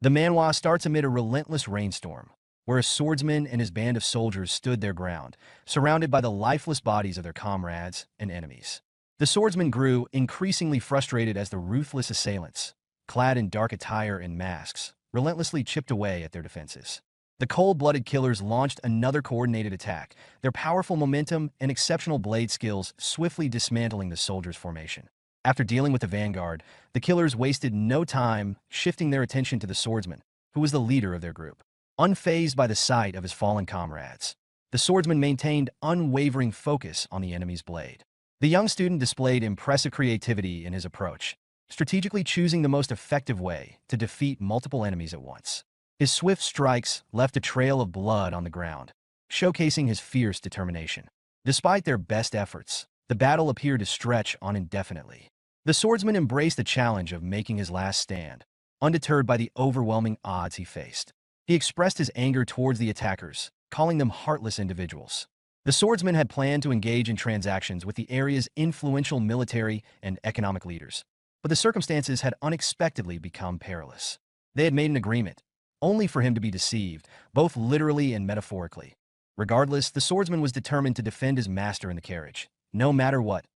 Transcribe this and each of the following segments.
The manhwa starts amid a relentless rainstorm, where a swordsman and his band of soldiers stood their ground, surrounded by the lifeless bodies of their comrades and enemies. The swordsmen grew increasingly frustrated as the ruthless assailants, clad in dark attire and masks, relentlessly chipped away at their defenses. The cold-blooded killers launched another coordinated attack, their powerful momentum and exceptional blade skills swiftly dismantling the soldiers' formation. After dealing with the vanguard, the killers wasted no time shifting their attention to the swordsman, who was the leader of their group. Unfazed by the sight of his fallen comrades, the swordsman maintained unwavering focus on the enemy's blade. The young student displayed impressive creativity in his approach, strategically choosing the most effective way to defeat multiple enemies at once. His swift strikes left a trail of blood on the ground, showcasing his fierce determination. Despite their best efforts, the battle appeared to stretch on indefinitely. The swordsman embraced the challenge of making his last stand, undeterred by the overwhelming odds he faced. He expressed his anger towards the attackers, calling them heartless individuals. The swordsman had planned to engage in transactions with the area's influential military and economic leaders, but the circumstances had unexpectedly become perilous. They had made an agreement, only for him to be deceived, both literally and metaphorically. Regardless, the swordsman was determined to defend his master in the carriage, no matter what,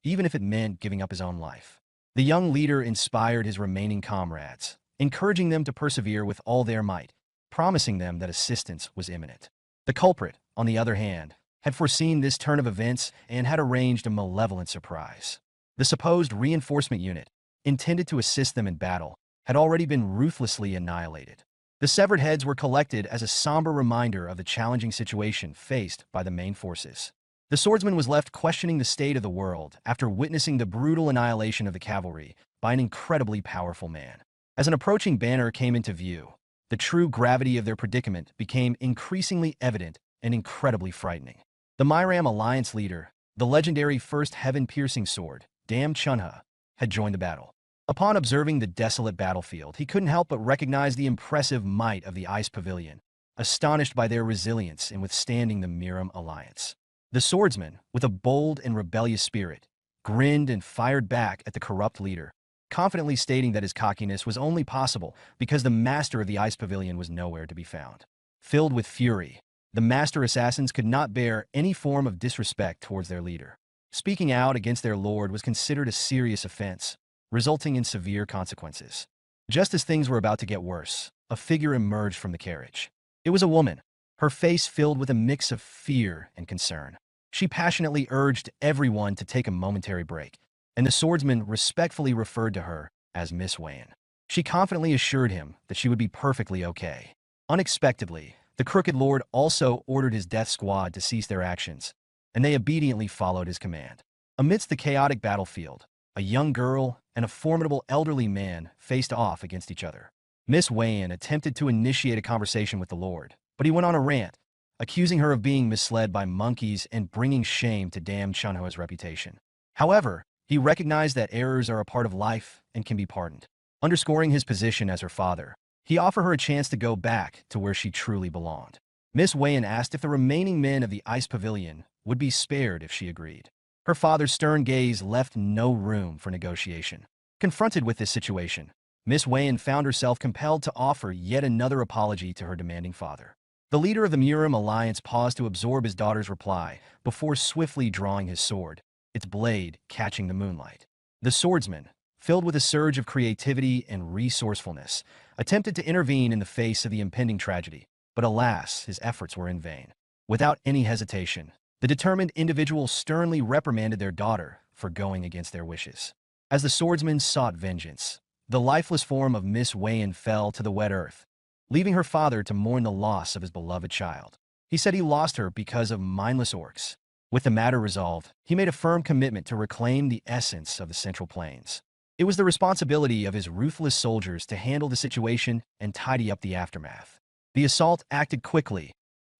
even if it meant giving up his own life. The young leader inspired his remaining comrades, encouraging them to persevere with all their might, promising them that assistance was imminent. The culprit, on the other hand, had foreseen this turn of events and had arranged a malevolent surprise. The supposed reinforcement unit, intended to assist them in battle, had already been ruthlessly annihilated. The severed heads were collected as a somber reminder of the challenging situation faced by the main forces. The swordsman was left questioning the state of the world after witnessing the brutal annihilation of the cavalry by an incredibly powerful man. As an approaching banner came into view, the true gravity of their predicament became increasingly evident and incredibly frightening. The Myram Alliance leader, the legendary first heaven-piercing sword, Dam Chunha, had joined the battle. Upon observing the desolate battlefield, he couldn't help but recognize the impressive might of the Ice Pavilion, astonished by their resilience in withstanding the Miram Alliance. The swordsman, with a bold and rebellious spirit, grinned and fired back at the corrupt leader, confidently stating that his cockiness was only possible because the master of the Ice Pavilion was nowhere to be found. Filled with fury, the master assassins could not bear any form of disrespect towards their leader. Speaking out against their lord was considered a serious offense, resulting in severe consequences. Just as things were about to get worse, a figure emerged from the carriage. It was a woman, her face filled with a mix of fear and concern. She passionately urged everyone to take a momentary break, and the swordsman respectfully referred to her as Miss Wayne. She confidently assured him that she would be perfectly okay. Unexpectedly, the Crooked Lord also ordered his death squad to cease their actions, and they obediently followed his command. Amidst the chaotic battlefield, a young girl and a formidable elderly man faced off against each other. Miss Wayne attempted to initiate a conversation with the Lord, but he went on a rant, accusing her of being misled by monkeys and bringing shame to Dam Chunho's reputation. However, he recognized that errors are a part of life and can be pardoned. Underscoring his position as her father, he offered her a chance to go back to where she truly belonged. Miss Wayne asked if the remaining men of the Ice Pavilion would be spared if she agreed. Her father's stern gaze left no room for negotiation. Confronted with this situation, Miss Wayne found herself compelled to offer yet another apology to her demanding father. The leader of the Muram Alliance paused to absorb his daughter's reply before swiftly drawing his sword, its blade catching the moonlight. The swordsman, filled with a surge of creativity and resourcefulness, attempted to intervene in the face of the impending tragedy, but alas, his efforts were in vain. Without any hesitation, the determined individual sternly reprimanded their daughter for going against their wishes. As the swordsman sought vengeance, the lifeless form of Miss Wayne fell to the wet earth, leaving her father to mourn the loss of his beloved child. He said he lost her because of mindless orcs. With the matter resolved, he made a firm commitment to reclaim the essence of the Central Plains. It was the responsibility of his ruthless soldiers to handle the situation and tidy up the aftermath. The assault acted quickly,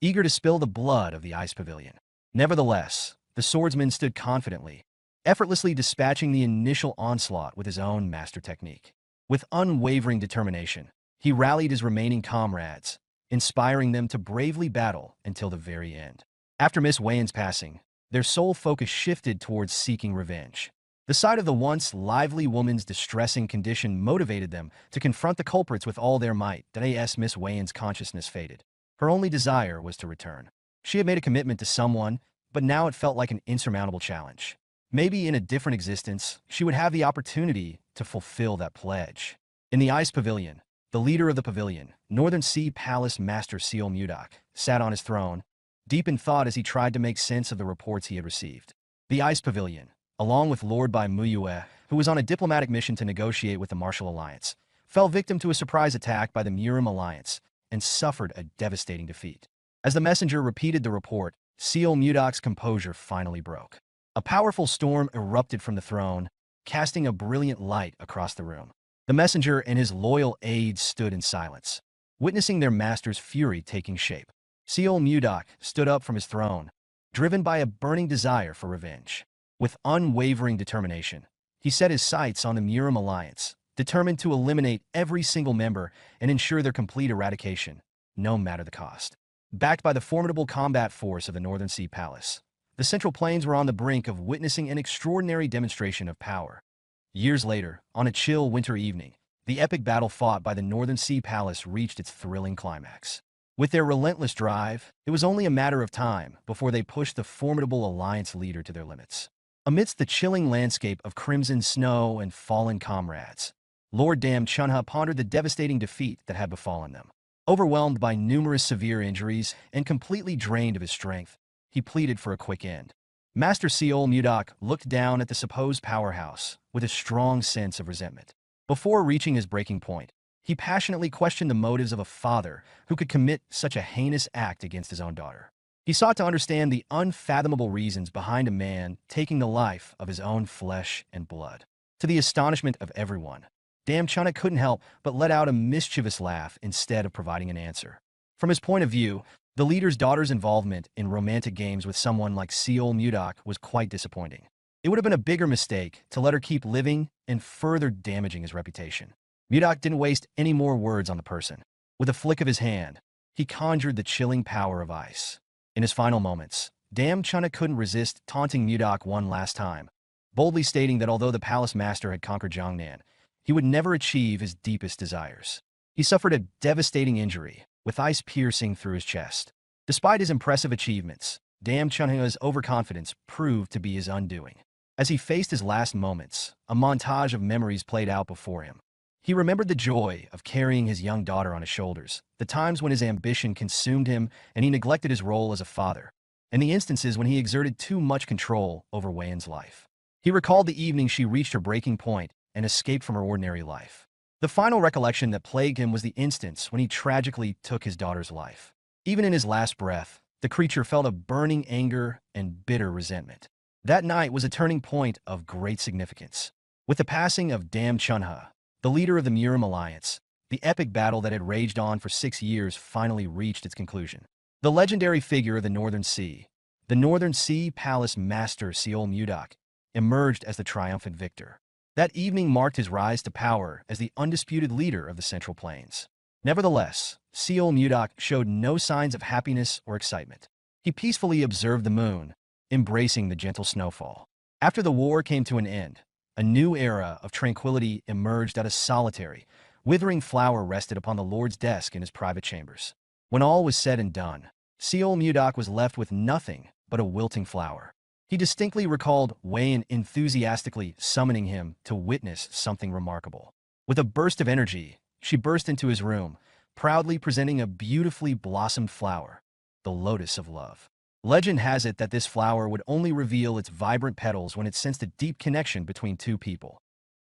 eager to spill the blood of the Ice Pavilion. Nevertheless, the swordsman stood confidently, effortlessly dispatching the initial onslaught with his own master technique. With unwavering determination, he rallied his remaining comrades, inspiring them to bravely battle until the very end. After Miss Wayne's passing, their sole focus shifted towards seeking revenge. The sight of the once lively woman's distressing condition motivated them to confront the culprits with all their might. As Miss Wayan's consciousness faded, her only desire was to return. She had made a commitment to someone, but now it felt like an insurmountable challenge. Maybe in a different existence, she would have the opportunity to fulfill that pledge. In the ice pavilion, the leader of the pavilion, Northern Sea Palace Master Seal Mudak, sat on his throne, deep in thought as he tried to make sense of the reports he had received. The ice pavilion, along with Lord Bai Muyue, who was on a diplomatic mission to negotiate with the Martial Alliance, fell victim to a surprise attack by the Murim Alliance and suffered a devastating defeat. As the messenger repeated the report, Seal Mudok's composure finally broke. A powerful storm erupted from the throne, casting a brilliant light across the room. The messenger and his loyal aides stood in silence, witnessing their master's fury taking shape. Seal Mudok stood up from his throne, driven by a burning desire for revenge. With unwavering determination, he set his sights on the Murim Alliance, determined to eliminate every single member and ensure their complete eradication, no matter the cost. Backed by the formidable combat force of the Northern Sea Palace, the Central Plains were on the brink of witnessing an extraordinary demonstration of power. Years later, on a chill winter evening, the epic battle fought by the Northern Sea Palace reached its thrilling climax. With their relentless drive, it was only a matter of time before they pushed the formidable Alliance leader to their limits. Amidst the chilling landscape of crimson snow and fallen comrades, Lord Dam Chunha pondered the devastating defeat that had befallen them. Overwhelmed by numerous severe injuries and completely drained of his strength, he pleaded for a quick end. Master Seol Mudok looked down at the supposed powerhouse with a strong sense of resentment. Before reaching his breaking point, he passionately questioned the motives of a father who could commit such a heinous act against his own daughter. He sought to understand the unfathomable reasons behind a man taking the life of his own flesh and blood. To the astonishment of everyone, Dam Chunha couldn't help but let out a mischievous laugh instead of providing an answer. From his point of view, the leader's daughter's involvement in romantic games with someone like Seol Mudok was quite disappointing. It would have been a bigger mistake to let her keep living and further damaging his reputation. Mudok didn't waste any more words on the person. With a flick of his hand, he conjured the chilling power of ice. In his final moments, Dam Chunha couldn't resist taunting Mudok one last time, boldly stating that although the palace master had conquered Jiangnan, he would never achieve his deepest desires. He suffered a devastating injury, with ice piercing through his chest. Despite his impressive achievements, Dam Chunha's overconfidence proved to be his undoing. As he faced his last moments, a montage of memories played out before him. He remembered the joy of carrying his young daughter on his shoulders, the times when his ambition consumed him and he neglected his role as a father, and the instances when he exerted too much control over Wayan's life. He recalled the evening she reached her breaking point and escaped from her ordinary life. The final recollection that plagued him was the instance when he tragically took his daughter's life. Even in his last breath, the creature felt a burning anger and bitter resentment. That night was a turning point of great significance. With the passing of Dam Chunha, the leader of the Murim Alliance, the epic battle that had raged on for 6 years finally reached its conclusion. The legendary figure of the Northern Sea Palace Master Seol Mudok, emerged as the triumphant victor. That evening marked his rise to power as the undisputed leader of the Central Plains. Nevertheless, Seol Mudok showed no signs of happiness or excitement. He peacefully observed the moon, embracing the gentle snowfall. After the war came to an end, a new era of tranquility emerged out of solitary, withering flower rested upon the Lord's desk in his private chambers. When all was said and done, Seol Mudok was left with nothing but a wilting flower. He distinctly recalled Wayan enthusiastically summoning him to witness something remarkable. With a burst of energy, she burst into his room, proudly presenting a beautifully blossomed flower, the lotus of love. Legend has it that this flower would only reveal its vibrant petals when it sensed a deep connection between two people.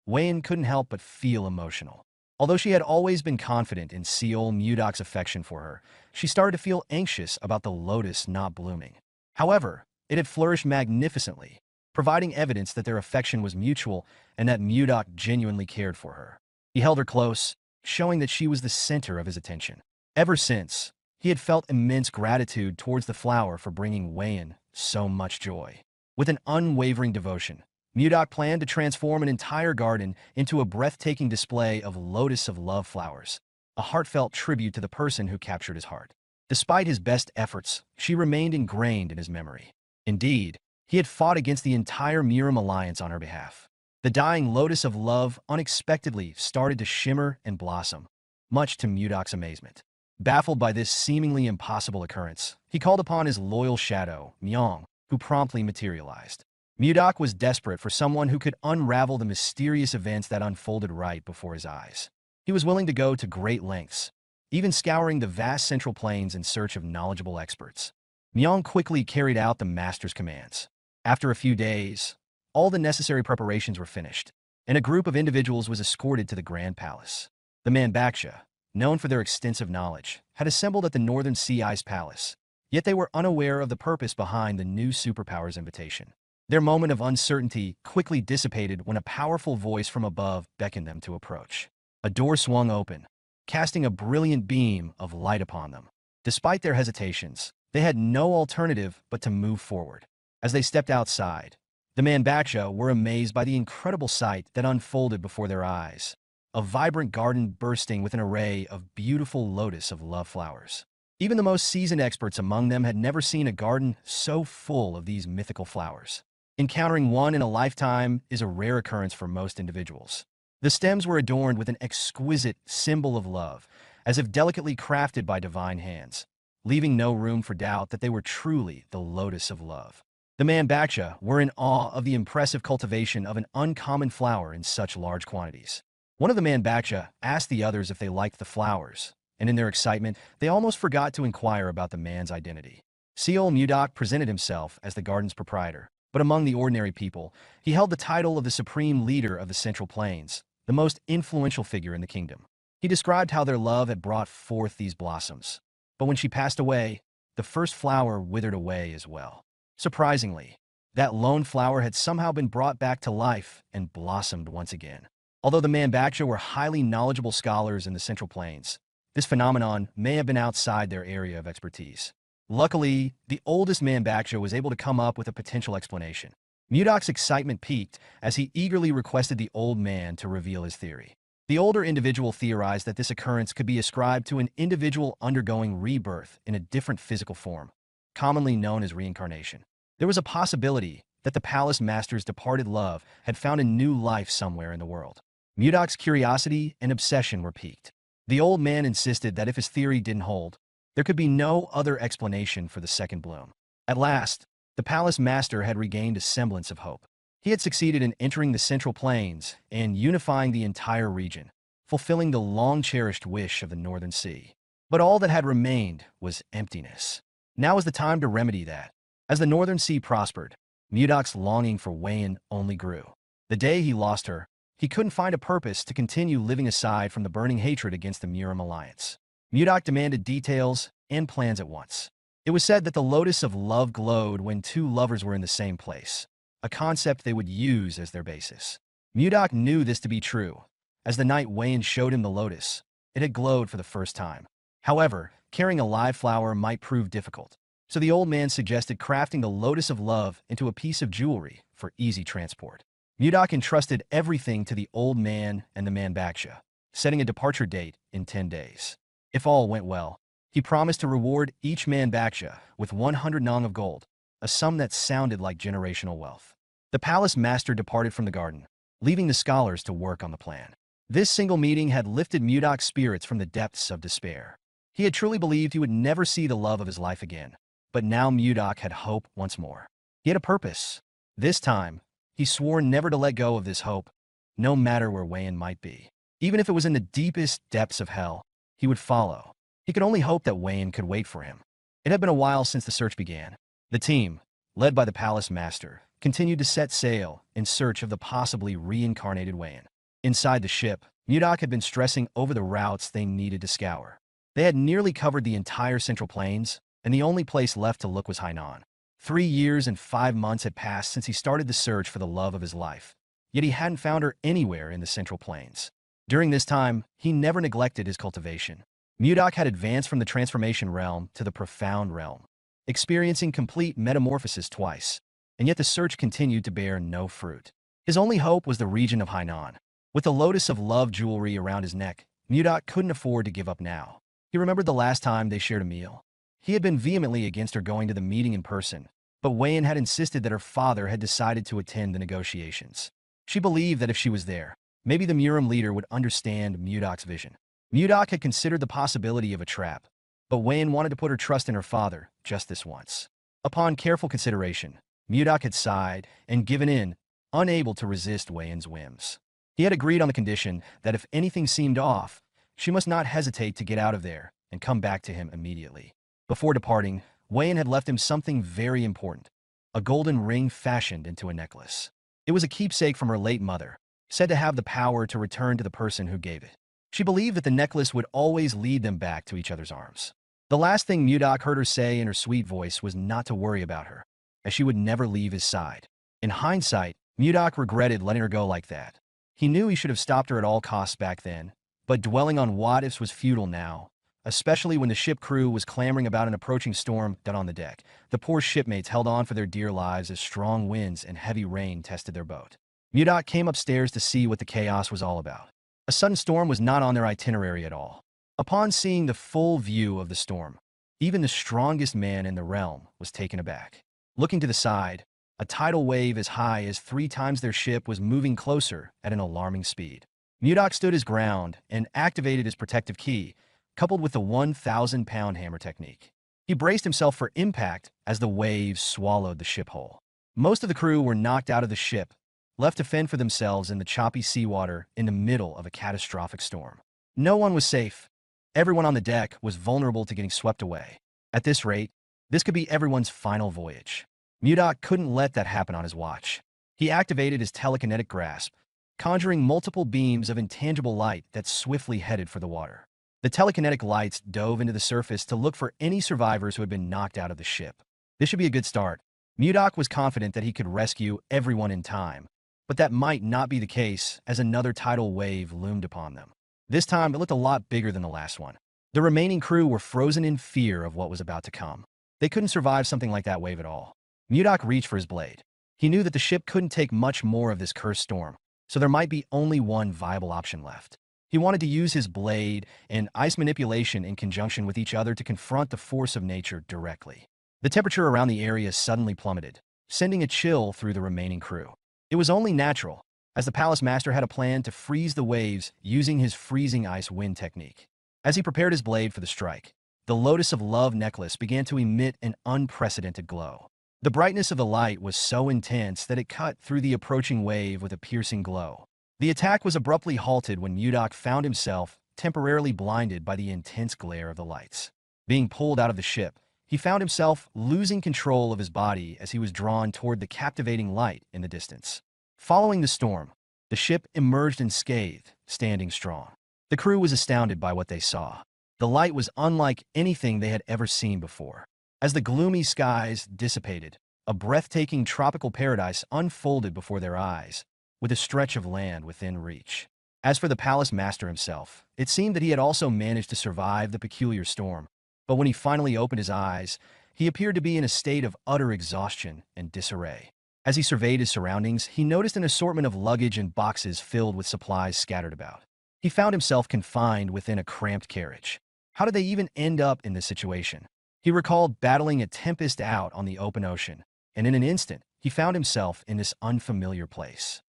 Wayan couldn't help but feel emotional. Although she had always been confident in Seol Mudok's affection for her, she started to feel anxious about the lotus not blooming. However, it had flourished magnificently, providing evidence that their affection was mutual and that Mudok genuinely cared for her. He held her close, showing that she was the center of his attention. Ever since, he had felt immense gratitude towards the flower for bringing Wayan so much joy. With an unwavering devotion, Mudok planned to transform an entire garden into a breathtaking display of lotus of love flowers, a heartfelt tribute to the person who captured his heart. Despite his best efforts, she remained ingrained in his memory. Indeed, he had fought against the entire Murim alliance on her behalf. The dying lotus of love unexpectedly started to shimmer and blossom, much to Mudok's amazement. Baffled by this seemingly impossible occurrence, he called upon his loyal shadow, Myong, who promptly materialized. Mudok was desperate for someone who could unravel the mysterious events that unfolded right before his eyes. He was willing to go to great lengths, even scouring the vast central plains in search of knowledgeable experts. Myong quickly carried out the master's commands. After a few days, all the necessary preparations were finished, and a group of individuals was escorted to the Grand Palace. The Manbaksha, known for their extensive knowledge, had assembled at the Northern Sea Ice Palace, yet they were unaware of the purpose behind the new superpower's invitation. Their moment of uncertainty quickly dissipated when a powerful voice from above beckoned them to approach. A door swung open, casting a brilliant beam of light upon them. Despite their hesitations, they had no alternative but to move forward. As they stepped outside, the Manbaksha were amazed by the incredible sight that unfolded before their eyes. A vibrant garden bursting with an array of beautiful lotus of love flowers. Even the most seasoned experts among them had never seen a garden so full of these mythical flowers. Encountering one in a lifetime is a rare occurrence for most individuals. The stems were adorned with an exquisite symbol of love, as if delicately crafted by divine hands, leaving no room for doubt that they were truly the lotus of love. The Manbaksha were in awe of the impressive cultivation of an uncommon flower in such large quantities. One of the Manbaksha asked the others if they liked the flowers, and in their excitement, they almost forgot to inquire about the man's identity. Seol Mudok presented himself as the garden's proprietor, but among the ordinary people, he held the title of the supreme leader of the Central Plains, the most influential figure in the kingdom. He described how their love had brought forth these blossoms. But when she passed away, the first flower withered away as well. Surprisingly, that lone flower had somehow been brought back to life and blossomed once again. Although the Manbaksha were highly knowledgeable scholars in the Central Plains, this phenomenon may have been outside their area of expertise. Luckily, the oldest Manbaksha was able to come up with a potential explanation. Mudok's excitement peaked as he eagerly requested the old man to reveal his theory. The older individual theorized that this occurrence could be ascribed to an individual undergoing rebirth in a different physical form, commonly known as reincarnation. There was a possibility that the palace master's departed love had found a new life somewhere in the world. Mudok's curiosity and obsession were piqued. The old man insisted that if his theory didn't hold, there could be no other explanation for the second bloom. At last, the palace master had regained a semblance of hope. He had succeeded in entering the Central Plains and unifying the entire region, fulfilling the long-cherished wish of the Northern Sea. But all that had remained was emptiness. Now was the time to remedy that. As the Northern Sea prospered, Mudok's longing for Wayan only grew. The day he lost her, he couldn't find a purpose to continue living aside from the burning hatred against the Muram alliance. Mudok demanded details and plans at once. It was said that the lotus of love glowed when two lovers were in the same place, a concept they would use as their basis. Mudok knew this to be true. As the night Wayan showed him the lotus, it had glowed for the first time. However, carrying a live flower might prove difficult, so the old man suggested crafting the lotus of love into a piece of jewelry for easy transport. Mudok entrusted everything to the old man and the Manbaksha, setting a departure date in 10 days. If all went well, he promised to reward each Manbaksha with 100 nong of gold, a sum that sounded like generational wealth. The palace master departed from the garden, leaving the scholars to work on the plan. This single meeting had lifted Mudok's spirits from the depths of despair. He had truly believed he would never see the love of his life again, but now Mudok had hope once more. He had a purpose. This time, he swore never to let go of this hope, no matter where Wayan might be. Even if it was in the deepest depths of hell, he would follow. He could only hope that Wayan could wait for him. It had been a while since the search began. The team, led by the palace master, continued to set sail in search of the possibly reincarnated Wayan. Inside the ship, Mudok had been stressing over the routes they needed to scour. They had nearly covered the entire Central Plains, and the only place left to look was Hainan. 3 years and 5 months had passed since he started the search for the love of his life, yet he hadn't found her anywhere in the Central Plains. During this time, he never neglected his cultivation. Mudok had advanced from the transformation realm to the profound realm, experiencing complete metamorphosis twice, and yet the search continued to bear no fruit. His only hope was the region of Hainan. With the lotus of love jewelry around his neck, Mudok couldn't afford to give up now. He remembered the last time they shared a meal. He had been vehemently against her going to the meeting in person, but Wayan had insisted that her father had decided to attend the negotiations. She believed that if she was there, maybe the Murim leader would understand Mudok's vision. Mudok had considered the possibility of a trap, but Wayne wanted to put her trust in her father just this once. Upon careful consideration, Mudok had sighed and given in, unable to resist Wayne's whims. He had agreed on the condition that if anything seemed off, she must not hesitate to get out of there and come back to him immediately. Before departing, Wayne had left him something very important, a golden ring fashioned into a necklace. It was a keepsake from her late mother, said to have the power to return to the person who gave it. She believed that the necklace would always lead them back to each other's arms. The last thing Mudok heard her say in her sweet voice was not to worry about her, as she would never leave his side. In hindsight, Mudok regretted letting her go like that. He knew he should have stopped her at all costs back then, but dwelling on what-ifs was futile now, especially when the ship crew was clamoring about an approaching storm down on the deck. The poor shipmates held on for their dear lives as strong winds and heavy rain tested their boat. Mudok came upstairs to see what the chaos was all about. A sudden storm was not on their itinerary at all. Upon seeing the full view of the storm, even the strongest man in the realm was taken aback. Looking to the side, a tidal wave as high as 3 times their ship was moving closer at an alarming speed. Mudok stood his ground and activated his protective key, coupled with the 1,000-pound hammer technique. He braced himself for impact as the waves swallowed the ship whole. Most of the crew were knocked out of the ship, left to fend for themselves in the choppy seawater in the middle of a catastrophic storm. No one was safe. Everyone on the deck was vulnerable to getting swept away. At this rate, this could be everyone's final voyage. Mudok couldn't let that happen on his watch. He activated his telekinetic grasp, conjuring multiple beams of intangible light that swiftly headed for the water. The telekinetic lights dove into the surface to look for any survivors who had been knocked out of the ship. This should be a good start. Mudok was confident that he could rescue everyone in time, but that might not be the case as another tidal wave loomed upon them. This time, it looked a lot bigger than the last one. The remaining crew were frozen in fear of what was about to come. They couldn't survive something like that wave at all. Mudok reached for his blade. He knew that the ship couldn't take much more of this cursed storm, so there might be only one viable option left. He wanted to use his blade and ice manipulation in conjunction with each other to confront the force of nature directly. The temperature around the area suddenly plummeted, sending a chill through the remaining crew. It was only natural, as the Palace Master had a plan to freeze the waves using his freezing ice wind technique. As he prepared his blade for the strike, the Lotus of Love necklace began to emit an unprecedented glow. The brightness of the light was so intense that it cut through the approaching wave with a piercing glow. The attack was abruptly halted when Mudok found himself temporarily blinded by the intense glare of the lights. Being pulled out of the ship, he found himself losing control of his body as he was drawn toward the captivating light in the distance. Following the storm, the ship emerged unscathed, standing strong. The crew was astounded by what they saw. The light was unlike anything they had ever seen before. As the gloomy skies dissipated, a breathtaking tropical paradise unfolded before their eyes, with a stretch of land within reach. As for the Palace Master himself, it seemed that he had also managed to survive the peculiar storm, but when he finally opened his eyes, he appeared to be in a state of utter exhaustion and disarray. As he surveyed his surroundings, he noticed an assortment of luggage and boxes filled with supplies scattered about. He found himself confined within a cramped carriage. How did they even end up in this situation? He recalled battling a tempest out on the open ocean, and in an instant, he found himself in this unfamiliar place.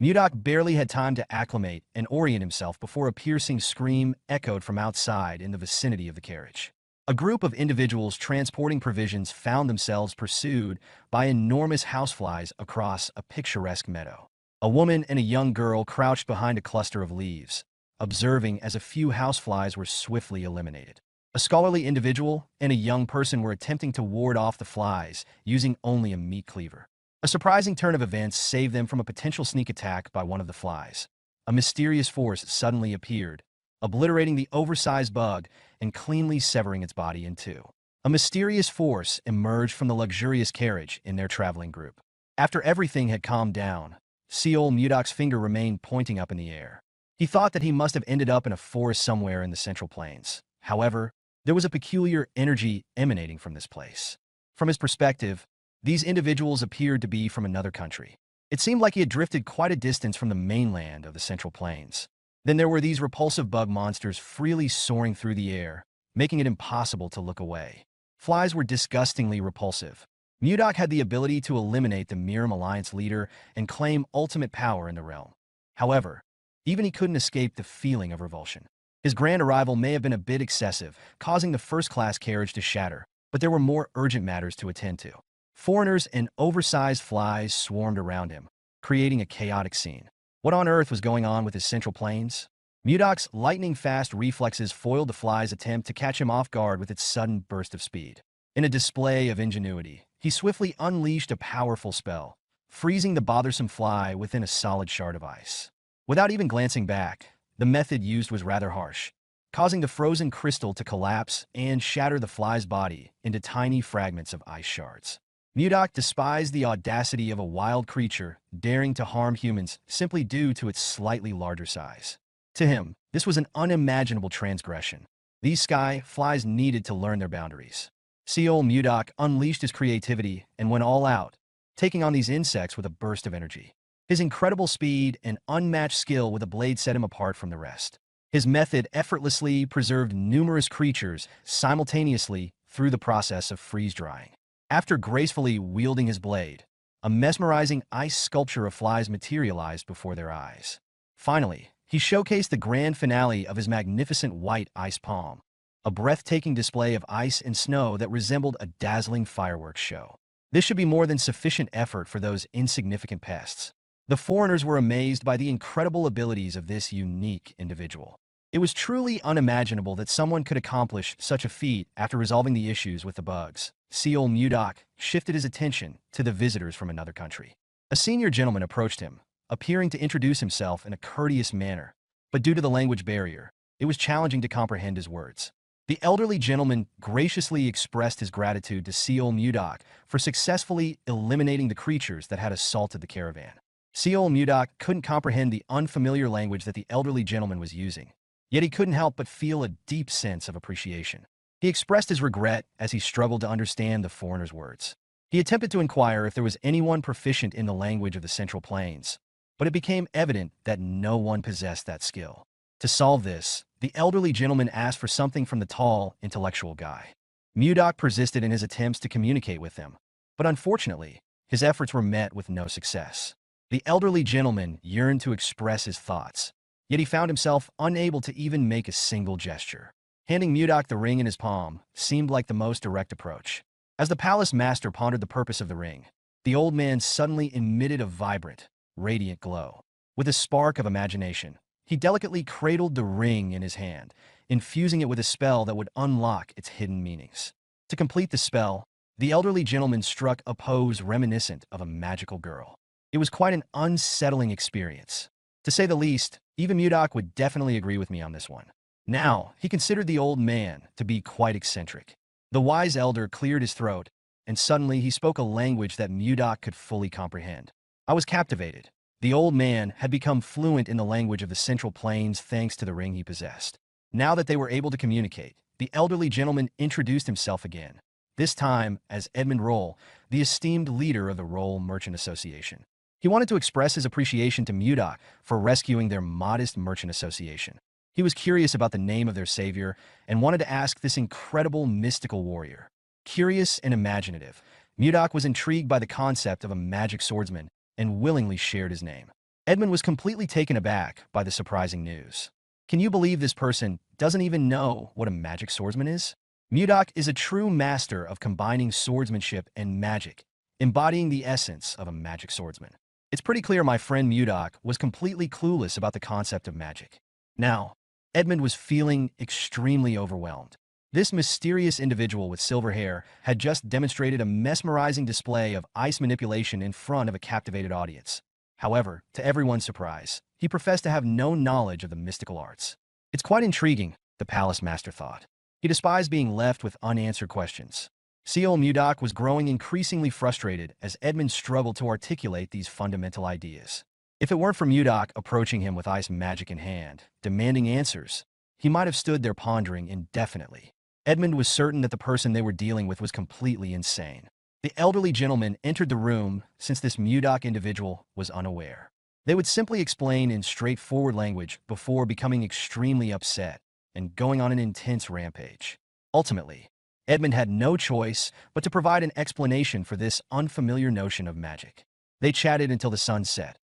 Mudok barely had time to acclimate and orient himself before a piercing scream echoed from outside in the vicinity of the carriage. A group of individuals transporting provisions found themselves pursued by enormous houseflies across a picturesque meadow. A woman and a young girl crouched behind a cluster of leaves, observing as a few houseflies were swiftly eliminated. A scholarly individual and a young person were attempting to ward off the flies using only a meat cleaver. A surprising turn of events saved them from a potential sneak attack by one of the flies. A mysterious force suddenly appeared, obliterating the oversized bug and cleanly severing its body in two. A mysterious force emerged from the luxurious carriage in their traveling group. After everything had calmed down, Seol Mudok's finger remained pointing up in the air. He thought that he must have ended up in a forest somewhere in the Central Plains. However, there was a peculiar energy emanating from this place. From his perspective, these individuals appeared to be from another country. It seemed like he had drifted quite a distance from the mainland of the Central Plains. Then there were these repulsive bug monsters freely soaring through the air, making it impossible to look away. Flies were disgustingly repulsive. Mudok had the ability to eliminate the Miram Alliance leader and claim ultimate power in the realm. However, even he couldn't escape the feeling of revulsion. His grand arrival may have been a bit excessive, causing the first-class carriage to shatter, but there were more urgent matters to attend to. Foreigners and oversized flies swarmed around him, creating a chaotic scene. What on earth was going on with his central planes? Mudok's lightning-fast reflexes foiled the fly's attempt to catch him off guard with its sudden burst of speed. In a display of ingenuity, he swiftly unleashed a powerful spell, freezing the bothersome fly within a solid shard of ice. Without even glancing back, the method used was rather harsh, causing the frozen crystal to collapse and shatter the fly's body into tiny fragments of ice shards. Mudok despised the audacity of a wild creature daring to harm humans simply due to its slightly larger size. To him, this was an unimaginable transgression. These sky flies needed to learn their boundaries. Seal Mudok unleashed his creativity and went all out, taking on these insects with a burst of energy. His incredible speed and unmatched skill with a blade set him apart from the rest. His method effortlessly preserved numerous creatures simultaneously through the process of freeze-drying. After gracefully wielding his blade, a mesmerizing ice sculpture of flies materialized before their eyes. Finally, he showcased the grand finale of his magnificent white ice palm, a breathtaking display of ice and snow that resembled a dazzling fireworks show. This should be more than sufficient effort for those insignificant pests. The foreigners were amazed by the incredible abilities of this unique individual. It was truly unimaginable that someone could accomplish such a feat after resolving the issues with the bugs. Seal Mudok shifted his attention to the visitors from another country. A senior gentleman approached him, appearing to introduce himself in a courteous manner, but due to the language barrier, it was challenging to comprehend his words. The elderly gentleman graciously expressed his gratitude to Seal Mudok for successfully eliminating the creatures that had assaulted the caravan. Seal Mudok couldn't comprehend the unfamiliar language that the elderly gentleman was using, yet he couldn't help but feel a deep sense of appreciation. He expressed his regret as he struggled to understand the foreigner's words. He attempted to inquire if there was anyone proficient in the language of the Central Plains, but it became evident that no one possessed that skill. To solve this, the elderly gentleman asked for something from the tall, intellectual guy. Mudok persisted in his attempts to communicate with them, but unfortunately, his efforts were met with no success. The elderly gentleman yearned to express his thoughts, yet he found himself unable to even make a single gesture. Handing Mudok the ring in his palm seemed like the most direct approach. As the palace master pondered the purpose of the ring, the old man suddenly emitted a vibrant, radiant glow. With a spark of imagination, he delicately cradled the ring in his hand, infusing it with a spell that would unlock its hidden meanings. To complete the spell, the elderly gentleman struck a pose reminiscent of a magical girl. It was quite an unsettling experience. To say the least, even Mudok would definitely agree with me on this one. Now, he considered the old man to be quite eccentric. The wise elder cleared his throat, and suddenly he spoke a language that Mudok could fully comprehend. I was captivated. The old man had become fluent in the language of the Central Plains thanks to the ring he possessed. Now that they were able to communicate, the elderly gentleman introduced himself again, this time as Edmund Roll, the esteemed leader of the Roll Merchant Association. He wanted to express his appreciation to Mudok for rescuing their modest merchant association. He was curious about the name of their savior and wanted to ask this incredible mystical warrior. Curious and imaginative, Mudok was intrigued by the concept of a magic swordsman and willingly shared his name. Edmund was completely taken aback by the surprising news. Can you believe this person doesn't even know what a magic swordsman is? Mudok is a true master of combining swordsmanship and magic, embodying the essence of a magic swordsman. It's pretty clear my friend Mudok was completely clueless about the concept of magic. Now, Edmund was feeling extremely overwhelmed. This mysterious individual with silver hair had just demonstrated a mesmerizing display of ice manipulation in front of a captivated audience. However, to everyone's surprise, he professed to have no knowledge of the mystical arts. It's quite intriguing, the palace master thought. He despised being left with unanswered questions. Seal Mudok was growing increasingly frustrated as Edmund struggled to articulate these fundamental ideas. If it weren't for Mudok approaching him with ice magic in hand, demanding answers, he might have stood there pondering indefinitely. Edmund was certain that the person they were dealing with was completely insane. The elderly gentleman entered the room since this Mudok individual was unaware. They would simply explain in straightforward language before becoming extremely upset and going on an intense rampage. Ultimately, Edmund had no choice but to provide an explanation for this unfamiliar notion of magic. They chatted until the sun set.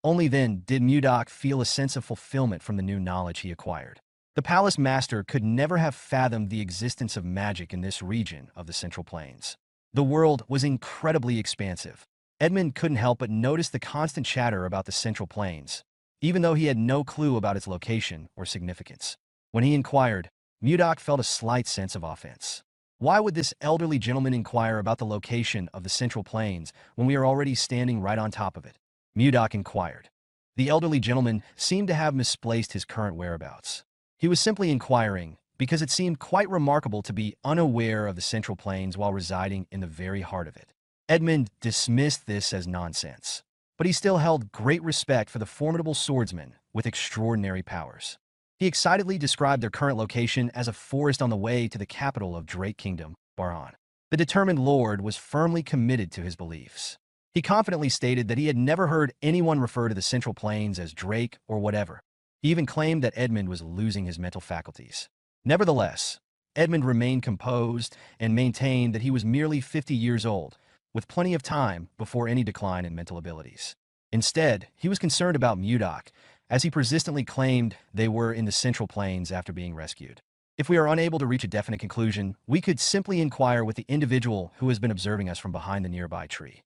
Only then did Mudok feel a sense of fulfillment from the new knowledge he acquired. The palace master could never have fathomed the existence of magic in this region of the Central Plains. The world was incredibly expansive. Edmund couldn't help but notice the constant chatter about the Central Plains, even though he had no clue about its location or significance. When he inquired, Mudok felt a slight sense of offense. Why would this elderly gentleman inquire about the location of the Central Plains when we are already standing right on top of it? Mudok inquired. The elderly gentleman seemed to have misplaced his current whereabouts. He was simply inquiring because it seemed quite remarkable to be unaware of the Central Plains while residing in the very heart of it. Edmund dismissed this as nonsense, but he still held great respect for the formidable swordsman with extraordinary powers. He excitedly described their current location as a forest on the way to the capital of Drake Kingdom, Barhan. The determined lord was firmly committed to his beliefs. He confidently stated that he had never heard anyone refer to the Central Plains as Drake or whatever. He even claimed that Edmund was losing his mental faculties. Nevertheless, Edmund remained composed and maintained that he was merely 50 years old, with plenty of time before any decline in mental abilities. Instead, he was concerned about Mudok, as he persistently claimed they were in the Central Plains after being rescued. If we are unable to reach a definite conclusion, we could simply inquire with the individual who has been observing us from behind the nearby tree.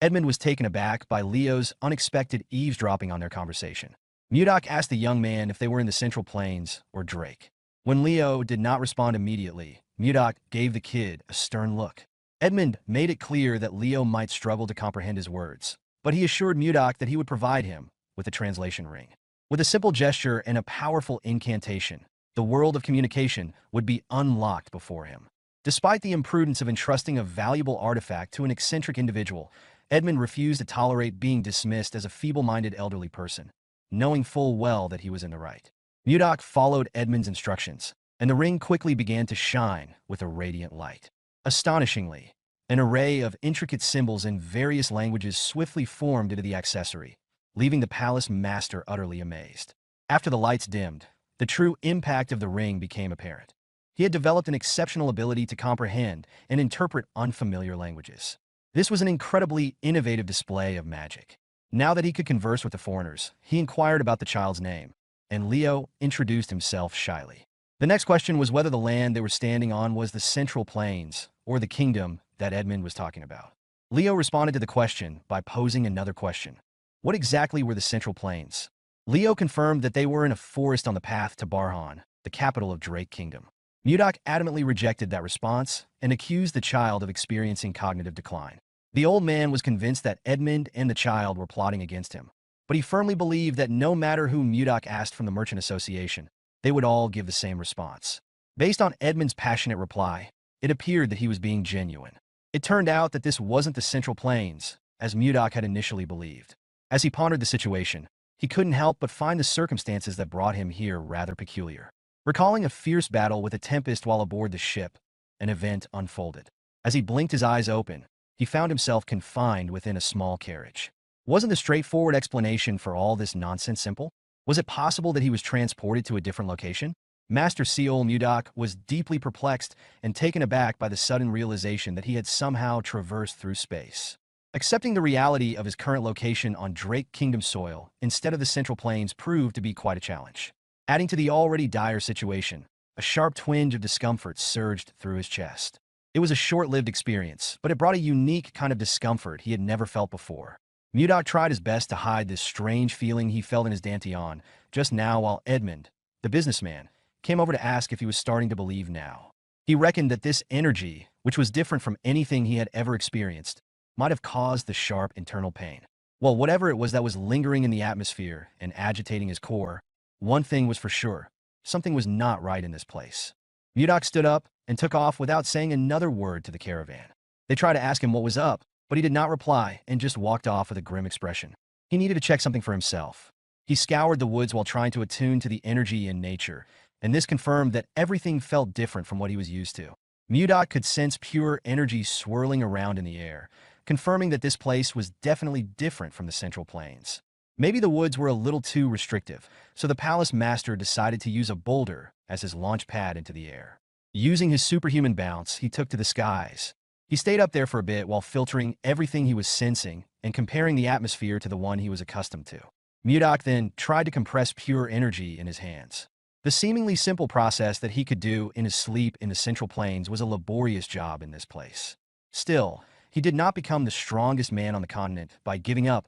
Edmund was taken aback by Leo's unexpected eavesdropping on their conversation. Mudok asked the young man if they were in the Central Plains or Drake. When Leo did not respond immediately, Mudok gave the kid a stern look. Edmund made it clear that Leo might struggle to comprehend his words, but he assured Mudok that he would provide him with a translation ring. With a simple gesture and a powerful incantation, the world of communication would be unlocked before him. Despite the imprudence of entrusting a valuable artifact to an eccentric individual, Edmund refused to tolerate being dismissed as a feeble-minded elderly person, knowing full well that he was in the right. Mudok followed Edmund's instructions, and the ring quickly began to shine with a radiant light. Astonishingly, an array of intricate symbols in various languages swiftly formed into the accessory, leaving the palace master utterly amazed. After the lights dimmed, the true impact of the ring became apparent. He had developed an exceptional ability to comprehend and interpret unfamiliar languages. This was an incredibly innovative display of magic. Now that he could converse with the foreigners, he inquired about the child's name, and Leo introduced himself shyly. The next question was whether the land they were standing on was the Central Plains, or the kingdom that Edmund was talking about. Leo responded to the question by posing another question. What exactly were the Central Plains? Leo confirmed that they were in a forest on the path to Barhan, the capital of Drake Kingdom. Mudok adamantly rejected that response and accused the child of experiencing cognitive decline. The old man was convinced that Edmund and the child were plotting against him, but he firmly believed that no matter who Mudok asked from the Merchant Association, they would all give the same response. Based on Edmund's passionate reply, it appeared that he was being genuine. It turned out that this wasn't the Central Plains, as Mudok had initially believed. As he pondered the situation, he couldn't help but find the circumstances that brought him here rather peculiar. Recalling a fierce battle with a tempest while aboard the ship, an event unfolded. As he blinked his eyes open, he found himself confined within a small carriage. Wasn't the straightforward explanation for all this nonsense simple? Was it possible that he was transported to a different location? Master Seol Mudok was deeply perplexed and taken aback by the sudden realization that he had somehow traversed through space. Accepting the reality of his current location on Drake Kingdom soil instead of the Central Plains proved to be quite a challenge. Adding to the already dire situation, a sharp twinge of discomfort surged through his chest. It was a short-lived experience, but it brought a unique kind of discomfort he had never felt before. Mudok tried his best to hide this strange feeling he felt in his dantian just now while Edmund, the businessman, came over to ask if he was starting to believe now. He reckoned that this energy, which was different from anything he had ever experienced, might have caused the sharp internal pain. Well, whatever it was that was lingering in the atmosphere and agitating his core, one thing was for sure, something was not right in this place. Mudok stood up and took off without saying another word to the caravan. They tried to ask him what was up, but he did not reply and just walked off with a grim expression. He needed to check something for himself. He scoured the woods while trying to attune to the energy in nature, and this confirmed that everything felt different from what he was used to. Mudok could sense pure energy swirling around in the air, confirming that this place was definitely different from the Central Plains. Maybe the woods were a little too restrictive, so the palace master decided to use a boulder as his launch pad into the air. Using his superhuman bounce, he took to the skies. He stayed up there for a bit while filtering everything he was sensing and comparing the atmosphere to the one he was accustomed to. Mudok then tried to compress pure energy in his hands. The seemingly simple process that he could do in his sleep in the Central Plains was a laborious job in this place. Still, he did not become the strongest man on the continent by giving up,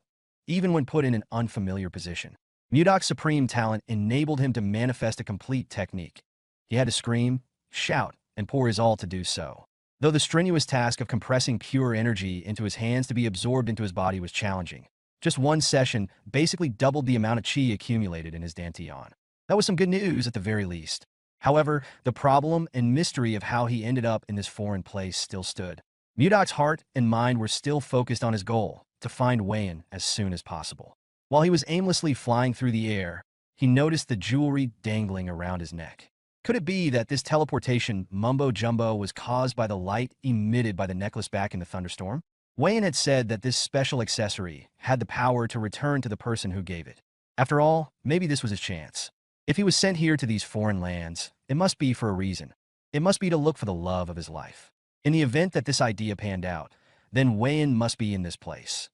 even when put in an unfamiliar position. Mudok's supreme talent enabled him to manifest a complete technique. He had to scream, shout, and pour his all to do so. Though the strenuous task of compressing pure energy into his hands to be absorbed into his body was challenging, just one session basically doubled the amount of chi accumulated in his dantian. That was some good news at the very least. However, the problem and mystery of how he ended up in this foreign place still stood. Mudok's heart and mind were still focused on his goal, to find Wayan as soon as possible. While he was aimlessly flying through the air, he noticed the jewelry dangling around his neck. Could it be that this teleportation mumbo-jumbo was caused by the light emitted by the necklace back in the thunderstorm? Wayan had said that this special accessory had the power to return to the person who gave it. After all, maybe this was his chance. If he was sent here to these foreign lands, it must be for a reason. It must be to look for the love of his life. In the event that this idea panned out, then Wayan must be in this place.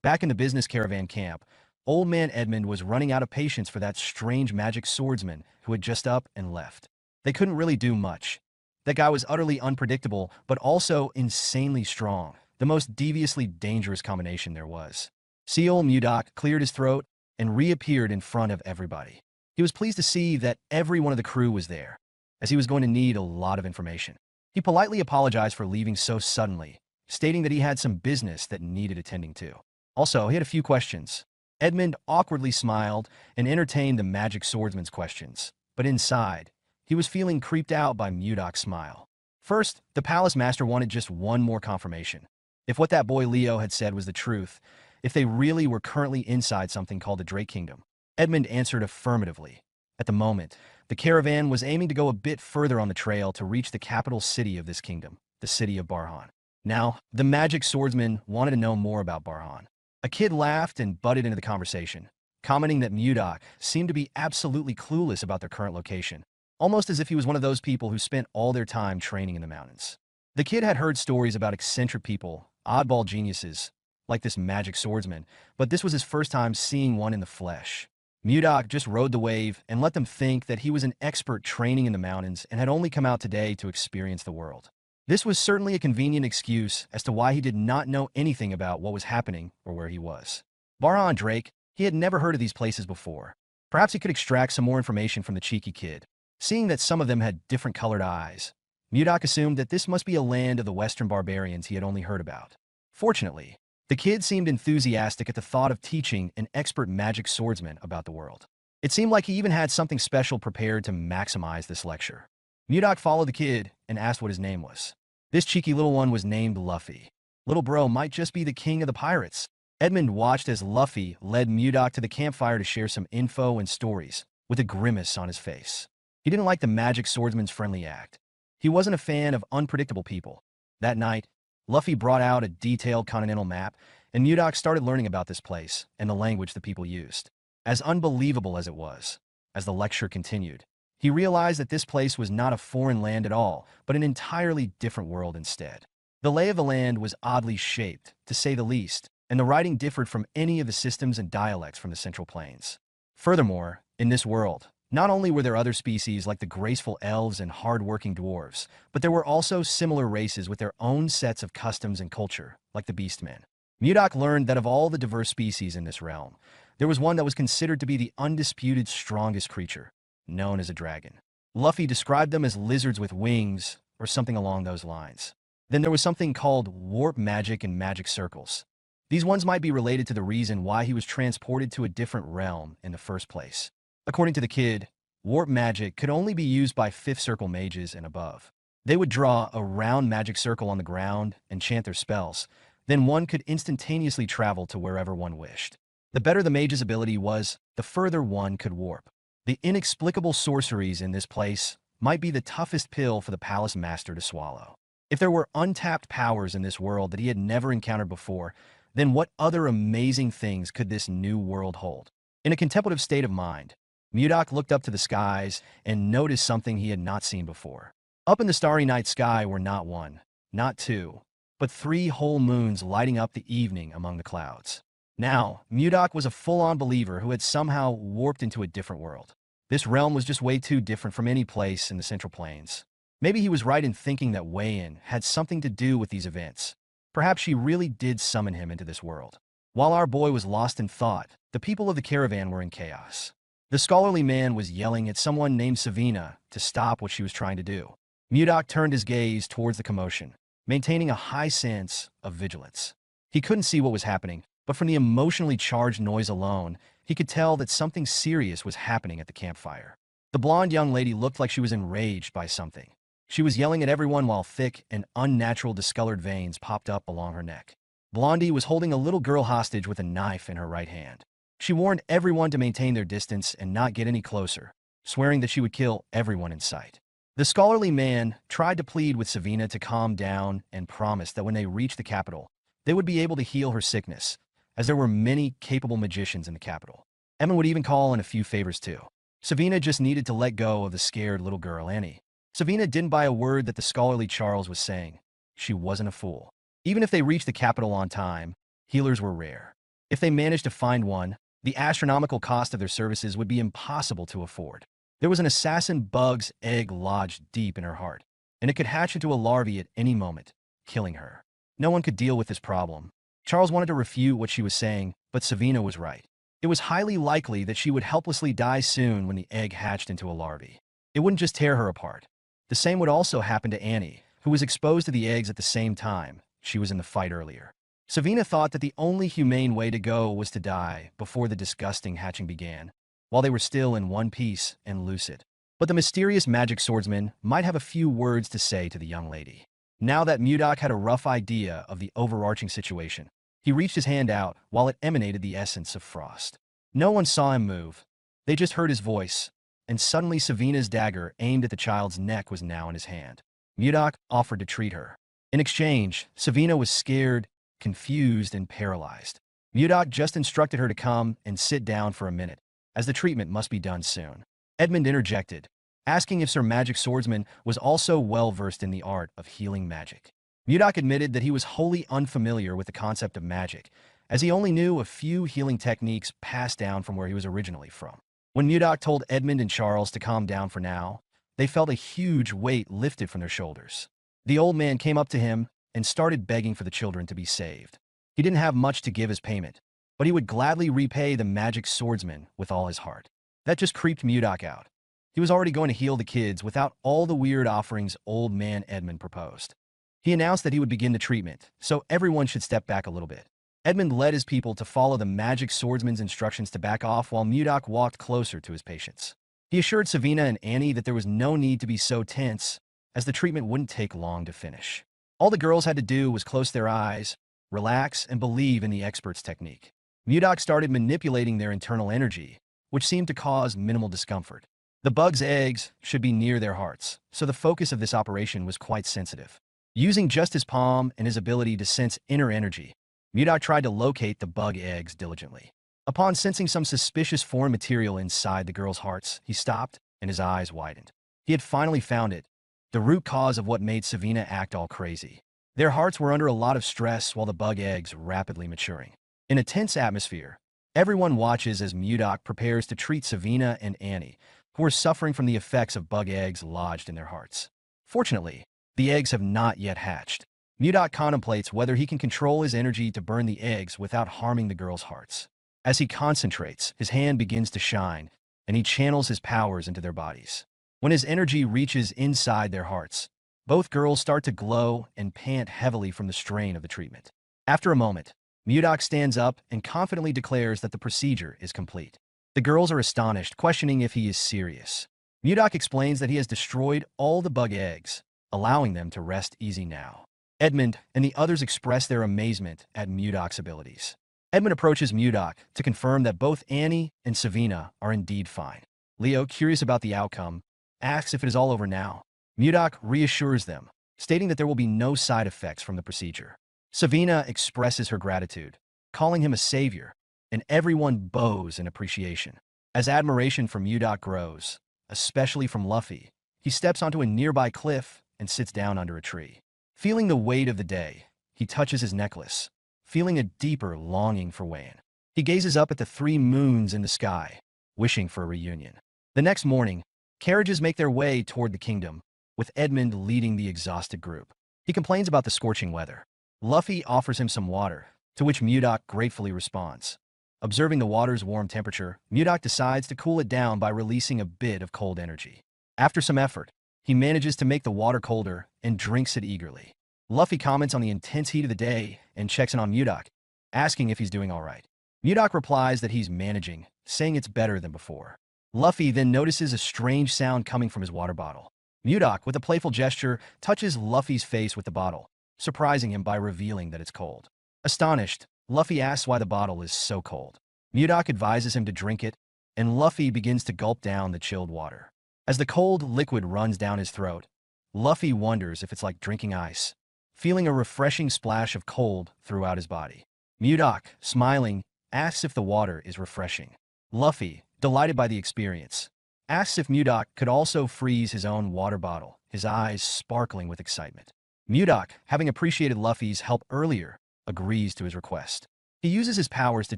Back in the business caravan camp, Old Man Edmund was running out of patience for that strange magic swordsman who had just up and left. They couldn't really do much. That guy was utterly unpredictable, but also insanely strong, the most deviously dangerous combination there was. Seal Mudok cleared his throat and reappeared in front of everybody. He was pleased to see that every one of the crew was there, as he was going to need a lot of information. He politely apologized for leaving so suddenly, stating that he had some business that needed attending to. Also, he had a few questions. Edmund awkwardly smiled and entertained the magic swordsman's questions, but inside, he was feeling creeped out by Mudok's smile. First, the palace master wanted just one more confirmation. If what that boy Leo had said was the truth, if they really were currently inside something called the Drake Kingdom. Edmund answered affirmatively. At the moment, the caravan was aiming to go a bit further on the trail to reach the capital city of this kingdom, the city of Barhan. Now, the magic swordsman wanted to know more about Barhan. A kid laughed and butted into the conversation, commenting that Mudok seemed to be absolutely clueless about their current location, almost as if he was one of those people who spent all their time training in the mountains. The kid had heard stories about eccentric people, oddball geniuses, like this magic swordsman, but this was his first time seeing one in the flesh. Mudok just rode the wave and let them think that he was an expert training in the mountains and had only come out today to experience the world. This was certainly a convenient excuse as to why he did not know anything about what was happening or where he was. Barhan Drake, he had never heard of these places before. Perhaps he could extract some more information from the cheeky kid. Seeing that some of them had different colored eyes, Mudok assumed that this must be a land of the Western barbarians he had only heard about. Fortunately, the kid seemed enthusiastic at the thought of teaching an expert magic swordsman about the world. It seemed like he even had something special prepared to maximize this lecture. Mudok followed the kid and asked what his name was. This cheeky little one was named Luffy. Little bro might just be the king of the pirates. Edmund watched as Luffy led Mudok to the campfire to share some info and stories, with a grimace on his face. He didn't like the magic swordsman's friendly act. He wasn't a fan of unpredictable people. That night, Luffy brought out a detailed continental map, and Mudok started learning about this place and the language the people used. As unbelievable as it was, as the lecture continued, he realized that this place was not a foreign land at all, but an entirely different world instead. The lay of the land was oddly shaped, to say the least, and the writing differed from any of the systems and dialects from the Central Plains. Furthermore, in this world, not only were there other species like the graceful elves and hard-working dwarves, but there were also similar races with their own sets of customs and culture, like the beastmen. Mudok learned that of all the diverse species in this realm, there was one that was considered to be the undisputed strongest creature, known as a dragon. Luffy described them as lizards with wings, or something along those lines. Then there was something called warp magic and magic circles. These ones might be related to the reason why he was transported to a different realm in the first place. According to the kid, warp magic could only be used by fifth circle mages and above. They would draw a round magic circle on the ground and chant their spells. Then one could instantaneously travel to wherever one wished. The better the mage's ability was, the further one could warp. The inexplicable sorceries in this place might be the toughest pill for the palace master to swallow. If there were untapped powers in this world that he had never encountered before, then what other amazing things could this new world hold? In a contemplative state of mind, Mudok looked up to the skies and noticed something he had not seen before. Up in the starry night sky were not one, not two, but three whole moons lighting up the evening among the clouds. Now, Mudok was a full-on believer who had somehow warped into a different world. This realm was just way too different from any place in the Central Plains. Maybe he was right in thinking that Wei-In had something to do with these events. Perhaps she really did summon him into this world. While our boy was lost in thought, the people of the caravan were in chaos. The scholarly man was yelling at someone named Savina to stop what she was trying to do. Mudok turned his gaze towards the commotion, maintaining a high sense of vigilance. He couldn't see what was happening, but from the emotionally charged noise alone, he could tell that something serious was happening at the campfire. The blonde young lady looked like she was enraged by something. She was yelling at everyone while thick and unnatural discolored veins popped up along her neck. Blondie was holding a little girl hostage with a knife in her right hand. She warned everyone to maintain their distance and not get any closer, swearing that she would kill everyone in sight. The scholarly man tried to plead with Savina to calm down and promised that when they reached the capital, they would be able to heal her sickness, as there were many capable magicians in the capital. Emma would even call in a few favors too. Savina just needed to let go of the scared little girl Annie. Savina didn't buy a word that the scholarly Charles was saying. She wasn't a fool. Even if they reached the capital on time, healers were rare. If they managed to find one, the astronomical cost of their services would be impossible to afford. There was an assassin bug's egg lodged deep in her heart, and it could hatch into a larvae at any moment, killing her. No one could deal with this problem. Charles wanted to refute what she was saying, but Savina was right. It was highly likely that she would helplessly die soon when the egg hatched into a larvae. It wouldn't just tear her apart. The same would also happen to Annie, who was exposed to the eggs at the same time. She was in the fight earlier. Savina thought that the only humane way to go was to die before the disgusting hatching began, while they were still in one piece and lucid. But the mysterious magic swordsman might have a few words to say to the young lady. Now that Mudok had a rough idea of the overarching situation, he reached his hand out while it emanated the essence of frost. No one saw him move. They just heard his voice, and suddenly Savina's dagger aimed at the child's neck was now in his hand. Mudok offered to treat her. In exchange, Savina was scared, confused, and paralyzed. Mudok just instructed her to come and sit down for a minute, as the treatment must be done soon. Edmund interjected, asking if Sir Magic Swordsman was also well-versed in the art of healing magic. Mudok admitted that he was wholly unfamiliar with the concept of magic, as he only knew a few healing techniques passed down from where he was originally from. When Mudok told Edmund and Charles to calm down for now, they felt a huge weight lifted from their shoulders. The old man came up to him and started begging for the children to be saved. He didn't have much to give as payment, but he would gladly repay the magic swordsman with all his heart. That just creeped Mudok out. He was already going to heal the kids without all the weird offerings old man Edmund proposed. He announced that he would begin the treatment, so everyone should step back a little bit. Edmund led his people to follow the magic swordsman's instructions to back off while Mudok walked closer to his patients. He assured Savina and Annie that there was no need to be so tense, as the treatment wouldn't take long to finish. All the girls had to do was close their eyes, relax, and believe in the expert's technique. Mudok started manipulating their internal energy, which seemed to cause minimal discomfort. The bug's eggs should be near their hearts, so the focus of this operation was quite sensitive. Using just his palm and his ability to sense inner energy, Mudok tried to locate the bug eggs diligently. Upon sensing some suspicious foreign material inside the girls' hearts, he stopped and his eyes widened. He had finally found it, the root cause of what made Savina act all crazy. Their hearts were under a lot of stress while the bug eggs rapidly maturing. In a tense atmosphere, everyone watches as Mudok prepares to treat Savina and Annie, who are suffering from the effects of bug eggs lodged in their hearts. Fortunately, the eggs have not yet hatched. Mudok contemplates whether he can control his energy to burn the eggs without harming the girls' hearts. As he concentrates, his hand begins to shine, and he channels his powers into their bodies. When his energy reaches inside their hearts, both girls start to glow and pant heavily from the strain of the treatment. After a moment, Mudok stands up and confidently declares that the procedure is complete. The girls are astonished, questioning if he is serious. Mudok explains that he has destroyed all the bug eggs, allowing them to rest easy now. Edmund and the others express their amazement at Mudok's abilities. Edmund approaches Mudok to confirm that both Annie and Savina are indeed fine. Leo, curious about the outcome, asks if it is all over now. Mudok reassures them, stating that there will be no side effects from the procedure. Savina expresses her gratitude, calling him a savior, and everyone bows in appreciation. As admiration for Mudok grows, especially from Luffy, he steps onto a nearby cliff and sits down under a tree. Feeling the weight of the day, he touches his necklace, feeling a deeper longing for Wayne. He gazes up at the 3 moons in the sky, wishing for a reunion. The next morning, carriages make their way toward the kingdom, with Edmund leading the exhausted group. He complains about the scorching weather. Luffy offers him some water, to which Mudok gratefully responds. Observing the water's warm temperature, Mudok decides to cool it down by releasing a bit of cold energy. After some effort, he manages to make the water colder and drinks it eagerly. Luffy comments on the intense heat of the day and checks in on Mudok, asking if he's doing all right. Mudok replies that he's managing, saying it's better than before. Luffy then notices a strange sound coming from his water bottle. Mudok, with a playful gesture, touches Luffy's face with the bottle, surprising him by revealing that it's cold. Astonished, Luffy asks why the bottle is so cold. Mudok advises him to drink it, and Luffy begins to gulp down the chilled water. As the cold liquid runs down his throat, Luffy wonders if it's like drinking ice, feeling a refreshing splash of cold throughout his body. Mudok, smiling, asks if the water is refreshing. Luffy, delighted by the experience, asks if Mudok could also freeze his own water bottle, his eyes sparkling with excitement. Mudok, having appreciated Luffy's help earlier, agrees to his request. He uses his powers to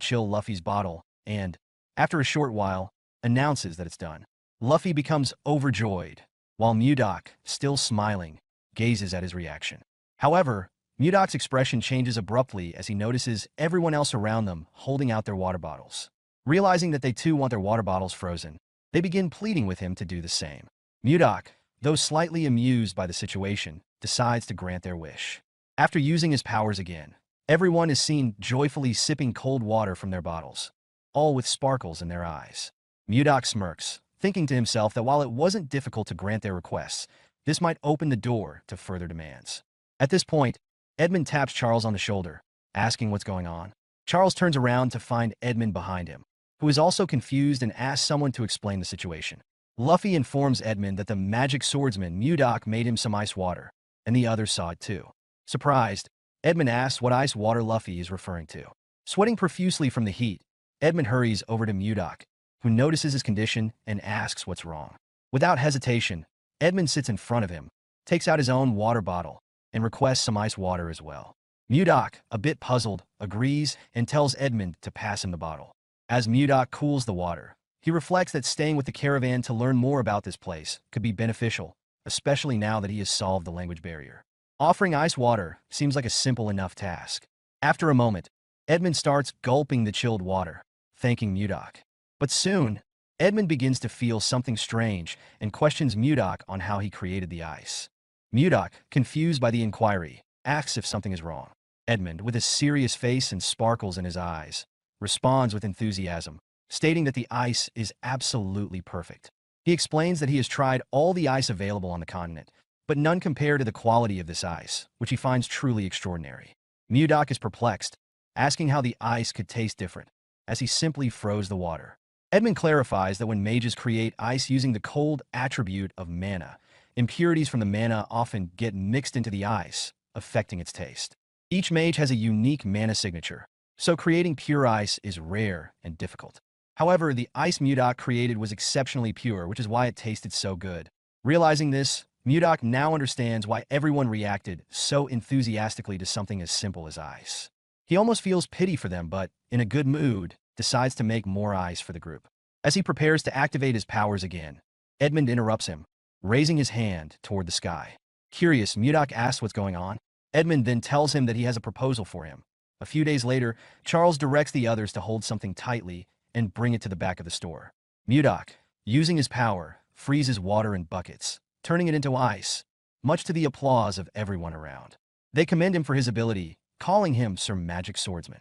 chill Luffy's bottle and, after a short while, announces that it's done. Luffy becomes overjoyed, while Mudok, still smiling, gazes at his reaction. However, Mudok's expression changes abruptly as he notices everyone else around them holding out their water bottles. Realizing that they too want their water bottles frozen, they begin pleading with him to do the same. Mudok, though slightly amused by the situation, decides to grant their wish. After using his powers again, everyone is seen joyfully sipping cold water from their bottles, all with sparkles in their eyes. Mudok smirks, thinking to himself that while it wasn't difficult to grant their requests, this might open the door to further demands. At this point, Edmund taps Charles on the shoulder, asking what's going on. Charles turns around to find Edmund behind him, who is also confused and asks someone to explain the situation. Luffy informs Edmund that the magic swordsman Mudok made him some ice water, and the others saw it too. Surprised, Edmund asks what ice water Luffy is referring to. Sweating profusely from the heat, Edmund hurries over to Mudok, who notices his condition and asks what's wrong. Without hesitation, Edmund sits in front of him, takes out his own water bottle, and requests some ice water as well. Mudok, a bit puzzled, agrees and tells Edmund to pass him the bottle. As Mudok cools the water, he reflects that staying with the caravan to learn more about this place could be beneficial, especially now that he has solved the language barrier. Offering ice water seems like a simple enough task. After a moment, Edmund starts gulping the chilled water, thanking Mudok. But soon, Edmund begins to feel something strange and questions Mudok on how he created the ice. Mudok, confused by the inquiry, asks if something is wrong. Edmund, with a serious face and sparkles in his eyes, responds with enthusiasm, stating that the ice is absolutely perfect. He explains that he has tried all the ice available on the continent, but none compare to the quality of this ice, which he finds truly extraordinary. Mudok is perplexed, asking how the ice could taste different, as he simply froze the water. Edmund clarifies that when mages create ice using the cold attribute of mana, impurities from the mana often get mixed into the ice, affecting its taste. Each mage has a unique mana signature, so creating pure ice is rare and difficult. However, the ice Mudok created was exceptionally pure, which is why it tasted so good. Realizing this, Mudok now understands why everyone reacted so enthusiastically to something as simple as ice. He almost feels pity for them, but, in a good mood, decides to make more ice for the group. As he prepares to activate his powers again, Edmund interrupts him, raising his hand toward the sky. Curious, Mudok asks what's going on. Edmund then tells him that he has a proposal for him. A few days later, Charles directs the others to hold something tightly and bring it to the back of the store. Mudok, using his power, freezes water in buckets, turning it into ice, much to the applause of everyone around. They commend him for his ability, calling him Sir Magic Swordsman.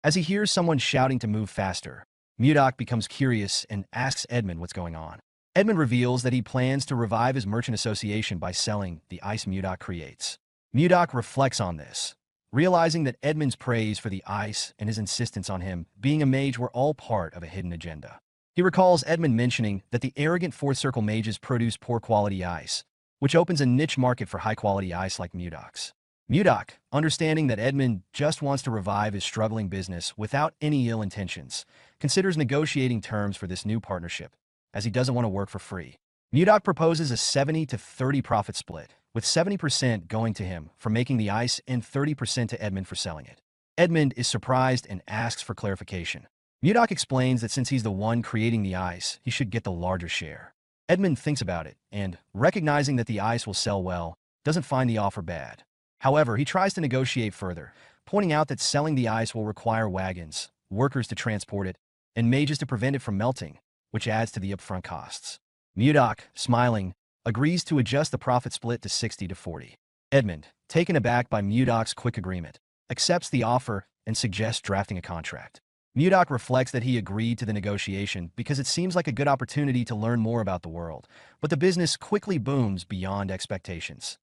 As he hears someone shouting to move faster, Mudok becomes curious and asks Edmund what's going on. Edmund reveals that he plans to revive his merchant association by selling the ice Mudok creates. Mudok reflects on this, realizing that Edmund's praise for the ice and his insistence on him being a mage were all part of a hidden agenda. He recalls Edmund mentioning that the arrogant Fourth Circle mages produce poor-quality ice, which opens a niche market for high-quality ice like Mudok's. Mudok, understanding that Edmund just wants to revive his struggling business without any ill intentions, considers negotiating terms for this new partnership, as he doesn't want to work for free. Mudok proposes a 70 to 30 profit split, with 70% going to him for making the ice and 30% to Edmund for selling it. Edmund is surprised and asks for clarification. Mudok explains that since he's the one creating the ice, he should get the larger share. Edmund thinks about it and, recognizing that the ice will sell well, doesn't find the offer bad. However, he tries to negotiate further, pointing out that selling the ice will require wagons, workers to transport it, and mages to prevent it from melting, which adds to the upfront costs. Mudok, smiling, agrees to adjust the profit split to 60 to 40. Edmund, taken aback by Mudok's quick agreement, accepts the offer and suggests drafting a contract. Mudok reflects that he agreed to the negotiation because it seems like a good opportunity to learn more about the world, but the business quickly booms beyond expectations.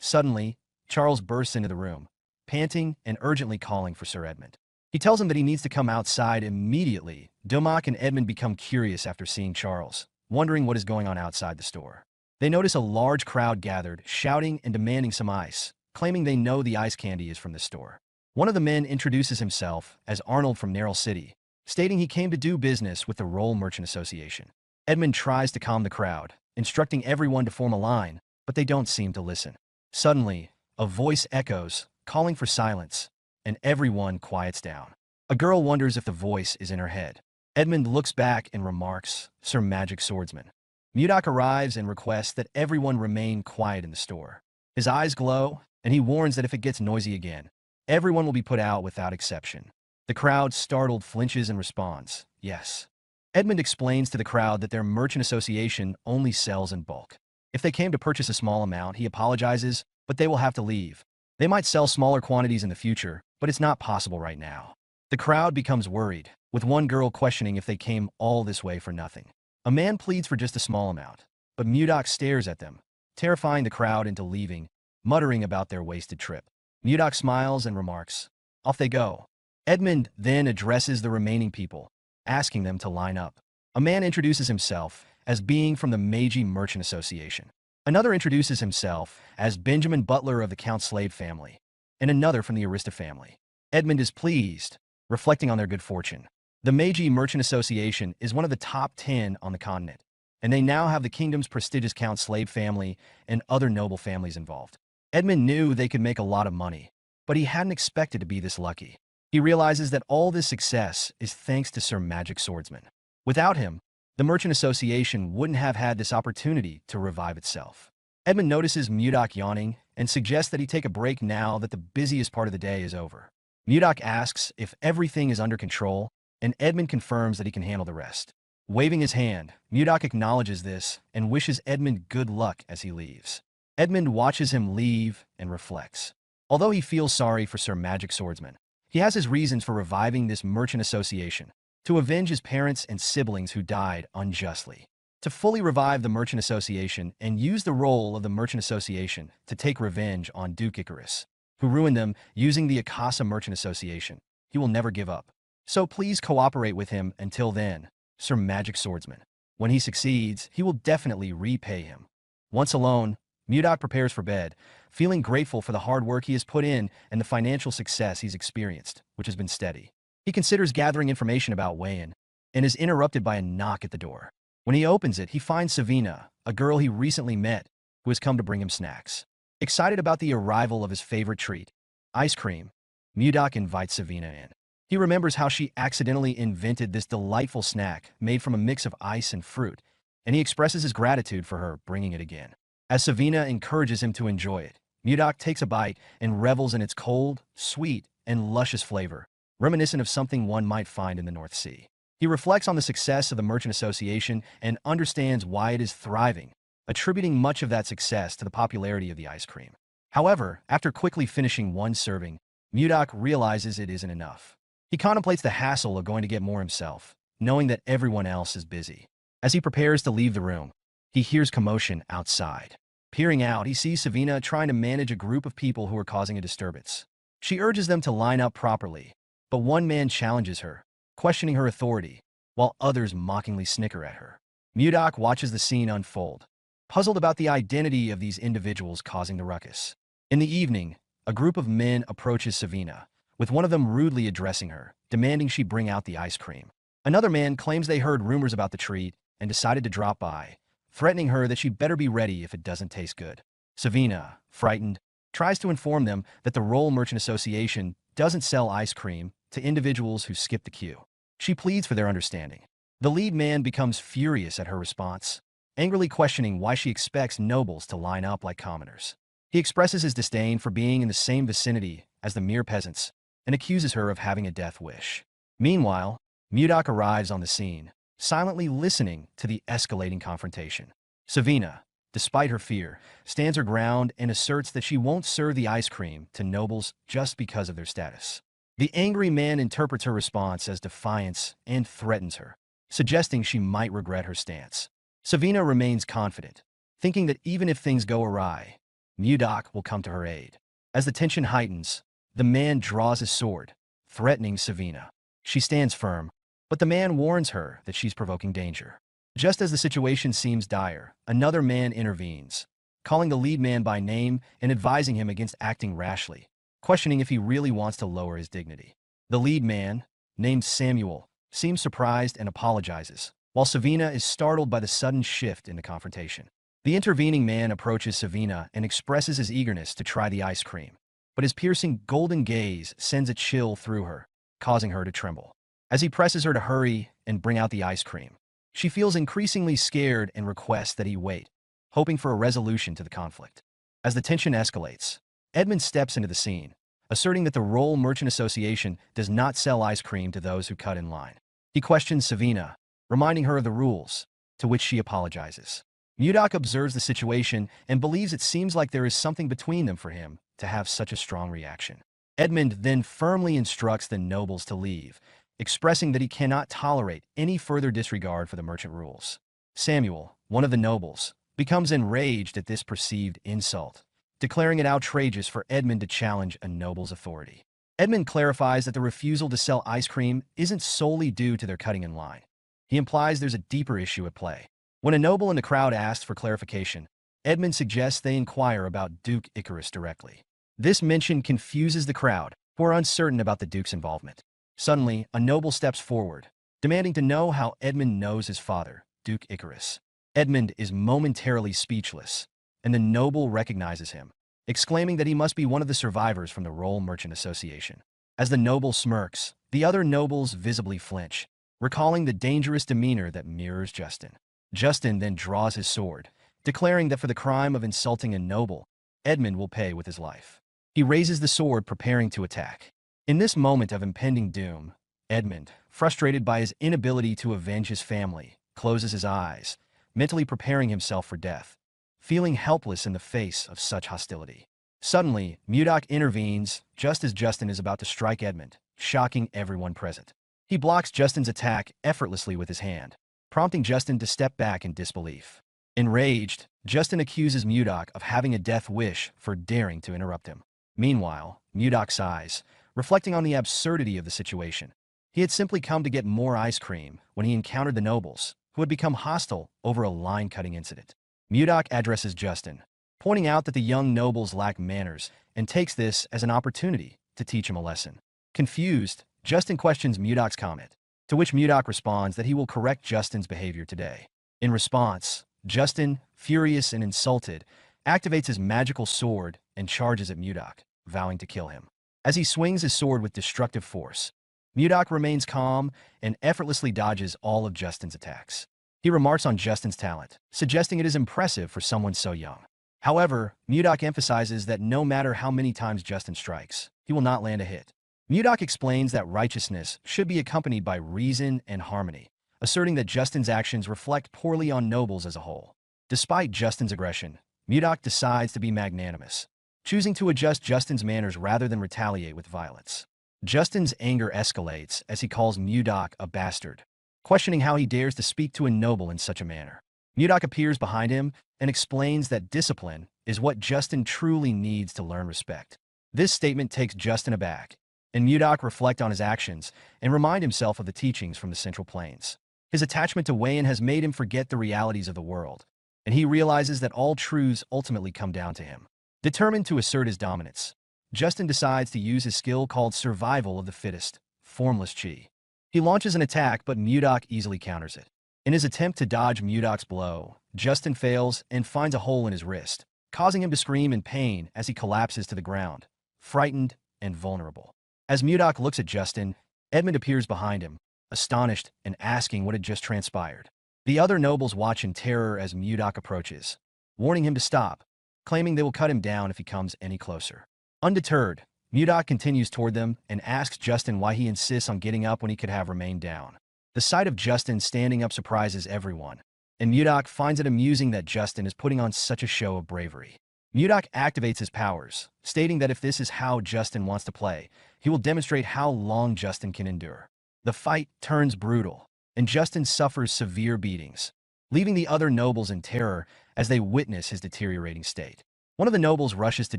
Suddenly, Charles bursts into the room, panting and urgently calling for Sir Edmund. He tells him that he needs to come outside immediately. Domak and Edmund become curious after seeing Charles, wondering what is going on outside the store. They notice a large crowd gathered, shouting and demanding some ice, claiming they know the ice candy is from the store. One of the men introduces himself as Arnold from Narrow City, stating he came to do business with the Roll Merchant Association. Edmund tries to calm the crowd, instructing everyone to form a line, but they don't seem to listen. Suddenly, a voice echoes, calling for silence, and everyone quiets down. A girl wonders if the voice is in her head. Edmund looks back and remarks, "Sir Magic Swordsman." Mudok arrives and requests that everyone remain quiet in the store. His eyes glow, and he warns that if it gets noisy again, everyone will be put out without exception. The crowd, startled, flinches and responds, "Yes." Edmund explains to the crowd that their merchant association only sells in bulk. If they came to purchase a small amount, he apologizes, but they will have to leave. They might sell smaller quantities in the future, but it's not possible right now. The crowd becomes worried, with one girl questioning if they came all this way for nothing. A man pleads for just a small amount, but Mudok stares at them, terrifying the crowd into leaving, muttering about their wasted trip. Mudok smiles and remarks, "Off they go." Edmund then addresses the remaining people, asking them to line up. A man introduces himself as being from the Meiji Merchant Association. Another introduces himself as Benjamin Butler of the Count Slade family, and another from the Arista family. Edmund is pleased, reflecting on their good fortune. The Meiji Merchant Association is one of the top 10 on the continent, and they now have the kingdom's prestigious Count Slade family and other noble families involved. Edmund knew they could make a lot of money, but he hadn't expected to be this lucky. He realizes that all this success is thanks to Sir Magic Swordsman. Without him, the Merchant Association wouldn't have had this opportunity to revive itself. Edmund notices Mudok yawning and suggests that he take a break now that the busiest part of the day is over. Mudok asks if everything is under control, and Edmund confirms that he can handle the rest. Waving his hand, Mudok acknowledges this and wishes Edmund good luck as he leaves. Edmund watches him leave and reflects. Although he feels sorry for Sir Magic Swordsman, he has his reasons for reviving this merchant association, to avenge his parents and siblings who died unjustly, to fully revive the Merchant Association and use the role of the Merchant Association to take revenge on Duke Icarus, who ruined them using the Akasa Merchant Association. He will never give up. So please cooperate with him until then, Sir Magic Swordsman. When he succeeds, he will definitely repay him. Once alone, Mudok prepares for bed, feeling grateful for the hard work he has put in and the financial success he's experienced, which has been steady. He considers gathering information about Wayan and is interrupted by a knock at the door. When he opens it, he finds Savina, a girl he recently met, who has come to bring him snacks. Excited about the arrival of his favorite treat, ice cream, Mudok invites Savina in. He remembers how she accidentally invented this delightful snack made from a mix of ice and fruit, and he expresses his gratitude for her bringing it again. As Savina encourages him to enjoy it, Mudok takes a bite and revels in its cold, sweet, and luscious flavor, reminiscent of something one might find in the North Sea. He reflects on the success of the Merchant Association and understands why it is thriving, attributing much of that success to the popularity of the ice cream. However, after quickly finishing one serving, Mudok realizes it isn't enough. He contemplates the hassle of going to get more himself, knowing that everyone else is busy. As he prepares to leave the room, he hears commotion outside. Peering out, he sees Savina trying to manage a group of people who are causing a disturbance. She urges them to line up properly, but one man challenges her, questioning her authority, while others mockingly snicker at her. Mudok watches the scene unfold, puzzled about the identity of these individuals causing the ruckus. In the evening, a group of men approaches Savina, with one of them rudely addressing her, demanding she bring out the ice cream. Another man claims they heard rumors about the treat and decided to drop by, threatening her that she'd better be ready if it doesn't taste good. Savina, frightened, tries to inform them that the Roll Merchant Association doesn't sell ice cream to individuals who skip the queue. She pleads for their understanding. The lead man becomes furious at her response, angrily questioning why she expects nobles to line up like commoners. He expresses his disdain for being in the same vicinity as the mere peasants and accuses her of having a death wish. Meanwhile, Mudak arrives on the scene, silently listening to the escalating confrontation. Savina, despite her fear, stands her ground and asserts that she won't serve the ice cream to nobles just because of their status. The angry man interprets her response as defiance and threatens her, suggesting she might regret her stance. Savina remains confident, thinking that even if things go awry, Mudak will come to her aid. As the tension heightens, the man draws his sword, threatening Savina. She stands firm, but the man warns her that she's provoking danger. Just as the situation seems dire, another man intervenes, calling the lead man by name and advising him against acting rashly, questioning if he really wants to lower his dignity. The lead man, named Samuel, seems surprised and apologizes, while Savina is startled by the sudden shift in the confrontation. The intervening man approaches Savina and expresses his eagerness to try the ice cream, but his piercing golden gaze sends a chill through her, causing her to tremble. As he presses her to hurry and bring out the ice cream, she feels increasingly scared and requests that he wait, hoping for a resolution to the conflict. As the tension escalates, Edmund steps into the scene, asserting that the Roll Merchant Association does not sell ice cream to those who cut in line. He questions Savina, reminding her of the rules, to which she apologizes. Mudak observes the situation and believes it seems like there is something between them for him to have such a strong reaction. Edmund then firmly instructs the nobles to leave, expressing that he cannot tolerate any further disregard for the merchant rules. Samuel, one of the nobles, becomes enraged at this perceived insult, declaring it outrageous for Edmund to challenge a noble's authority. Edmund clarifies that the refusal to sell ice cream isn't solely due to their cutting in line. He implies there's a deeper issue at play. When a noble in the crowd asks for clarification, Edmund suggests they inquire about Duke Icarus directly. This mention confuses the crowd, who are uncertain about the Duke's involvement. Suddenly, a noble steps forward, demanding to know how Edmund knows his father, Duke Icarus. Edmund is momentarily speechless, and the noble recognizes him, exclaiming that he must be one of the survivors from the Roll Merchant Association. As the noble smirks, the other nobles visibly flinch, recalling the dangerous demeanor that mirrors Justin. Justin then draws his sword, declaring that for the crime of insulting a noble, Edmund will pay with his life. He raises the sword, preparing to attack. In this moment of impending doom, Edmund, frustrated by his inability to avenge his family, closes his eyes, mentally preparing himself for death, feeling helpless in the face of such hostility. Suddenly, Mudak intervenes just as Justin is about to strike Edmund, shocking everyone present. He blocks Justin's attack effortlessly with his hand, prompting Justin to step back in disbelief. Enraged, Justin accuses Mudak of having a death wish for daring to interrupt him. Meanwhile, Mudak sighs, reflecting on the absurdity of the situation. He had simply come to get more ice cream when he encountered the nobles, who had become hostile over a line-cutting incident. Mudak addresses Justin, pointing out that the young nobles lack manners and takes this as an opportunity to teach him a lesson. Confused, Justin questions Mudak's comment, to which Mudak responds that he will correct Justin's behavior today. In response, Justin, furious and insulted, activates his magical sword and charges at Mudak, vowing to kill him. As he swings his sword with destructive force, Mudak remains calm and effortlessly dodges all of Justin's attacks. He remarks on Justin's talent, suggesting it is impressive for someone so young. However, Mudak emphasizes that no matter how many times Justin strikes, he will not land a hit. Mudak explains that righteousness should be accompanied by reason and harmony, asserting that Justin's actions reflect poorly on nobles as a whole. Despite Justin's aggression, Mudak decides to be magnanimous, choosing to adjust Justin's manners rather than retaliate with violence. Justin's anger escalates as he calls Mudak a bastard, questioning how he dares to speak to a noble in such a manner. Mudak appears behind him and explains that discipline is what Justin truly needs to learn respect. This statement takes Justin aback, and Mudak reflects on his actions and remind himself of the teachings from the Central Plains. His attachment to Wayan has made him forget the realities of the world, and he realizes that all truths ultimately come down to him. Determined to assert his dominance, Justin decides to use his skill called Survival of the Fittest, Formless Chi. He launches an attack, but Mudak easily counters it. In his attempt to dodge Mudak's blow, Justin fails and finds a hole in his wrist, causing him to scream in pain as he collapses to the ground, frightened and vulnerable. As Mudok looks at Justin, Edmund appears behind him, astonished and asking what had just transpired. The other nobles watch in terror as Mudok approaches, warning him to stop, claiming they will cut him down if he comes any closer. Undeterred, Mudok continues toward them and asks Justin why he insists on getting up when he could have remained down. The sight of Justin standing up surprises everyone, and Mudok finds it amusing that Justin is putting on such a show of bravery. Mudok activates his powers, stating that if this is how Justin wants to play, he will demonstrate how long Justin can endure. The fight turns brutal, and Justin suffers severe beatings, leaving the other nobles in terror as they witness his deteriorating state. One of the nobles rushes to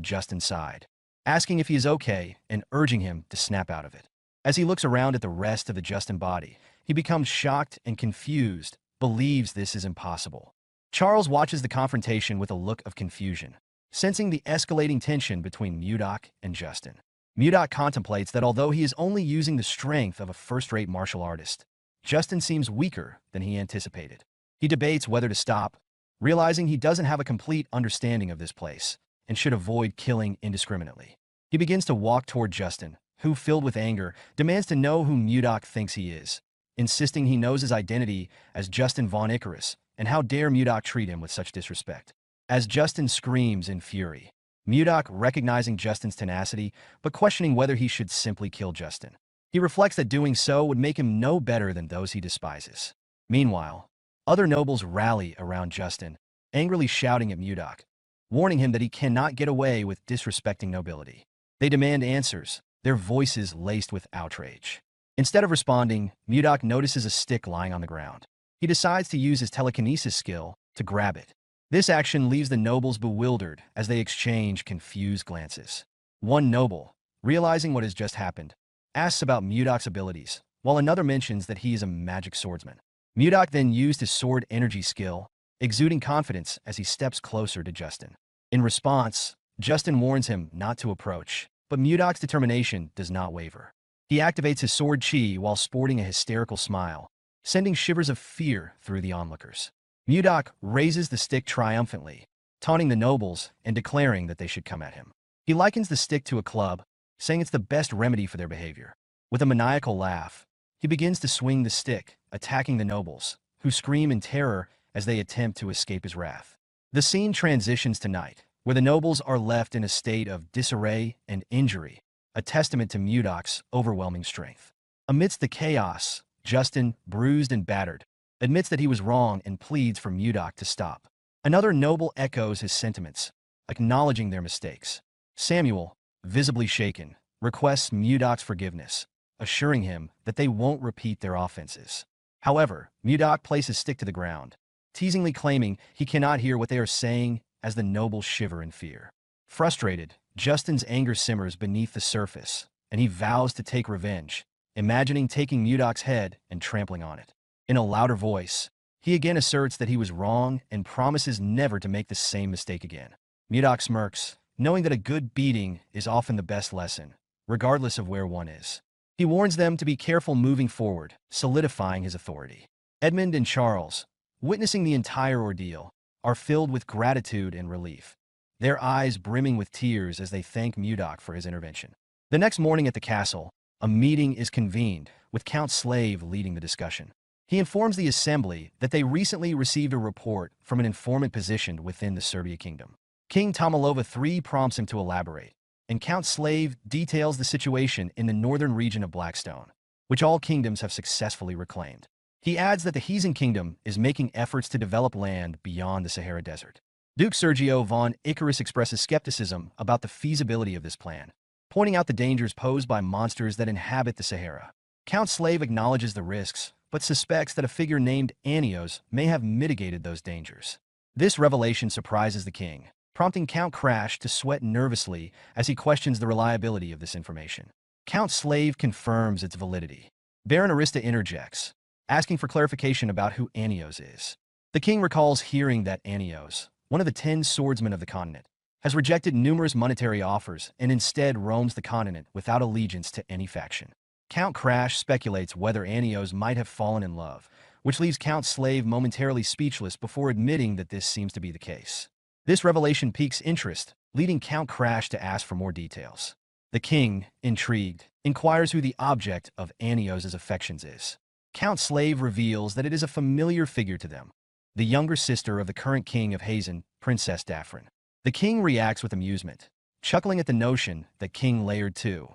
Justin's side, asking if he is okay and urging him to snap out of it. As he looks around at the rest of the Justin body, he becomes shocked and confused, believes this is impossible. Charles watches the confrontation with a look of confusion, sensing the escalating tension between Mudok and Justin. Mudok contemplates that although he is only using the strength of a first-rate martial artist, Justin seems weaker than he anticipated. He debates whether to stop, realizing he doesn't have a complete understanding of this place and should avoid killing indiscriminately. He begins to walk toward Justin, who, filled with anger, demands to know who Mudok thinks he is, insisting he knows his identity as Justin Von Icarus, and how dare Mudok treat him with such disrespect. As Justin screams in fury, Mudok recognizing Justin's tenacity, but questioning whether he should simply kill Justin. He reflects that doing so would make him no better than those he despises. Meanwhile, other nobles rally around Justin, angrily shouting at Mudok, warning him that he cannot get away with disrespecting nobility. They demand answers, their voices laced with outrage. Instead of responding, Mudok notices a stick lying on the ground. He decides to use his telekinesis skill to grab it. This action leaves the nobles bewildered as they exchange confused glances. One noble, realizing what has just happened, asks about Mudok's abilities, while another mentions that he is a magic swordsman. Mudok then used his sword energy skill, exuding confidence as he steps closer to Justin. In response, Justin warns him not to approach, but Mudok's determination does not waver. He activates his sword chi while sporting a hysterical smile, sending shivers of fear through the onlookers. Mudok raises the stick triumphantly, taunting the nobles and declaring that they should come at him. He likens the stick to a club, saying it's the best remedy for their behavior. With a maniacal laugh, he begins to swing the stick, attacking the nobles, who scream in terror as they attempt to escape his wrath. The scene transitions to night, where the nobles are left in a state of disarray and injury, a testament to Mudok's overwhelming strength. Amidst the chaos, Justin, bruised and battered, admits that he was wrong and pleads for Mudok to stop. Another noble echoes his sentiments, acknowledging their mistakes. Samuel, visibly shaken, requests Mudok's forgiveness, assuring him that they won't repeat their offenses. However, Mudok places his stick to the ground, teasingly claiming he cannot hear what they are saying as the nobles shiver in fear. Frustrated, Justin's anger simmers beneath the surface, and he vows to take revenge, imagining taking Mudok's head and trampling on it. In a louder voice, he again asserts that he was wrong and promises never to make the same mistake again. Mudok smirks, knowing that a good beating is often the best lesson, regardless of where one is. He warns them to be careful moving forward, solidifying his authority. Edmund and Charles, witnessing the entire ordeal, are filled with gratitude and relief, their eyes brimming with tears as they thank Mudok for his intervention. The next morning at the castle, a meeting is convened, with Count Slave leading the discussion. He informs the assembly that they recently received a report from an informant positioned within the Serbia kingdom. King Tomalova III prompts him to elaborate, and Count Slave details the situation in the northern region of Blackstone, which all kingdoms have successfully reclaimed. He adds that the Heathen Kingdom is making efforts to develop land beyond the Sahara Desert. Duke Sergio von Icarus expresses skepticism about the feasibility of this plan, pointing out the dangers posed by monsters that inhabit the Sahara. Count Slave acknowledges the risks, but suspects that a figure named Anios may have mitigated those dangers. This revelation surprises the king, prompting Count Crash to sweat nervously as he questions the reliability of this information. Count Slave confirms its validity. Baron Arista interjects, asking for clarification about who Anios is. The king recalls hearing that Anios, one of the 10 swordsmen of the continent, has rejected numerous monetary offers and instead roams the continent without allegiance to any faction. Count Crash speculates whether Anios might have fallen in love, which leaves Count Slave momentarily speechless before admitting that this seems to be the case. This revelation piques interest, leading Count Crash to ask for more details. The king, intrigued, inquires who the object of Anios' affections is. Count Slave reveals that it is a familiar figure to them, the younger sister of the current king of Hazen, Princess Daphrin. The king reacts with amusement, chuckling at the notion that King Laird II,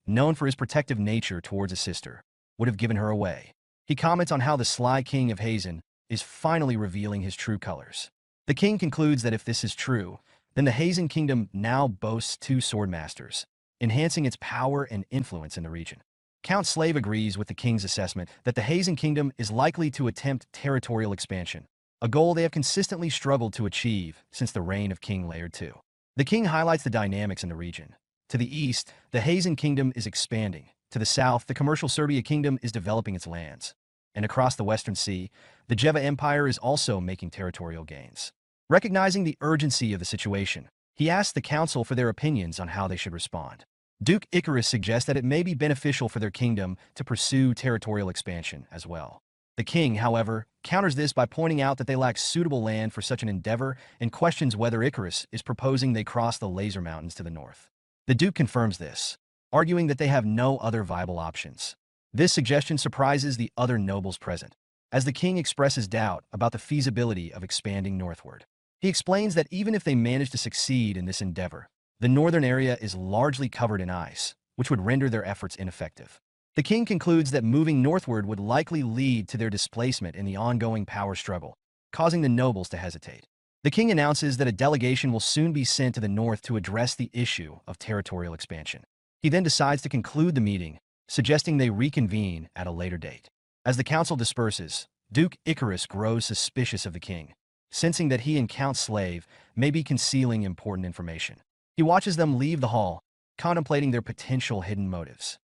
known for his protective nature towards his sister, would have given her away. He comments on how the sly king of Hazen is finally revealing his true colors. The king concludes that if this is true, then the Hazen kingdom now boasts 2 sword masters, enhancing its power and influence in the region. Count Slave agrees with the king's assessment that the Hazen kingdom is likely to attempt territorial expansion, a goal they have consistently struggled to achieve since the reign of King Laird II. The king highlights the dynamics in the region. To the east, the Hazen kingdom is expanding. To the south, the commercial Serbia kingdom is developing its lands. And across the Western Sea, the Jeva Empire is also making territorial gains. Recognizing the urgency of the situation, he asks the council for their opinions on how they should respond. Duke Icarus suggests that it may be beneficial for their kingdom to pursue territorial expansion as well. The king, however, counters this by pointing out that they lack suitable land for such an endeavor and questions whether Icarus is proposing they cross the Laser Mountains to the north. The Duke confirms this, arguing that they have no other viable options. This suggestion surprises the other nobles present, as the king expresses doubt about the feasibility of expanding northward. He explains that even if they manage to succeed in this endeavor, the northern area is largely covered in ice, which would render their efforts ineffective. The king concludes that moving northward would likely lead to their displacement in the ongoing power struggle, causing the nobles to hesitate. The king announces that a delegation will soon be sent to the north to address the issue of territorial expansion. He then decides to conclude the meeting, suggesting they reconvene at a later date. As the council disperses, Duke Icarus grows suspicious of the king, sensing that he and Count Slave may be concealing important information. He watches them leave the hall, contemplating their potential hidden motives.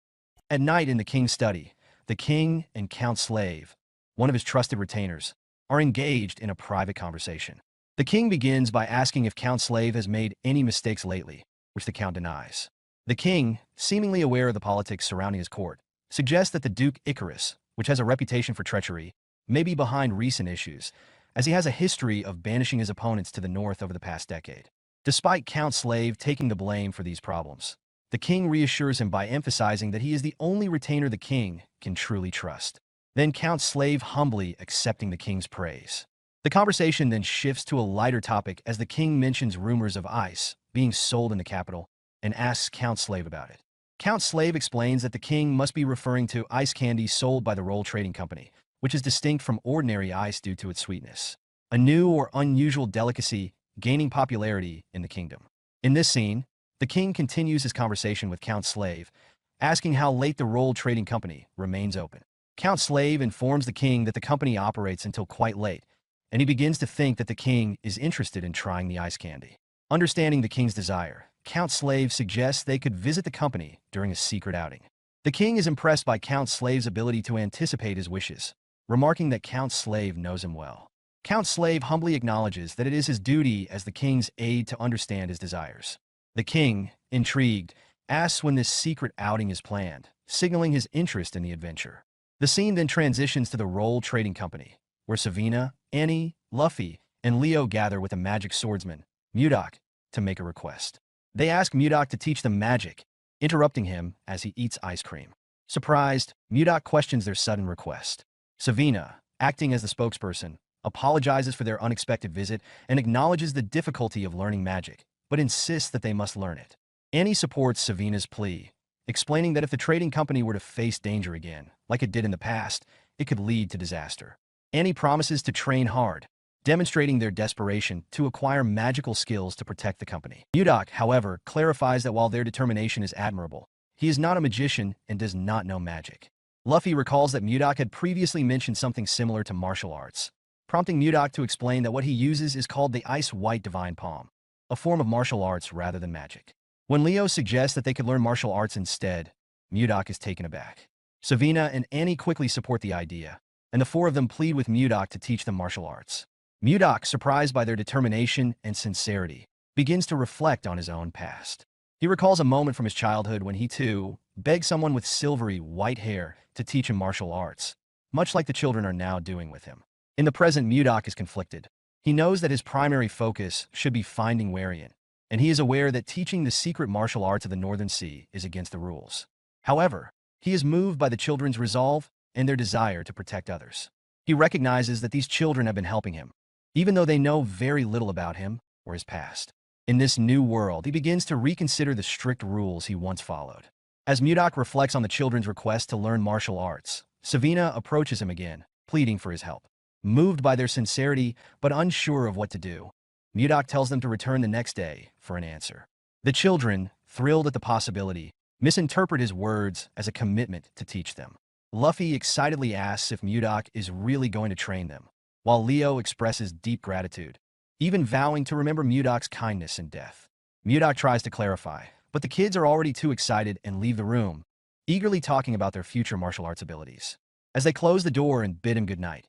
At night in the king's study, the king and Count Slave, one of his trusted retainers, are engaged in a private conversation. The king begins by asking if Count Slave has made any mistakes lately, which the count denies. The king, seemingly aware of the politics surrounding his court, suggests that the Duke Icarus, which has a reputation for treachery, may be behind recent issues, as he has a history of banishing his opponents to the north over the past decade. Despite Count Slave taking the blame for these problems, the king reassures him by emphasizing that he is the only retainer the king can truly trust. Then Count Slave humbly accepting the king's praise. The conversation then shifts to a lighter topic as the king mentions rumors of ice being sold in the capital and asks Count Slave about it. Count Slave explains that the king must be referring to ice candy sold by the Roll Trading Company, which is distinct from ordinary ice due to its sweetness, a new or unusual delicacy gaining popularity in the kingdom. In this scene, the king continues his conversation with Count Slave, asking how late the Roll Trading Company remains open. Count Slave informs the king that the company operates until quite late, and he begins to think that the king is interested in trying the ice candy. Understanding the king's desire, Count Slave suggests they could visit the company during a secret outing. The king is impressed by Count Slave's ability to anticipate his wishes, remarking that Count Slave knows him well. Count Slave humbly acknowledges that it is his duty as the king's aide to understand his desires. The king, intrigued, asks when this secret outing is planned, signaling his interest in the adventure. The scene then transitions to the Roll Trading Company, where Savina, Annie, Luffy, and Leo gather with a magic swordsman, Mudak, to make a request. They ask Mudak to teach them magic, interrupting him as he eats ice cream. Surprised, Mudak questions their sudden request. Savina, acting as the spokesperson, apologizes for their unexpected visit and acknowledges the difficulty of learning magic, but insists that they must learn it. Annie supports Savina's plea, explaining that if the trading company were to face danger again, like it did in the past, it could lead to disaster. Annie promises to train hard, demonstrating their desperation to acquire magical skills to protect the company. Mudak, however, clarifies that while their determination is admirable, he is not a magician and does not know magic. Luffy recalls that Mudak had previously mentioned something similar to martial arts, prompting Mudak to explain that what he uses is called the Ice White Divine Palm, a form of martial arts rather than magic. When Leo suggests that they could learn martial arts instead, Mudak is taken aback. Savina and Annie quickly support the idea, and the four of them plead with Mudak to teach them martial arts. Mudak, surprised by their determination and sincerity, begins to reflect on his own past. He recalls a moment from his childhood when he, too, begged someone with silvery white hair to teach him martial arts, much like the children are now doing with him. In the present, Mudok is conflicted. He knows that his primary focus should be finding Warian, and he is aware that teaching the secret martial arts of the Northern Sea is against the rules. However, he is moved by the children's resolve and their desire to protect others. He recognizes that these children have been helping him, even though they know very little about him or his past. In this new world, he begins to reconsider the strict rules he once followed. As Mudok reflects on the children's request to learn martial arts, Savina approaches him again, pleading for his help. Moved by their sincerity but unsure of what to do, Mudok tells them to return the next day for an answer. The children, thrilled at the possibility, misinterpret his words as a commitment to teach them. Luffy excitedly asks if Mudok is really going to train them, while Leo expresses deep gratitude, even vowing to remember Mudok's kindness in death. Mudok tries to clarify, but the kids are already too excited and leave the room, eagerly talking about their future martial arts abilities. As they close the door and bid him goodnight,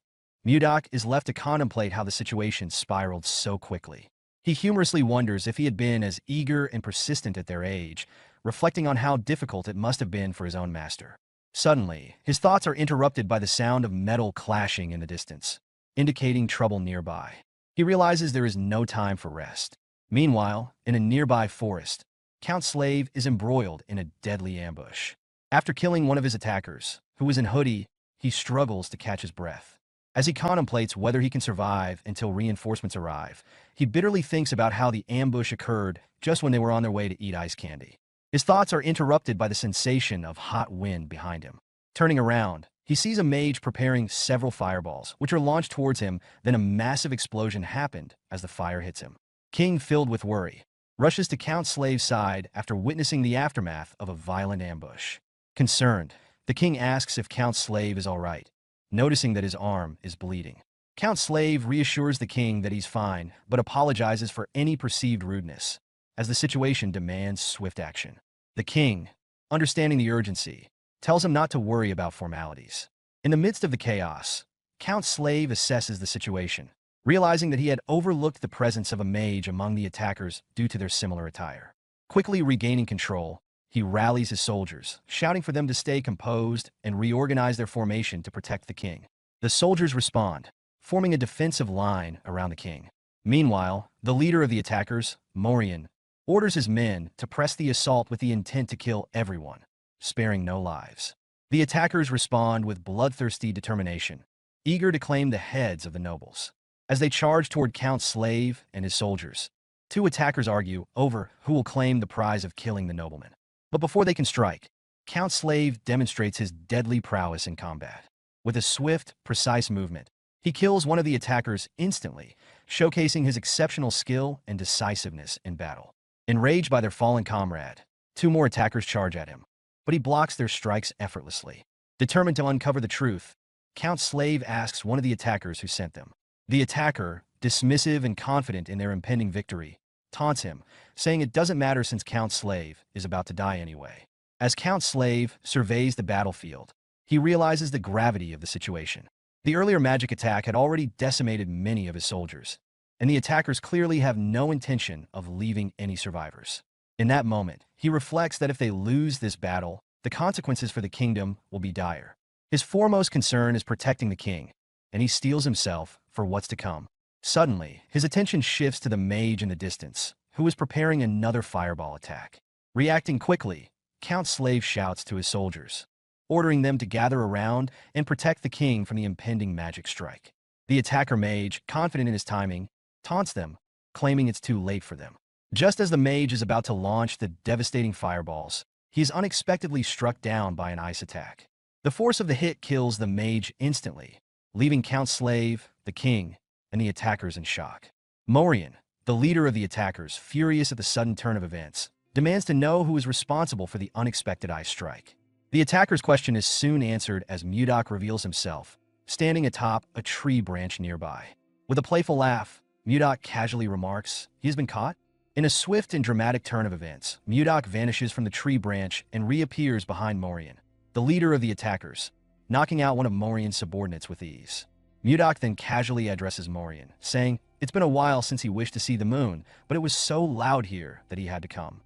Mudok is left to contemplate how the situation spiraled so quickly. He humorously wonders if he had been as eager and persistent at their age, reflecting on how difficult it must have been for his own master. Suddenly, his thoughts are interrupted by the sound of metal clashing in the distance, indicating trouble nearby. He realizes there is no time for rest. Meanwhile, in a nearby forest, Count Slave is embroiled in a deadly ambush. After killing one of his attackers, who was in hoodie, he struggles to catch his breath. As he contemplates whether he can survive until reinforcements arrive, he bitterly thinks about how the ambush occurred just when they were on their way to eat ice candy. His thoughts are interrupted by the sensation of hot wind behind him. Turning around, he sees a mage preparing several fireballs, which are launched towards him. Then a massive explosion happened as the fire hits him. King, filled with worry, rushes to Count Slave's side after witnessing the aftermath of a violent ambush. Concerned, the king asks if Count Slave is all right, noticing that his arm is bleeding. Count Slave reassures the king that he's fine, but apologizes for any perceived rudeness, as the situation demands swift action. The king, understanding the urgency, tells him not to worry about formalities. In the midst of the chaos, Count Slave assesses the situation, realizing that he had overlooked the presence of a mage among the attackers due to their similar attire. Quickly regaining control, he rallies his soldiers, shouting for them to stay composed and reorganize their formation to protect the king. The soldiers respond, forming a defensive line around the king. Meanwhile, the leader of the attackers, Morian, orders his men to press the assault with the intent to kill everyone, sparing no lives. The attackers respond with bloodthirsty determination, eager to claim the heads of the nobles. As they charge toward Count Slave and his soldiers, two attackers argue over who will claim the prize of killing the nobleman. But before they can strike, Count Slave demonstrates his deadly prowess in combat. With a swift, precise movement, he kills one of the attackers instantly, showcasing his exceptional skill and decisiveness in battle. Enraged by their fallen comrade, two more attackers charge at him, but he blocks their strikes effortlessly. Determined to uncover the truth, Count Slave asks one of the attackers who sent them. The attacker, dismissive and confident in their impending victory, taunts him, saying it doesn't matter since Count Slave is about to die anyway. As Count Slave surveys the battlefield, he realizes the gravity of the situation. The earlier magic attack had already decimated many of his soldiers, and the attackers clearly have no intention of leaving any survivors. In that moment, he reflects that if they lose this battle, the consequences for the kingdom will be dire. His foremost concern is protecting the king, and he steels himself for what's to come. Suddenly, his attention shifts to the mage in the distance, who is preparing another fireball attack. Reacting quickly, Count Slave shouts to his soldiers, ordering them to gather around and protect the king from the impending magic strike. The attacker mage, confident in his timing, taunts them, claiming it's too late for them. Just as the mage is about to launch the devastating fireballs, he is unexpectedly struck down by an ice attack. The force of the hit kills the mage instantly, leaving Count Slave, the king, and the attackers in shock. Morian, the leader of the attackers, furious at the sudden turn of events, demands to know who is responsible for the unexpected ice strike. The attacker's question is soon answered as Mudok reveals himself, standing atop a tree branch nearby. With a playful laugh, Mudok casually remarks, "He has been caught?" In a swift and dramatic turn of events, Mudok vanishes from the tree branch and reappears behind Morian, the leader of the attackers, knocking out one of Morian's subordinates with ease. Mudok then casually addresses Morian, saying it's been a while since he wished to see the moon, but it was so loud here that he had to come.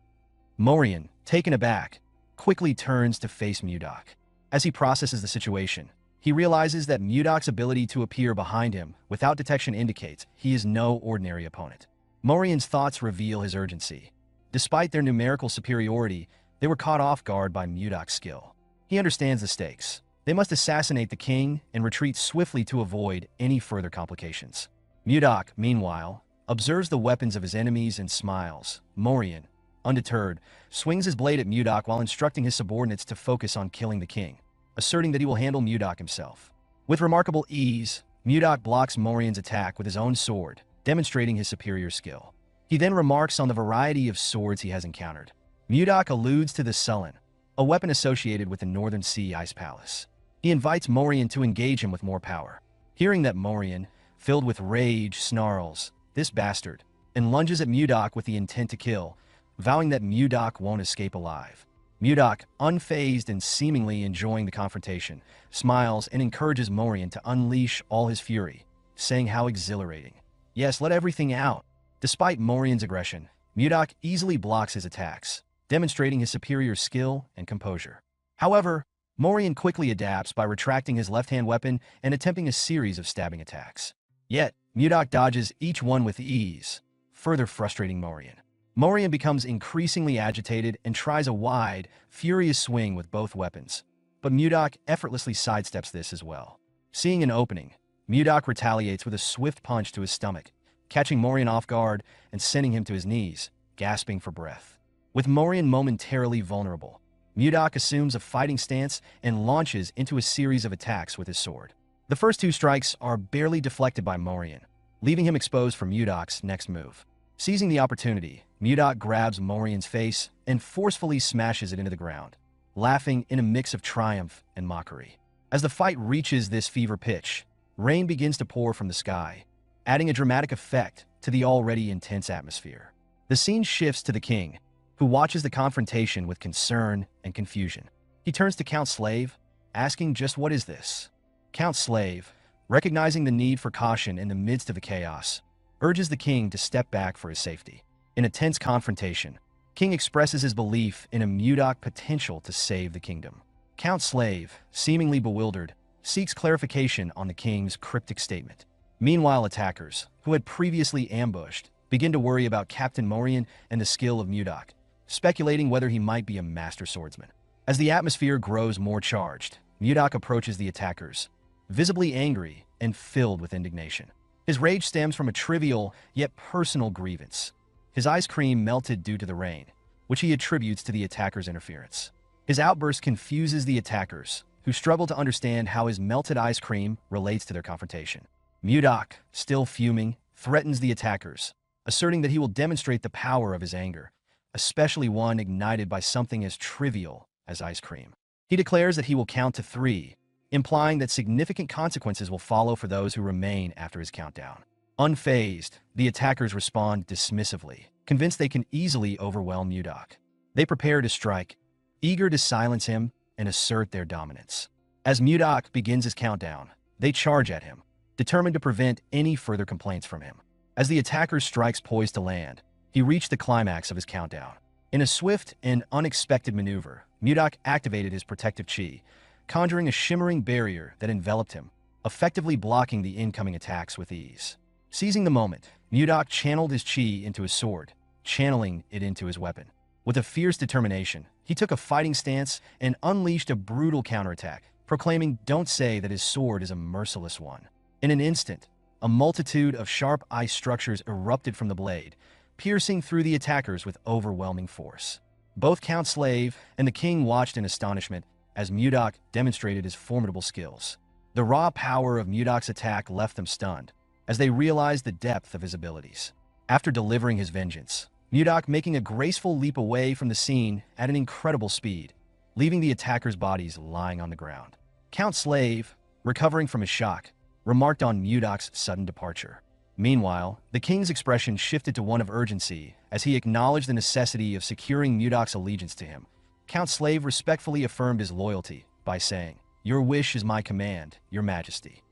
Morian, taken aback, quickly turns to face Mudok. As he processes the situation, he He realizes that Mudok's ability to appear behind him without detection indicates he is no ordinary opponent. Morian's thoughts reveal his urgency. Despite their numerical superiority, they were caught off guard by Mudok's skill. He understands the stakes. They must assassinate the king and retreat swiftly to avoid any further complications. Mudok, meanwhile, observes the weapons of his enemies and smiles. Morian, undeterred, swings his blade at Mudok while instructing his subordinates to focus on killing the king, asserting that he will handle Mudok himself. With remarkable ease, Mudok blocks Morian's attack with his own sword, demonstrating his superior skill. He then remarks on the variety of swords he has encountered. Mudok alludes to the Sullen, a weapon associated with the Northern Sea Ice Palace. He invites Morian to engage him with more power. Hearing that, Morian, filled with rage, snarls, "This bastard," and lunges at Mudok with the intent to kill, vowing that Mudok won't escape alive. Mudok, unfazed and seemingly enjoying the confrontation, smiles and encourages Morian to unleash all his fury, saying how exhilarating. "Yes, let everything out." Despite Morian's aggression, Mudok easily blocks his attacks, demonstrating his superior skill and composure. However, Morian quickly adapts by retracting his left-hand weapon and attempting a series of stabbing attacks. Yet, Mudok dodges each one with ease, further frustrating Morian. Morian becomes increasingly agitated and tries a wide, furious swing with both weapons, but Mudok effortlessly sidesteps this as well. Seeing an opening, Mudok retaliates with a swift punch to his stomach, catching Morian off guard and sending him to his knees, gasping for breath. With Morian momentarily vulnerable, Mudok assumes a fighting stance and launches into a series of attacks with his sword. The first two strikes are barely deflected by Morian, leaving him exposed for Mudok's next move. Seizing the opportunity, Mudok grabs Morian's face and forcefully smashes it into the ground, laughing in a mix of triumph and mockery. As the fight reaches this fever pitch, rain begins to pour from the sky, adding a dramatic effect to the already intense atmosphere. The scene shifts to the king, who watches the confrontation with concern and confusion. He turns to Count Slave, asking, "Just what is this?" Count Slave, recognizing the need for caution in the midst of the chaos, urges the king to step back for his safety. In a tense confrontation, King expresses his belief in a Mudok potential to save the kingdom. Count Slave, seemingly bewildered, seeks clarification on the king's cryptic statement. Meanwhile, attackers, who had previously ambushed, begin to worry about Captain Morian and the skill of Mudok, speculating whether he might be a master swordsman. As the atmosphere grows more charged, Mudok approaches the attackers, visibly angry and filled with indignation. His rage stems from a trivial yet personal grievance. His ice cream melted due to the rain, which he attributes to the attackers' interference. His outburst confuses the attackers, who struggle to understand how his melted ice cream relates to their confrontation. Mudok, still fuming, threatens the attackers, asserting that he will demonstrate the power of his anger, especially one ignited by something as trivial as ice cream. He declares that he will count to 3, implying that significant consequences will follow for those who remain after his countdown. Unfazed, the attackers respond dismissively, convinced they can easily overwhelm Mudok. They prepare to strike, eager to silence him and assert their dominance. As Mudok begins his countdown, they charge at him, determined to prevent any further complaints from him. As the attacker's strikes poised to land, he reached the climax of his countdown. In a swift and unexpected maneuver, Mudok activated his protective chi, conjuring a shimmering barrier that enveloped him, effectively blocking the incoming attacks with ease. Seizing the moment, Mudok channeled his chi into his sword, channeling it into his weapon. With a fierce determination, he took a fighting stance and unleashed a brutal counterattack, proclaiming, "Don't say that his sword is a merciless one." In an instant, a multitude of sharp ice structures erupted from the blade, piercing through the attackers with overwhelming force. Both Count Slave and the king watched in astonishment as Mudok demonstrated his formidable skills. The raw power of Mudok's attack left them stunned, as they realized the depth of his abilities. After delivering his vengeance, Mudok making a graceful leap away from the scene at an incredible speed, leaving the attackers' bodies lying on the ground. Count Slave, recovering from his shock, remarked on Mudok's sudden departure. Meanwhile, the king's expression shifted to one of urgency as he acknowledged the necessity of securing Mudok's allegiance to him. Count Slave respectfully affirmed his loyalty by saying, "Your wish is my command, Your Majesty."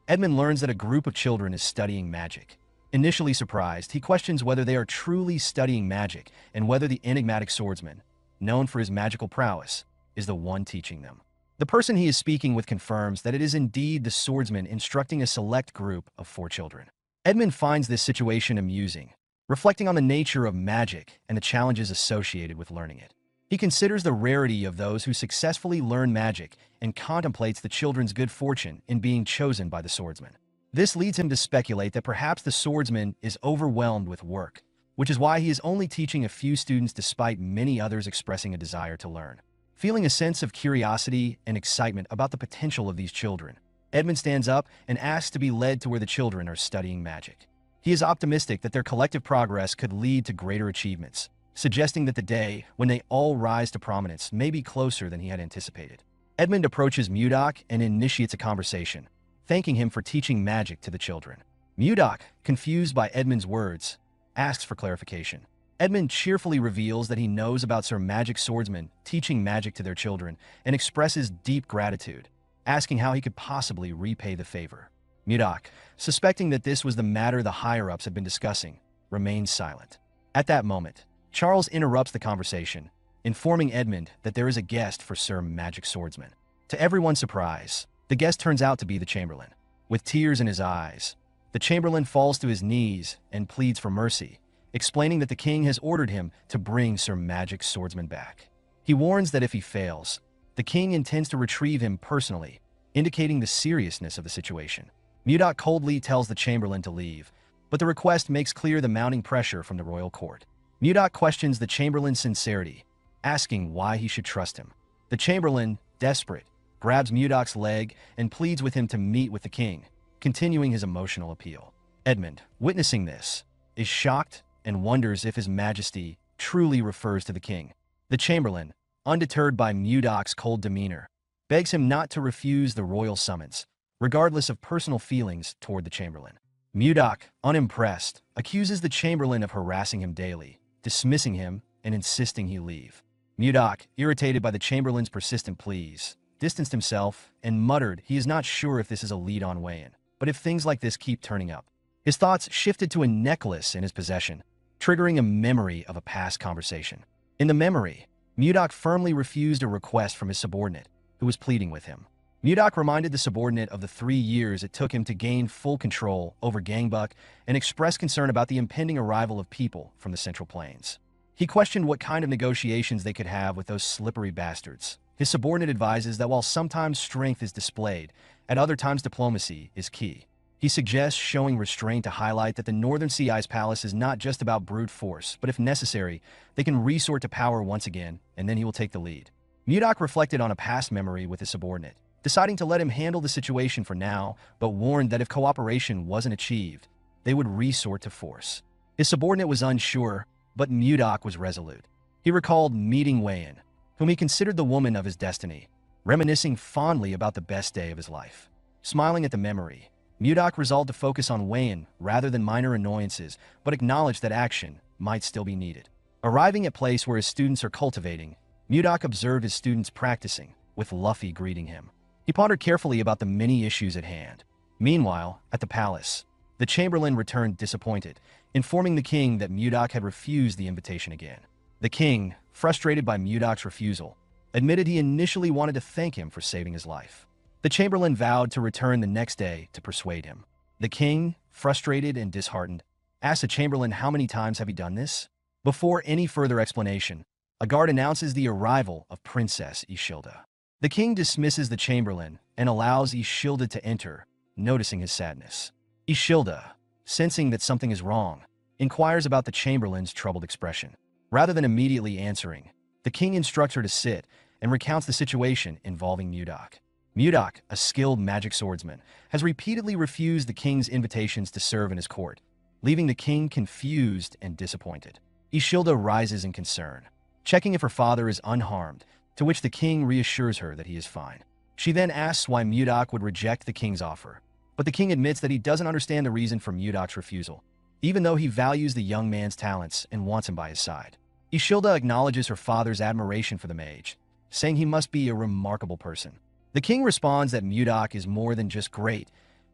Edmund learns that a group of children is studying magic. Initially surprised, he questions whether they are truly studying magic and whether the enigmatic swordsman, known for his magical prowess, is the one teaching them. The person he is speaking with confirms that it is indeed the swordsman instructing a select group of 4 children. Edmund finds this situation amusing, reflecting on the nature of magic and the challenges associated with learning it. He considers the rarity of those who successfully learn magic and contemplates the children's good fortune in being chosen by the swordsman. This leads him to speculate that perhaps the swordsman is overwhelmed with work, which is why he is only teaching a few students despite many others expressing a desire to learn. Feeling a sense of curiosity and excitement about the potential of these children, Edmund stands up and asks to be led to where the children are studying magic. He is optimistic that their collective progress could lead to greater achievements, suggesting that the day when they all rise to prominence may be closer than he had anticipated. Edmund approaches Mudok and initiates a conversation, thanking him for teaching magic to the children. Mudok, confused by Edmund's words, asks for clarification. Edmund cheerfully reveals that he knows about Sir Magic Swordsman teaching magic to their children and expresses deep gratitude, asking how he could possibly repay the favor. Mudok, suspecting that this was the matter the higher-ups had been discussing, remains silent. At that moment, Charles interrupts the conversation, informing Edmund that there is a guest for Sir Magic Swordsman. To everyone's surprise, the guest turns out to be the Chamberlain. With tears in his eyes, the Chamberlain falls to his knees and pleads for mercy, explaining that the king has ordered him to bring Sir Magic Swordsman back. He warns that if he fails, the king intends to retrieve him personally, indicating the seriousness of the situation. Mudok coldly tells the Chamberlain to leave, but the request makes clear the mounting pressure from the royal court. Mudok questions the Chamberlain's sincerity, asking why he should trust him. The Chamberlain, desperate, grabs Mudok's leg and pleads with him to meet with the king, continuing his emotional appeal. Edmund, witnessing this, is shocked and wonders if His Majesty truly refers to the king. The Chamberlain, undeterred by Mudok's cold demeanor, begs him not to refuse the royal summons, regardless of personal feelings toward the Chamberlain. Mudok, unimpressed, accuses the Chamberlain of harassing him daily, dismissing him and insisting he leave. Mudok, irritated by the Chamberlain's persistent pleas, distanced himself and muttered he is not sure if this is a lead-on way-in, but if things like this keep turning up. His thoughts shifted to a necklace in his possession, triggering a memory of a past conversation. In the memory, Mudok firmly refused a request from his subordinate, who was pleading with him. Mudok reminded the subordinate of the 3 years it took him to gain full control over Gangbuk and expressed concern about the impending arrival of people from the Central Plains. He questioned what kind of negotiations they could have with those slippery bastards. His subordinate advises that while sometimes strength is displayed, at other times diplomacy is key. He suggests showing restraint to highlight that the Northern Sea Ice Palace is not just about brute force, but if necessary, they can resort to power once again, and then he will take the lead. Mudok reflected on a past memory with his subordinate, deciding to let him handle the situation for now, but warned that if cooperation wasn't achieved, they would resort to force. His subordinate was unsure, but Mudok was resolute. He recalled meeting Wayan, whom he considered the woman of his destiny, reminiscing fondly about the best day of his life. Smiling at the memory, Mudok resolved to focus on Wayan rather than minor annoyances, but acknowledged that action might still be needed. Arriving at a place where his students are cultivating, Mudok observed his students practicing, with Luffy greeting him. He pondered carefully about the many issues at hand. Meanwhile, at the palace, the Chamberlain returned disappointed, informing the king that Mudok had refused the invitation again. The king, frustrated by Mudok's refusal, admitted he initially wanted to thank him for saving his life. The Chamberlain vowed to return the next day to persuade him. The king, frustrated and disheartened, asked the Chamberlain how many times have he done this? Before any further explanation, a guard announces the arrival of Princess Ishilda. The king dismisses the Chamberlain and allows Ishilda to enter, noticing his sadness. Ishilda, sensing that something is wrong, inquires about the Chamberlain's troubled expression. Rather than immediately answering, the king instructs her to sit and recounts the situation involving Mudok. Mudok, a skilled magic swordsman, has repeatedly refused the king's invitations to serve in his court, leaving the king confused and disappointed. Ishilda rises in concern, checking if her father is unharmed, to which the king reassures her that he is fine. She then asks why Mudok would reject the king's offer, but the king admits that he doesn't understand the reason for Mudok's refusal, even though he values the young man's talents and wants him by his side. Ishilda acknowledges her father's admiration for the mage, saying he must be a remarkable person. The king responds that Mudok is more than just great.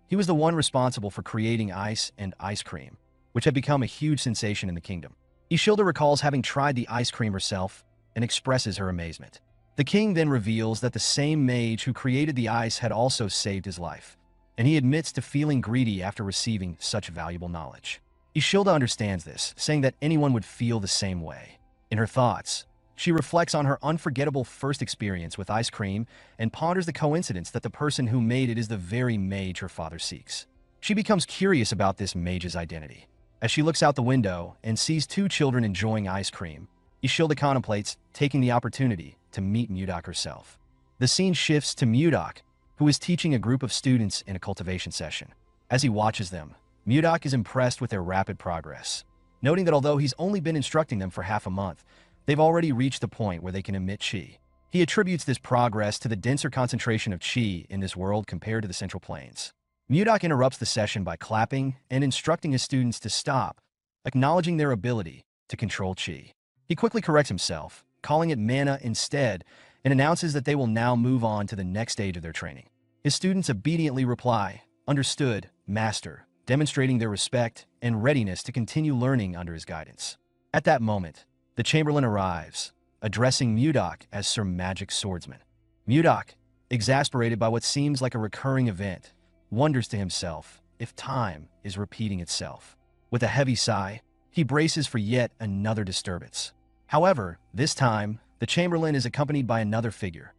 He was the one responsible for creating ice and ice cream, which had become a huge sensation in the kingdom. Ishilda recalls having tried the ice cream herself and expresses her amazement. The king then reveals that the same mage who created the ice had also saved his life, and he admits to feeling greedy after receiving such valuable knowledge. Ishilda understands this, saying that anyone would feel the same way. In her thoughts, she reflects on her unforgettable first experience with ice cream and ponders the coincidence that the person who made it is the very mage her father seeks. She becomes curious about this mage's identity. As she looks out the window and sees two children enjoying ice cream, Ishilda contemplates taking the opportunity to meet Mudak herself. The scene shifts to Mudak, who is teaching a group of students in a cultivation session. As he watches them, Mudak is impressed with their rapid progress, noting that although he's only been instructing them for half a month, they've already reached the point where they can emit chi. He attributes this progress to the denser concentration of chi in this world compared to the Central Plains. Mudak interrupts the session by clapping and instructing his students to stop, acknowledging their ability to control chi. He quickly corrects himself, calling it mana instead, and announces that they will now move on to the next stage of their training. His students obediently reply, "Understood, Master," demonstrating their respect and readiness to continue learning under his guidance. At that moment, the Chamberlain arrives, addressing Mudak as Sir Magic Swordsman. Mudak, exasperated by what seems like a recurring event, wonders to himself if time is repeating itself. With a heavy sigh, he braces for yet another disturbance. However, this time, the Chamberlain is accompanied by another figure,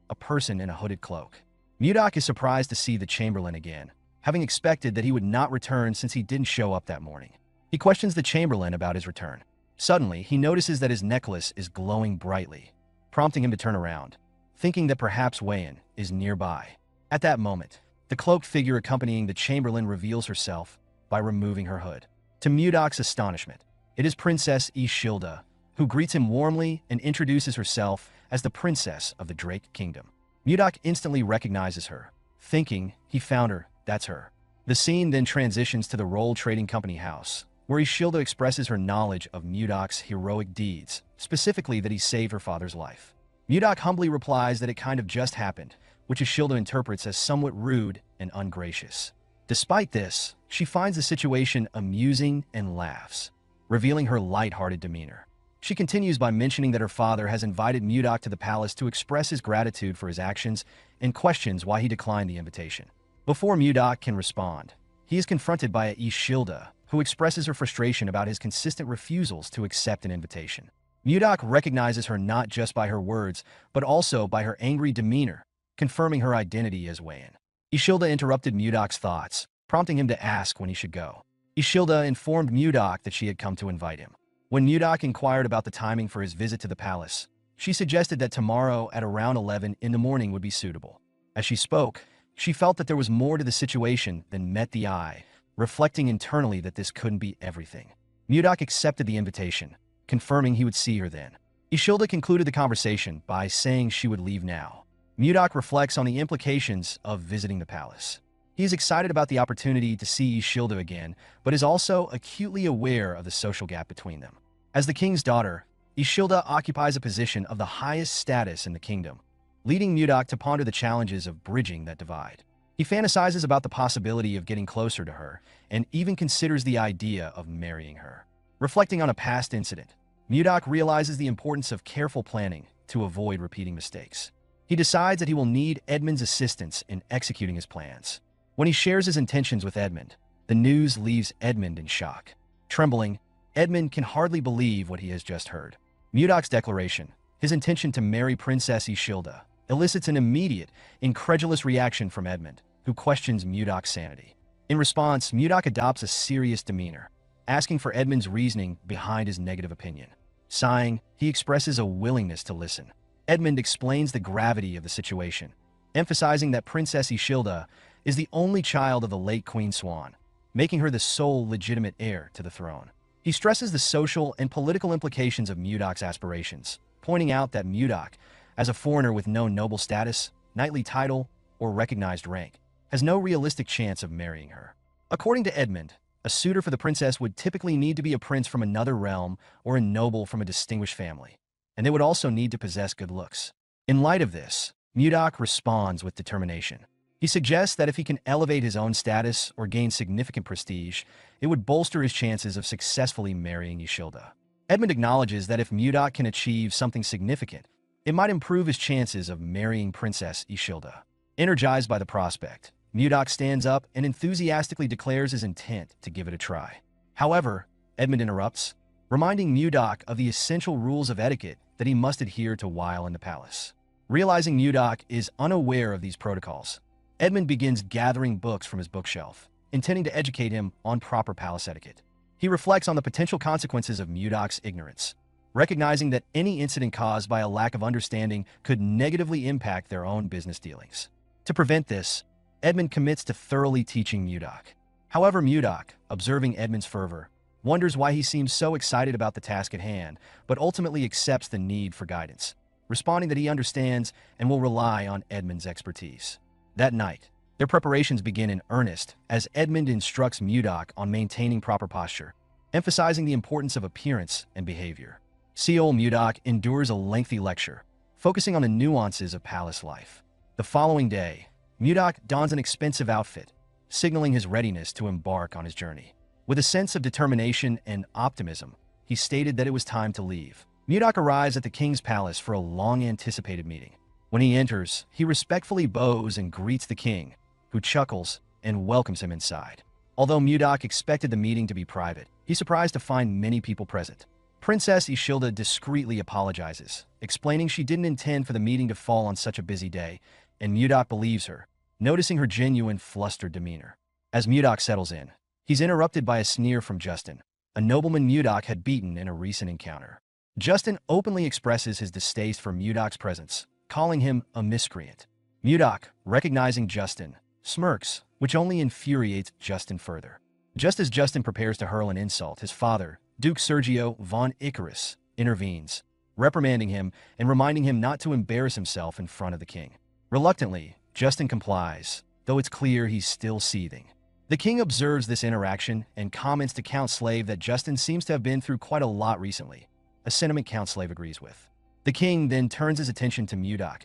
a person in a hooded cloak. Mudak is surprised to see the Chamberlain again, having expected that he would not return since he didn't show up that morning. He questions the Chamberlain about his return. Suddenly, he notices that his necklace is glowing brightly, prompting him to turn around, thinking that perhaps Wayan is nearby. At that moment, the cloaked figure accompanying the Chamberlain reveals herself by removing her hood. To Mudak's astonishment, it is Princess Ishilda, who greets him warmly and introduces herself as the Princess of the Drake Kingdom. Mudak instantly recognizes her, thinking he found her, that's her. The scene then transitions to the Roll Trading Company house, where Ishilda expresses her knowledge of Mudak's heroic deeds, specifically that he saved her father's life. Mudak humbly replies that it kind of just happened, which Ishilda interprets as somewhat rude and ungracious. Despite this, she finds the situation amusing and laughs, revealing her light-hearted demeanor. She continues by mentioning that her father has invited Mudak to the palace to express his gratitude for his actions and questions why he declined the invitation. Before Mudak can respond, he is confronted by Ishilda, who expresses her frustration about his consistent refusals to accept an invitation. Mudak recognizes her not just by her words, but also by her angry demeanor, confirming her identity as Wayan. Ishilda interrupted Mudak's thoughts, prompting him to ask when he should go. Ishilda informed Mudak that she had come to invite him. When Mudak inquired about the timing for his visit to the palace, she suggested that tomorrow at around 11 in the morning would be suitable. As she spoke, she felt that there was more to the situation than met the eye, reflecting internally that this couldn't be everything. Mudak accepted the invitation, confirming he would see her then. Ishilda concluded the conversation by saying she would leave now. Mudak reflects on the implications of visiting the palace. He is excited about the opportunity to see Ishilda again, but is also acutely aware of the social gap between them. As the king's daughter, Ishilda occupies a position of the highest status in the kingdom, leading Mudak to ponder the challenges of bridging that divide. He fantasizes about the possibility of getting closer to her, and even considers the idea of marrying her. Reflecting on a past incident, Mudak realizes the importance of careful planning to avoid repeating mistakes. He decides that he will need Edmund's assistance in executing his plans. When he shares his intentions with Edmund, the news leaves Edmund in shock. Trembling, Edmund can hardly believe what he has just heard. Mudak's declaration, his intention to marry Princess Ishilda, elicits an immediate, incredulous reaction from Edmund, who questions Mudak's sanity. In response, Mudak adopts a serious demeanor, asking for Edmund's reasoning behind his negative opinion. Sighing, he expresses a willingness to listen. Edmund explains the gravity of the situation, emphasizing that Princess Ishilda is the only child of the late Queen Swan, making her the sole legitimate heir to the throne. He stresses the social and political implications of Mudak's aspirations, pointing out that Mudak, as a foreigner with no noble status, knightly title, or recognized rank, has no realistic chance of marrying her. According to Edmund, a suitor for the princess would typically need to be a prince from another realm or a noble from a distinguished family, and they would also need to possess good looks. In light of this, Mudak responds with determination. He suggests that if he can elevate his own status or gain significant prestige, it would bolster his chances of successfully marrying Ishilda. Edmund acknowledges that if Mudak can achieve something significant, It might improve his chances of marrying Princess Ishilda. Energized by the prospect, Mudoc stands up and enthusiastically declares his intent to give it a try. However, Edmund interrupts, reminding Mudoc of the essential rules of etiquette that he must adhere to while in the palace. Realizing Mudoc is unaware of these protocols, Edmund begins gathering books from his bookshelf, intending to educate him on proper palace etiquette. He reflects on the potential consequences of Mudoc's ignorance, recognizing that any incident caused by a lack of understanding could negatively impact their own business dealings. To prevent this, Edmund commits to thoroughly teaching Mudoc. However, Mudoc, observing Edmund's fervor, wonders why he seems so excited about the task at hand, but ultimately accepts the need for guidance, responding that he understands and will rely on Edmund's expertise. That night, their preparations begin in earnest as Edmund instructs Mudoc on maintaining proper posture, emphasizing the importance of appearance and behavior. Seol Mudoc endures a lengthy lecture, focusing on the nuances of palace life. The following day, Mudoc dons an expensive outfit, signaling his readiness to embark on his journey. With a sense of determination and optimism, he stated that it was time to leave. Mudoc arrives at the king's palace for a long-anticipated meeting. When he enters, he respectfully bows and greets the king, who chuckles and welcomes him inside. Although Mudoc expected the meeting to be private, he's surprised to find many people present. Princess Ishilda discreetly apologizes, explaining she didn't intend for the meeting to fall on such a busy day, and Mudoc believes her, noticing her genuine flustered demeanor. As Mudoc settles in, he's interrupted by a sneer from Justin, a nobleman Mudoc had beaten in a recent encounter. Justin openly expresses his distaste for Mudoc's presence, calling him a miscreant. Mudoc, recognizing Justin, smirks, which only infuriates Justin further. Just as Justin prepares to hurl an insult, his father, Duke Sergio von Icarus, intervenes, reprimanding him and reminding him not to embarrass himself in front of the king. Reluctantly, Justin complies, though it's clear he's still seething. The king observes this interaction and comments to Count Slave that Justin seems to have been through quite a lot recently, a sentiment Count Slave agrees with. The king then turns his attention to Mudoc,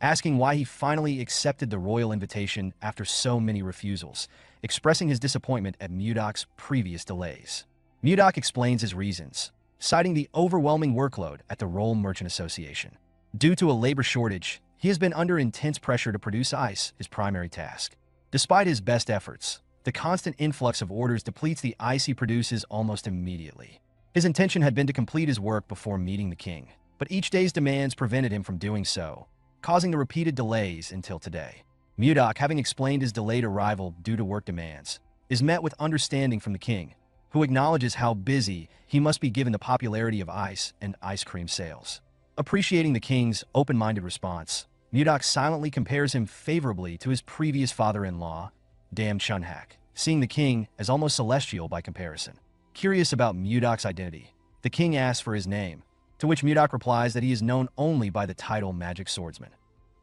asking why he finally accepted the royal invitation after so many refusals, expressing his disappointment at Mudoc's previous delays. Mudoc explains his reasons, citing the overwhelming workload at the Roll Merchant Association. Due to a labor shortage, he has been under intense pressure to produce ice, his primary task. Despite his best efforts, the constant influx of orders depletes the ice he produces almost immediately. His intention had been to complete his work before meeting the king, but each day's demands prevented him from doing so, causing the repeated delays until today. Mudoc, having explained his delayed arrival due to work demands, is met with understanding from the king, who acknowledges how busy he must be given the popularity of ice and ice cream sales. Appreciating the king's open-minded response, Mudoc silently compares him favorably to his previous father-in-law, Dam Chunhak, seeing the king as almost celestial by comparison. Curious about Mudoc's identity, the king asks for his name, to which Mudoc replies that he is known only by the title Magic Swordsman.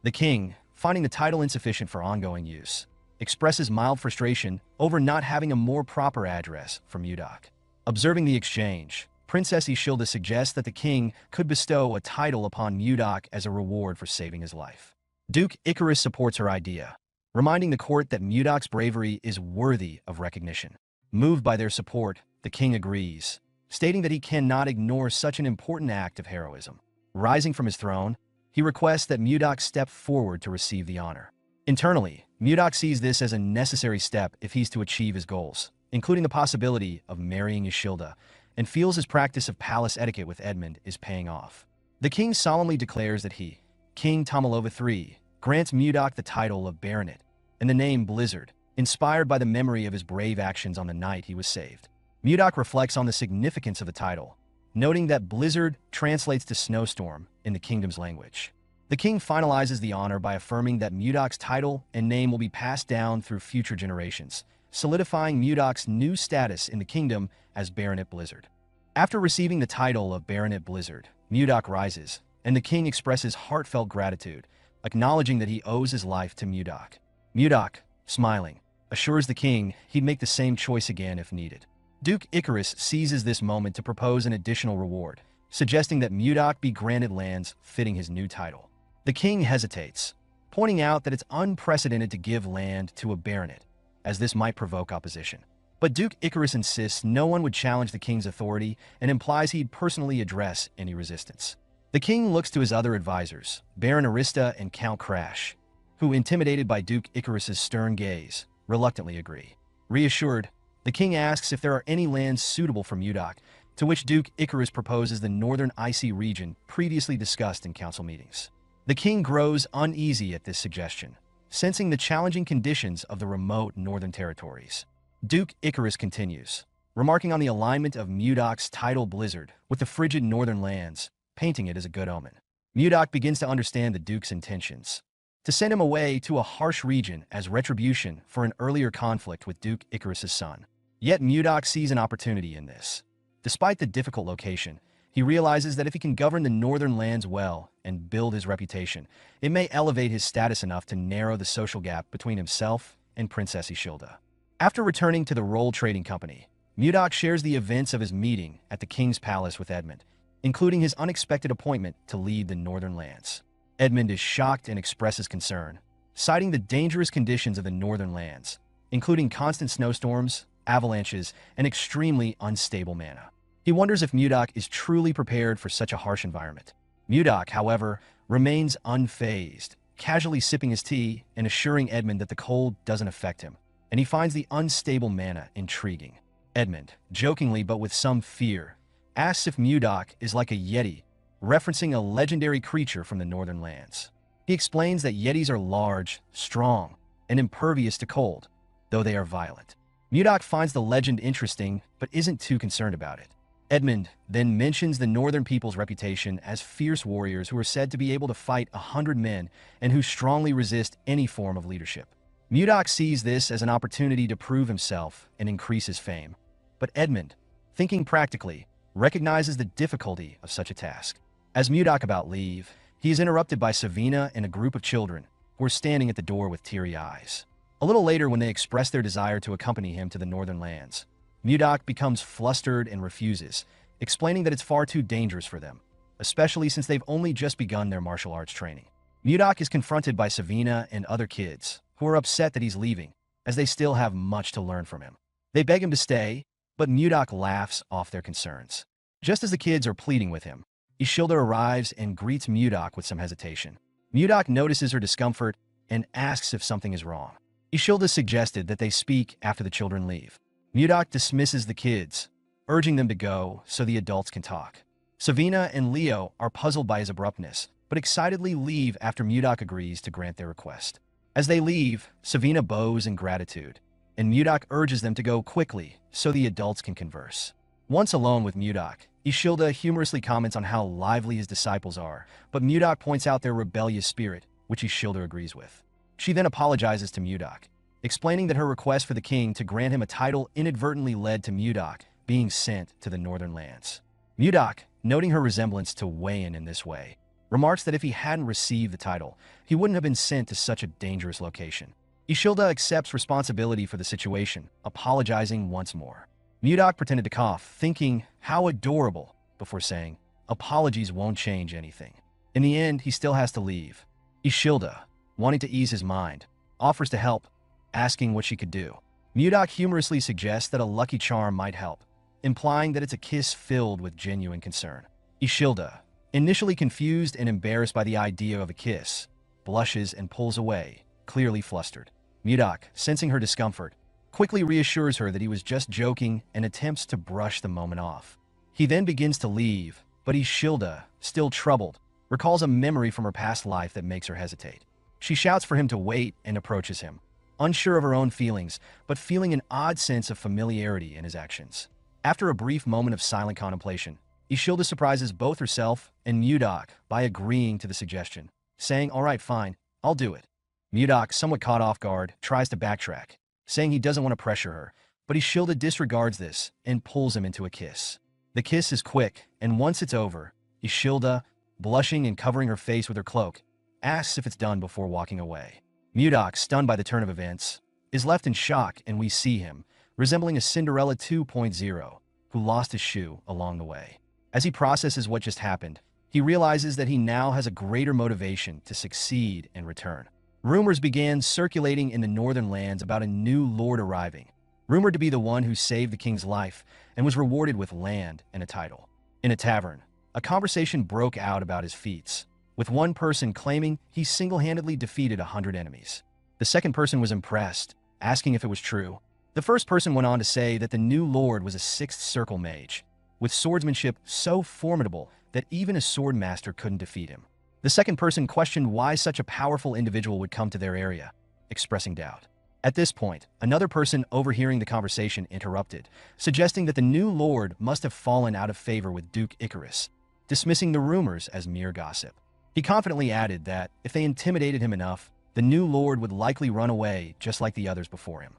The king, finding the title insufficient for ongoing use, expresses mild frustration over not having a more proper address for Mudoc. Observing the exchange, Princess Ishilda suggests that the king could bestow a title upon Mudoc as a reward for saving his life. Duke Icarus supports her idea, reminding the court that Mudoc's bravery is worthy of recognition. Moved by their support, the king agrees, stating that he cannot ignore such an important act of heroism. Rising from his throne, he requests that Mudoc step forward to receive the honor. Internally, Mudoc sees this as a necessary step if he's to achieve his goals, including the possibility of marrying Ishilda, and feels his practice of palace etiquette with Edmund is paying off. The king solemnly declares that he, King Tomalova III, grants Mudoc the title of Baronet and the name Blizzard, inspired by the memory of his brave actions on the night he was saved. Mudoc reflects on the significance of the title, noting that Blizzard translates to snowstorm in the kingdom's language. The king finalizes the honor by affirming that Mudoc's title and name will be passed down through future generations, solidifying Mudoc's new status in the kingdom as Baronet Blizzard. After receiving the title of Baronet Blizzard, Mudoc rises, and the king expresses heartfelt gratitude, acknowledging that he owes his life to Mudoc. Mudoc, smiling, assures the king he'd make the same choice again if needed. Duke Icarus seizes this moment to propose an additional reward, suggesting that Mudoc be granted lands fitting his new title. The king hesitates, pointing out that it's unprecedented to give land to a baronet, as this might provoke opposition. But Duke Icarus insists no one would challenge the king's authority and implies he'd personally address any resistance. The king looks to his other advisors, Baron Arista and Count Crash, who, intimidated by Duke Icarus's stern gaze, reluctantly agree. Reassured, the king asks if there are any lands suitable for Mudak, to which Duke Icarus proposes the northern icy region previously discussed in council meetings. The king grows uneasy at this suggestion, sensing the challenging conditions of the remote northern territories. Duke Icarus continues, remarking on the alignment of Mudok's tidal blizzard with the frigid northern lands, painting it as a good omen. Mudok begins to understand the Duke's intentions, to send him away to a harsh region as retribution for an earlier conflict with Duke Icarus's son. Yet Mudok sees an opportunity in this. Despite the difficult location, he realizes that if he can govern the northern lands well and build his reputation, it may elevate his status enough to narrow the social gap between himself and Princess Ishilda. After returning to the Roll Trading Company, Mudok shares the events of his meeting at the King's Palace with Edmund, including his unexpected appointment to lead the northern lands. Edmund is shocked and expresses concern, citing the dangerous conditions of the northern lands, including constant snowstorms, avalanches, and extremely unstable mana. He wonders if Mudok is truly prepared for such a harsh environment. Mudok, however, remains unfazed, casually sipping his tea and assuring Edmund that the cold doesn't affect him, and he finds the unstable mana intriguing. Edmund, jokingly but with some fear, asks if Mudok is like a Yeti, referencing a legendary creature from the northern lands. He explains that Yetis are large, strong, and impervious to cold, though they are violent. Mudok finds the legend interesting, but isn't too concerned about it. Edmund then mentions the northern people's reputation as fierce warriors who are said to be able to fight 100 men and who strongly resist any form of leadership. Mudok sees this as an opportunity to prove himself and increase his fame. But Edmund, thinking practically, recognizes the difficulty of such a task. As Mudok about leave, he is interrupted by Savina and a group of children who are standing at the door with teary eyes. A little later, when they express their desire to accompany him to the northern lands, Mudok becomes flustered and refuses, explaining that it's far too dangerous for them, especially since they've only just begun their martial arts training. Mudok is confronted by Savina and other kids, who are upset that he's leaving, as they still have much to learn from him. They beg him to stay, but Mudok laughs off their concerns. Just as the kids are pleading with him, Ishilda arrives and greets Mudok with some hesitation. Mudok notices her discomfort and asks if something is wrong. Ishilda suggested that they speak after the children leave. Mudok dismisses the kids, urging them to go so the adults can talk. Savina and Leo are puzzled by his abruptness, but excitedly leave after Mudok agrees to grant their request. As they leave, Savina bows in gratitude, and Mudok urges them to go quickly so the adults can converse. Once alone with Mudok, Ishilda humorously comments on how lively his disciples are, but Mudok points out their rebellious spirit, which Ishilda agrees with. She then apologizes to Mudok, explaining that her request for the king to grant him a title inadvertently led to Mudok being sent to the northern lands. Mudok, noting her resemblance to Wayan in this way, remarks that if he hadn't received the title, he wouldn't have been sent to such a dangerous location. Ishilda accepts responsibility for the situation, apologizing once more. Mudok pretended to cough, thinking, how adorable, before saying, apologies won't change anything. In the end, he still has to leave. Ishilda, wanting to ease his mind, offers to help, asking what she could do. Mudok humorously suggests that a lucky charm might help, implying that it's a kiss filled with genuine concern. Ishilda, initially confused and embarrassed by the idea of a kiss, blushes and pulls away, clearly flustered. Mudok, sensing her discomfort, quickly reassures her that he was just joking and attempts to brush the moment off. He then begins to leave, but Ishilda, still troubled, recalls a memory from her past life that makes her hesitate. She shouts for him to wait and approaches him, unsure of her own feelings, but feeling an odd sense of familiarity in his actions. After a brief moment of silent contemplation, Ishilda surprises both herself and Mudok by agreeing to the suggestion, saying, all right, fine, I'll do it. Mudok, somewhat caught off guard, tries to backtrack, saying he doesn't want to pressure her, but Ishilda disregards this and pulls him into a kiss. The kiss is quick, and once it's over, Ishilda, blushing and covering her face with her cloak, asks if it's done before walking away. Mudok, stunned by the turn of events, is left in shock, and we see him, resembling a Cinderella 2.0, who lost his shoe along the way. As he processes what just happened, he realizes that he now has a greater motivation to succeed and return. Rumors began circulating in the northern lands about a new lord arriving, rumored to be the one who saved the king's life and was rewarded with land and a title. In a tavern, a conversation broke out about his feats, with one person claiming he single-handedly defeated 100 enemies. The second person was impressed, asking if it was true. The first person went on to say that the new lord was a sixth circle mage, with swordsmanship so formidable that even a sword master couldn't defeat him. The second person questioned why such a powerful individual would come to their area, expressing doubt. At this point, another person overhearing the conversation interrupted, suggesting that the new lord must have fallen out of favor with Duke Icarus, dismissing the rumors as mere gossip. He confidently added that if they intimidated him enough, the new lord would likely run away just like the others before him.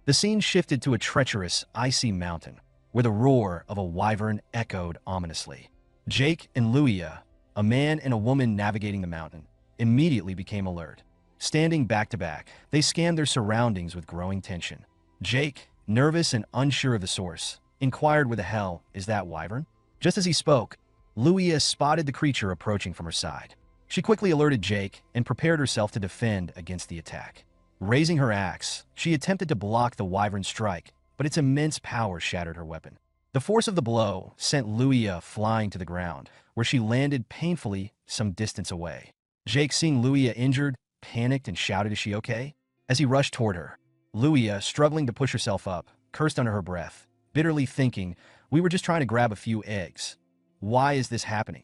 The scene shifted to a treacherous, icy mountain, where the roar of a wyvern echoed ominously. Jake and Luia, a man and a woman navigating the mountain, immediately became alert. Standing back to back, they scanned their surroundings with growing tension. Jake, nervous and unsure of the source, inquired, "Where the hell is that wyvern?" Just as he spoke, Luia spotted the creature approaching from her side. She quickly alerted Jake and prepared herself to defend against the attack. Raising her axe, she attempted to block the wyvern's strike, but its immense power shattered her weapon. The force of the blow sent Luia flying to the ground, where she landed painfully some distance away. Jake, seeing Luia injured, panicked and shouted, "Is she okay?" As he rushed toward her, Luia, struggling to push herself up, cursed under her breath, bitterly thinking, "We were just trying to grab a few eggs. Why is this happening?"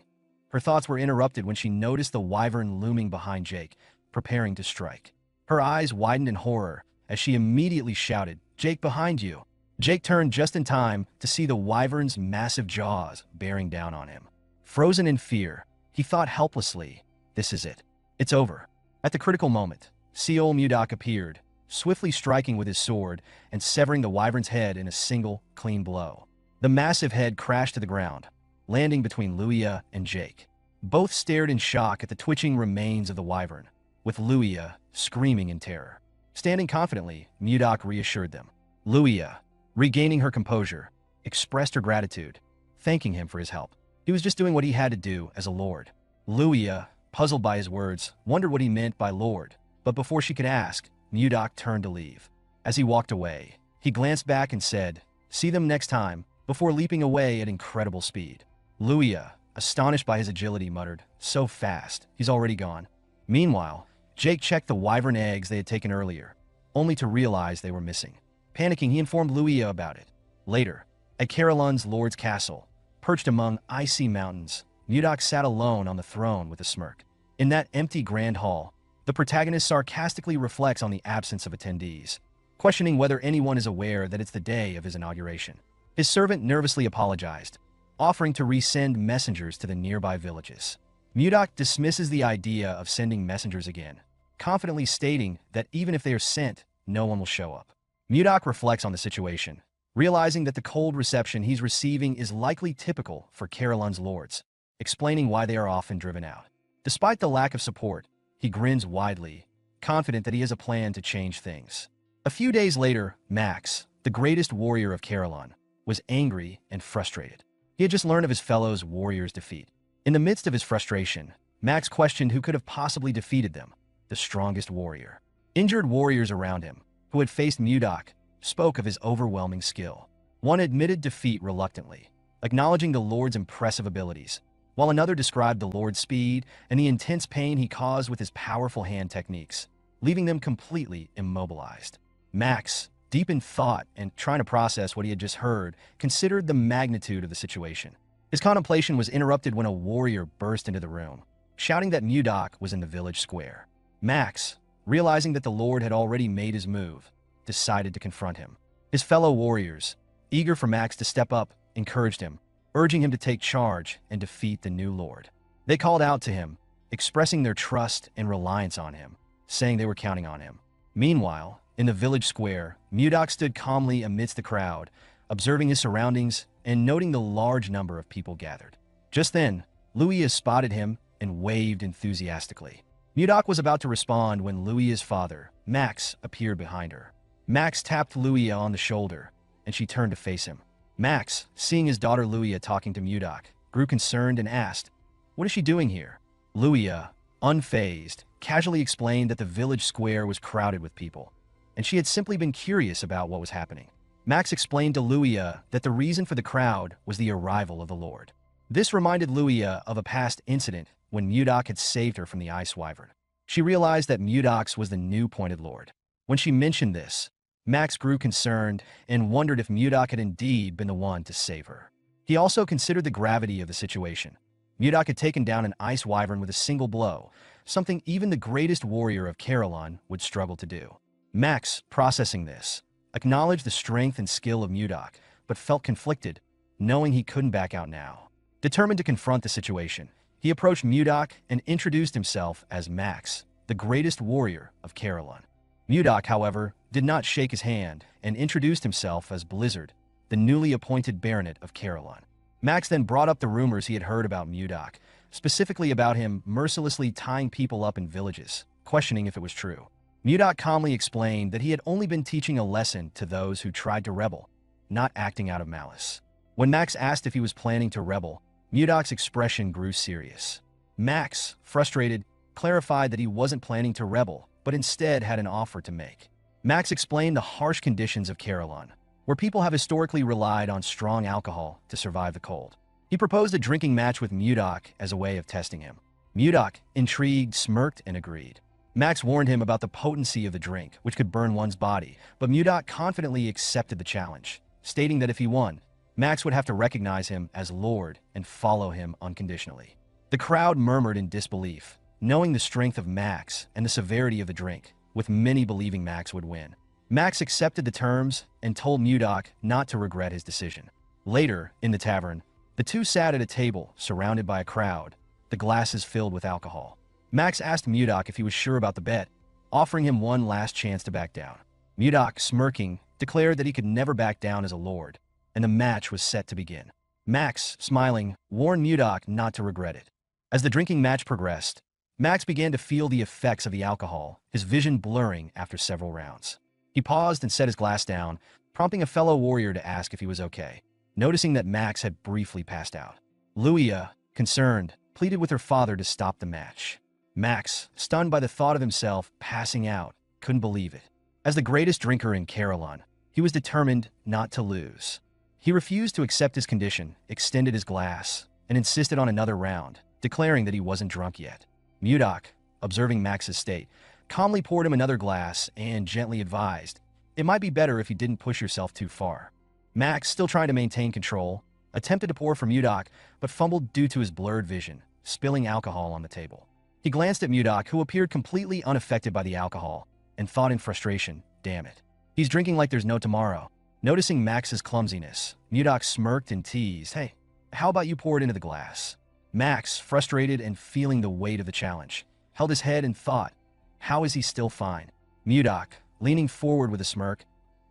Her thoughts were interrupted when she noticed the wyvern looming behind Jake, preparing to strike. Her eyes widened in horror as she immediately shouted, "Jake, behind you!" Jake turned just in time to see the wyvern's massive jaws bearing down on him. Frozen in fear, he thought helplessly, "This is it. It's over." At the critical moment, Seol Mudak appeared, swiftly striking with his sword and severing the wyvern's head in a single, clean blow. The massive head crashed to the ground, landing between Luia and Jake. Both stared in shock at the twitching remains of the wyvern, with Luia screaming in terror. Standing confidently, Mudak reassured them. Luia, regaining her composure, expressed her gratitude, thanking him for his help. He was just doing what he had to do as a lord. Luia, puzzled by his words, wondered what he meant by lord, but before she could ask, Mudak turned to leave. As he walked away, he glanced back and said, "See them next time," before leaping away at incredible speed. Luia, astonished by his agility, muttered, "So fast, he's already gone." Meanwhile, Jake checked the wyvern eggs they had taken earlier, only to realize they were missing. Panicking, he informed Luia about it. Later, at Carolyn's lord's castle, perched among icy mountains, Mudak sat alone on the throne with a smirk. In that empty grand hall, the protagonist sarcastically reflects on the absence of attendees, questioning whether anyone is aware that it's the day of his inauguration. His servant nervously apologized, offering to resend messengers to the nearby villages. Mudak dismisses the idea of sending messengers again, confidently stating that even if they are sent, no one will show up. Mudak reflects on the situation, realizing that the cold reception he's receiving is likely typical for Carolyn's lords, explaining why they are often driven out. Despite the lack of support, he grins widely, confident that he has a plan to change things. A few days later, Max, the greatest warrior of Carolyn, was angry and frustrated. He had just learned of his fellow's warrior's defeat. In the midst of his frustration, Max questioned who could have possibly defeated them, the strongest warrior. Injured warriors around him, who had faced Mudak, spoke of his overwhelming skill. One admitted defeat reluctantly, acknowledging the Lord's impressive abilities, while another described the Lord's speed and the intense pain he caused with his powerful hand techniques, leaving them completely immobilized. Max, deep in thought and trying to process what he had just heard, considered the magnitude of the situation. His contemplation was interrupted when a warrior burst into the room, shouting that Mudak was in the village square. Max, realizing that the Lord had already made his move, decided to confront him. His fellow warriors, eager for Max to step up, encouraged him, urging him to take charge and defeat the new Lord. They called out to him, expressing their trust and reliance on him, saying they were counting on him. Meanwhile, in the village square, Mudak stood calmly amidst the crowd, observing his surroundings and noting the large number of people gathered. Just then, Luia spotted him and waved enthusiastically. Mudak was about to respond when Luia's father, Max, appeared behind her. Max tapped Luia on the shoulder, and she turned to face him. Max, seeing his daughter Luia talking to Mudak, grew concerned and asked, "What is she doing here?" Luia, unfazed, casually explained that the village square was crowded with people, and she had simply been curious about what was happening. Max explained to Luia that the reason for the crowd was the arrival of the Lord. This reminded Luia of a past incident when Mudok had saved her from the ice wyvern. She realized that Mudox was the new pointed lord. When she mentioned this, Max grew concerned and wondered if Mudok had indeed been the one to save her. He also considered the gravity of the situation. Mudok had taken down an ice wyvern with a single blow, something even the greatest warrior of Carolon would struggle to do. Max, processing this, acknowledged the strength and skill of Mudok, but felt conflicted, knowing he couldn't back out now. Determined to confront the situation, he approached Mudok and introduced himself as Max, the greatest warrior of Carolon. Mudok, however, did not shake his hand and introduced himself as Blizzard, the newly appointed baronet of Carolon. Max then brought up the rumors he had heard about Mudok, specifically about him mercilessly tying people up in villages, questioning if it was true. Mudok calmly explained that he had only been teaching a lesson to those who tried to rebel, not acting out of malice. When Max asked if he was planning to rebel, Mudok's expression grew serious. Max, frustrated, clarified that he wasn't planning to rebel, but instead had an offer to make. Max explained the harsh conditions of Carolon, where people have historically relied on strong alcohol to survive the cold. He proposed a drinking match with Mudok as a way of testing him. Mudok, intrigued, smirked and agreed. Max warned him about the potency of the drink, which could burn one's body, but Mudok confidently accepted the challenge, stating that if he won, Max would have to recognize him as Lord and follow him unconditionally. The crowd murmured in disbelief, knowing the strength of Max and the severity of the drink, with many believing Max would win. Max accepted the terms and told Mudok not to regret his decision. Later, in the tavern, the two sat at a table surrounded by a crowd, the glasses filled with alcohol. Max asked Mudok if he was sure about the bet, offering him one last chance to back down. Mudok, smirking, declared that he could never back down as a lord, and the match was set to begin. Max, smiling, warned Mudok not to regret it. As the drinking match progressed, Max began to feel the effects of the alcohol, his vision blurring after several rounds. He paused and set his glass down, prompting a fellow warrior to ask if he was okay, noticing that Max had briefly passed out. Luia, concerned, pleaded with her father to stop the match. Max, stunned by the thought of himself passing out, couldn't believe it. As the greatest drinker in Carolon, he was determined not to lose. He refused to accept his condition, extended his glass, and insisted on another round, declaring that he wasn't drunk yet. Mudok, observing Max's state, calmly poured him another glass and gently advised, "It might be better if you didn't push yourself too far." Max, still trying to maintain control, attempted to pour for Mudok, but fumbled due to his blurred vision, spilling alcohol on the table. He glanced at Mudok, who appeared completely unaffected by the alcohol, and thought in frustration, "Damn it. He's drinking like there's no tomorrow." Noticing Max's clumsiness, Mudok smirked and teased, "Hey, how about you pour it into the glass?" Max, frustrated and feeling the weight of the challenge, held his head and thought, how is he still fine? Mudok, leaning forward with a smirk,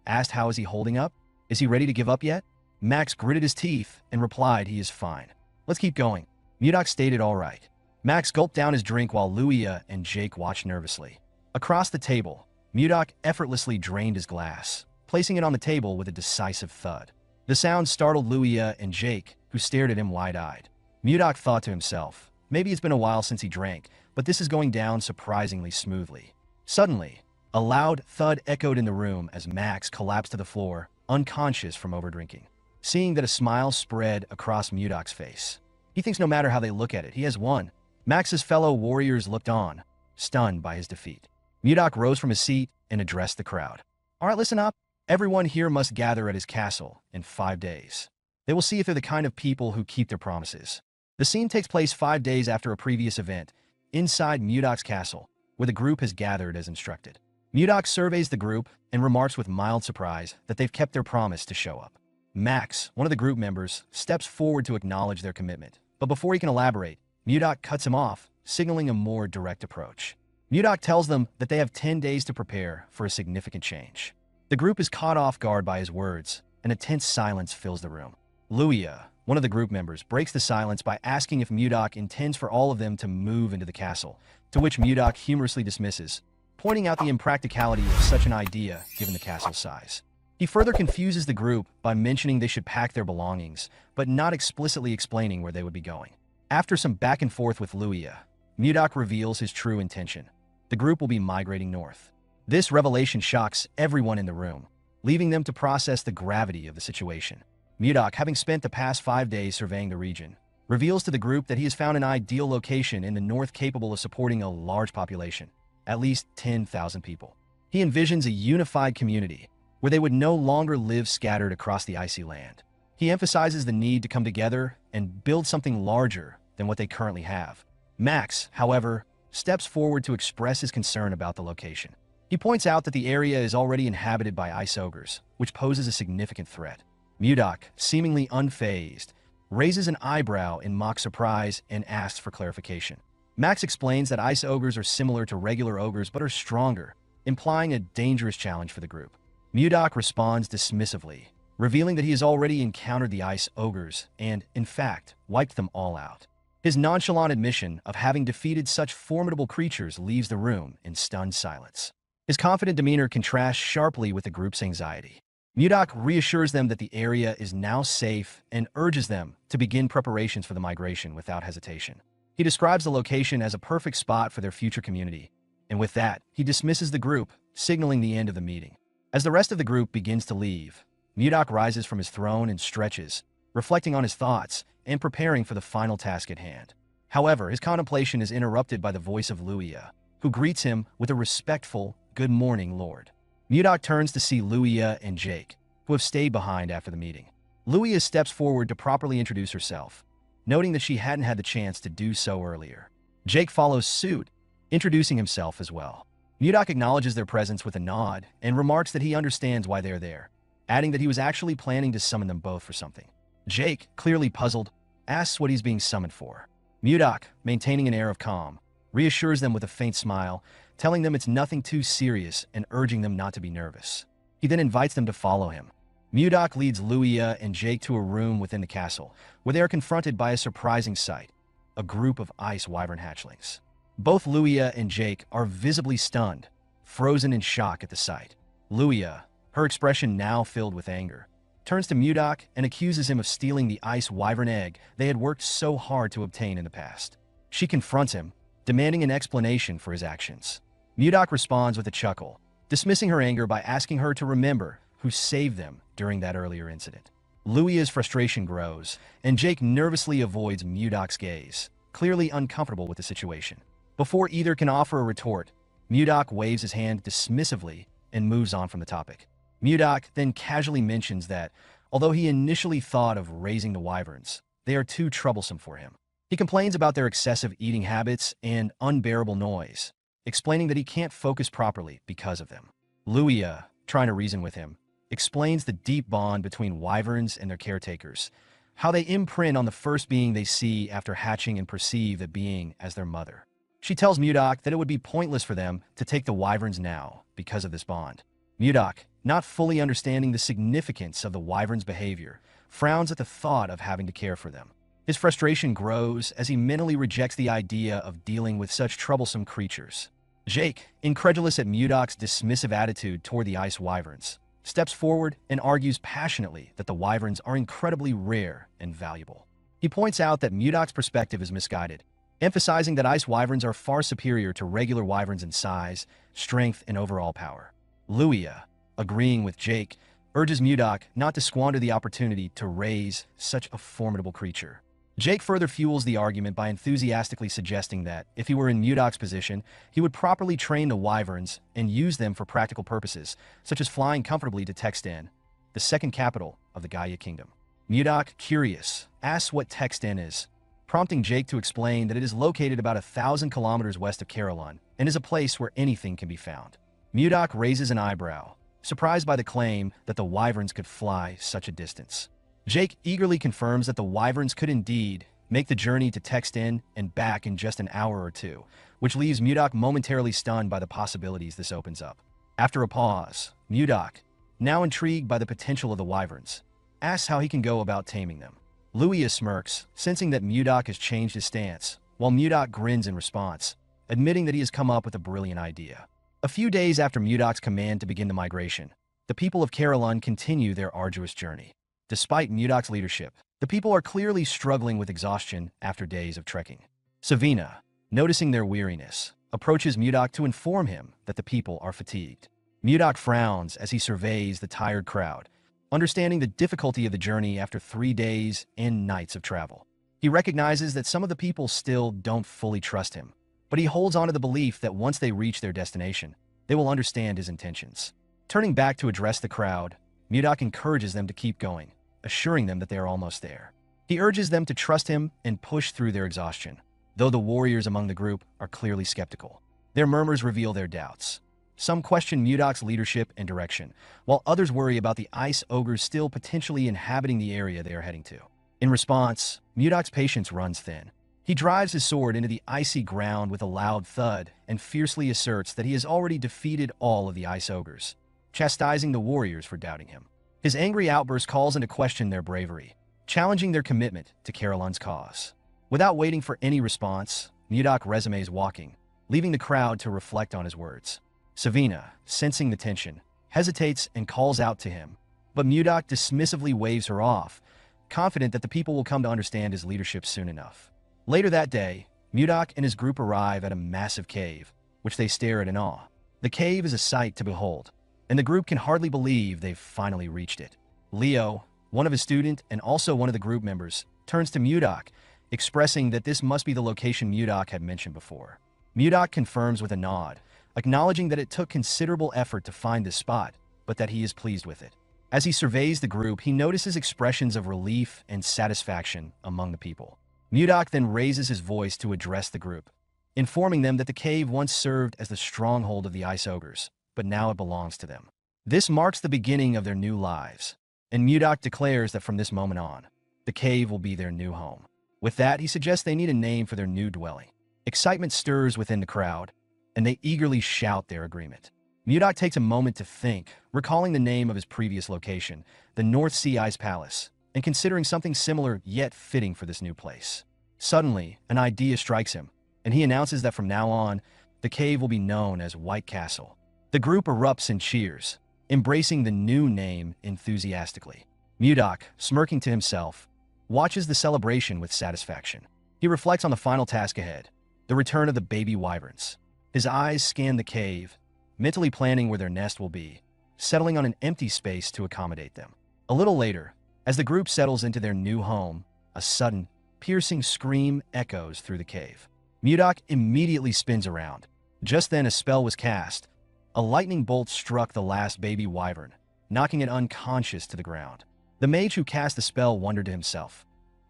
asked how is he holding up? Is he ready to give up yet? Max gritted his teeth and replied he is fine. "Let's keep going." Mudok stated all right. Max gulped down his drink while Luia and Jake watched nervously. Across the table, Mudok effortlessly drained his glass, placing it on the table with a decisive thud. The sound startled Luia and Jake, who stared at him wide-eyed. Mudok thought to himself, maybe it's been a while since he drank, but this is going down surprisingly smoothly. Suddenly, a loud thud echoed in the room as Max collapsed to the floor, unconscious from overdrinking. Seeing that a smile spread across Mudok's face. He thinks no matter how they look at it, he has won. Max's fellow warriors looked on, stunned by his defeat. Mudok rose from his seat and addressed the crowd. "All right, listen up. Everyone here must gather at his castle in 5 days. They will see if they're the kind of people who keep their promises." The scene takes place 5 days after a previous event, inside Mudok's castle, where the group has gathered as instructed. Mudok surveys the group and remarks with mild surprise that they've kept their promise to show up. Max, one of the group members, steps forward to acknowledge their commitment, but before he can elaborate, Mudok cuts him off, signaling a more direct approach. Mudok tells them that they have 10 days to prepare for a significant change. The group is caught off guard by his words, and a tense silence fills the room. Luia, one of the group members, breaks the silence by asking if Mudok intends for all of them to move into the castle, to which Mudok humorously dismisses, pointing out the impracticality of such an idea given the castle's size. He further confuses the group by mentioning they should pack their belongings, but not explicitly explaining where they would be going. After some back and forth with Luia, Mudok reveals his true intention. The group will be migrating north. This revelation shocks everyone in the room, leaving them to process the gravity of the situation. Mudok, having spent the past 5 days surveying the region, reveals to the group that he has found an ideal location in the north capable of supporting a large population, at least 10,000 people. He envisions a unified community where they would no longer live scattered across the icy land. He emphasizes the need to come together and build something larger than what they currently have. Max, however, steps forward to express his concern about the location. He points out that the area is already inhabited by ice ogres, which poses a significant threat. Mudok, seemingly unfazed, raises an eyebrow in mock surprise and asks for clarification. Max explains that ice ogres are similar to regular ogres but are stronger, implying a dangerous challenge for the group. Mudok responds dismissively, revealing that he has already encountered the ice ogres and, in fact, wiped them all out. His nonchalant admission of having defeated such formidable creatures leaves the room in stunned silence. His confident demeanor contrasts sharply with the group's anxiety. Mudok reassures them that the area is now safe and urges them to begin preparations for the migration without hesitation. He describes the location as a perfect spot for their future community, and with that, he dismisses the group, signaling the end of the meeting. As the rest of the group begins to leave, Mudok rises from his throne and stretches, reflecting on his thoughts and preparing for the final task at hand. However, his contemplation is interrupted by the voice of Luia, who greets him with a respectful, "Good morning, Lord." Mudok turns to see Luia and Jake, who have stayed behind after the meeting. Luia steps forward to properly introduce herself, noting that she hadn't had the chance to do so earlier. Jake follows suit, introducing himself as well. Mudok acknowledges their presence with a nod and remarks that he understands why they are there, adding that he was actually planning to summon them both for something. Jake, clearly puzzled, asks what he's being summoned for. Mudok, maintaining an air of calm, reassures them with a faint smile, telling them it's nothing too serious and urging them not to be nervous. He then invites them to follow him. Mudok leads Luia and Jake to a room within the castle, where they are confronted by a surprising sight: a group of ice wyvern hatchlings. Both Luia and Jake are visibly stunned, frozen in shock at the sight. Luia, her expression now filled with anger, turns to Mudok and accuses him of stealing the ice wyvern egg they had worked so hard to obtain in the past. She confronts him, demanding an explanation for his actions. Mudok responds with a chuckle, dismissing her anger by asking her to remember who saved them during that earlier incident. Luia's frustration grows, and Jake nervously avoids Mudok's gaze, clearly uncomfortable with the situation. Before either can offer a retort, Mudok waves his hand dismissively and moves on from the topic. Mudok then casually mentions that, although he initially thought of raising the wyverns, they are too troublesome for him. He complains about their excessive eating habits and unbearable noise, explaining that he can't focus properly because of them. Luia, trying to reason with him, explains the deep bond between wyverns and their caretakers, how they imprint on the first being they see after hatching and perceive the being as their mother. She tells Mudok that it would be pointless for them to take the wyverns now because of this bond. Mudok, not fully understanding the significance of the wyvern's behavior, frowns at the thought of having to care for them. His frustration grows as he mentally rejects the idea of dealing with such troublesome creatures. Jake, incredulous at Mudok's dismissive attitude toward the ice wyverns, steps forward and argues passionately that the wyverns are incredibly rare and valuable. He points out that Mudok's perspective is misguided, emphasizing that ice wyverns are far superior to regular wyverns in size, strength, and overall power. Luia, agreeing with Jake, urges Mudok not to squander the opportunity to raise such a formidable creature. Jake further fuels the argument by enthusiastically suggesting that, if he were in Mudok's position, he would properly train the wyverns and use them for practical purposes, such as flying comfortably to Texten, the second capital of the Gaia Kingdom. Mudok, curious, asks what Texten is, prompting Jake to explain that it is located about 1,000 kilometers west of Carolyn and is a place where anything can be found. Mudok raises an eyebrow, surprised by the claim that the wyverns could fly such a distance. Jake eagerly confirms that the wyverns could indeed make the journey to Texten and back in just an hour or two, which leaves Mudok momentarily stunned by the possibilities this opens up. After a pause, Mudok, now intrigued by the potential of the wyverns, asks how he can go about taming them. Luia smirks, sensing that Mudok has changed his stance, while Mudok grins in response, admitting that he has come up with a brilliant idea. A few days after Mudok's command to begin the migration, the people of Carolyn continue their arduous journey. Despite Mudok's leadership, the people are clearly struggling with exhaustion after days of trekking. Savina, noticing their weariness, approaches Mudok to inform him that the people are fatigued. Mudok frowns as he surveys the tired crowd, understanding the difficulty of the journey after 3 days and nights of travel. He recognizes that some of the people still don't fully trust him, but he holds on to the belief that once they reach their destination, they will understand his intentions. Turning back to address the crowd, Mudok encourages them to keep going, assuring them that they are almost there. He urges them to trust him and push through their exhaustion, though the warriors among the group are clearly skeptical. Their murmurs reveal their doubts. Some question Mudok's leadership and direction, while others worry about the ice ogres still potentially inhabiting the area they are heading to. In response, Mudok's patience runs thin. He drives his sword into the icy ground with a loud thud and fiercely asserts that he has already defeated all of the ice ogres, chastising the warriors for doubting him. His angry outburst calls into question their bravery, challenging their commitment to Caroline's cause. Without waiting for any response, Mudok resumes walking, leaving the crowd to reflect on his words. Savina, sensing the tension, hesitates and calls out to him, but Mudok dismissively waves her off, confident that the people will come to understand his leadership soon enough. Later that day, Mudok and his group arrive at a massive cave, which they stare at in awe. The cave is a sight to behold, and the group can hardly believe they've finally reached it. Leo, one of his students and also one of the group members, turns to Mudok, expressing that this must be the location Mudok had mentioned before. Mudok confirms with a nod, acknowledging that it took considerable effort to find this spot, but that he is pleased with it. As he surveys the group, he notices expressions of relief and satisfaction among the people. Mudok then raises his voice to address the group, informing them that the cave once served as the stronghold of the ice ogres, but now it belongs to them. This marks the beginning of their new lives, and Mudok declares that from this moment on, the cave will be their new home. With that, he suggests they need a name for their new dwelling. Excitement stirs within the crowd, and they eagerly shout their agreement. Mudok takes a moment to think, recalling the name of his previous location, the North Sea Ice Palace, and considering something similar yet fitting for this new place. Suddenly, an idea strikes him, and he announces that from now on, the cave will be known as White Castle. The group erupts in cheers, embracing the new name enthusiastically. Mudok, smirking to himself, watches the celebration with satisfaction. He reflects on the final task ahead, the return of the baby wyverns. His eyes scan the cave, mentally planning where their nest will be, settling on an empty space to accommodate them. A little later, as the group settles into their new home, a sudden, piercing scream echoes through the cave. Mudok immediately spins around. Just then a spell was cast. A lightning bolt struck the last baby wyvern, knocking it unconscious to the ground. The mage who cast the spell wondered to himself,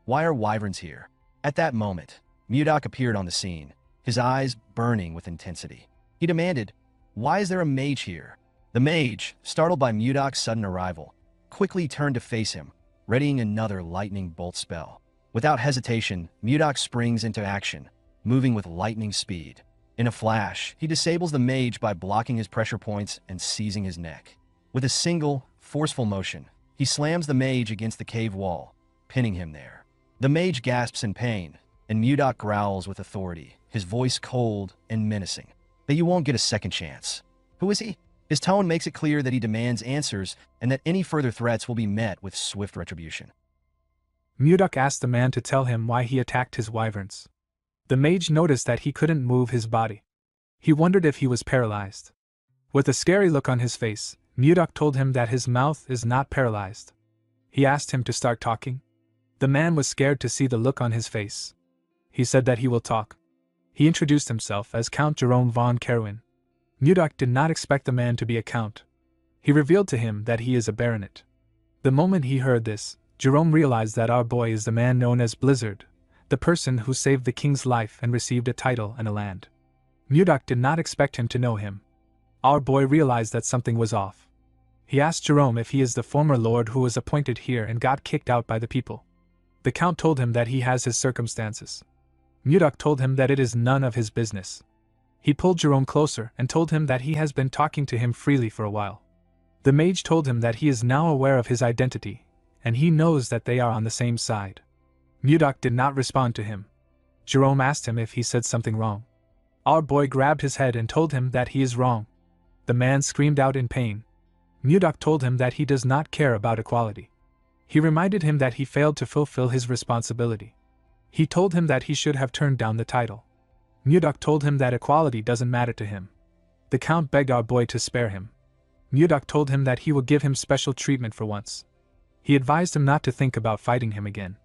"Why are wyverns here?" At that moment, Mudok appeared on the scene, his eyes burning with intensity. He demanded, "Why is there a mage here?" The mage, startled by Mudok's sudden arrival, quickly turned to face him, readying another lightning bolt spell. Without hesitation, Mudok springs into action, moving with lightning speed. In a flash, he disables the mage by blocking his pressure points and seizing his neck. With a single, forceful motion, he slams the mage against the cave wall, pinning him there. The mage gasps in pain, and Mudok growls with authority, his voice cold and menacing. "That you won't get a second chance. Who is he?" His tone makes it clear that he demands answers and that any further threats will be met with swift retribution. Mudok asked the man to tell him why he attacked his wyverns. The mage noticed that he couldn't move his body. He wondered if he was paralyzed. With a scary look on his face, Mudok told him that his mouth is not paralyzed. He asked him to start talking. The man was scared to see the look on his face. He said that he will talk. He introduced himself as Count Jerome von Kerwin. Mudok did not expect the man to be a count. He revealed to him that he is a baronet. The moment he heard this, Jerome realized that our boy is the man known as Blizzard, the person who saved the king's life and received a title and a land. Mudok did not expect him to know him. Our boy realized that something was off. He asked Jerome if he is the former lord who was appointed here and got kicked out by the people. The count told him that he has his circumstances. Mudok told him that it is none of his business. He pulled Jerome closer and told him that he has been talking to him freely for a while. The mage told him that he is now aware of his identity, and he knows that they are on the same side. Mudok did not respond to him. Jerome asked him if he said something wrong. Our boy grabbed his head and told him that he is wrong. The man screamed out in pain. Mudok told him that he does not care about equality. He reminded him that he failed to fulfill his responsibility. He told him that he should have turned down the title. Mudok told him that equality doesn't matter to him. The count begged our boy to spare him. Mudok told him that he would give him special treatment for once. He advised him not to think about fighting him again.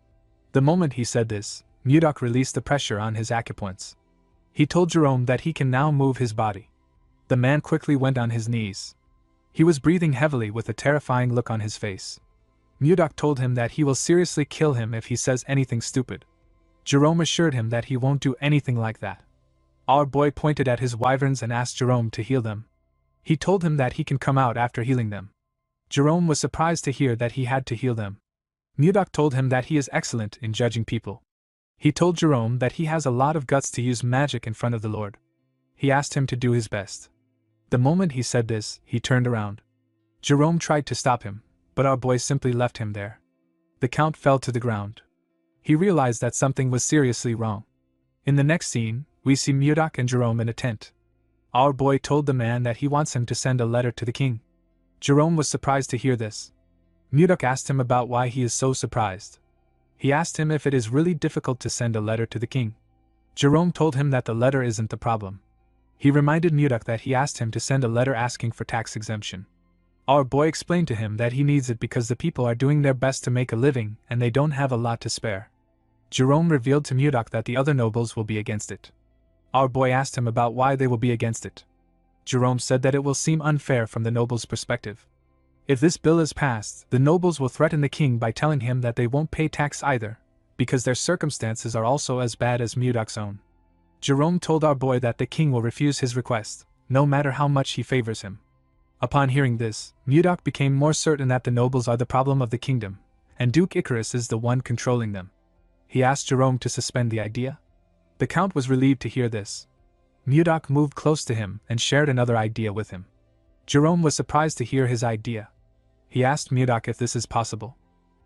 The moment he said this, Mudok released the pressure on his acupoints. He told Jerome that he can now move his body. The man quickly went on his knees. He was breathing heavily with a terrifying look on his face. Mudok told him that he will seriously kill him if he says anything stupid. Jerome assured him that he won't do anything like that. Our boy pointed at his wyverns and asked Jerome to heal them. He told him that he can come out after healing them. Jerome was surprised to hear that he had to heal them. Mudok told him that he is excellent in judging people. He told Jerome that he has a lot of guts to use magic in front of the Lord. He asked him to do his best. The moment he said this, he turned around. Jerome tried to stop him, but our boy simply left him there. The Count fell to the ground. He realized that something was seriously wrong. In the next scene, we see Mudok and Jerome in a tent. Our boy told the man that he wants him to send a letter to the king. Jerome was surprised to hear this. Mudok asked him about why he is so surprised. He asked him if it is really difficult to send a letter to the king. Jerome told him that the letter isn't the problem. He reminded Mudok that he asked him to send a letter asking for tax exemption. Our boy explained to him that he needs it because the people are doing their best to make a living and they don't have a lot to spare. Jerome revealed to Mudok that the other nobles will be against it. Our boy asked him about why they will be against it. Jerome said that it will seem unfair from the nobles' perspective. If this bill is passed, the nobles will threaten the king by telling him that they won't pay tax either, because their circumstances are also as bad as Mudok's own. Jerome told our boy that the king will refuse his request, no matter how much he favors him. Upon hearing this, Mudok became more certain that the nobles are the problem of the kingdom, and Duke Icarus is the one controlling them. He asked Jerome to suspend the idea. The Count was relieved to hear this. Mudok moved close to him and shared another idea with him. Jerome was surprised to hear his idea. He asked Mudok if this is possible.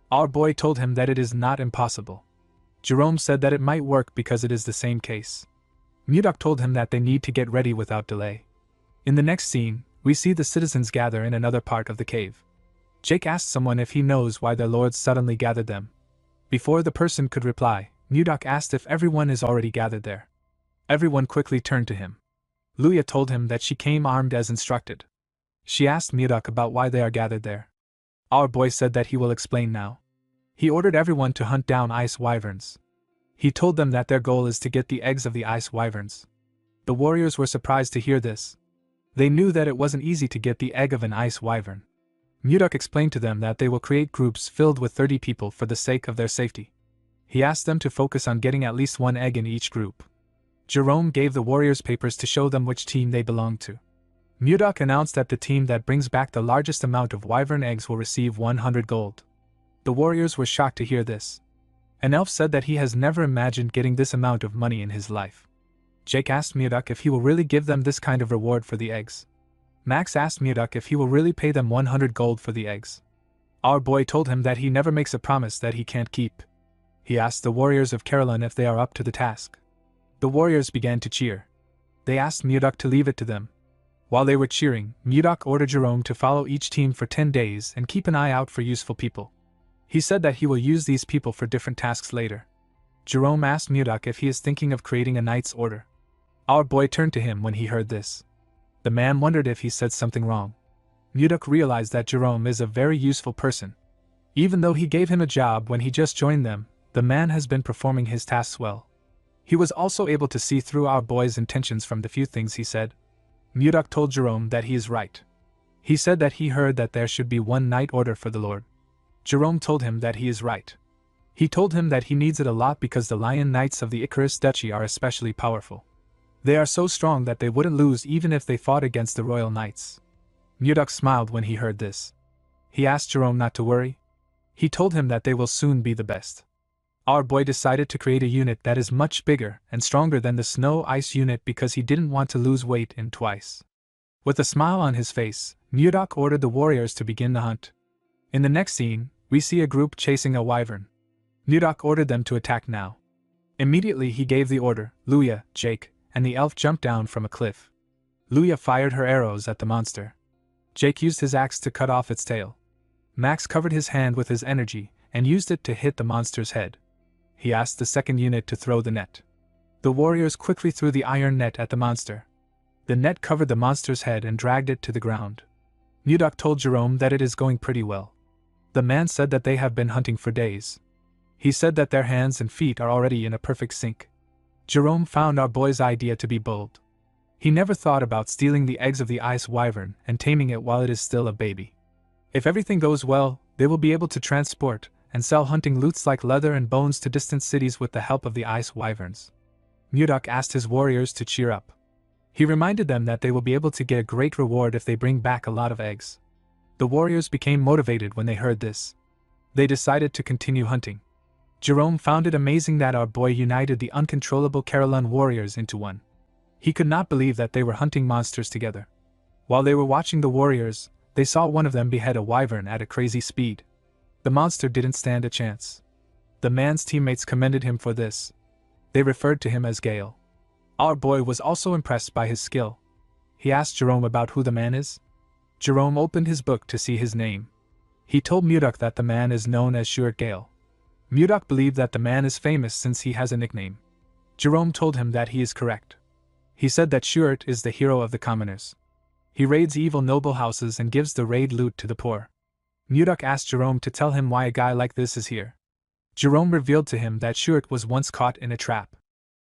Our boy told him that it is not impossible. Jerome said that it might work because it is the same case. Mudok told him that they need to get ready without delay. In the next scene, we see the citizens gather in another part of the cave. Jake asked someone if he knows why their lords suddenly gathered them. Before the person could reply, Mudok asked if everyone is already gathered there. Everyone quickly turned to him. Luya told him that she came armed as instructed. She asked Mudok about why they are gathered there. Our boy said that he will explain now. He ordered everyone to hunt down ice wyverns. He told them that their goal is to get the eggs of the ice wyverns. The warriors were surprised to hear this. They knew that it wasn't easy to get the egg of an ice wyvern. Mudok explained to them that they will create groups filled with 30 people for the sake of their safety. He asked them to focus on getting at least one egg in each group. Jerome gave the warriors papers to show them which team they belonged to. Mudok announced that the team that brings back the largest amount of wyvern eggs will receive 100 gold. The warriors were shocked to hear this. An elf said that he has never imagined getting this amount of money in his life. Jake asked Mudok if he will really give them this kind of reward for the eggs. Max asked Mudok if he will really pay them 100 gold for the eggs. Our boy told him that he never makes a promise that he can't keep. He asked the warriors of Caroline if they are up to the task. The warriors began to cheer. They asked Mudok to leave it to them. While they were cheering, Mudok ordered Jerome to follow each team for 10 days and keep an eye out for useful people. He said that he will use these people for different tasks later. Jerome asked Mudok if he is thinking of creating a knight's order. Our boy turned to him when he heard this. The man wondered if he said something wrong. Mudok realized that Jerome is a very useful person. Even though he gave him a job when he just joined them, the man has been performing his tasks well. He was also able to see through our boy's intentions from the few things he said. Mudok told Jerome that he is right. He said that he heard that there should be one knight order for the Lord. Jerome told him that he is right. He told him that he needs it a lot because the Lion Knights of the Icarus Duchy are especially powerful. They are so strong that they wouldn't lose even if they fought against the Royal Knights. Mudok smiled when he heard this. He asked Jerome not to worry. He told him that they will soon be the best. Our boy decided to create a unit that is much bigger and stronger than the snow ice unit because he didn't want to lose weight in twice. With a smile on his face, Mudok ordered the warriors to begin the hunt. In the next scene, we see a group chasing a wyvern. Mudok ordered them to attack now. Immediately he gave the order. Luya, Jake, and the elf jumped down from a cliff. Luya fired her arrows at the monster. Jake used his axe to cut off its tail. Max covered his hand with his energy and used it to hit the monster's head. He asked the second unit to throw the net. The warriors quickly threw the iron net at the monster. The net covered the monster's head and dragged it to the ground. Mudok told Jerome that it is going pretty well. The man said that they have been hunting for days. He said that their hands and feet are already in a perfect sync. Jerome found our boy's idea to be bold. He never thought about stealing the eggs of the ice wyvern and taming it while it is still a baby. If everything goes well, they will be able to transport and sell hunting loots like leather and bones to distant cities with the help of the ice wyverns. Mudok asked his warriors to cheer up. He reminded them that they will be able to get a great reward if they bring back a lot of eggs. The warriors became motivated when they heard this. They decided to continue hunting. Jerome found it amazing that our boy united the uncontrollable Caroline warriors into one. He could not believe that they were hunting monsters together. While they were watching the warriors, they saw one of them behead a wyvern at a crazy speed. The monster didn't stand a chance. The man's teammates commended him for this. They referred to him as Gale. Our boy was also impressed by his skill. He asked Jerome about who the man is. Jerome opened his book to see his name. He told Mudok that the man is known as Stuart Gale. Mudok believed that the man is famous since he has a nickname. Jerome told him that he is correct. He said that Stuart is the hero of the commoners. He raids evil noble houses and gives the raid loot to the poor. Mudok asked Jerome to tell him why a guy like this is here. Jerome revealed to him that Stuart was once caught in a trap.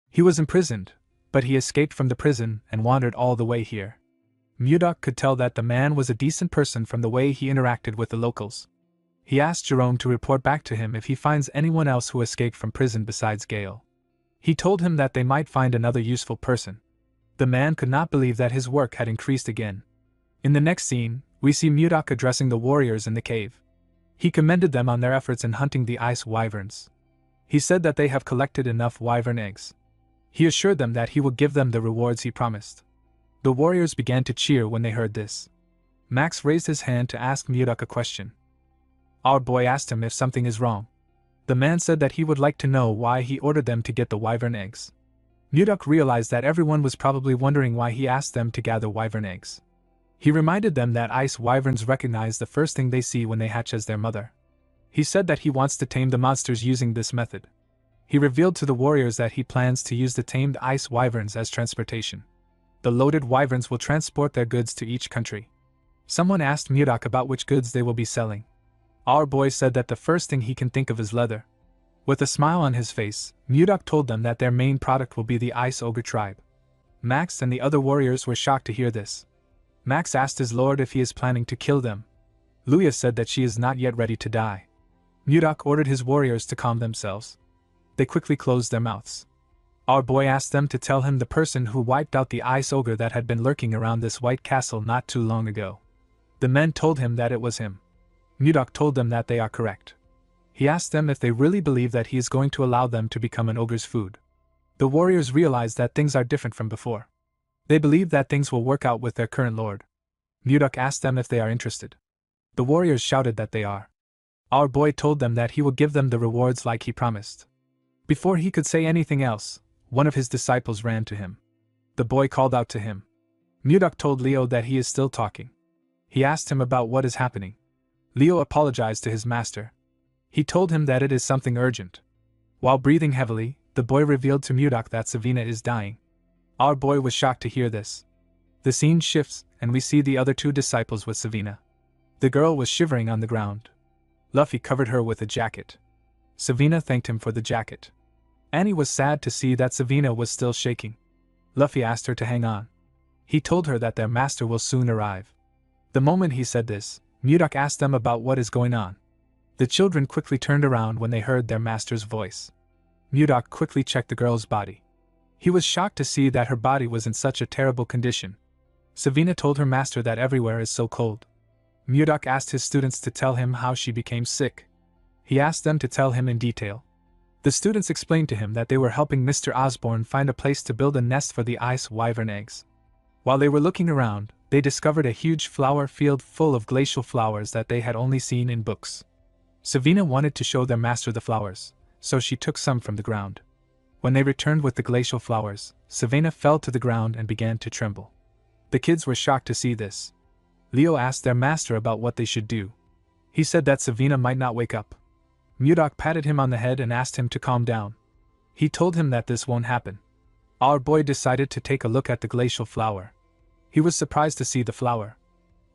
He was imprisoned, but he escaped from the prison and wandered all the way here. Mudok could tell that the man was a decent person from the way he interacted with the locals. He asked Jerome to report back to him if he finds anyone else who escaped from prison besides Gale. He told him that they might find another useful person. The man could not believe that his work had increased again. In the next scene, we see Mudok addressing the warriors in the cave. He commended them on their efforts in hunting the ice wyverns. He said that they have collected enough wyvern eggs. He assured them that he would give them the rewards he promised. The warriors began to cheer when they heard this. Max raised his hand to ask Mudok a question. Our boy asked him if something is wrong. The man said that he would like to know why he ordered them to get the wyvern eggs. Mudok realized that everyone was probably wondering why he asked them to gather wyvern eggs. He reminded them that ice wyverns recognize the first thing they see when they hatch as their mother. He said that he wants to tame the monsters using this method. He revealed to the warriors that he plans to use the tamed ice wyverns as transportation. The loaded wyverns will transport their goods to each country. Someone asked Mudok about which goods they will be selling. Our boy said that the first thing he can think of is leather. With a smile on his face, Mudok told them that their main product will be the Ice Ogre tribe. Max and the other warriors were shocked to hear this. Max asked his lord if he is planning to kill them. Luya said that she is not yet ready to die. Mudok ordered his warriors to calm themselves. They quickly closed their mouths. Our boy asked them to tell him the person who wiped out the ice ogre that had been lurking around this white castle not too long ago. The men told him that it was him. Mudok told them that they are correct. He asked them if they really believe that he is going to allow them to become an ogre's food. The warriors realized that things are different from before. They believe that things will work out with their current lord. Mudok asked them if they are interested. The warriors shouted that they are. Our boy told them that he would give them the rewards like he promised. Before he could say anything else, one of his disciples ran to him. The boy called out to him. Mudok told Leo that he is still talking. He asked him about what is happening. Leo apologized to his master. He told him that it is something urgent. While breathing heavily, the boy revealed to Mudok that Savina is dying. Our boy was shocked to hear this. The scene shifts, and we see the other two disciples with Savina. The girl was shivering on the ground. Luffy covered her with a jacket. Savina thanked him for the jacket. Annie was sad to see that Savina was still shaking. Luffy asked her to hang on. He told her that their master will soon arrive. The moment he said this, Mudok asked them about what is going on. The children quickly turned around when they heard their master's voice. Mudok quickly checked the girl's body. He was shocked to see that her body was in such a terrible condition. Savina told her master that everywhere is so cold. Mudok asked his students to tell him how she became sick. He asked them to tell him in detail. The students explained to him that they were helping Mr. Osborne find a place to build a nest for the ice wyvern eggs. While they were looking around, they discovered a huge flower field full of glacial flowers that they had only seen in books. Savina wanted to show their master the flowers, so she took some from the ground. When they returned with the glacial flowers, Savina fell to the ground and began to tremble. The kids were shocked to see this. Leo asked their master about what they should do. He said that Savina might not wake up. Mudok patted him on the head and asked him to calm down. He told him that this won't happen. Our boy decided to take a look at the glacial flower. He was surprised to see the flower.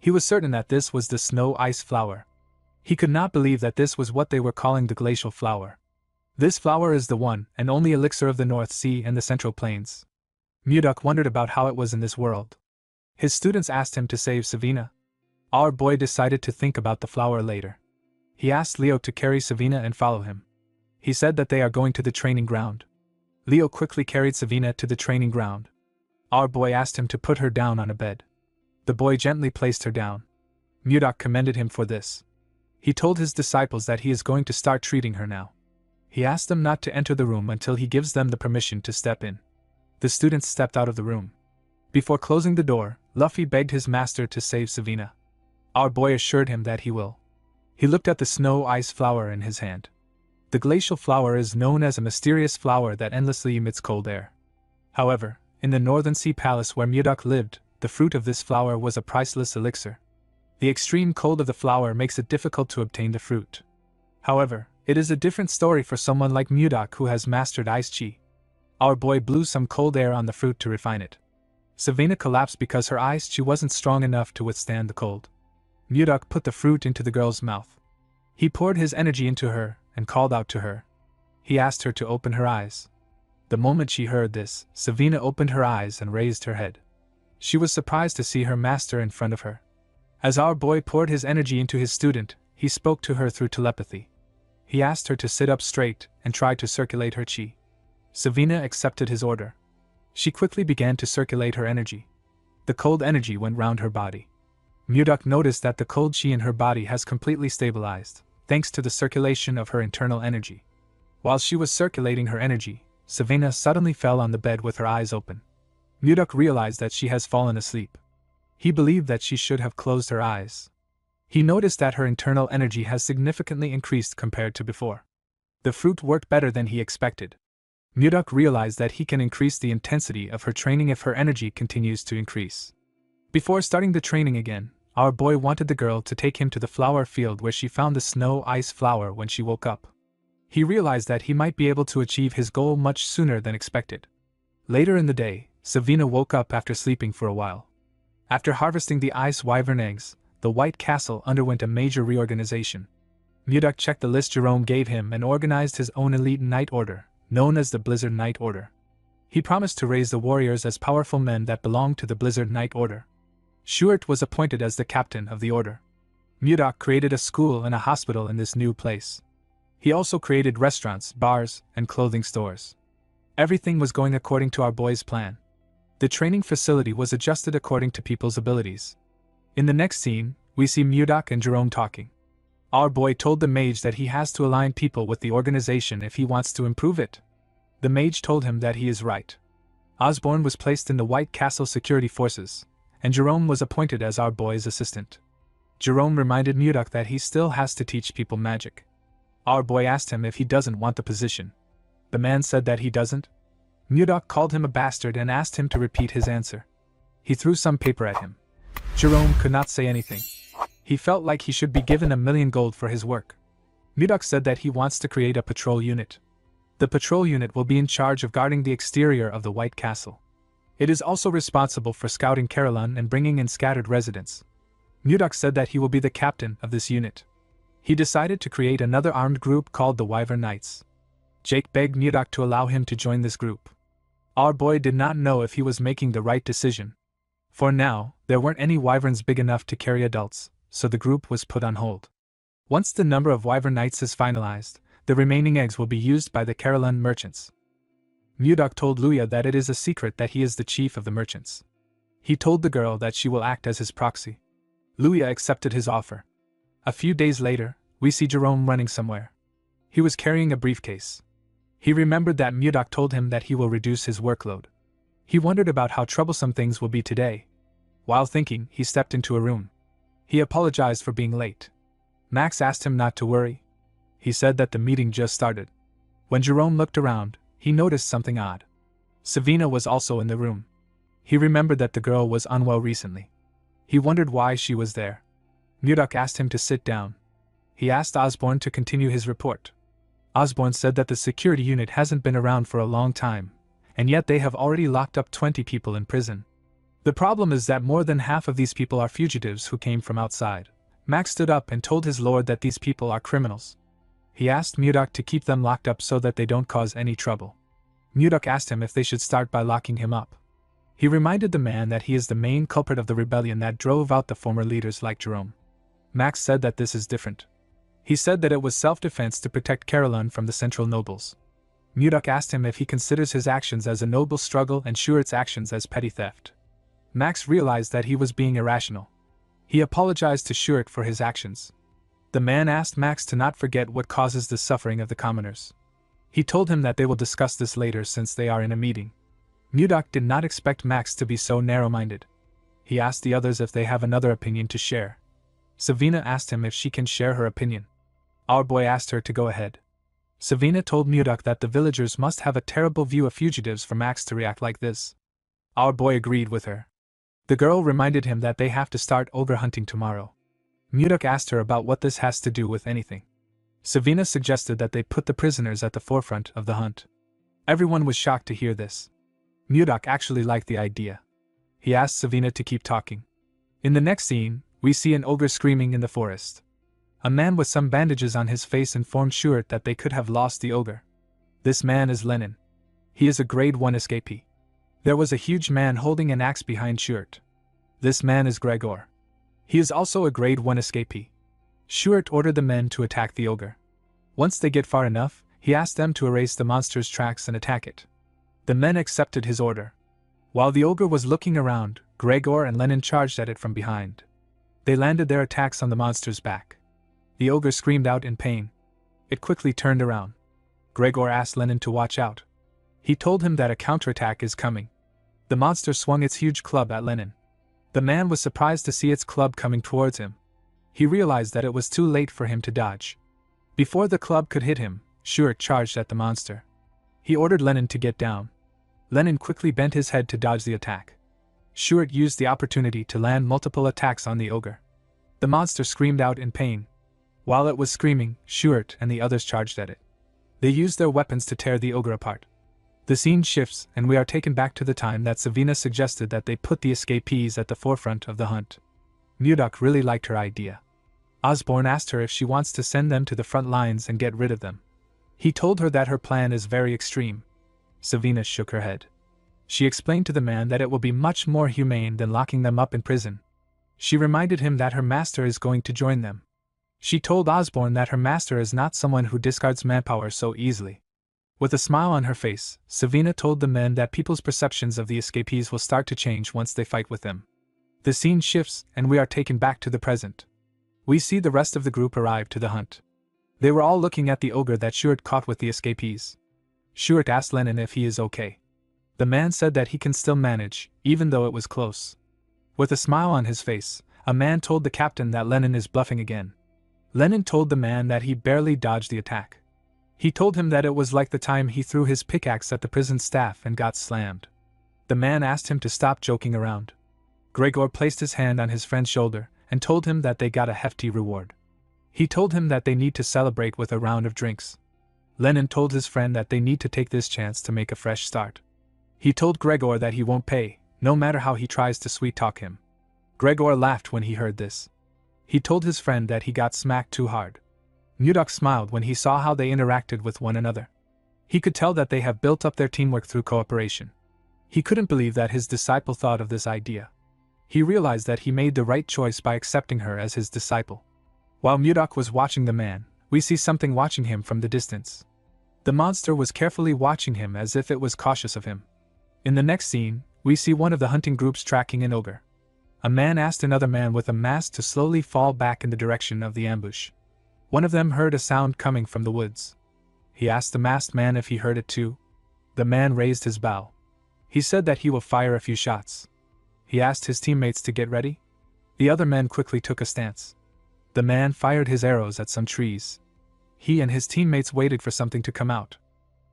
He was certain that this was the snow ice flower. He could not believe that this was what they were calling the glacial flower. This flower is the one and only elixir of the North Sea and the Central Plains. Mudok wondered about how it was in this world. His students asked him to save Savina. Our boy decided to think about the flower later. He asked Leo to carry Savina and follow him. He said that they are going to the training ground. Leo quickly carried Savina to the training ground. Our boy asked him to put her down on a bed. The boy gently placed her down. Mudok commended him for this. He told his disciples that he is going to start treating her now. He asked them not to enter the room until he gives them the permission to step in. The students stepped out of the room. Before closing the door, Luffy begged his master to save Savina. Our boy assured him that he will. He looked at the snow-ice flower in his hand. The glacial flower is known as a mysterious flower that endlessly emits cold air. However, in the Northern Sea Palace where Mudok lived, the fruit of this flower was a priceless elixir. The extreme cold of the flower makes it difficult to obtain the fruit. However, it is a different story for someone like Mudok who has mastered ice chi. Our boy blew some cold air on the fruit to refine it. Savina collapsed because her ice chi wasn't strong enough to withstand the cold. Mudok put the fruit into the girl's mouth. He poured his energy into her and called out to her. He asked her to open her eyes. The moment she heard this, Savina opened her eyes and raised her head. She was surprised to see her master in front of her. As our boy poured his energy into his student, he spoke to her through telepathy. He asked her to sit up straight and try to circulate her chi. Savina accepted his order. She quickly began to circulate her energy. The cold energy went round her body. Mudok noticed that the cold chi in her body has completely stabilized, thanks to the circulation of her internal energy. While she was circulating her energy, Savina suddenly fell on the bed with her eyes open. Mudok realized that she has fallen asleep. He believed that she should have closed her eyes. He noticed that her internal energy has significantly increased compared to before. The fruit worked better than he expected. Mudok realized that he can increase the intensity of her training if her energy continues to increase. Before starting the training again, our boy wanted the girl to take him to the flower field where she found the snow-ice flower when she woke up. He realized that he might be able to achieve his goal much sooner than expected. Later in the day, Savina woke up after sleeping for a while. After harvesting the ice wyvern eggs, the White Castle underwent a major reorganization. Mudok checked the list Jerome gave him and organized his own elite Knight Order, known as the Blizzard Knight Order. He promised to raise the warriors as powerful men that belonged to the Blizzard Knight Order. Schuart was appointed as the captain of the order. Mudok created a school and a hospital in this new place. He also created restaurants, bars, and clothing stores. Everything was going according to our boy's plan. The training facility was adjusted according to people's abilities. In the next scene, we see Mudok and Jerome talking. Our boy told the mage that he has to align people with the organization if he wants to improve it. The mage told him that he is right. Osborne was placed in the White Castle security forces, and Jerome was appointed as our boy's assistant. Jerome reminded Mudok that he still has to teach people magic. Our boy asked him if he doesn't want the position. The man said that he doesn't. Mudok called him a bastard and asked him to repeat his answer. He threw some paper at him. Jerome could not say anything. He felt like he should be given 1,000,000 gold for his work. Mudok said that he wants to create a patrol unit. The patrol unit will be in charge of guarding the exterior of the White Castle. It is also responsible for scouting Carolyn and bringing in scattered residents. Mudok said that he will be the captain of this unit. He decided to create another armed group called the Wyvern Knights. Jake begged Mudok to allow him to join this group. Our boy did not know if he was making the right decision. For now, there weren't any wyverns big enough to carry adults, so the group was put on hold. Once the number of Wyvern Knights is finalized, the remaining eggs will be used by the Carolyn merchants. Mudok told Luya that it is a secret that he is the chief of the merchants. He told the girl that she will act as his proxy. Luya accepted his offer. A few days later, we see Jerome running somewhere. He was carrying a briefcase. He remembered that Mudok told him that he will reduce his workload. He wondered about how troublesome things will be today. While thinking, he stepped into a room. He apologized for being late. Max asked him not to worry. He said that the meeting just started. When Jerome looked around, he noticed something odd. Savina was also in the room. He remembered that the girl was unwell recently. He wondered why she was there. Mudok asked him to sit down. He asked Osborne to continue his report. Osborne said that the security unit hasn't been around for a long time, and yet they have already locked up 20 people in prison. The problem is that more than half of these people are fugitives who came from outside. Max stood up and told his lord that these people are criminals. He asked Mudok to keep them locked up so that they don't cause any trouble. Mudok asked him if they should start by locking him up. He reminded the man that he is the main culprit of the rebellion that drove out the former leaders like Jerome. Max said that this is different. He said that it was self-defense to protect Caroline from the central nobles. Mudok asked him if he considers his actions as a noble struggle and Schuert's actions as petty theft. Max realized that he was being irrational. He apologized to Schuert for his actions. The man asked Max to not forget what causes the suffering of the commoners. He told him that they will discuss this later since they are in a meeting. Mudok did not expect Max to be so narrow-minded. He asked the others if they have another opinion to share. Savina asked him if she can share her opinion. Our boy asked her to go ahead. Savina told Mudok that the villagers must have a terrible view of fugitives for Max to react like this. Our boy agreed with her. The girl reminded him that they have to start ogre hunting tomorrow. Mudok asked her about what this has to do with anything. Savina suggested that they put the prisoners at the forefront of the hunt. Everyone was shocked to hear this. Mudok actually liked the idea. He asked Savina to keep talking. In the next scene, we see an ogre screaming in the forest. A man with some bandages on his face informed Schuert that they could have lost the ogre. This man is Lenin. He is a grade 1 escapee. There was a huge man holding an axe behind Schuert. This man is Gregor. He is also a grade 1 escapee. Schuert ordered the men to attack the ogre. Once they get far enough, he asked them to erase the monster's tracks and attack it. The men accepted his order. While the ogre was looking around, Gregor and Lenin charged at it from behind. They landed their attacks on the monster's back. The ogre screamed out in pain. It quickly turned around. Gregor asked Lenin to watch out. He told him that a counterattack is coming. The monster swung its huge club at Lenin. The man was surprised to see its club coming towards him. He realized that it was too late for him to dodge. Before the club could hit him, Schuert charged at the monster. He ordered Lenin to get down. Lenin quickly bent his head to dodge the attack. Schuert used the opportunity to land multiple attacks on the ogre. The monster screamed out in pain. While it was screaming, Schuert and the others charged at it. They used their weapons to tear the ogre apart. The scene shifts, and we are taken back to the time that Savina suggested that they put the escapees at the forefront of the hunt. Mudok really liked her idea. Osborne asked her if she wants to send them to the front lines and get rid of them. He told her that her plan is very extreme. Savina shook her head. She explained to the man that it will be much more humane than locking them up in prison. She reminded him that her master is going to join them. She told Osborne that her master is not someone who discards manpower so easily. With a smile on her face, Savina told the men that people's perceptions of the escapees will start to change once they fight with them. The scene shifts, and we are taken back to the present. We see the rest of the group arrive to the hunt. They were all looking at the ogre that Schuert caught with the escapees. Schuert asked Lenin if he is okay. The man said that he can still manage, even though it was close. With a smile on his face, a man told the captain that Lenin is bluffing again. Lenin told the man that he barely dodged the attack. He told him that it was like the time he threw his pickaxe at the prison staff and got slammed. The man asked him to stop joking around. Gregor placed his hand on his friend's shoulder and told him that they got a hefty reward. He told him that they need to celebrate with a round of drinks. Lenin told his friend that they need to take this chance to make a fresh start. He told Gregor that he won't pay, no matter how he tries to sweet-talk him. Gregor laughed when he heard this. He told his friend that he got smacked too hard. Mudok smiled when he saw how they interacted with one another. He could tell that they have built up their teamwork through cooperation. He couldn't believe that his disciple thought of this idea. He realized that he made the right choice by accepting her as his disciple. While Mudok was watching the man, we see something watching him from the distance. The monster was carefully watching him as if it was cautious of him. In the next scene, we see one of the hunting groups tracking an ogre. A man asked another man with a mask to slowly fall back in the direction of the ambush. One of them heard a sound coming from the woods. He asked the masked man if he heard it too. The man raised his bow. He said that he will fire a few shots. He asked his teammates to get ready. The other men quickly took a stance. The man fired his arrows at some trees. He and his teammates waited for something to come out.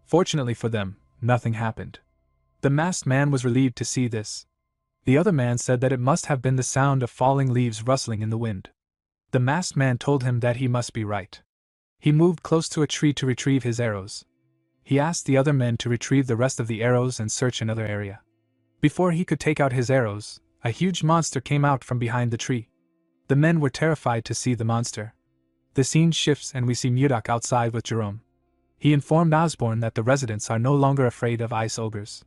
Fortunately for them, nothing happened. The masked man was relieved to see this. The other man said that it must have been the sound of falling leaves rustling in the wind. The masked man told him that he must be right. He moved close to a tree to retrieve his arrows. He asked the other men to retrieve the rest of the arrows and search another area. Before he could take out his arrows, a huge monster came out from behind the tree. The men were terrified to see the monster. The scene shifts and we see Murdoch outside with Jerome. He informed Osborne that the residents are no longer afraid of ice ogres.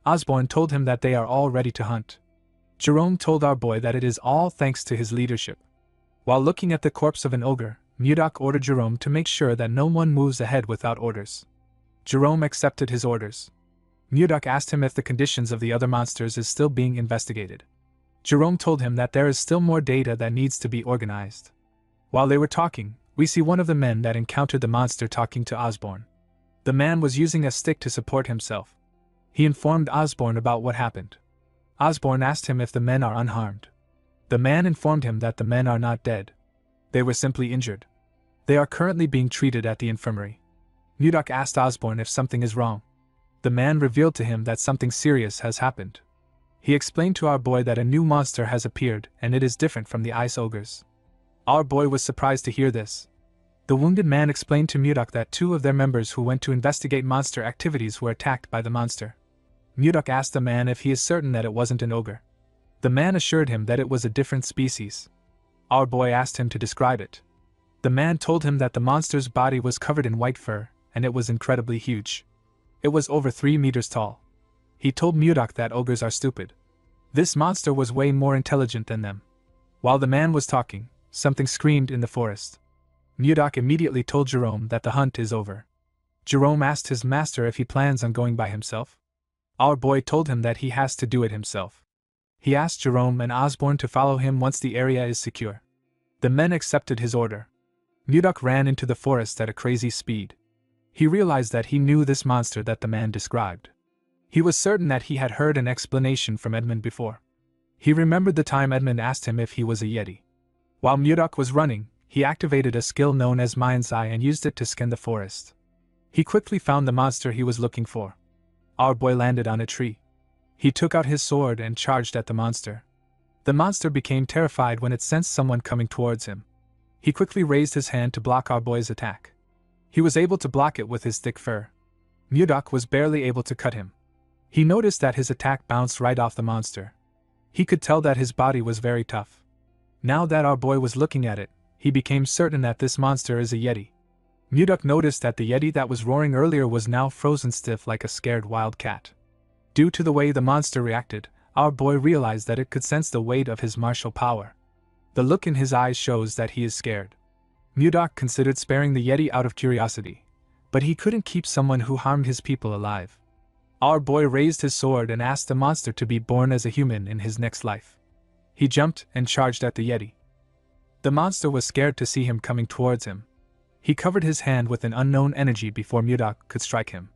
Osborne told him that they are all ready to hunt. Jerome told our boy that it is all thanks to his leadership. While looking at the corpse of an ogre, Murdoch ordered Jerome to make sure that no one moves ahead without orders. Jerome accepted his orders. Murdoch asked him if the conditions of the other monsters is still being investigated. Jerome told him that there is still more data that needs to be organized. While they were talking, we see one of the men that encountered the monster talking to Osborne. The man was using a stick to support himself. He informed Osborne about what happened. Osborne asked him if the men are unharmed. The man informed him that the men are not dead. They were simply injured. They are currently being treated at the infirmary. Murdoch asked Osborne if something is wrong. The man revealed to him that something serious has happened. He explained to our boy that a new monster has appeared and it is different from the ice ogres. Our boy was surprised to hear this. The wounded man explained to Murdoch that 2 of their members who went to investigate monster activities were attacked by the monster. Murdoch asked the man if he is certain that it wasn't an ogre. The man assured him that it was a different species. Our boy asked him to describe it. The man told him that the monster's body was covered in white fur, and it was incredibly huge. It was over 3 meters tall. He told Murdoch that ogres are stupid. This monster was way more intelligent than them. While the man was talking, something screamed in the forest. Murdoch immediately told Jerome that the hunt is over. Jerome asked his master if he plans on going by himself. Our boy told him that he has to do it himself. He asked Jerome and Osborne to follow him once the area is secure. The men accepted his order. Murdoch ran into the forest at a crazy speed. He realized that he knew this monster that the man described. He was certain that he had heard an explanation from Edmund before. He remembered the time Edmund asked him if he was a yeti. While Murdoch was running, he activated a skill known as Mind's Eye and used it to scan the forest. He quickly found the monster he was looking for. Our boy landed on a tree. He took out his sword and charged at the monster. The monster became terrified when it sensed someone coming towards him. He quickly raised his hand to block our boy's attack. He was able to block it with his thick fur. Murdoch was barely able to cut him. He noticed that his attack bounced right off the monster. He could tell that his body was very tough. Now that our boy was looking at it, he became certain that this monster is a yeti. Murdoch noticed that the yeti that was roaring earlier was now frozen stiff like a scared wild cat. Due to the way the monster reacted, our boy realized that it could sense the weight of his martial power. The look in his eyes shows that he is scared. Murdoch considered sparing the yeti out of curiosity, but he couldn't keep someone who harmed his people alive. Our boy raised his sword and asked the monster to be born as a human in his next life. He jumped and charged at the yeti. The monster was scared to see him coming towards him. He covered his hand with an unknown energy before Murdoch could strike him.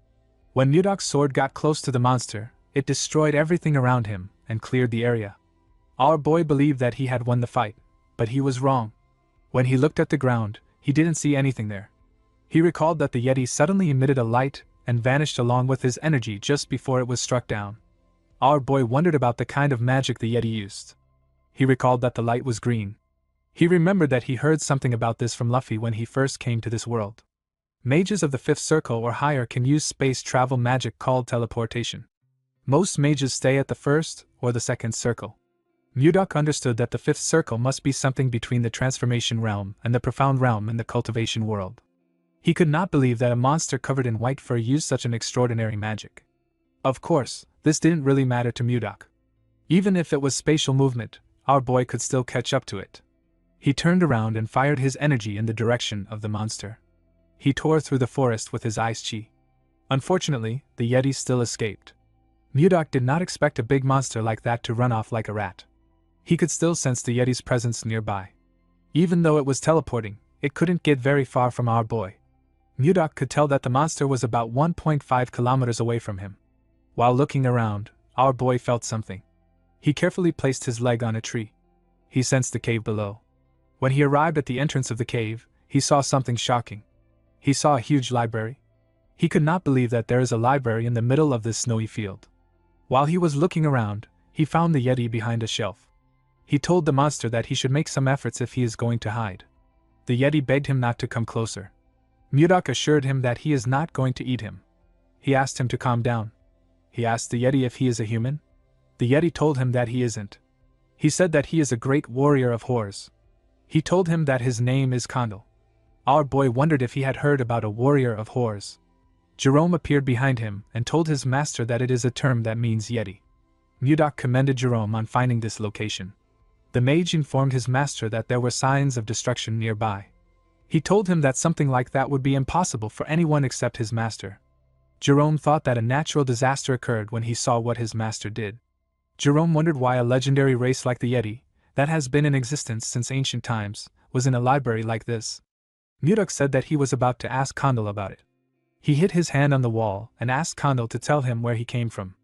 When Murdoch's sword got close to the monster, it destroyed everything around him and cleared the area. Our boy believed that he had won the fight, but he was wrong. When he looked at the ground, he didn't see anything there. He recalled that the yeti suddenly emitted a light and vanished along with his energy just before it was struck down. Our boy wondered about the kind of magic the yeti used. He recalled that the light was green. He remembered that he heard something about this from Luffy when he first came to this world. Mages of the 5th circle or higher can use space travel magic called teleportation. Most mages stay at the 1st or the 2nd circle. Murdoch understood that the 5th circle must be something between the transformation realm and the profound realm in the cultivation world. He could not believe that a monster covered in white fur used such an extraordinary magic. Of course, this didn't really matter to Murdoch. Even if it was spatial movement, our boy could still catch up to it. He turned around and fired his energy in the direction of the monster. He tore through the forest with his ice chi. Unfortunately, the yeti still escaped. Murdoch did not expect a big monster like that to run off like a rat. He could still sense the yeti's presence nearby. Even though it was teleporting, it couldn't get very far from our boy. Murdoch could tell that the monster was about 1.5 kilometers away from him. While looking around, our boy felt something. He carefully placed his leg on a tree. He sensed the cave below. When he arrived at the entrance of the cave, he saw something shocking. He saw a huge library. He could not believe that there is a library in the middle of this snowy field. While he was looking around, he found the yeti behind a shelf. He told the monster that he should make some efforts if he is going to hide. The yeti begged him not to come closer. Murdoch assured him that he is not going to eat him. He asked him to calm down. He asked the yeti if he is a human. The yeti told him that he isn't. He said that he is a great warrior of horrors. He told him that his name is Kondal. Our boy wondered if he had heard about a warrior of horrors. Jerome appeared behind him and told his master that it is a term that means Yeti. Mudok commended Jerome on finding this location. The mage informed his master that there were signs of destruction nearby. He told him that something like that would be impossible for anyone except his master. Jerome thought that a natural disaster occurred when he saw what his master did. Jerome wondered why a legendary race like the Yeti, that has been in existence since ancient times, was in a library like this. Mudok said that he was about to ask Kondal about it. He hit his hand on the wall and asked Kondal to tell him where he came from.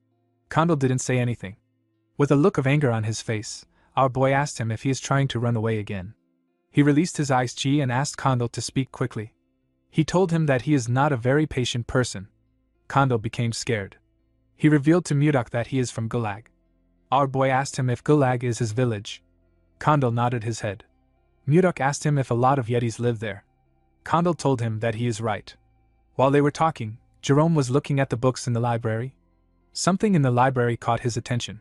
Kondal didn't say anything. With a look of anger on his face, our boy asked him if he is trying to run away again. He released his ice chi and asked Kondal to speak quickly. He told him that he is not a very patient person. Kondal became scared. He revealed to Mudok that he is from Gulag. Our boy asked him if Gulag is his village. Kondal nodded his head. Mudok asked him if a lot of Yetis live there. Kondal told him that he is right. While they were talking, Jerome was looking at the books in the library. Something in the library caught his attention.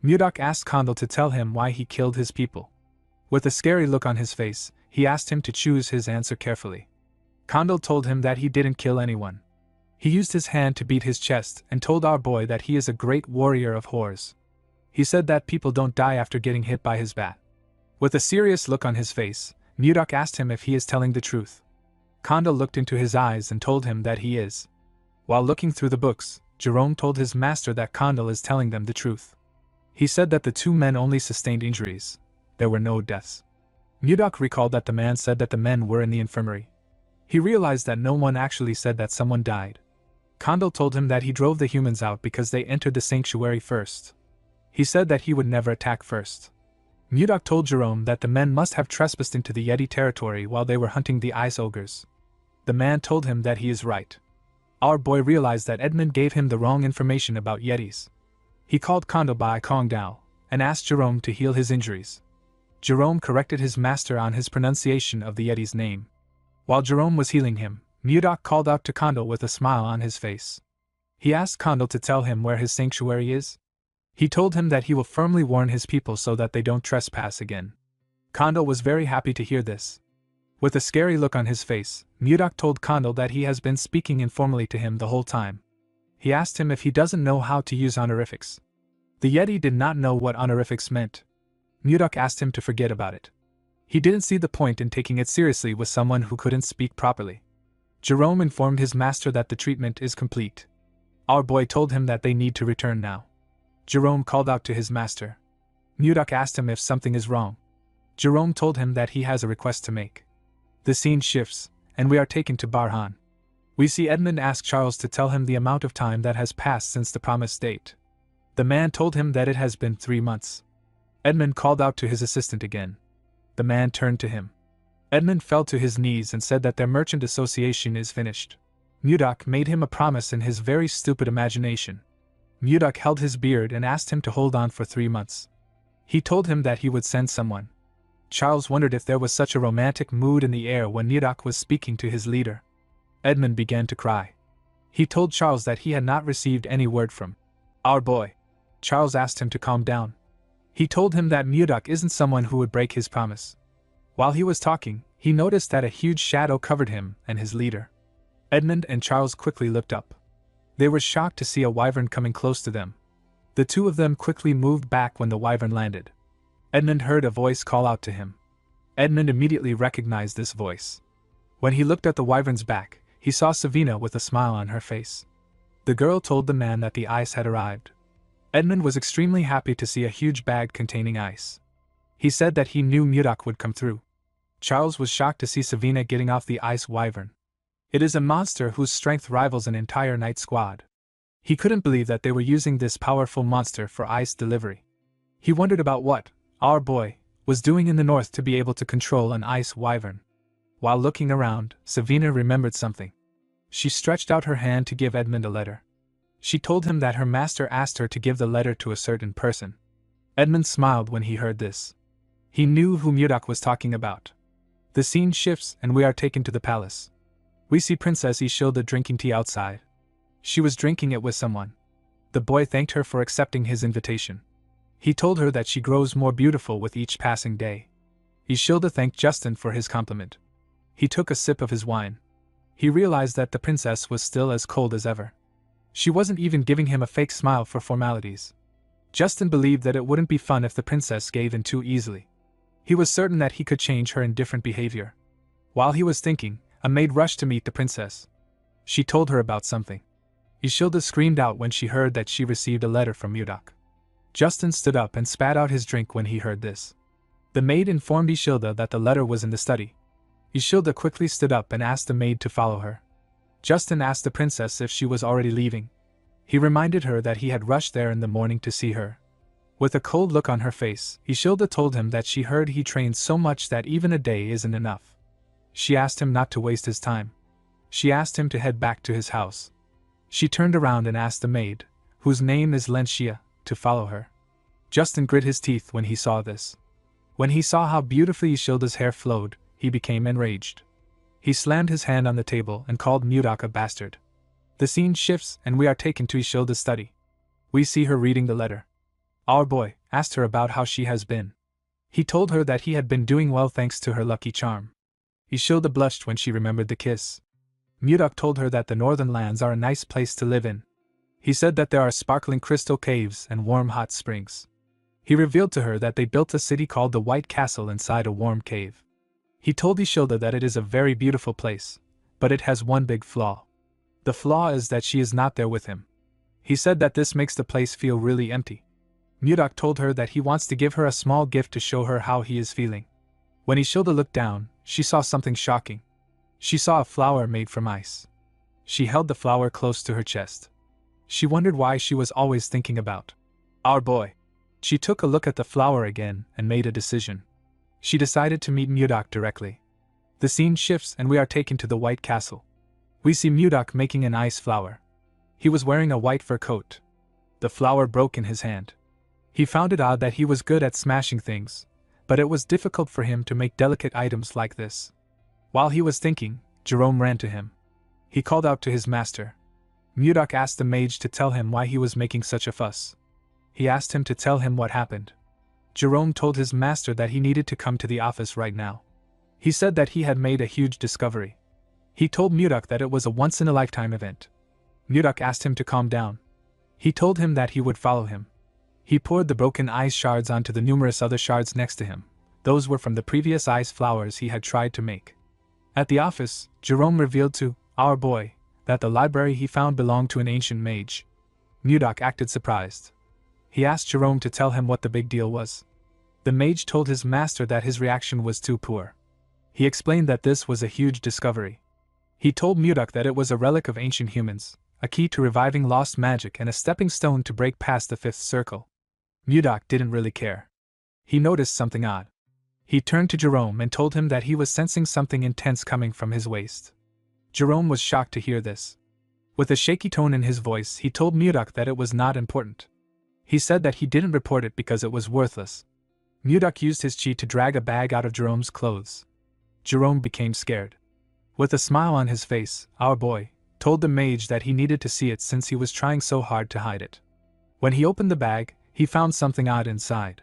Mudok asked Kondal to tell him why he killed his people. With a scary look on his face, he asked him to choose his answer carefully. Kondal told him that he didn't kill anyone. He used his hand to beat his chest and told our boy that he is a great warrior of horrors. He said that people don't die after getting hit by his bat. With a serious look on his face, Mudok asked him if he is telling the truth. Kondal looked into his eyes and told him that he is. While looking through the books, Jerome told his master that Kondal is telling them the truth. He said that the two men only sustained injuries. There were no deaths. Mudok recalled that the man said that the men were in the infirmary. He realized that no one actually said that someone died. Kondal told him that he drove the humans out because they entered the sanctuary first. He said that he would never attack first. Mudok told Jerome that the men must have trespassed into the Yeti territory while they were hunting the ice ogres. The man told him that he is right. Our boy realized that Edmund gave him the wrong information about Yetis. He called Kondal by Kong Dao and asked Jerome to heal his injuries. Jerome corrected his master on his pronunciation of the Yeti's name. While Jerome was healing him, Mudok called out to Kondal with a smile on his face. He asked Kondal to tell him where his sanctuary is. He told him that he will firmly warn his people so that they don't trespass again. Kondal was very happy to hear this. With a scary look on his face, Mudok told Kondal that he has been speaking informally to him the whole time. He asked him if he doesn't know how to use honorifics. The Yeti did not know what honorifics meant. Mudok asked him to forget about it. He didn't see the point in taking it seriously with someone who couldn't speak properly. Jerome informed his master that the treatment is complete. Our boy told him that they need to return now. Jerome called out to his master. Mudok asked him if something is wrong. Jerome told him that he has a request to make. The scene shifts, and we are taken to Barhan. We see Edmund ask Charles to tell him the amount of time that has passed since the promised date. The man told him that it has been 3 months. Edmund called out to his assistant again. The man turned to him. Edmund fell to his knees and said that their merchant association is finished. Mudok made him a promise in his very stupid imagination. Mudok held his beard and asked him to hold on for 3 months. He told him that he would send someone. Charles wondered if there was such a romantic mood in the air when Mudok was speaking to his leader. Edmund began to cry. He told Charles that he had not received any word from our boy. Charles asked him to calm down. He told him that Mudok isn't someone who would break his promise. While he was talking, he noticed that a huge shadow covered him and his leader. Edmund and Charles quickly looked up. They were shocked to see a wyvern coming close to them. The two of them quickly moved back when the wyvern landed. Edmund heard a voice call out to him. Edmund immediately recognized this voice. When he looked at the wyvern's back, he saw Savina with a smile on her face. The girl told the man that the ice had arrived. Edmund was extremely happy to see a huge bag containing ice. He said that he knew Mudok would come through. Charles was shocked to see Savina getting off the ice wyvern. It is a monster whose strength rivals an entire night squad. He couldn't believe that they were using this powerful monster for ice delivery. He wondered about what our boy was doing in the north to be able to control an ice wyvern. While looking around, Savina remembered something. She stretched out her hand to give Edmund a letter. She told him that her master asked her to give the letter to a certain person. Edmund smiled when he heard this. He knew who Mudok was talking about. The scene shifts and we are taken to the palace. We see Princess Ishilda drinking tea outside. She was drinking it with someone. The boy thanked her for accepting his invitation. He told her that she grows more beautiful with each passing day. Ishilda thanked Justin for his compliment. He took a sip of his wine. He realized that the princess was still as cold as ever. She wasn't even giving him a fake smile for formalities. Justin believed that it wouldn't be fun if the princess gave in too easily. He was certain that he could change her indifferent behavior. While he was thinking, a maid rushed to meet the princess. She told her about something. Ishilda screamed out when she heard that she received a letter from Mudak. Justin stood up and spat out his drink when he heard this. The maid informed Ishilda that the letter was in the study. Ishilda quickly stood up and asked the maid to follow her. Justin asked the princess if she was already leaving. He reminded her that he had rushed there in the morning to see her. With a cold look on her face, Ishilda told him that she heard he trained so much that even a day isn't enough. She asked him not to waste his time. She asked him to head back to his house. She turned around and asked the maid, whose name is Lenshia, to follow her. Justin grit his teeth when he saw this. When he saw how beautifully Ishilda's hair flowed, he became enraged. He slammed his hand on the table and called Mudak a bastard. The scene shifts and we are taken to Ishilda's study. We see her reading the letter. Our boy asked her about how she has been. He told her that he had been doing well thanks to her lucky charm. Ishilda blushed when she remembered the kiss. Mudak told her that the northern lands are a nice place to live in. He said that there are sparkling crystal caves and warm hot springs. He revealed to her that they built a city called the White Castle inside a warm cave. He told Ishilda that it is a very beautiful place, but it has one big flaw. The flaw is that she is not there with him. He said that this makes the place feel really empty. Mudak told her that he wants to give her a small gift to show her how he is feeling. When Ishilda looked down, she saw something shocking. She saw a flower made from ice. She held the flower close to her chest. She wondered why she was always thinking about our boy. She took a look at the flower again and made a decision. She decided to meet Mudak directly. The scene shifts and we are taken to the White Castle. We see Mudak making an ice flower. He was wearing a white fur coat. The flower broke in his hand. He found it odd that he was good at smashing things, but it was difficult for him to make delicate items like this. While he was thinking, Jerome ran to him. He called out to his master. Mudak asked the mage to tell him why he was making such a fuss. He asked him to tell him what happened. Jerome told his master that he needed to come to the office right now. He said that he had made a huge discovery. He told Mudak that it was a once-in-a-lifetime event. Mudak asked him to calm down. He told him that he would follow him. He poured the broken ice shards onto the numerous other shards next to him. Those were from the previous ice flowers he had tried to make. At the office, Jerome revealed to our boy that the library he found belonged to an ancient mage. Mudak acted surprised. He asked Jerome to tell him what the big deal was. The mage told his master that his reaction was too poor. He explained that this was a huge discovery. He told Mudak that it was a relic of ancient humans, a key to reviving lost magic and a stepping stone to break past the fifth circle. Mudak didn't really care. He noticed something odd. He turned to Jerome and told him that he was sensing something intense coming from his waist. Jerome was shocked to hear this. With a shaky tone in his voice, he told Mudak that it was not important. He said that he didn't report it because it was worthless. Mudak used his chi to drag a bag out of Jerome's clothes. Jerome became scared. With a smile on his face, our boy told the mage that he needed to see it since he was trying so hard to hide it. When he opened the bag, he found something odd inside.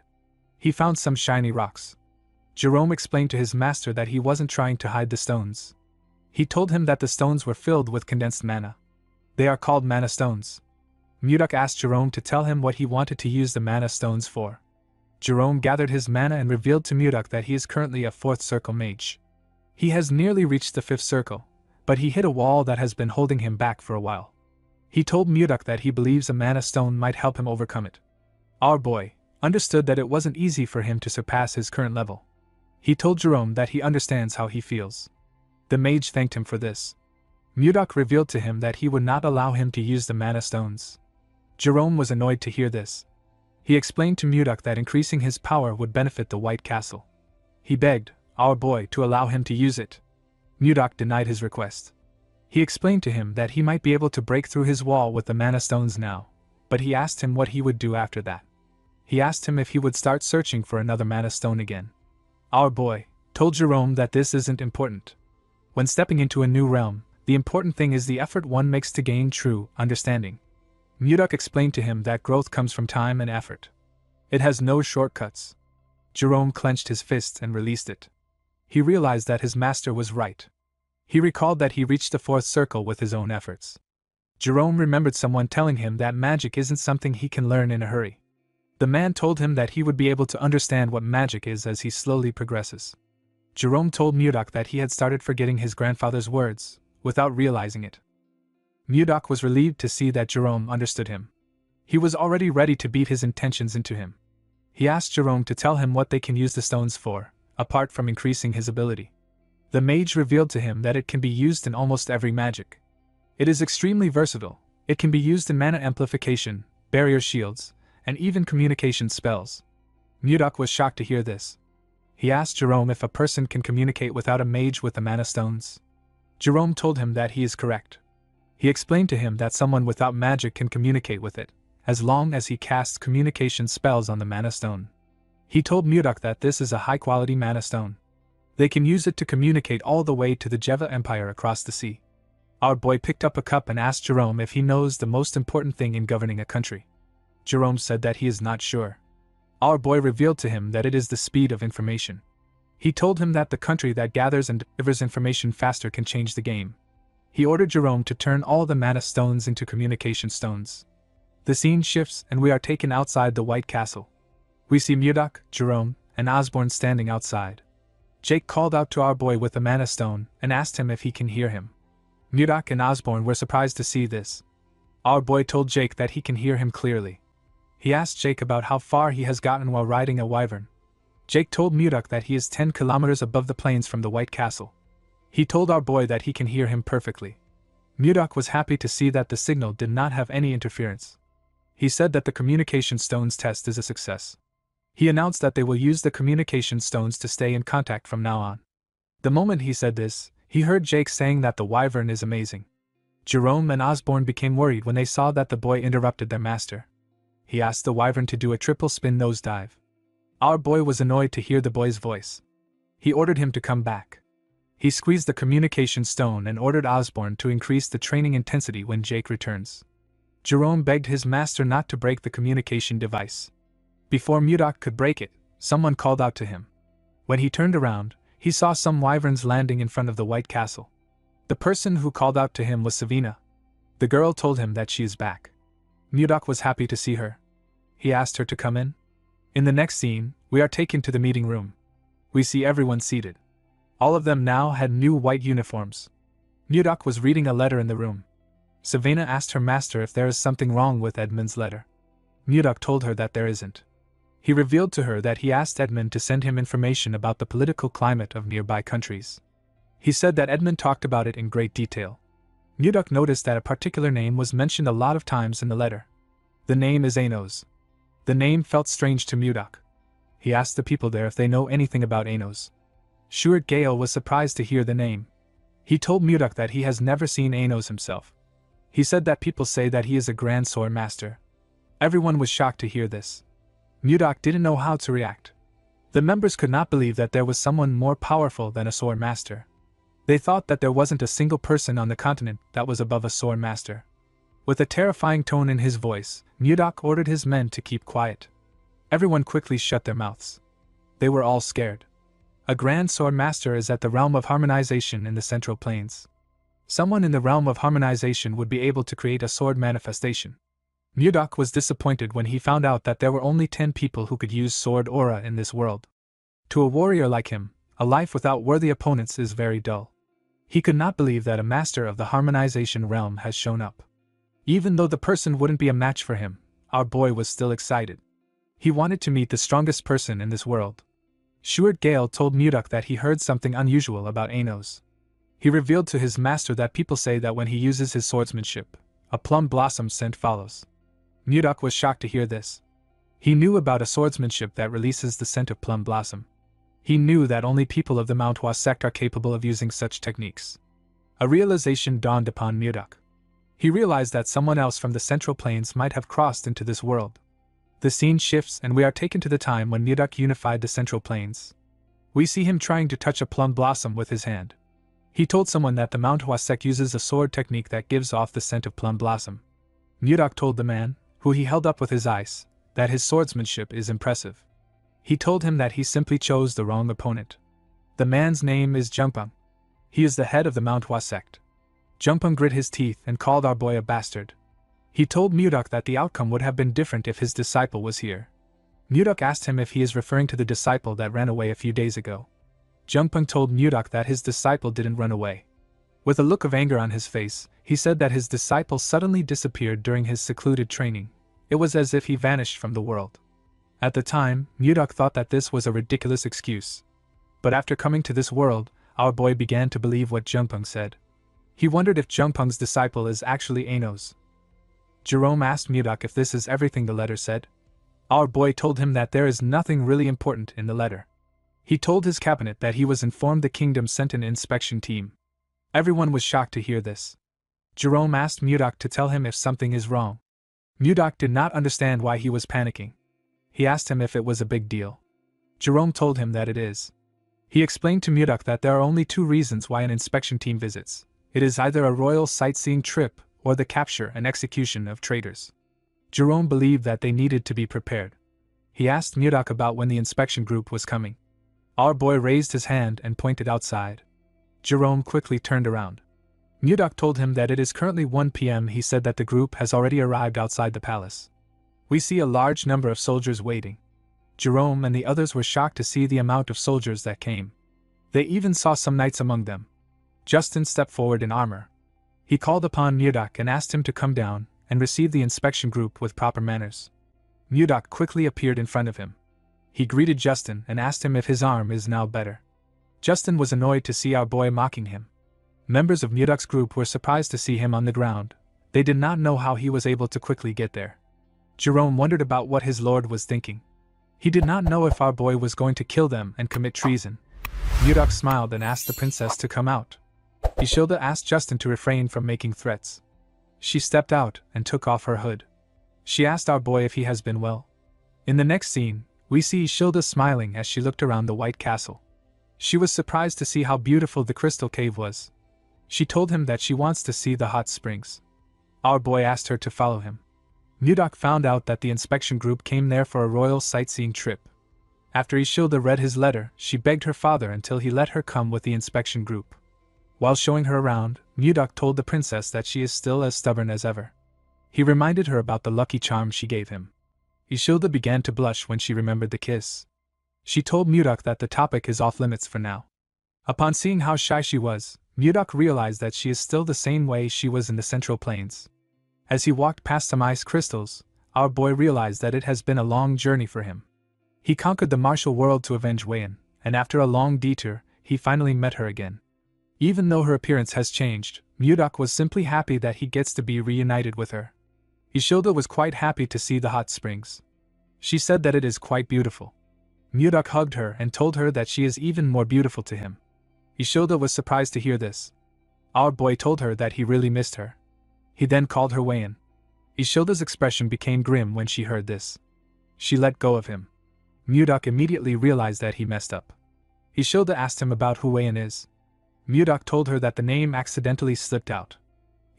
He found some shiny rocks. Jerome explained to his master that he wasn't trying to hide the stones. He told him that the stones were filled with condensed mana. They are called mana stones. Mudak asked Jerome to tell him what he wanted to use the mana stones for. Jerome gathered his mana and revealed to Mudak that he is currently a fourth circle mage. He has nearly reached the fifth circle, but he hit a wall that has been holding him back for a while. He told Mudak that he believes a mana stone might help him overcome it. Our boy understood that it wasn't easy for him to surpass his current level. He told Jerome that he understands how he feels. The mage thanked him for this. Mudak revealed to him that he would not allow him to use the mana stones. Jerome was annoyed to hear this. He explained to Mudak that increasing his power would benefit the White Castle. He begged our boy to allow him to use it. Mudak denied his request. He explained to him that he might be able to break through his wall with the mana stones now, but he asked him what he would do after that. He asked him if he would start searching for another mana stone again. Our boy told Jerome that this isn't important. When stepping into a new realm, the important thing is the effort one makes to gain true understanding. Mudak explained to him that growth comes from time and effort. It has no shortcuts. Jerome clenched his fist and released it. He realized that his master was right. He recalled that he reached the fourth circle with his own efforts. Jerome remembered someone telling him that magic isn't something he can learn in a hurry. The man told him that he would be able to understand what magic is as he slowly progresses. Jerome told Mudok that he had started forgetting his grandfather's words, without realizing it. Mudok was relieved to see that Jerome understood him. He was already ready to beat his intentions into him. He asked Jerome to tell him what they can use the stones for, apart from increasing his ability. The mage revealed to him that it can be used in almost every magic. It is extremely versatile. It can be used in mana amplification, barrier shields, and even communication spells. Mudok was shocked to hear this. He asked Jerome if a person can communicate without a mage with the mana stones. Jerome told him that he is correct. He explained to him that someone without magic can communicate with it, as long as he casts communication spells on the mana stone. He told Mudok that this is a high-quality mana stone. They can use it to communicate all the way to the Jeva Empire across the sea. Our boy picked up a cup and asked Jerome if he knows the most important thing in governing a country. Jerome said that he is not sure. Our boy revealed to him that it is the speed of information. He told him that the country that gathers and delivers information faster can change the game. He ordered Jerome to turn all the mana stones into communication stones. The scene shifts and we are taken outside the White Castle. We see Mudok, Jerome, and Osborne standing outside. Jake called out to our boy with the mana stone and asked him if he can hear him. Mudok and Osborne were surprised to see this. Our boy told Jake that he can hear him clearly. He asked Jake about how far he has gotten while riding a wyvern. Jake told Mudok that he is 10 kilometers above the plains from the White Castle. He told our boy that he can hear him perfectly. Mudok was happy to see that the signal did not have any interference. He said that the communication stones test is a success. He announced that they will use the communication stones to stay in contact from now on. The moment he said this, he heard Jake saying that the wyvern is amazing. Jerome and Osborne became worried when they saw that the boy interrupted their master. He asked the wyvern to do a triple spin nosedive. Our boy was annoyed to hear the boy's voice. He ordered him to come back. He squeezed the communication stone and ordered Osborne to increase the training intensity when Jake returns. Jerome begged his master not to break the communication device. Before Mudok could break it, someone called out to him. When he turned around, he saw some wyverns landing in front of the White Castle. The person who called out to him was Savina. The girl told him that she is back. Mudok was happy to see her. He asked her to come in. In the next scene, we are taken to the meeting room. We see everyone seated. All of them now had new white uniforms. Mudok was reading a letter in the room. Savina asked her master if there is something wrong with Edmund's letter. Mudok told her that there isn't. He revealed to her that he asked Edmund to send him information about the political climate of nearby countries. He said that Edmund talked about it in great detail. Mudok noticed that a particular name was mentioned a lot of times in the letter. The name is Anos. The name felt strange to Mudok. He asked the people there if they know anything about Anos. Stuart Gale was surprised to hear the name. He told Mudok that he has never seen Anos himself. He said that people say that he is a grand sword master. Everyone was shocked to hear this. Mudok didn't know how to react. The members could not believe that there was someone more powerful than a sword master. They thought that there wasn't a single person on the continent that was above a sword master. With a terrifying tone in his voice, Mudok ordered his men to keep quiet. Everyone quickly shut their mouths. They were all scared. A grand sword master is at the realm of harmonization in the Central Plains. Someone in the realm of harmonization would be able to create a sword manifestation. Mudok was disappointed when he found out that there were only 10 people who could use sword aura in this world. To a warrior like him, a life without worthy opponents is very dull. He could not believe that a master of the harmonization realm has shown up. Even though the person wouldn't be a match for him, our boy was still excited. He wanted to meet the strongest person in this world. Stuart Gale told Mudok that he heard something unusual about Anos. He revealed to his master that people say that when he uses his swordsmanship, a plum blossom scent follows. Mudok was shocked to hear this. He knew about a swordsmanship that releases the scent of plum blossom. He knew that only people of the Manhwa sect are capable of using such techniques. A realization dawned upon Mudok. He realized that someone else from the Central Plains might have crossed into this world. The scene shifts and we are taken to the time when Mudok unified the Central Plains. We see him trying to touch a plum blossom with his hand. He told someone that the Manhwa sect uses a sword technique that gives off the scent of plum blossom. Mudok told the man, who he held up with his eyes, that his swordsmanship is impressive. He told him that he simply chose the wrong opponent. The man's name is Jumpung. He is the head of the Manhwa sect. Jumpung grit his teeth and called our boy a bastard. He told Mudok that the outcome would have been different if his disciple was here. Mudok asked him if he is referring to the disciple that ran away a few days ago. Jumpung told Mudok that his disciple didn't run away. With a look of anger on his face, he said that his disciple suddenly disappeared during his secluded training. It was as if he vanished from the world. At the time, Mudok thought that this was a ridiculous excuse. But after coming to this world, our boy began to believe what Jumpung said. He wondered if Jumpung's disciple is actually Ano's. Jerome asked Mudok if this is everything the letter said. Our boy told him that there is nothing really important in the letter. He told his cabinet that he was informed the kingdom sent an inspection team. Everyone was shocked to hear this. Jerome asked Mudok to tell him if something is wrong. Mudok did not understand why he was panicking. He asked him if it was a big deal. Jerome told him that it is. He explained to Mudok that there are only two reasons why an inspection team visits. It is either a royal sightseeing trip or the capture and execution of traitors. Jerome believed that they needed to be prepared. He asked Mudok about when the inspection group was coming. Our boy raised his hand and pointed outside. Jerome quickly turned around. Mudok told him that it is currently 1 p.m. He said that the group has already arrived outside the palace. We see a large number of soldiers waiting. Jerome and the others were shocked to see the amount of soldiers that came. They even saw some knights among them. Justin stepped forward in armor. He called upon Mudok and asked him to come down and receive the inspection group with proper manners. Mudok quickly appeared in front of him. He greeted Justin and asked him if his arm is now better. Justin was annoyed to see our boy mocking him. Members of Mudok's group were surprised to see him on the ground. They did not know how he was able to quickly get there. Jerome wondered about what his lord was thinking. He did not know if our boy was going to kill them and commit treason. Mudok smiled and asked the princess to come out. Ishilda asked Justin to refrain from making threats. She stepped out and took off her hood. She asked our boy if he has been well. In the next scene, we see Ishilda smiling as she looked around the White Castle. She was surprised to see how beautiful the crystal cave was. She told him that she wants to see the hot springs. Our boy asked her to follow him. Mudok found out that the inspection group came there for a royal sightseeing trip. After Ishilda read his letter, she begged her father until he let her come with the inspection group. While showing her around, Mudok told the princess that she is still as stubborn as ever. He reminded her about the lucky charm she gave him. Ishilda began to blush when she remembered the kiss. She told Mudok that the topic is off limits for now. Upon seeing how shy she was, Mudok realized that she is still the same way she was in the Central Plains. As he walked past some ice crystals, our boy realized that it has been a long journey for him. He conquered the martial world to avenge Wayan, and after a long detour, he finally met her again. Even though her appearance has changed, Mudok was simply happy that he gets to be reunited with her. Ishilda was quite happy to see the hot springs. She said that it is quite beautiful. Mudok hugged her and told her that she is even more beautiful to him. Ishilda was surprised to hear this. Our boy told her that he really missed her. He then called her Wayan. Ishilda's expression became grim when she heard this. She let go of him. Mudok immediately realized that he messed up. Ishilda asked him about who Wayan is. Mudok told her that the name accidentally slipped out.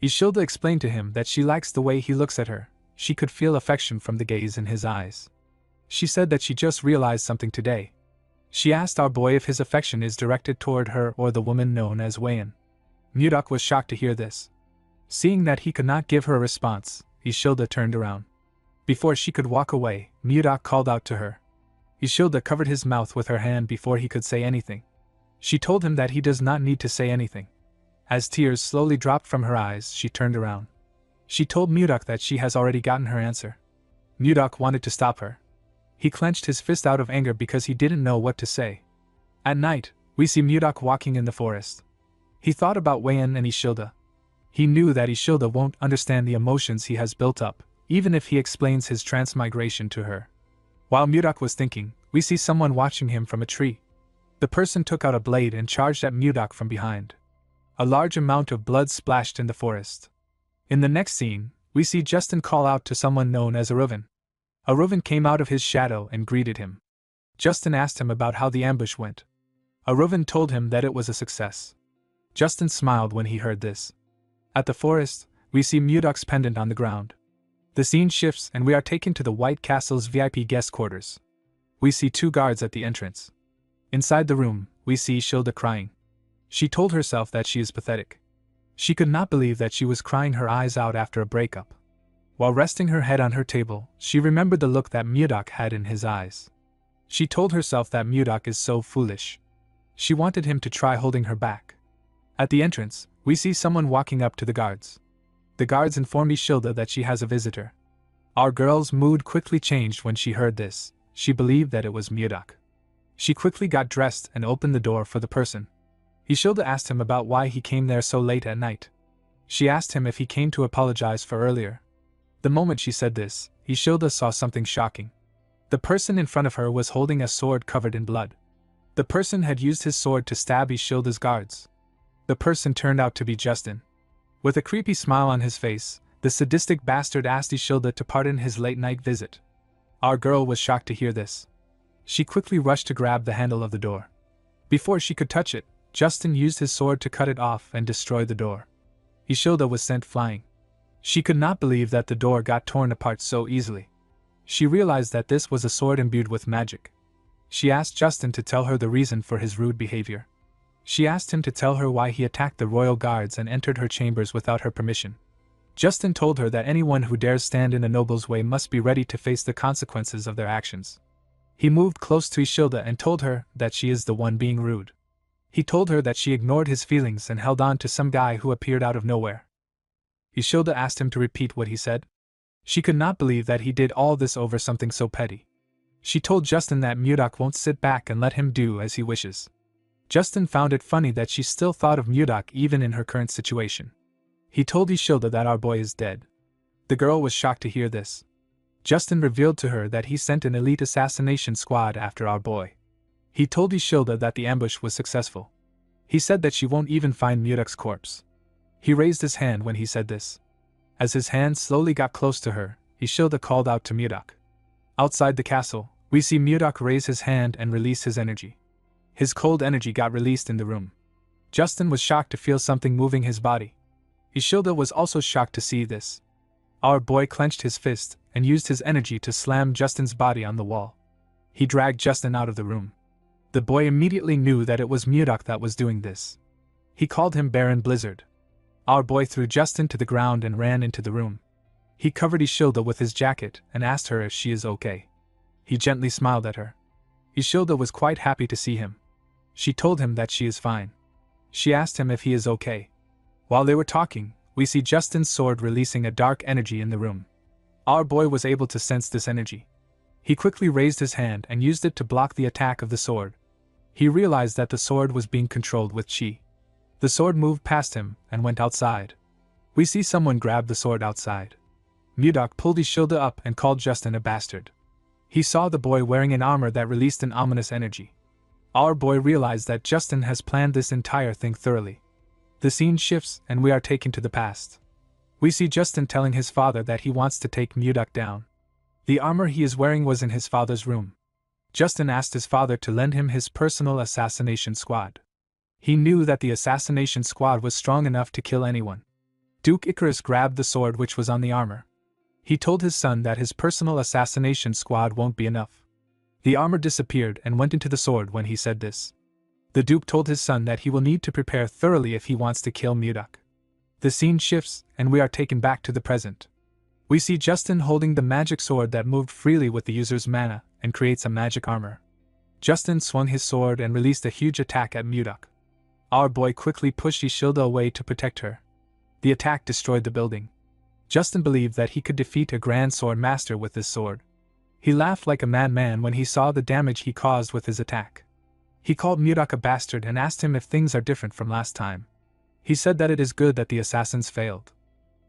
Ishilda explained to him that she likes the way he looks at her. She could feel affection from the gaze in his eyes. She said that she just realized something today. She asked our boy if his affection is directed toward her or the woman known as Wayan. Mudok was shocked to hear this. Seeing that he could not give her a response, Ishilda turned around. Before she could walk away, Mudok called out to her. Ishilda covered his mouth with her hand before he could say anything. She told him that he does not need to say anything. As tears slowly dropped from her eyes, she turned around. She told Mudok that she has already gotten her answer. Mudok wanted to stop her. He clenched his fist out of anger because he didn't know what to say. At night, we see Mudok walking in the forest. He thought about Wayan and Ishilda. He knew that Ishilda won't understand the emotions he has built up, even if he explains his transmigration to her. While Mudok was thinking, we see someone watching him from a tree. The person took out a blade and charged at Mudok from behind. A large amount of blood splashed in the forest. In the next scene, we see Justin call out to someone known as Aruvan. Aruvan came out of his shadow and greeted him. Justin asked him about how the ambush went. Aruvan told him that it was a success. Justin smiled when he heard this. At the forest, we see Mudok's pendant on the ground. The scene shifts and we are taken to the White Castle's VIP guest quarters. We see two guards at the entrance. Inside the room, we see Shilda crying. She told herself that she is pathetic. She could not believe that she was crying her eyes out after a breakup. While resting her head on her table, she remembered the look that Murdoch had in his eyes. She told herself that Murdoch is so foolish. She wanted him to try holding her back. At the entrance, we see someone walking up to the guards. The guards inform Ishilda that she has a visitor. Our girl's mood quickly changed when she heard this. She believed that it was Murdoch. She quickly got dressed and opened the door for the person. Ishilda asked him about why he came there so late at night. She asked him if he came to apologize for earlier. The moment she said this, Ishilda saw something shocking. The person in front of her was holding a sword covered in blood. The person had used his sword to stab Ishilda's guards. The person turned out to be Justin. With a creepy smile on his face, the sadistic bastard asked Ishilda to pardon his late-night visit. Our girl was shocked to hear this. She quickly rushed to grab the handle of the door. Before she could touch it, Justin used his sword to cut it off and destroy the door. Ishilda was sent flying. She could not believe that the door got torn apart so easily. She realized that this was a sword imbued with magic. She asked Justin to tell her the reason for his rude behavior. She asked him to tell her why he attacked the royal guards and entered her chambers without her permission. Justin told her that anyone who dares stand in a noble's way must be ready to face the consequences of their actions. He moved close to Ishilda and told her that she is the one being rude. He told her that she ignored his feelings and held on to some guy who appeared out of nowhere. Ishilda asked him to repeat what he said. She could not believe that he did all this over something so petty. She told Justin that Murdoch won't sit back and let him do as he wishes. Justin found it funny that she still thought of Murdoch even in her current situation. He told Ishilda that our boy is dead. The girl was shocked to hear this. Justin revealed to her that he sent an elite assassination squad after our boy. He told Ishilda that the ambush was successful. He said that she won't even find Murdoch's corpse. He raised his hand when he said this. As his hand slowly got close to her, Ishilda called out to Murdoch. Outside the castle, we see Murdoch raise his hand and release his energy. His cold energy got released in the room. Justin was shocked to feel something moving his body. Ishilda was also shocked to see this. Our boy clenched his fist and used his energy to slam Justin's body on the wall. He dragged Justin out of the room. The boy immediately knew that it was Murdoch that was doing this. He called him Baron Blizzard. Our boy threw Justin to the ground and ran into the room. He covered Ishilda with his jacket and asked her if she is okay. He gently smiled at her. Ishilda was quite happy to see him. She told him that she is fine. She asked him if he is okay. While they were talking, we see Justin's sword releasing a dark energy in the room. Our boy was able to sense this energy. He quickly raised his hand and used it to block the attack of the sword. He realized that the sword was being controlled with chi. The sword moved past him and went outside. We see someone grab the sword outside. Murdoch pulled Ishilda up and called Justin a bastard. He saw the boy wearing an armor that released an ominous energy. Our boy realized that Justin has planned this entire thing thoroughly. The scene shifts and we are taken to the past. We see Justin telling his father that he wants to take Murdoch down. The armor he is wearing was in his father's room. Justin asked his father to lend him his personal assassination squad. He knew that the assassination squad was strong enough to kill anyone. Duke Icarus grabbed the sword which was on the armor. He told his son that his personal assassination squad won't be enough. The armor disappeared and went into the sword when he said this. The Duke told his son that he will need to prepare thoroughly if he wants to kill Murdoch. The scene shifts and we are taken back to the present. We see Justin holding the magic sword that moved freely with the user's mana and creates a magic armor. Justin swung his sword and released a huge attack at Murdoch. Our boy quickly pushed Ishilda away to protect her. The attack destroyed the building. Justin believed that he could defeat a grand sword master with this sword. He laughed like a madman when he saw the damage he caused with his attack. He called Murdoch a bastard and asked him if things are different from last time. He said that it is good that the assassins failed.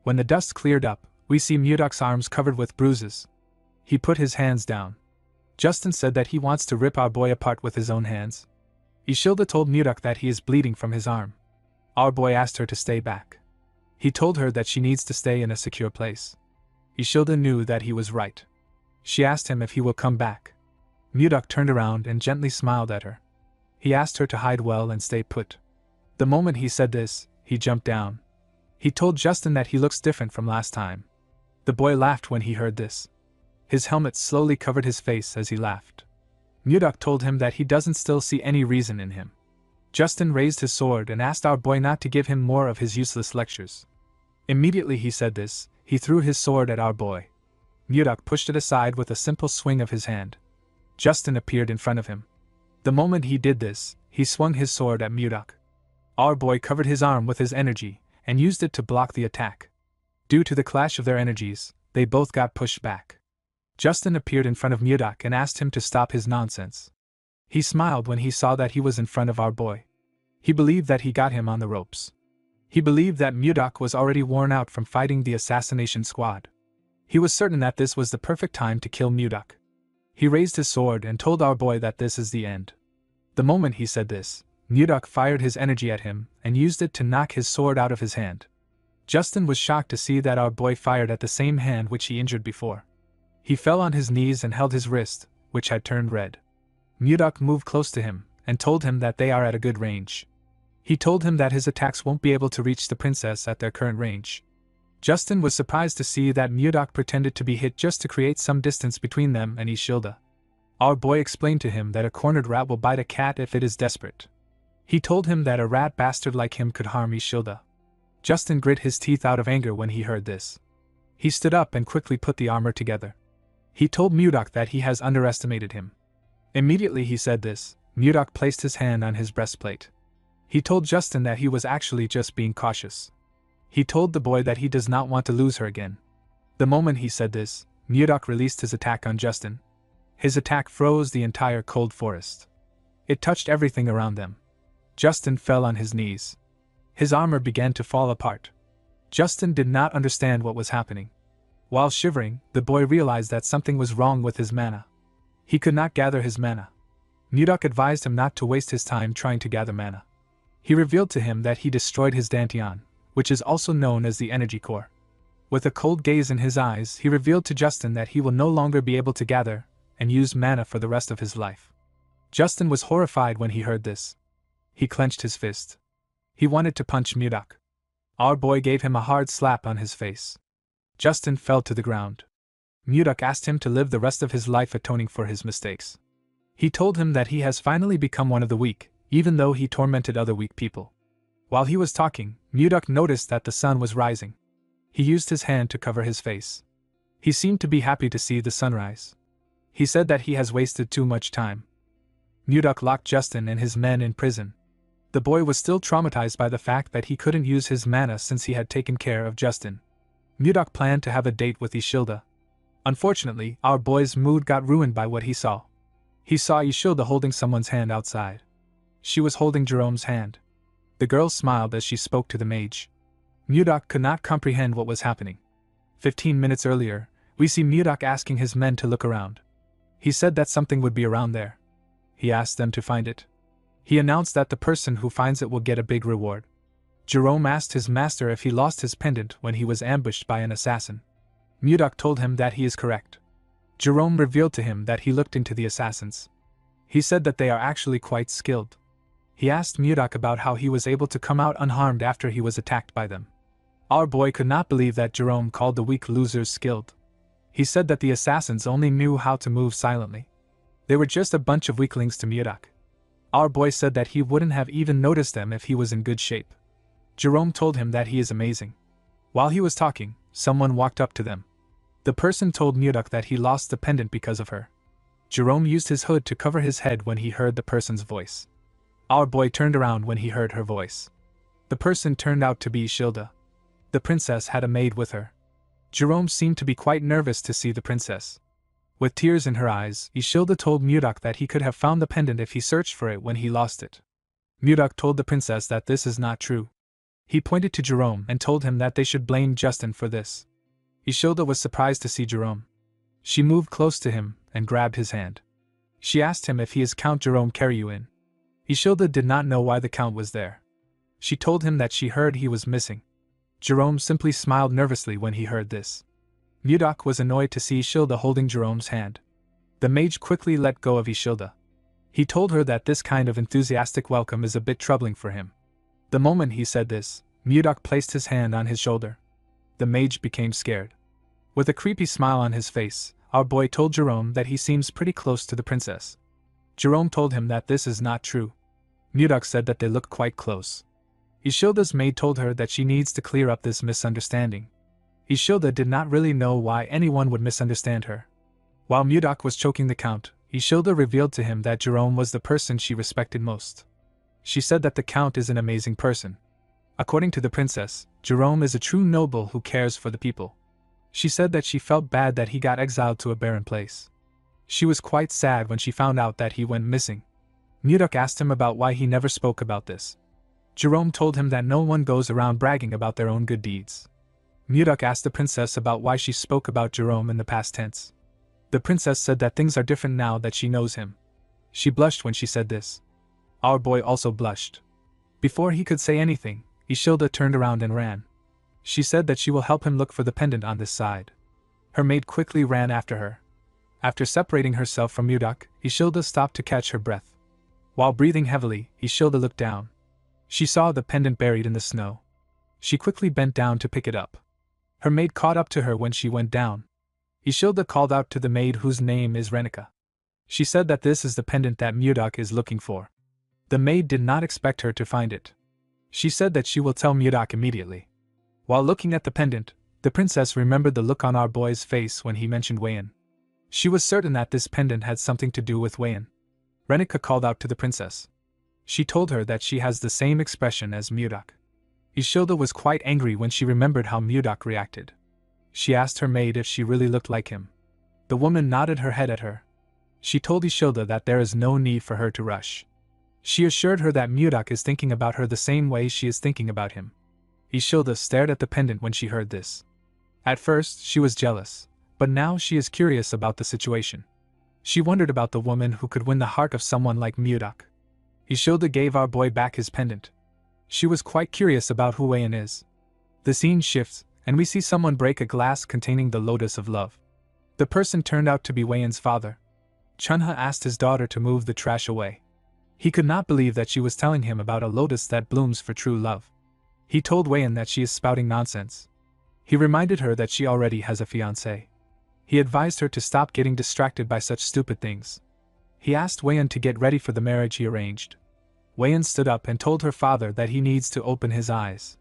When the dust cleared up, we see Murdoch's arms covered with bruises. He put his hands down. Justin said that he wants to rip our boy apart with his own hands. Ishilda told Murdoch that he is bleeding from his arm. Our boy asked her to stay back. He told her that she needs to stay in a secure place. Ishilda knew that he was right. She asked him if he will come back. Murdoch turned around and gently smiled at her. He asked her to hide well and stay put. The moment he said this, he jumped down. He told Justin that he looks different from last time. The boy laughed when he heard this. His helmet slowly covered his face as he laughed. Murdoch told him that he doesn't still see any reason in him. Justin raised his sword and asked our boy not to give him more of his useless lectures. Immediately he said this, he threw his sword at our boy. Mudok pushed it aside with a simple swing of his hand. Justin appeared in front of him. The moment he did this, he swung his sword at Mudok. Our boy covered his arm with his energy and used it to block the attack. Due to the clash of their energies, they both got pushed back. Justin appeared in front of Mudok and asked him to stop his nonsense. He smiled when he saw that he was in front of our boy. He believed that he got him on the ropes. He believed that Mudok was already worn out from fighting the assassination squad. He was certain that this was the perfect time to kill Mudok. He raised his sword and told our boy that this is the end. The moment he said this, Mudok fired his energy at him and used it to knock his sword out of his hand. Justin was shocked to see that our boy fired at the same hand which he injured before. He fell on his knees and held his wrist, which had turned red. Mudok moved close to him and told him that they are at a good range. He told him that his attacks won't be able to reach the princess at their current range. Justin was surprised to see that Mudok pretended to be hit just to create some distance between them and Ishilda. Our boy explained to him that a cornered rat will bite a cat if it is desperate. He told him that a rat bastard like him could harm Ishilda. Justin grit his teeth out of anger when he heard this. He stood up and quickly put the armor together. He told Mudok that he has underestimated him. Immediately he said this, Mudok placed his hand on his breastplate. He told Justin that he was actually just being cautious. He told the boy that he does not want to lose her again. The moment he said this, Mudok released his attack on Justin. His attack froze the entire cold forest. It touched everything around them. Justin fell on his knees. His armor began to fall apart. Justin did not understand what was happening. While shivering, the boy realized that something was wrong with his mana. He could not gather his mana. Mudok advised him not to waste his time trying to gather mana. He revealed to him that he destroyed his dantian, which is also known as the energy core. With a cold gaze in his eyes, he revealed to Justin that he will no longer be able to gather and use mana for the rest of his life. Justin was horrified when he heard this. He clenched his fist. He wanted to punch Mudok. Our boy gave him a hard slap on his face. Justin fell to the ground. Mudok asked him to live the rest of his life atoning for his mistakes. He told him that he has finally become one of the weak, even though he tormented other weak people. While he was talking, Mudok noticed that the sun was rising. He used his hand to cover his face. He seemed to be happy to see the sunrise. He said that he has wasted too much time. Mudok locked Justin and his men in prison. The boy was still traumatized by the fact that he couldn't use his mana since he had taken care of Justin. Mudok planned to have a date with Ishilda. Unfortunately, our boy's mood got ruined by what he saw. He saw Ishilda holding someone's hand outside. She was holding Jerome's hand. The girl smiled as she spoke to the mage. Mudok could not comprehend what was happening. 15 minutes earlier, we see Mudok asking his men to look around. He said that something would be around there. He asked them to find it. He announced that the person who finds it will get a big reward. Jerome asked his master if he lost his pendant when he was ambushed by an assassin. Mudok told him that he is correct. Jerome revealed to him that he looked into the assassins. He said that they are actually quite skilled. He asked Mudok about how he was able to come out unharmed after he was attacked by them. Our boy could not believe that Jerome called the weak losers skilled. He said that the assassins only knew how to move silently. They were just a bunch of weaklings to Mudok. Our boy said that he wouldn't have even noticed them if he was in good shape. Jerome told him that he is amazing. While he was talking, someone walked up to them. The person told Mudok that he lost the pendant because of her. Jerome used his hood to cover his head when he heard the person's voice. Our boy turned around when he heard her voice. The person turned out to be Ishilda. The princess had a maid with her. Jerome seemed to be quite nervous to see the princess. With tears in her eyes, Ishilda told Mudok that he could have found the pendant if he searched for it when he lost it. Mudok told the princess that this is not true. He pointed to Jerome and told him that they should blame Justin for this. Ishilda was surprised to see Jerome. She moved close to him and grabbed his hand. She asked him if he is Count Jerome Karyuin. Ishilda did not know why the Count was there. She told him that she heard he was missing. Jerome simply smiled nervously when he heard this. Mudok was annoyed to see Ishilda holding Jerome's hand. The mage quickly let go of Ishilda. He told her that this kind of enthusiastic welcome is a bit troubling for him. The moment he said this, Mudok placed his hand on his shoulder. The mage became scared. With a creepy smile on his face, our boy told Jerome that he seems pretty close to the princess. Jerome told him that this is not true. Mudok said that they looked quite close. Ishilda's maid told her that she needs to clear up this misunderstanding. Ishilda did not really know why anyone would misunderstand her. While Mudok was choking the count, Ishilda revealed to him that Jerome was the person she respected most. She said that the count is an amazing person. According to the princess, Jerome is a true noble who cares for the people. She said that she felt bad that he got exiled to a barren place. She was quite sad when she found out that he went missing. Mudok asked him about why he never spoke about this. Jerome told him that no one goes around bragging about their own good deeds. Mudok asked the princess about why she spoke about Jerome in the past tense. The princess said that things are different now that she knows him. She blushed when she said this. Our boy also blushed. Before he could say anything, Ishilda turned around and ran. She said that she will help him look for the pendant on this side. Her maid quickly ran after her. After separating herself from Mudok, Ishilda stopped to catch her breath. While breathing heavily, Ishilda looked down. She saw the pendant buried in the snow. She quickly bent down to pick it up. Her maid caught up to her when she went down. Ishilda called out to the maid whose name is Renika. She said that this is the pendant that Mudok is looking for. The maid did not expect her to find it. She said that she will tell Mudok immediately. While looking at the pendant, the princess remembered the look on our boy's face when he mentioned Wayan. She was certain that this pendant had something to do with Wayan. Renika called out to the princess. She told her that she has the same expression as Mudok. Ishilda was quite angry when she remembered how Mudok reacted. She asked her maid if she really looked like him. The woman nodded her head at her. She told Ishilda that there is no need for her to rush. She assured her that Mudok is thinking about her the same way she is thinking about him. Ishilda stared at the pendant when she heard this. At first, she was jealous, but now she is curious about the situation. She wondered about the woman who could win the heart of someone like Mudok. Ishilda gave our boy back his pendant. She was quite curious about who Wayan is. The scene shifts, and we see someone break a glass containing the lotus of love. The person turned out to be Wayan's father. Chunha asked his daughter to move the trash away. He could not believe that she was telling him about a lotus that blooms for true love. He told Wayan that she is spouting nonsense. He reminded her that she already has a fiancé. He advised her to stop getting distracted by such stupid things. He asked Wayan to get ready for the marriage he arranged. Wayan stood up and told her father that he needs to open his eyes.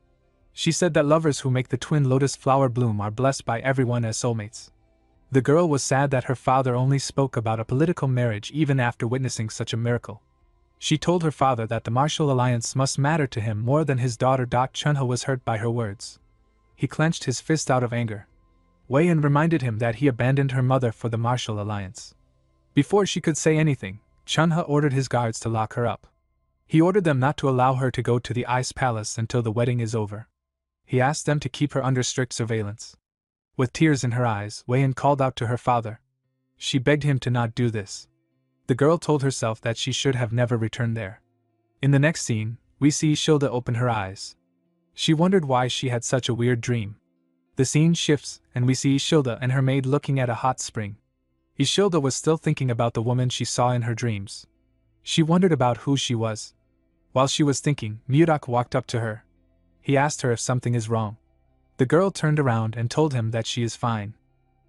She said that lovers who make the twin lotus flower bloom are blessed by everyone as soulmates. The girl was sad that her father only spoke about a political marriage even after witnessing such a miracle. She told her father that the martial alliance must matter to him more than his daughter. Chunha was hurt by her words. He clenched his fist out of anger. Wayan reminded him that he abandoned her mother for the martial alliance. Before she could say anything, Chunha ordered his guards to lock her up. He ordered them not to allow her to go to the ice palace until the wedding is over. He asked them to keep her under strict surveillance. With tears in her eyes, Wayan called out to her father. She begged him to not do this. The girl told herself that she should have never returned there. In the next scene, we see Ishilda open her eyes. She wondered why she had such a weird dream. The scene shifts, and we see Ishilda and her maid looking at a hot spring. Ishilda was still thinking about the woman she saw in her dreams. She wondered about who she was. While she was thinking, Mudok walked up to her. He asked her if something is wrong. The girl turned around and told him that she is fine.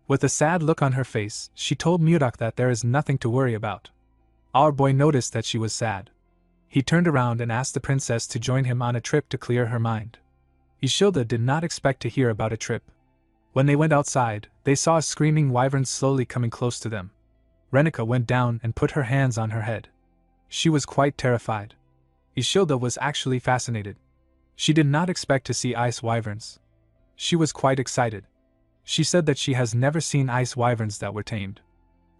With a sad look on her face, she told Mudok that there is nothing to worry about. Our boy noticed that she was sad. He turned around and asked the princess to join him on a trip to clear her mind. Ishilda did not expect to hear about a trip. When they went outside, they saw a screaming wyvern slowly coming close to them. Renika went down and put her hands on her head. She was quite terrified. Ishilda was actually fascinated. She did not expect to see ice wyverns. She was quite excited. She said that she has never seen ice wyverns that were tamed.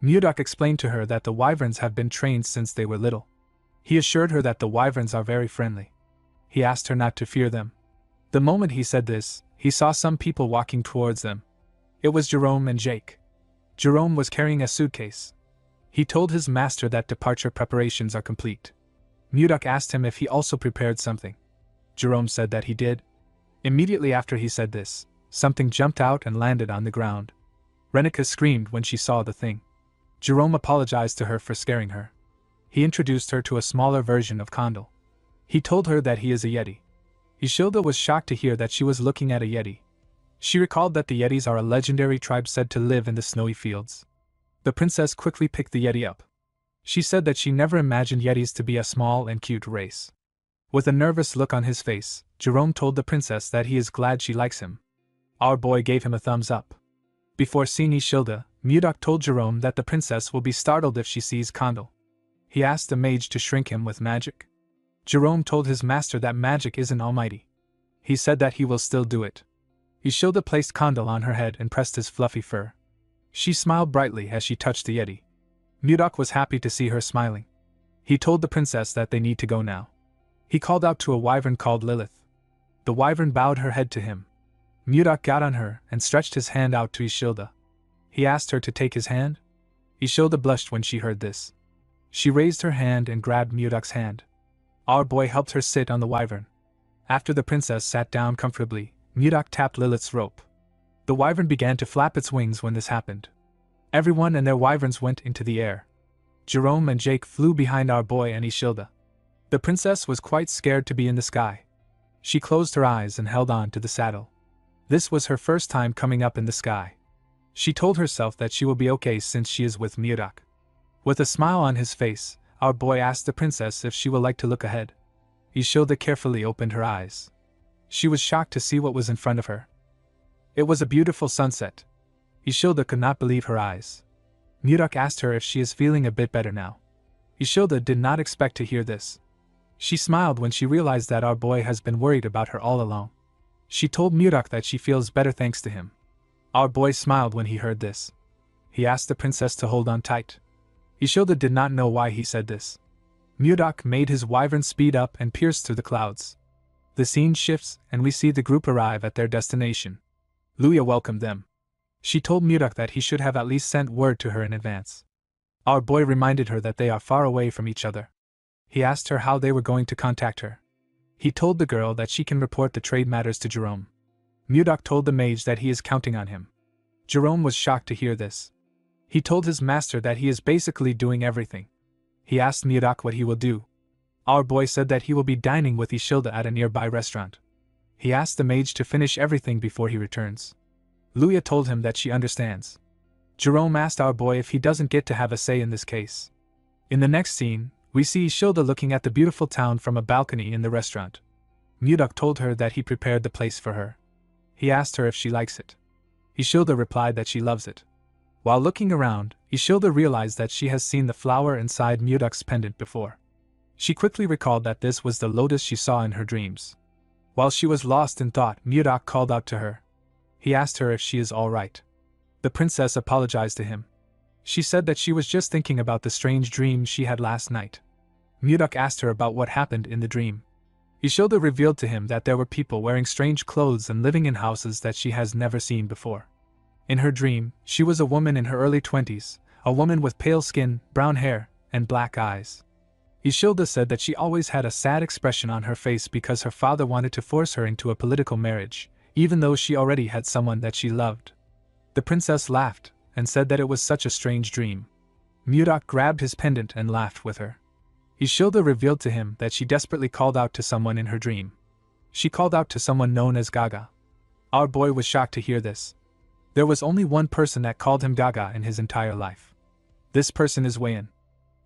Mudok explained to her that the wyverns have been trained since they were little. He assured her that the wyverns are very friendly. He asked her not to fear them. The moment he said this, he saw some people walking towards them. It was Jerome and Jake. Jerome was carrying a suitcase. He told his master that departure preparations are complete. Mudok asked him if he also prepared something. Jerome said that he did. Immediately after he said this, something jumped out and landed on the ground. Renika screamed when she saw the thing. Jerome apologized to her for scaring her. He introduced her to a smaller version of Kondal. He told her that he is a Yeti. Ishilda was shocked to hear that she was looking at a Yeti. She recalled that the Yetis are a legendary tribe said to live in the snowy fields. The princess quickly picked the Yeti up. She said that she never imagined Yetis to be a small and cute race. With a nervous look on his face, Jerome told the princess that he is glad she likes him. Our boy gave him a thumbs up. Before seeing Ishilda, Mudok told Jerome that the princess will be startled if she sees Condal. He asked the mage to shrink him with magic. Jerome told his master that magic isn't almighty. He said that he will still do it. Ishilda placed Condal on her head and pressed his fluffy fur. She smiled brightly as she touched the Yeti. Mudok was happy to see her smiling. He told the princess that they need to go now. He called out to a wyvern called Lilith. The wyvern bowed her head to him. Mudok got on her and stretched his hand out to Ishilda. He asked her to take his hand. Ishilda blushed when she heard this. She raised her hand and grabbed Mudok's hand. Our boy helped her sit on the wyvern. After the princess sat down comfortably, Mudok tapped Lilith's rope. The wyvern began to flap its wings when this happened. Everyone and their wyverns went into the air. Jerome and Jake flew behind our boy and Ishilda. The princess was quite scared to be in the sky. She closed her eyes and held on to the saddle. This was her first time coming up in the sky. She told herself that she will be okay since she is with Mudok. With a smile on his face, our boy asked the princess if she would like to look ahead. Ishilda carefully opened her eyes. She was shocked to see what was in front of her. It was a beautiful sunset. Ishilda could not believe her eyes. Mudok asked her if she is feeling a bit better now. Ishilda did not expect to hear this. She smiled when she realized that our boy has been worried about her all along. She told Mudok that she feels better thanks to him. Our boy smiled when he heard this. He asked the princess to hold on tight. Ishilda did not know why he said this. Mudok made his wyvern speed up and pierce through the clouds. The scene shifts and we see the group arrive at their destination. Luya welcomed them. She told Mudok that he should have at least sent word to her in advance. Our boy reminded her that they are far away from each other. He asked her how they were going to contact her. He told the girl that she can report the trade matters to Jerome. Mudok told the mage that he is counting on him. Jerome was shocked to hear this. He told his master that he is basically doing everything. He asked Mudok what he will do. Our boy said that he will be dining with Ishilda at a nearby restaurant. He asked the mage to finish everything before he returns. Luya told him that she understands. Jerome asked our boy if he doesn't get to have a say in this case. In the next scene, we see Ishilda looking at the beautiful town from a balcony in the restaurant. Mudok told her that he prepared the place for her. He asked her if she likes it. Ishilda replied that she loves it. While looking around, Ishilda realized that she has seen the flower inside Mudok's pendant before. She quickly recalled that this was the lotus she saw in her dreams. While she was lost in thought, Mudok called out to her. He asked her if she is all right. The princess apologized to him. She said that she was just thinking about the strange dream she had last night. Mudok asked her about what happened in the dream. Ishilda revealed to him that there were people wearing strange clothes and living in houses that she has never seen before. In her dream, she was a woman in her early 20s, a woman with pale skin, brown hair, and black eyes. Ishilda said that she always had a sad expression on her face because her father wanted to force her into a political marriage, even though she already had someone that she loved. The princess laughed and said that it was such a strange dream. Mudok grabbed his pendant and laughed with her. Ishilda revealed to him that she desperately called out to someone in her dream. She called out to someone known as Gaga. Our boy was shocked to hear this. There was only one person that called him Gaga in his entire life. This person is Wayan.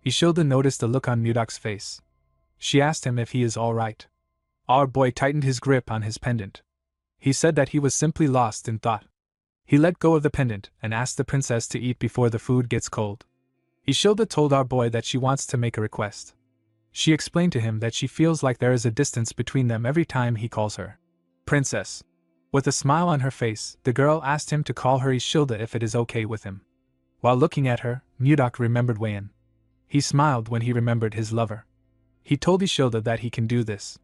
Ishilda noticed the look on Mudok's face. She asked him if he is all right. Our boy tightened his grip on his pendant. He said that he was simply lost in thought. He let go of the pendant and asked the princess to eat before the food gets cold. Ishilda told our boy that she wants to make a request. She explained to him that she feels like there is a distance between them every time he calls her princess. With a smile on her face, the girl asked him to call her Ishilda if it is okay with him. While looking at her, Mudok remembered Wayan. He smiled when he remembered his lover. He told Ishilda that he can do this.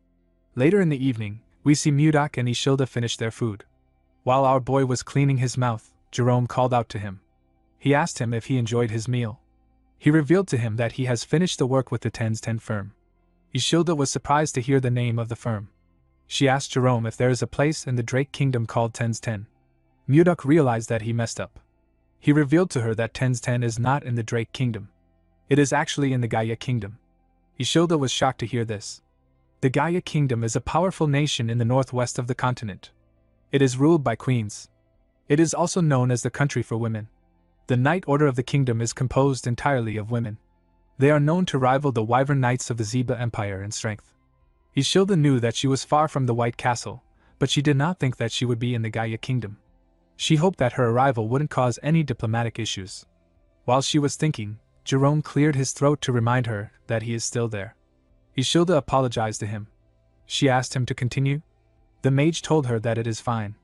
Later in the evening, we see Mudok and Ishilda finish their food. While our boy was cleaning his mouth, Jerome called out to him. He asked him if he enjoyed his meal. He revealed to him that he has finished the work with the 10's10 firm. Ishilda was surprised to hear the name of the firm. She asked Jerome if there is a place in the Drake Kingdom called 10's10. Mudok realized that he messed up. He revealed to her that 10's10 is not in the Drake Kingdom. It is actually in the Gaia Kingdom. Ishilda was shocked to hear this. The Gaia Kingdom is a powerful nation in the northwest of the continent. It is ruled by queens. It is also known as the country for women. The Knight Order of the kingdom is composed entirely of women. They are known to rival the Wyvern Knights of the Zeba Empire in strength. Ishilda knew that she was far from the White Castle, but she did not think that she would be in the Gaia Kingdom. She hoped that her arrival wouldn't cause any diplomatic issues. While she was thinking, Jerome cleared his throat to remind her that he is still there. Ishilda apologized to him. She asked him to continue. The mage told her that it is fine.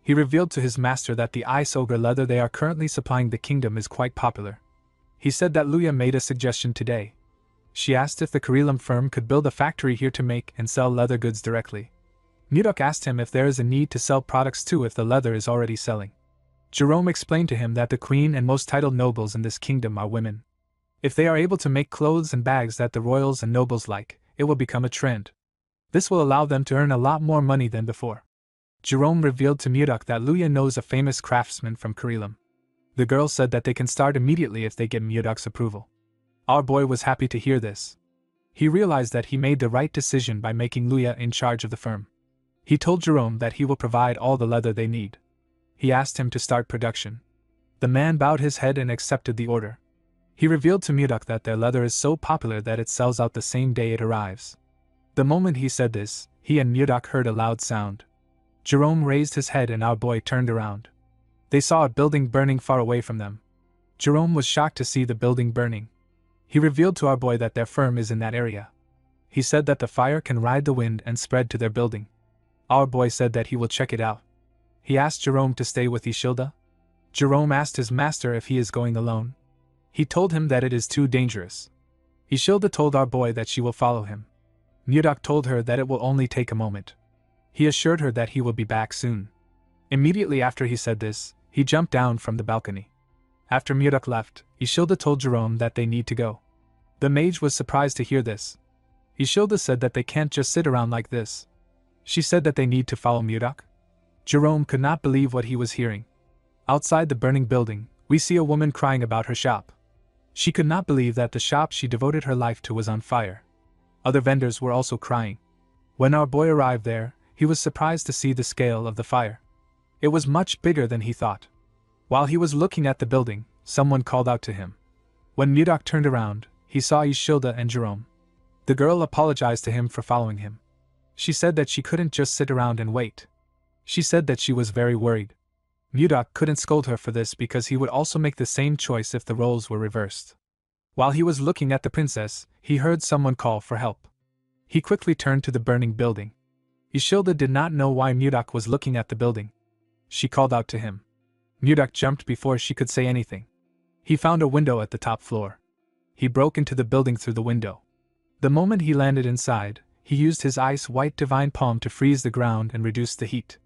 He revealed to his master that the ice ogre leather they are currently supplying the kingdom is quite popular. He said that Luya made a suggestion today. She asked if the Karelim firm could build a factory here to make and sell leather goods directly. Mudok asked him if there is a need to sell products too if the leather is already selling. Jerome explained to him that the queen and most titled nobles in this kingdom are women. If they are able to make clothes and bags that the royals and nobles like, it will become a trend. This will allow them to earn a lot more money than before. Jerome revealed to Mudok that Luya knows a famous craftsman from Karelim. The girl said that they can start immediately if they get Mudok's approval. Our boy was happy to hear this. He realized that he made the right decision by making Luya in charge of the firm. He told Jerome that he will provide all the leather they need. He asked him to start production. The man bowed his head and accepted the order. He revealed to Mudok that their leather is so popular that it sells out the same day it arrives. The moment he said this, he and Mudok heard a loud sound. Jerome raised his head and our boy turned around. They saw a building burning far away from them. Jerome was shocked to see the building burning. He revealed to our boy that their firm is in that area. He said that the fire can ride the wind and spread to their building. Our boy said that he will check it out. He asked Jerome to stay with Ishilda. Jerome asked his master if he is going alone. He told him that it is too dangerous. Ishilda told our boy that she will follow him. Mudok told her that it will only take a moment. He assured her that he will be back soon. Immediately after he said this, he jumped down from the balcony. After Mudok left, Ishilda told Jerome that they need to go. The mage was surprised to hear this. Ishilda said that they can't just sit around like this. She said that they need to follow Mudok. Jerome could not believe what he was hearing. Outside the burning building, we see a woman crying about her shop. She could not believe that the shop she devoted her life to was on fire. Other vendors were also crying. When our boy arrived there, he was surprised to see the scale of the fire. It was much bigger than he thought. While he was looking at the building, someone called out to him. When Mudok turned around, he saw Ishilda and Jerome. The girl apologized to him for following him. She said that she couldn't just sit around and wait. She said that she was very worried. Mudok couldn't scold her for this because he would also make the same choice if the roles were reversed. While he was looking at the princess, he heard someone call for help. He quickly turned to the burning building. Ishilda did not know why Mudok was looking at the building. She called out to him. Mudok jumped before she could say anything. He found a window at the top floor. He broke into the building through the window. The moment he landed inside, he used his ice-white divine palm to freeze the ground and reduce the heat.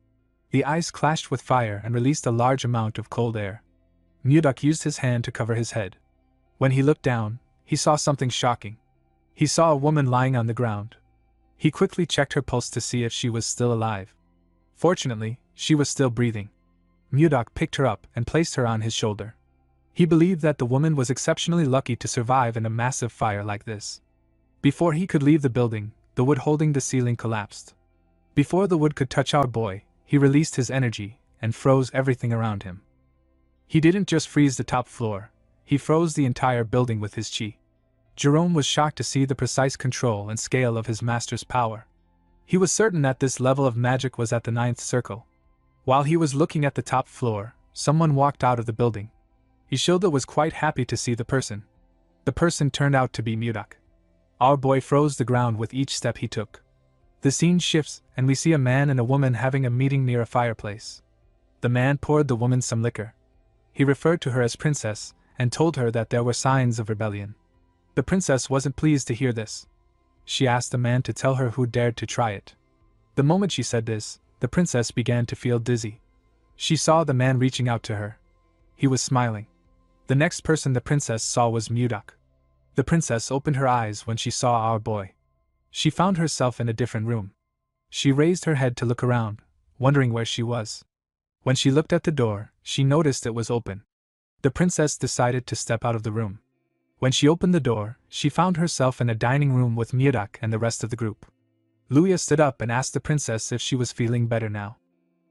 The ice clashed with fire and released a large amount of cold air. Mudok used his hand to cover his head. When he looked down, he saw something shocking. He saw a woman lying on the ground. He quickly checked her pulse to see if she was still alive. Fortunately, she was still breathing. Mudok picked her up and placed her on his shoulder. He believed that the woman was exceptionally lucky to survive in a massive fire like this. Before he could leave the building, the wood holding the ceiling collapsed. Before the wood could touch our boy, he released his energy and froze everything around him. He didn't just freeze the top floor, he froze the entire building with his chi. Jerome was shocked to see the precise control and scale of his master's power. He was certain that this level of magic was at the 9th circle. While he was looking at the top floor, someone walked out of the building. Ishilda was quite happy to see the person. The person turned out to be Mudok. Our boy froze the ground with each step he took. The scene shifts, and we see a man and a woman having a meeting near a fireplace. The man poured the woman some liquor. He referred to her as princess, and told her that there were signs of rebellion. The princess wasn't pleased to hear this. She asked the man to tell her who dared to try it. The moment she said this, the princess began to feel dizzy. She saw the man reaching out to her. He was smiling. The next person the princess saw was Mudok. The princess opened her eyes when she saw our boy. She found herself in a different room. She raised her head to look around, wondering where she was. When she looked at the door, she noticed it was open. The princess decided to step out of the room. When she opened the door, she found herself in a dining room with Mudok and the rest of the group. Luya stood up and asked the princess if she was feeling better now.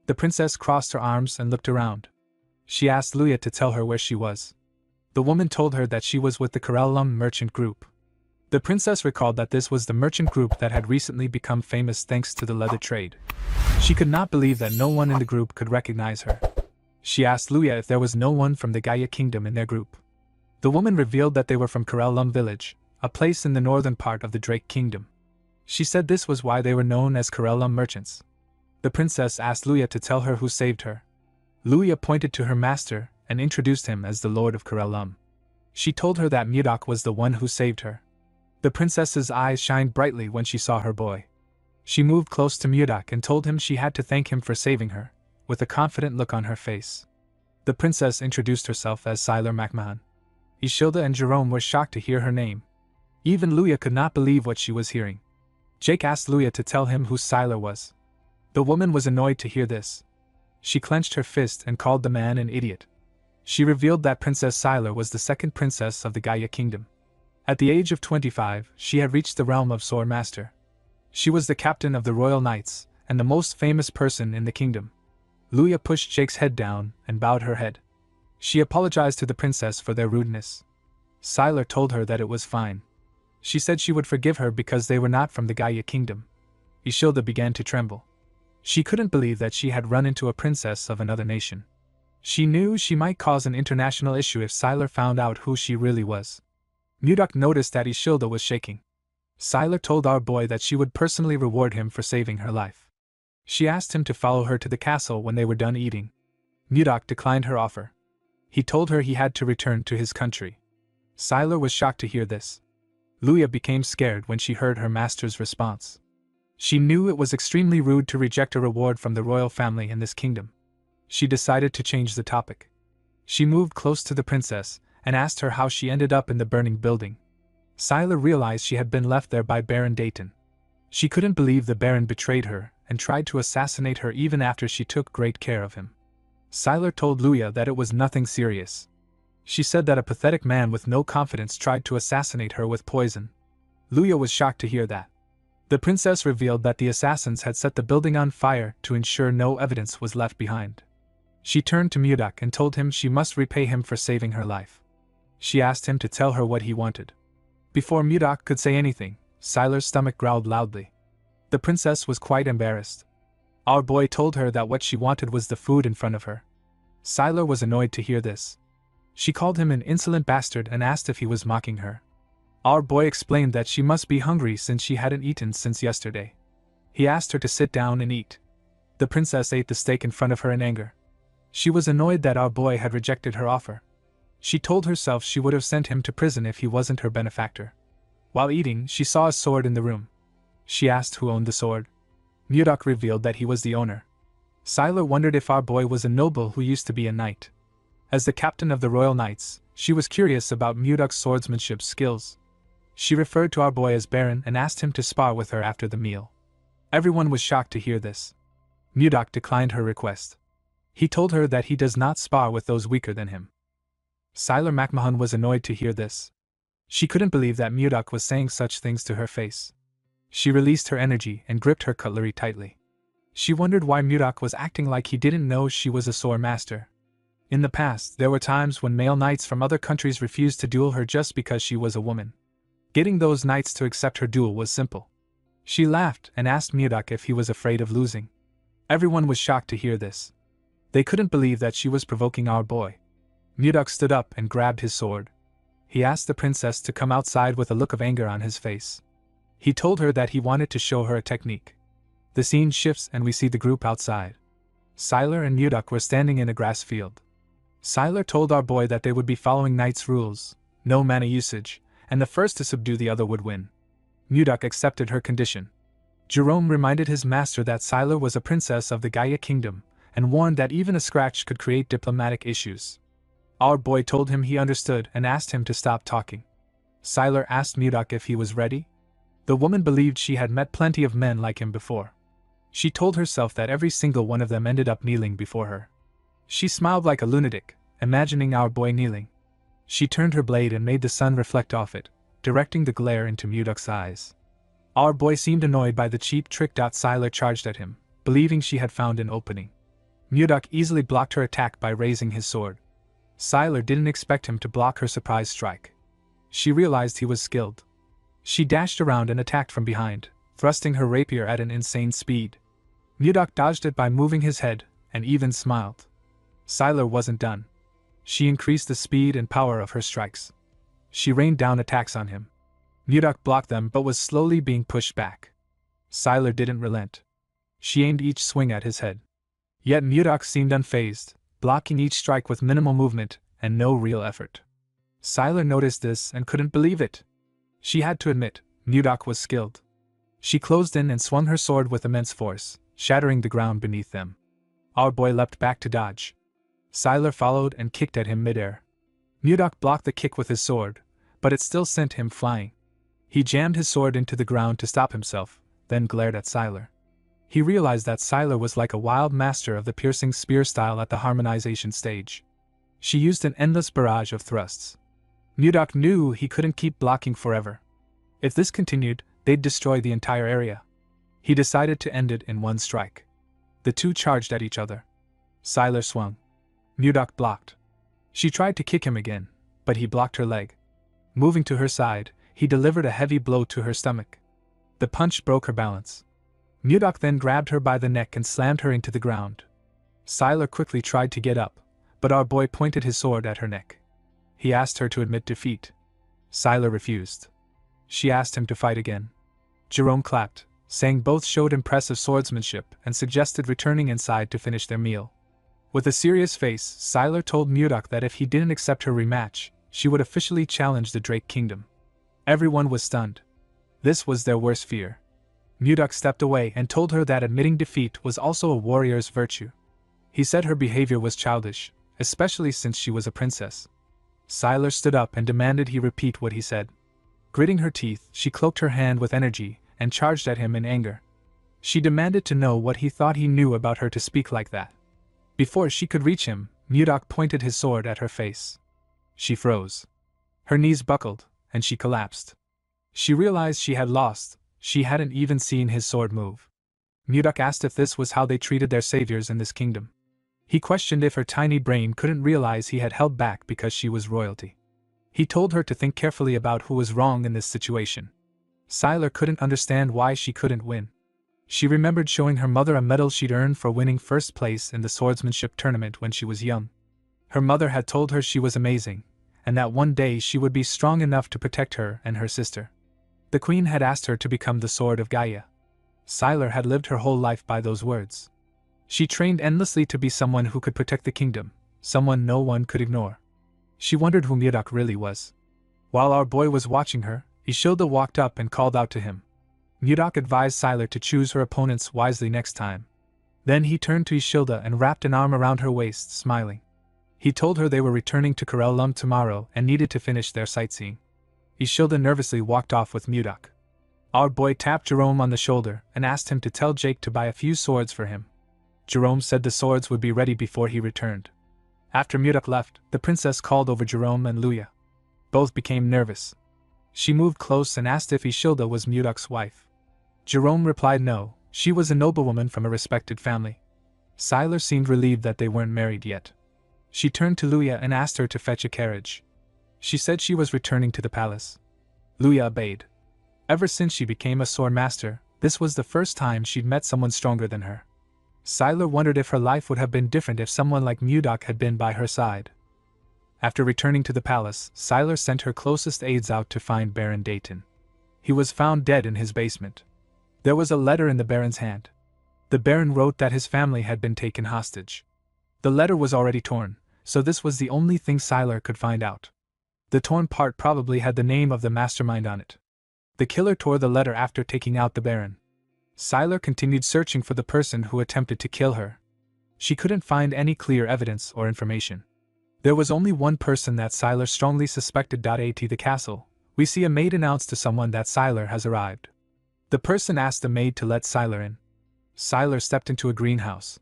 The princess crossed her arms and looked around. She asked Luya to tell her where she was. The woman told her that she was with the Karellum merchant group. The princess recalled that this was the merchant group that had recently become famous thanks to the leather trade. She could not believe that no one in the group could recognize her. She asked Luya if there was no one from the Gaia kingdom in their group. The woman revealed that they were from Karellum village, a place in the northern part of the Drake kingdom. She said this was why they were known as Karellum merchants. The princess asked Luya to tell her who saved her. Luya pointed to her master and introduced him as the Lord of Karellum. She told her that Mudok was the one who saved her. The princess's eyes shined brightly when she saw her boy. She moved close to Mudok and told him she had to thank him for saving her, with a confident look on her face. The princess introduced herself as Sylar MacMahon. Ishilda and Jerome were shocked to hear her name. Even Luya could not believe what she was hearing. Jake asked Luya to tell him who Sylar was. The woman was annoyed to hear this. She clenched her fist and called the man an idiot. She revealed that Princess Sylar was the second princess of the Gaia kingdom. At the age of 25, she had reached the realm of Sword Master. She was the captain of the Royal Knights, and the most famous person in the kingdom. Luya pushed Jake's head down and bowed her head. She apologized to the princess for their rudeness. Sylar told her that it was fine. She said she would forgive her because they were not from the Gaia kingdom. Ishilda began to tremble. She couldn't believe that she had run into a princess of another nation. She knew she might cause an international issue if Sylar found out who she really was. Mudok noticed that Ishilda was shaking. Sylar told our boy that she would personally reward him for saving her life. She asked him to follow her to the castle when they were done eating. Mudok declined her offer. He told her he had to return to his country. Sylar was shocked to hear this. Luya became scared when she heard her master's response. She knew it was extremely rude to reject a reward from the royal family in this kingdom. She decided to change the topic. She moved close to the princess and asked her how she ended up in the burning building. Sylar realized she had been left there by Baron Dayton. She couldn't believe the Baron betrayed her and tried to assassinate her even after she took great care of him. Sylar told Luya that it was nothing serious. She said that a pathetic man with no confidence tried to assassinate her with poison. Luya was shocked to hear that. The princess revealed that the assassins had set the building on fire to ensure no evidence was left behind. She turned to Mudok and told him she must repay him for saving her life. She asked him to tell her what he wanted. Before Mudok could say anything, Sylar's stomach growled loudly. The princess was quite embarrassed. Our boy told her that what she wanted was the food in front of her. Sylar was annoyed to hear this. She called him an insolent bastard and asked if he was mocking her. Our boy explained that she must be hungry since she hadn't eaten since yesterday. He asked her to sit down and eat. The princess ate the steak in front of her in anger. She was annoyed that our boy had rejected her offer. She told herself she would have sent him to prison if he wasn't her benefactor. While eating, she saw a sword in the room. She asked who owned the sword. Mudok revealed that he was the owner. Sylar wondered if our boy was a noble who used to be a knight. As the captain of the Royal Knights, she was curious about Mudok's swordsmanship skills. She referred to our boy as Baron and asked him to spar with her after the meal. Everyone was shocked to hear this. Mudok declined her request. He told her that he does not spar with those weaker than him. Sylar MacMahon was annoyed to hear this. She couldn't believe that Mudok was saying such things to her face. She released her energy and gripped her cutlery tightly. She wondered why Mudok was acting like he didn't know she was a sword master. In the past, there were times when male knights from other countries refused to duel her just because she was a woman. Getting those knights to accept her duel was simple. She laughed and asked Mudok if he was afraid of losing. Everyone was shocked to hear this. They couldn't believe that she was provoking our boy. Mudok stood up and grabbed his sword. He asked the princess to come outside with a look of anger on his face. He told her that he wanted to show her a technique. The scene shifts and we see the group outside. Sylar and Mudok were standing in a grass field. Sylar told our boy that they would be following Knight's rules, no mana usage, and the first to subdue the other would win. Mudok accepted her condition. Jerome reminded his master that Sylar was a princess of the Gaia kingdom, and warned that even a scratch could create diplomatic issues. Our boy told him he understood and asked him to stop talking. Sylar asked Mudok if he was ready. The woman believed she had met plenty of men like him before. She told herself that every single one of them ended up kneeling before her. She smiled like a lunatic, imagining our boy kneeling. She turned her blade and made the sun reflect off it, directing the glare into Mudok's eyes. Our boy seemed annoyed by the cheap trick. Sylar charged at him, believing she had found an opening. Mudok easily blocked her attack by raising his sword. Sylar didn't expect him to block her surprise strike. She realized he was skilled. She dashed around and attacked from behind, thrusting her rapier at an insane speed. Mudok dodged it by moving his head, and even smiled. Sylar wasn't done. She increased the speed and power of her strikes. She rained down attacks on him. Mudok blocked them but was slowly being pushed back. Sylar didn't relent. She aimed each swing at his head. Yet Mudok seemed unfazed, blocking each strike with minimal movement and no real effort. Sylar noticed this and couldn't believe it. She had to admit, Mudok was skilled. She closed in and swung her sword with immense force, shattering the ground beneath them. Our boy leapt back to dodge. Sylar followed and kicked at him midair. Mudok blocked the kick with his sword, but it still sent him flying. He jammed his sword into the ground to stop himself, then glared at Sylar. He realized that Sylar was like a wild master of the piercing spear style at the harmonization stage. She used an endless barrage of thrusts. Mudok knew he couldn't keep blocking forever. If this continued, they'd destroy the entire area. He decided to end it in one strike. The two charged at each other. Sylar swung. Mudok blocked. She tried to kick him again, but he blocked her leg. Moving to her side, he delivered a heavy blow to her stomach. The punch broke her balance. Mudok then grabbed her by the neck and slammed her into the ground. Sylar quickly tried to get up, but our boy pointed his sword at her neck. He asked her to admit defeat. Sylar refused. She asked him to fight again. Jerome clapped, saying both showed impressive swordsmanship and suggested returning inside to finish their meal. With a serious face, Sylar told Mudok that if he didn't accept her rematch, she would officially challenge the Drake Kingdom. Everyone was stunned. This was their worst fear. Mudok stepped away and told her that admitting defeat was also a warrior's virtue. He said her behavior was childish, especially since she was a princess. Sylar stood up and demanded he repeat what he said. Gritting her teeth, she cloaked her hand with energy and charged at him in anger. She demanded to know what he thought he knew about her to speak like that. Before she could reach him, Mudok pointed his sword at her face. She froze. Her knees buckled, and she collapsed. She realized she had lost. She hadn't even seen his sword move. Mudok asked if this was how they treated their saviors in this kingdom. He questioned if her tiny brain couldn't realize he had held back because she was royalty. He told her to think carefully about who was wrong in this situation. Sylar couldn't understand why she couldn't win. She remembered showing her mother a medal she'd earned for winning first place in the swordsmanship tournament when she was young. Her mother had told her she was amazing, and that one day she would be strong enough to protect her and her sister. The queen had asked her to become the Sword of Gaia. Sylar had lived her whole life by those words. She trained endlessly to be someone who could protect the kingdom, someone no one could ignore. She wondered who Mudok really was. While our boy was watching her, Ishilda walked up and called out to him. Mudok advised Sylar to choose her opponents wisely next time. Then he turned to Ishilda and wrapped an arm around her waist, smiling. He told her they were returning to Karellum tomorrow and needed to finish their sightseeing. Ishilda nervously walked off with Mudok. Our boy tapped Jerome on the shoulder and asked him to tell Jake to buy a few swords for him. Jerome said the swords would be ready before he returned. After Mudok left, the princess called over Jerome and Luya. Both became nervous. She moved close and asked if Ishilda was Mudok's wife. Jerome replied no, she was a noblewoman from a respected family. Sylar seemed relieved that they weren't married yet. She turned to Luya and asked her to fetch a carriage. She said she was returning to the palace. Luya obeyed. Ever since she became a sword master, this was the first time she'd met someone stronger than her. Sylar wondered if her life would have been different if someone like Mudok had been by her side. After returning to the palace, Sylar sent her closest aides out to find Baron Dayton. He was found dead in his basement. There was a letter in the Baron's hand. The Baron wrote that his family had been taken hostage. The letter was already torn, so this was the only thing Sylar could find out. The torn part probably had the name of the mastermind on it. The killer tore the letter after taking out the Baron. Sylar continued searching for the person who attempted to kill her. She couldn't find any clear evidence or information. There was only one person that Sylar strongly suspected. At the castle, we see a maid announce to someone that Sylar has arrived. The person asked the maid to let Sylar in. Sylar stepped into a greenhouse.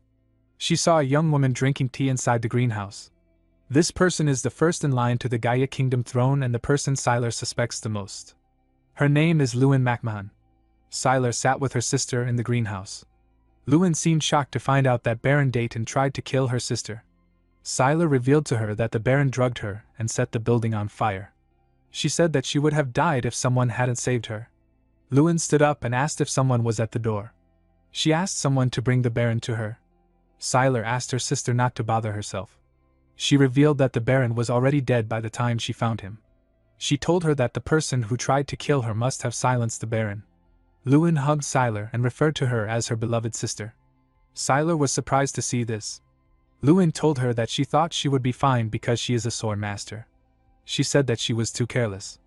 She saw a young woman drinking tea inside the greenhouse. This person is the first in line to the Gaia Kingdom throne and the person Sylar suspects the most. Her name is Lewin MacMahon. Sylar sat with her sister in the greenhouse. Lewin seemed shocked to find out that Baron Dayton tried to kill her sister. Sylar revealed to her that the Baron drugged her and set the building on fire. She said that she would have died if someone hadn't saved her. Lewin stood up and asked if someone was at the door. She asked someone to bring the Baron to her. Sylar asked her sister not to bother herself. She revealed that the Baron was already dead by the time she found him. She told her that the person who tried to kill her must have silenced the Baron. Lewin hugged Sylar and referred to her as her beloved sister. Sylar was surprised to see this. Lewin told her that she thought she would be fine because she is a sword master. She said that she was too careless.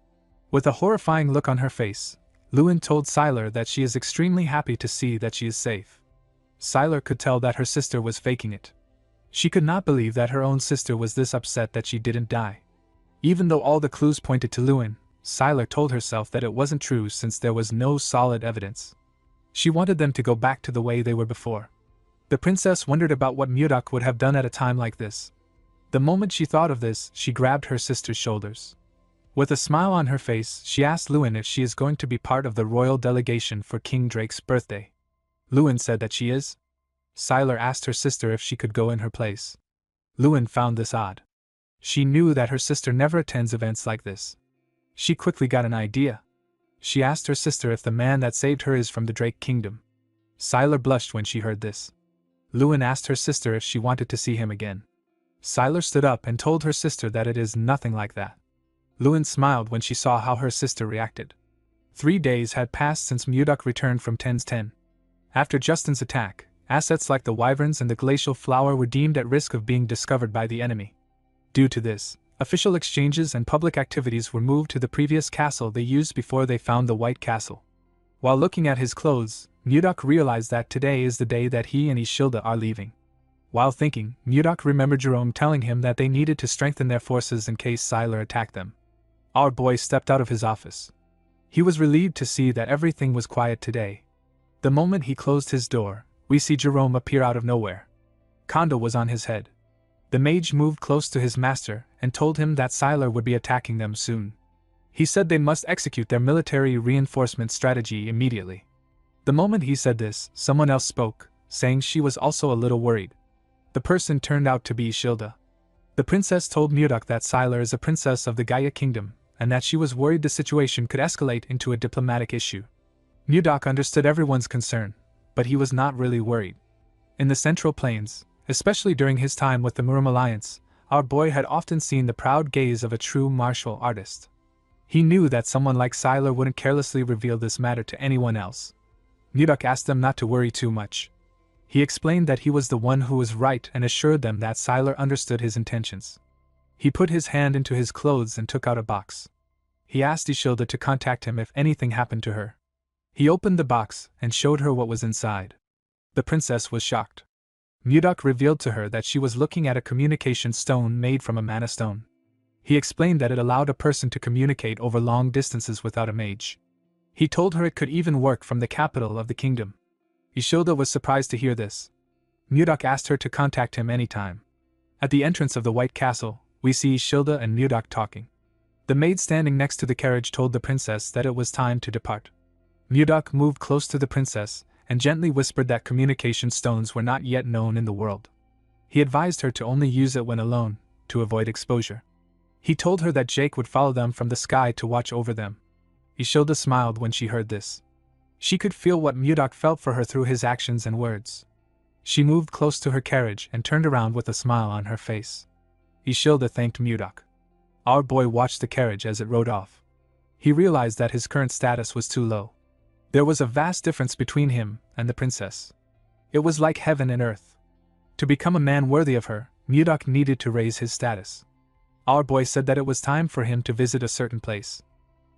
With a horrifying look on her face, Lewin told Sylar that she is extremely happy to see that she is safe. Sylar could tell that her sister was faking it. She could not believe that her own sister was this upset that she didn't die. Even though all the clues pointed to Lewin, Sylar told herself that it wasn't true since there was no solid evidence. She wanted them to go back to the way they were before. The princess wondered about what Murdoch would have done at a time like this. The moment she thought of this, she grabbed her sister's shoulders. With a smile on her face, she asked Lewin if she is going to be part of the royal delegation for King Drake's birthday. Lewin said that she is. Sylar asked her sister if she could go in her place. Lewin found this odd. She knew that her sister never attends events like this. She quickly got an idea. She asked her sister if the man that saved her is from the Drake Kingdom. Sylar blushed when she heard this. Lewin asked her sister if she wanted to see him again. Sylar stood up and told her sister that it is nothing like that. Lewin smiled when she saw how her sister reacted. 3 days had passed since Murdoch returned from Ten's 10. After Justin's attack, assets like the wyverns and the glacial flower were deemed at risk of being discovered by the enemy. Due to this, official exchanges and public activities were moved to the previous castle they used before they found the White Castle. While looking at his clothes, Murdoch realized that today is the day that he and Ishilda are leaving. While thinking, Murdoch remembered Jerome telling him that they needed to strengthen their forces in case Sylar attacked them. Our boy stepped out of his office. He was relieved to see that everything was quiet today. The moment he closed his door, we see Jerome appear out of nowhere. Kondo was on his head. The mage moved close to his master and told him that Sylar would be attacking them soon. He said they must execute their military reinforcement strategy immediately. The moment he said this, someone else spoke, saying she was also a little worried. The person turned out to be Ishilda. The princess told Murdoch that Sylar is a princess of the Gaia Kingdom, and that she was worried the situation could escalate into a diplomatic issue. Murdoch understood everyone's concern, but he was not really worried. In the Central Plains, especially during his time with the Murim Alliance, our boy had often seen the proud gaze of a true martial artist. He knew that someone like Sylar wouldn't carelessly reveal this matter to anyone else. Murdoch asked them not to worry too much. He explained that he was the one who was right and assured them that Sylar understood his intentions. He put his hand into his clothes and took out a box. He asked Ishilda to contact him if anything happened to her. He opened the box and showed her what was inside. The princess was shocked. Murdoch revealed to her that she was looking at a communication stone made from a mana stone. He explained that it allowed a person to communicate over long distances without a mage. He told her it could even work from the capital of the kingdom. Ishilda was surprised to hear this. Murdoch asked her to contact him anytime. At the entrance of the White Castle, we see Ishilda and Murdoch talking. The maid standing next to the carriage told the princess that it was time to depart. Murdoch moved close to the princess and gently whispered that communication stones were not yet known in the world. He advised her to only use it when alone, to avoid exposure. He told her that Jake would follow them from the sky to watch over them. Ishilda smiled when she heard this. She could feel what Murdoch felt for her through his actions and words. She moved close to her carriage and turned around with a smile on her face. Ishilda thanked Murdoch. Our boy watched the carriage as it rode off. He realized that his current status was too low. There was a vast difference between him and the princess. It was like heaven and earth. To become a man worthy of her, Murdoch needed to raise his status. Our boy said that it was time for him to visit a certain place.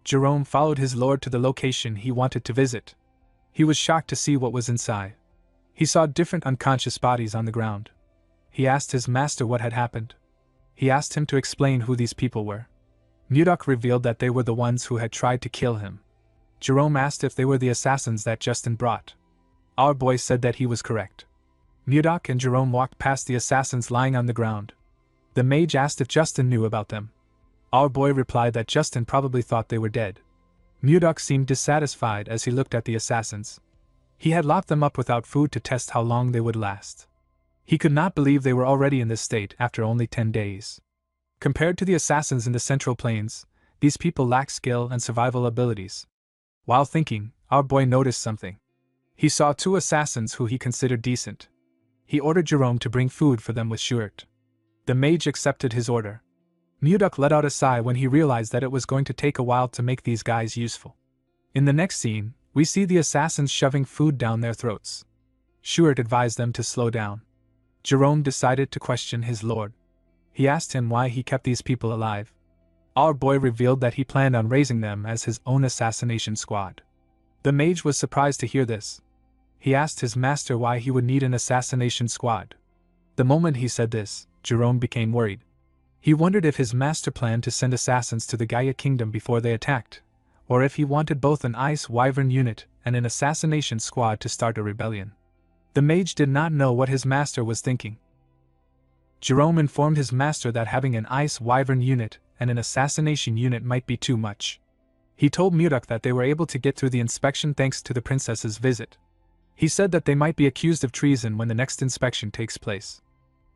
Jerome followed his lord to the location he wanted to visit. He was shocked to see what was inside. He saw different unconscious bodies on the ground. He asked his master what had happened. He asked him to explain who these people were. Murdoch revealed that they were the ones who had tried to kill him. Jerome asked if they were the assassins that Justin brought. Our boy said that he was correct. Murdoch and Jerome walked past the assassins lying on the ground. The mage asked if Justin knew about them. Our boy replied that Justin probably thought they were dead. Murdoch seemed dissatisfied as he looked at the assassins. He had locked them up without food to test how long they would last. He could not believe they were already in this state after only 10 days. Compared to the assassins in the Central Plains, these people lack skill and survival abilities. While thinking, our boy noticed something. He saw 2 assassins who he considered decent. He ordered Jerome to bring food for them with Schuert. The mage accepted his order. Mudok let out a sigh when he realized that it was going to take a while to make these guys useful. In the next scene, we see the assassins shoving food down their throats. Schuert advised them to slow down. Jerome decided to question his lord. He asked him why he kept these people alive. Our boy revealed that he planned on raising them as his own assassination squad. The mage was surprised to hear this. He asked his master why he would need an assassination squad. The moment he said this, Jerome became worried. He wondered if his master planned to send assassins to the Gaia kingdom before they attacked, or if he wanted both an ice wyvern unit and an assassination squad to start a rebellion. The mage did not know what his master was thinking. Jerome informed his master that having an ice wyvern unit and an assassination unit might be too much. He told Mudok that they were able to get through the inspection thanks to the princess's visit. He said that they might be accused of treason when the next inspection takes place.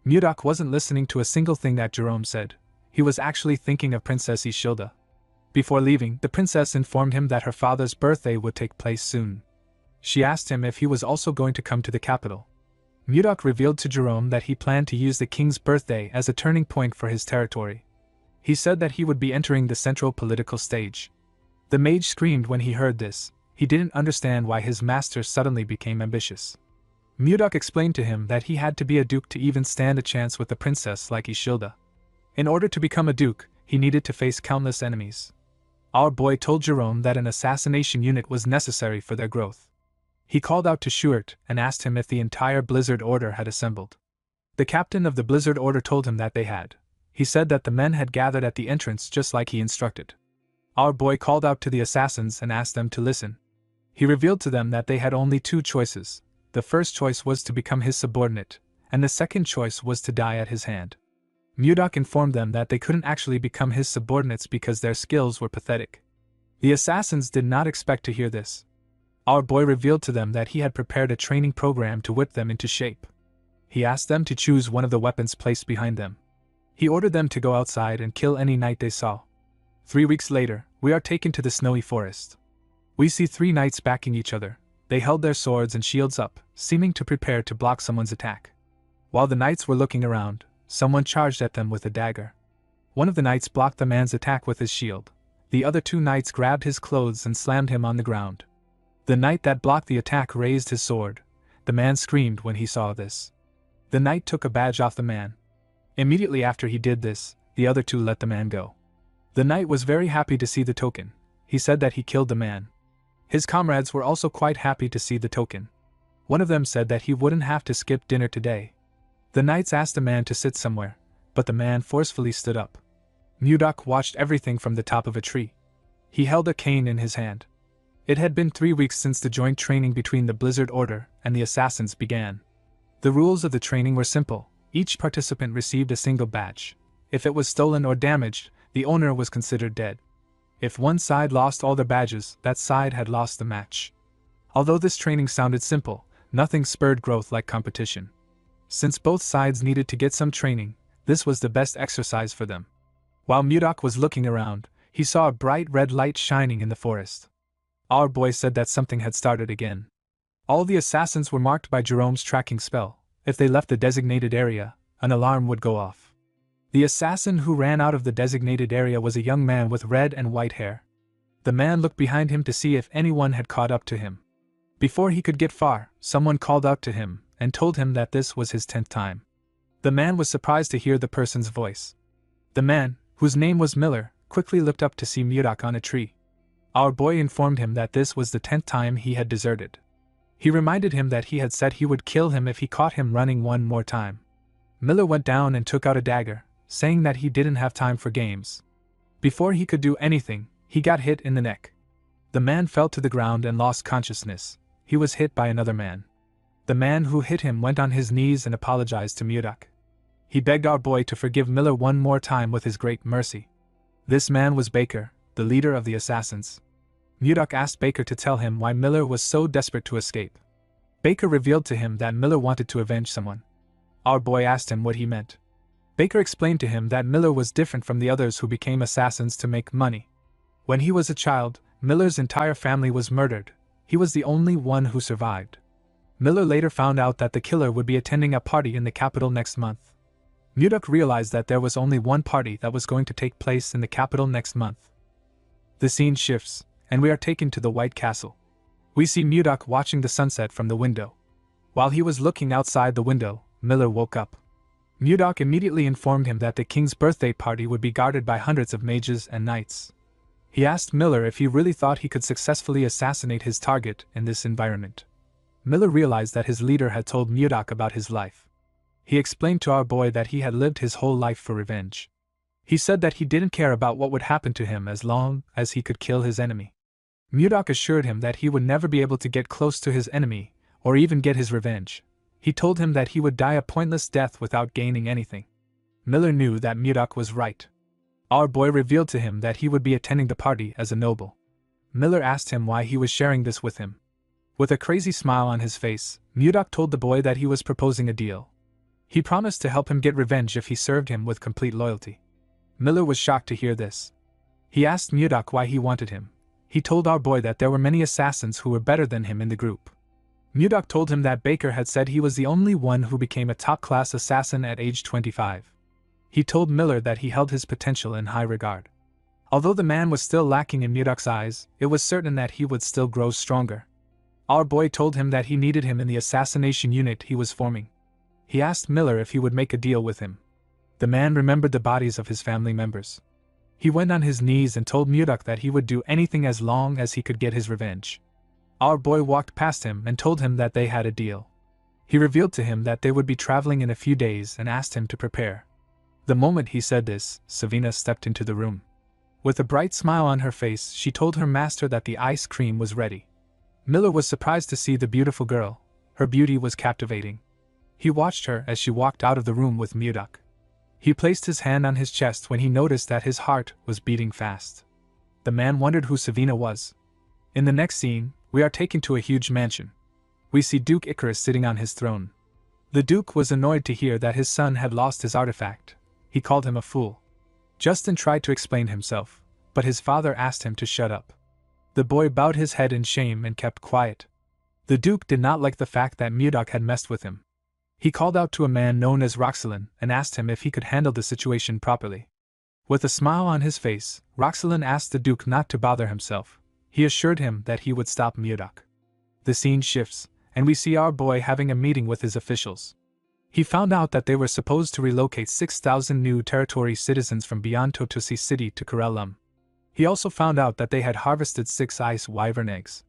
Mudok wasn't listening to a single thing that Jerome said. He was actually thinking of Princess Ishilda. Before leaving, the princess informed him that her father's birthday would take place soon. She asked him if he was also going to come to the capital. Mudok revealed to Jerome that he planned to use the king's birthday as a turning point for his territory. He said that he would be entering the central political stage. The mage screamed when he heard this. He didn't understand why his master suddenly became ambitious. Mudok explained to him that he had to be a duke to even stand a chance with a princess like Ishilda. In order to become a duke, he needed to face countless enemies. Our boy told Jerome that an assassination unit was necessary for their growth. He called out to Schuert and asked him if the entire Blizzard Order had assembled. The captain of the Blizzard Order told him that they had. He said that the men had gathered at the entrance just like he instructed. Our boy called out to the assassins and asked them to listen. He revealed to them that they had only 2 choices. The first choice was to become his subordinate, and the second choice was to die at his hand. Mudok informed them that they couldn't actually become his subordinates because their skills were pathetic. The assassins did not expect to hear this. Our boy revealed to them that he had prepared a training program to whip them into shape. He asked them to choose one of the weapons placed behind them. He ordered them to go outside and kill any knight they saw. 3 weeks later, we are taken to the snowy forest. We see 3 knights backing each other. They held their swords and shields up, seeming to prepare to block someone's attack. While the knights were looking around, someone charged at them with a dagger. One of the knights blocked the man's attack with his shield. The other 2 knights grabbed his clothes and slammed him on the ground. The knight that blocked the attack raised his sword. The man screamed when he saw this. The knight took a badge off the man. Immediately after he did this, the other 2 let the man go. The knight was very happy to see the token. He said that he killed the man. His comrades were also quite happy to see the token. One of them said that he wouldn't have to skip dinner today. The knights asked the man to sit somewhere, but the man forcefully stood up. Mudok watched everything from the top of a tree. He held a cane in his hand. It had been 3 weeks since the joint training between the Blizzard Order and the assassins began. The rules of the training were simple. Each participant received a single badge. If it was stolen or damaged, the owner was considered dead. If one side lost all their badges, that side had lost the match. Although this training sounded simple, nothing spurred growth like competition. Since both sides needed to get some training, this was the best exercise for them. While Mudok was looking around, he saw a bright red light shining in the forest. Our boy said that something had started again. All the assassins were marked by Jerome's tracking spell. If they left the designated area, an alarm would go off. The assassin who ran out of the designated area was a young man with red and white hair. The man looked behind him to see if anyone had caught up to him. Before he could get far, someone called out to him and told him that this was his 10th time. The man was surprised to hear the person's voice. The man, whose name was Miller, quickly looked up to see Mudok on a tree. Our boy informed him that this was the 10th time he had deserted. He reminded him that he had said he would kill him if he caught him running one more time. Miller went down and took out a dagger, saying that he didn't have time for games. Before he could do anything, he got hit in the neck. The man fell to the ground and lost consciousness. He was hit by another man. The man who hit him went on his knees and apologized to Mudok. He begged our boy to forgive Miller one more time with his great mercy. This man was Baker, the leader of the assassins. Mudok asked Baker to tell him why Miller was so desperate to escape. Baker revealed to him that Miller wanted to avenge someone. Our boy asked him what he meant. Baker explained to him that Miller was different from the others who became assassins to make money. When he was a child, Miller's entire family was murdered. He was the only one who survived. Miller later found out that the killer would be attending a party in the capital next month. Mudok realized that there was only one party that was going to take place in the capital next month. The scene shifts, and we are taken to the White Castle. We see Mudok watching the sunset from the window. While he was looking outside the window, Miller woke up. Mudok immediately informed him that the king's birthday party would be guarded by hundreds of mages and knights. He asked Miller if he really thought he could successfully assassinate his target in this environment. Miller realized that his leader had told Mudok about his life. He explained to our boy that he had lived his whole life for revenge. He said that he didn't care about what would happen to him as long as he could kill his enemy. Mudok assured him that he would never be able to get close to his enemy, or even get his revenge. He told him that he would die a pointless death without gaining anything. Miller knew that Mudok was right. Our boy revealed to him that he would be attending the party as a noble. Miller asked him why he was sharing this with him. With a crazy smile on his face, Mudok told the boy that he was proposing a deal. He promised to help him get revenge if he served him with complete loyalty. Miller was shocked to hear this. He asked Mudok why he wanted him. He told our boy that there were many assassins who were better than him in the group. Mudok told him that Baker had said he was the only one who became a top-class assassin at age 25. He told Miller that he held his potential in high regard. Although the man was still lacking in Mudok's eyes, it was certain that he would still grow stronger. Our boy told him that he needed him in the assassination unit he was forming. He asked Miller if he would make a deal with him. The man remembered the bodies of his family members. He went on his knees and told Mudok that he would do anything as long as he could get his revenge. Our boy walked past him and told him that they had a deal. He revealed to him that they would be traveling in a few days and asked him to prepare. The moment he said this, Savina stepped into the room. With a bright smile on her face, she told her master that the ice cream was ready. Miller was surprised to see the beautiful girl. Her beauty was captivating. He watched her as she walked out of the room with Mudok. He placed his hand on his chest when he noticed that his heart was beating fast. The man wondered who Savina was. In the next scene, we are taken to a huge mansion. We see Duke Icarus sitting on his throne. The Duke was annoyed to hear that his son had lost his artifact. He called him a fool. Justin tried to explain himself, but his father asked him to shut up. The boy bowed his head in shame and kept quiet. The Duke did not like the fact that Mudok had messed with him. He called out to a man known as Roxelin and asked him if he could handle the situation properly. With a smile on his face, Roxelin asked the Duke not to bother himself. He assured him that he would stop Mudok. The scene shifts, and we see our boy having a meeting with his officials. He found out that they were supposed to relocate 6,000 new territory citizens from beyond Totosi City to Karelum. He also found out that they had harvested 6 ice wyvern eggs.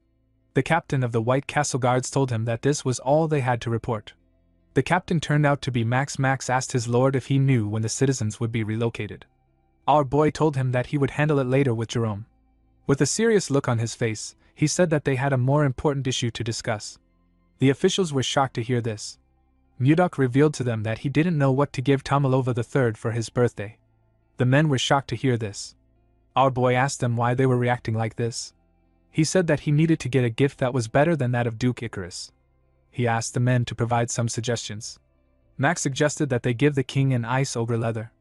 The captain of the White Castle Guards told him that this was all they had to report. The captain turned out to be Max. Max asked his lord if he knew when the citizens would be relocated. Our boy told him that he would handle it later with Jerome. With a serious look on his face, he said that they had a more important issue to discuss. The officials were shocked to hear this. Mudok revealed to them that he didn't know what to give Tomalova III for his birthday. The men were shocked to hear this. Our boy asked them why they were reacting like this. He said that he needed to get a gift that was better than that of Duke Icarus. He asked the men to provide some suggestions. Max suggested that they give the king an ice ogre leather.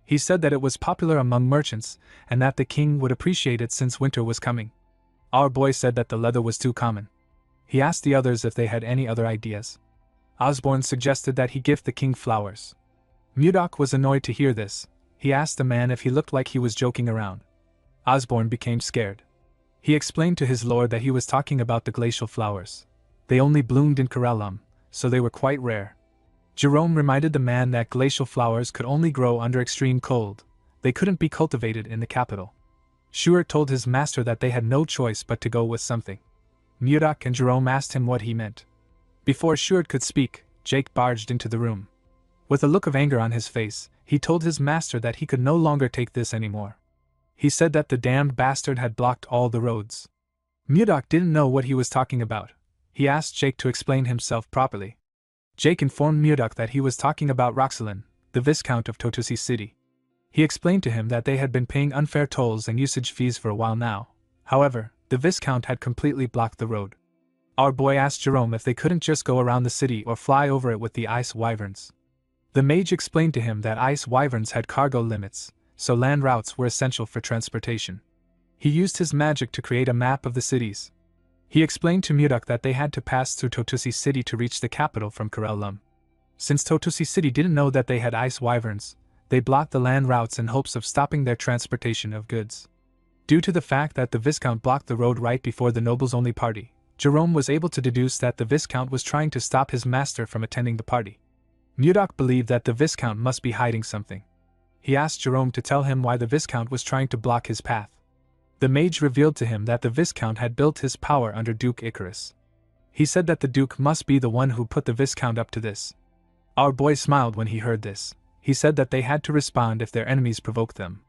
He said that it was popular among merchants, and that the king would appreciate it since winter was coming. Our boy said that the leather was too common. He asked the others if they had any other ideas. Osborne suggested that he gift the king flowers. Mudok was annoyed to hear this. He asked the man if he looked like he was joking around. Osborne became scared. He explained to his lord that he was talking about the glacial flowers. They only bloomed in Karelum, so they were quite rare. Jerome reminded the man that glacial flowers could only grow under extreme cold. They couldn't be cultivated in the capital. Schuart told his master that they had no choice but to go with something. Mudok and Jerome asked him what he meant. Before Schuart could speak, Jake barged into the room. With a look of anger on his face, he told his master that he could no longer take this anymore. He said that the damned bastard had blocked all the roads. Mudok didn't know what he was talking about. He asked Jake to explain himself properly. Jake informed Mudok that he was talking about Roxelin, the Viscount of Totosi City. He explained to him that they had been paying unfair tolls and usage fees for a while now. However, the Viscount had completely blocked the road. Our boy asked Jerome if they couldn't just go around the city or fly over it with the ice wyverns. The mage explained to him that ice wyverns had cargo limits, so land routes were essential for transportation. He used his magic to create a map of the cities. He explained to Mudok that they had to pass through Totusi City to reach the capital from Karellum. Since Totusi City didn't know that they had ice wyverns, they blocked the land routes in hopes of stopping their transportation of goods. Due to the fact that the Viscount blocked the road right before the nobles-only party, Jerome was able to deduce that the Viscount was trying to stop his master from attending the party. Mudok believed that the Viscount must be hiding something. He asked Jerome to tell him why the Viscount was trying to block his path. The mage revealed to him that the Viscount had built his power under Duke Icarus. He said that the Duke must be the one who put the Viscount up to this. Our boy smiled when he heard this. He said that they had to respond if their enemies provoked them.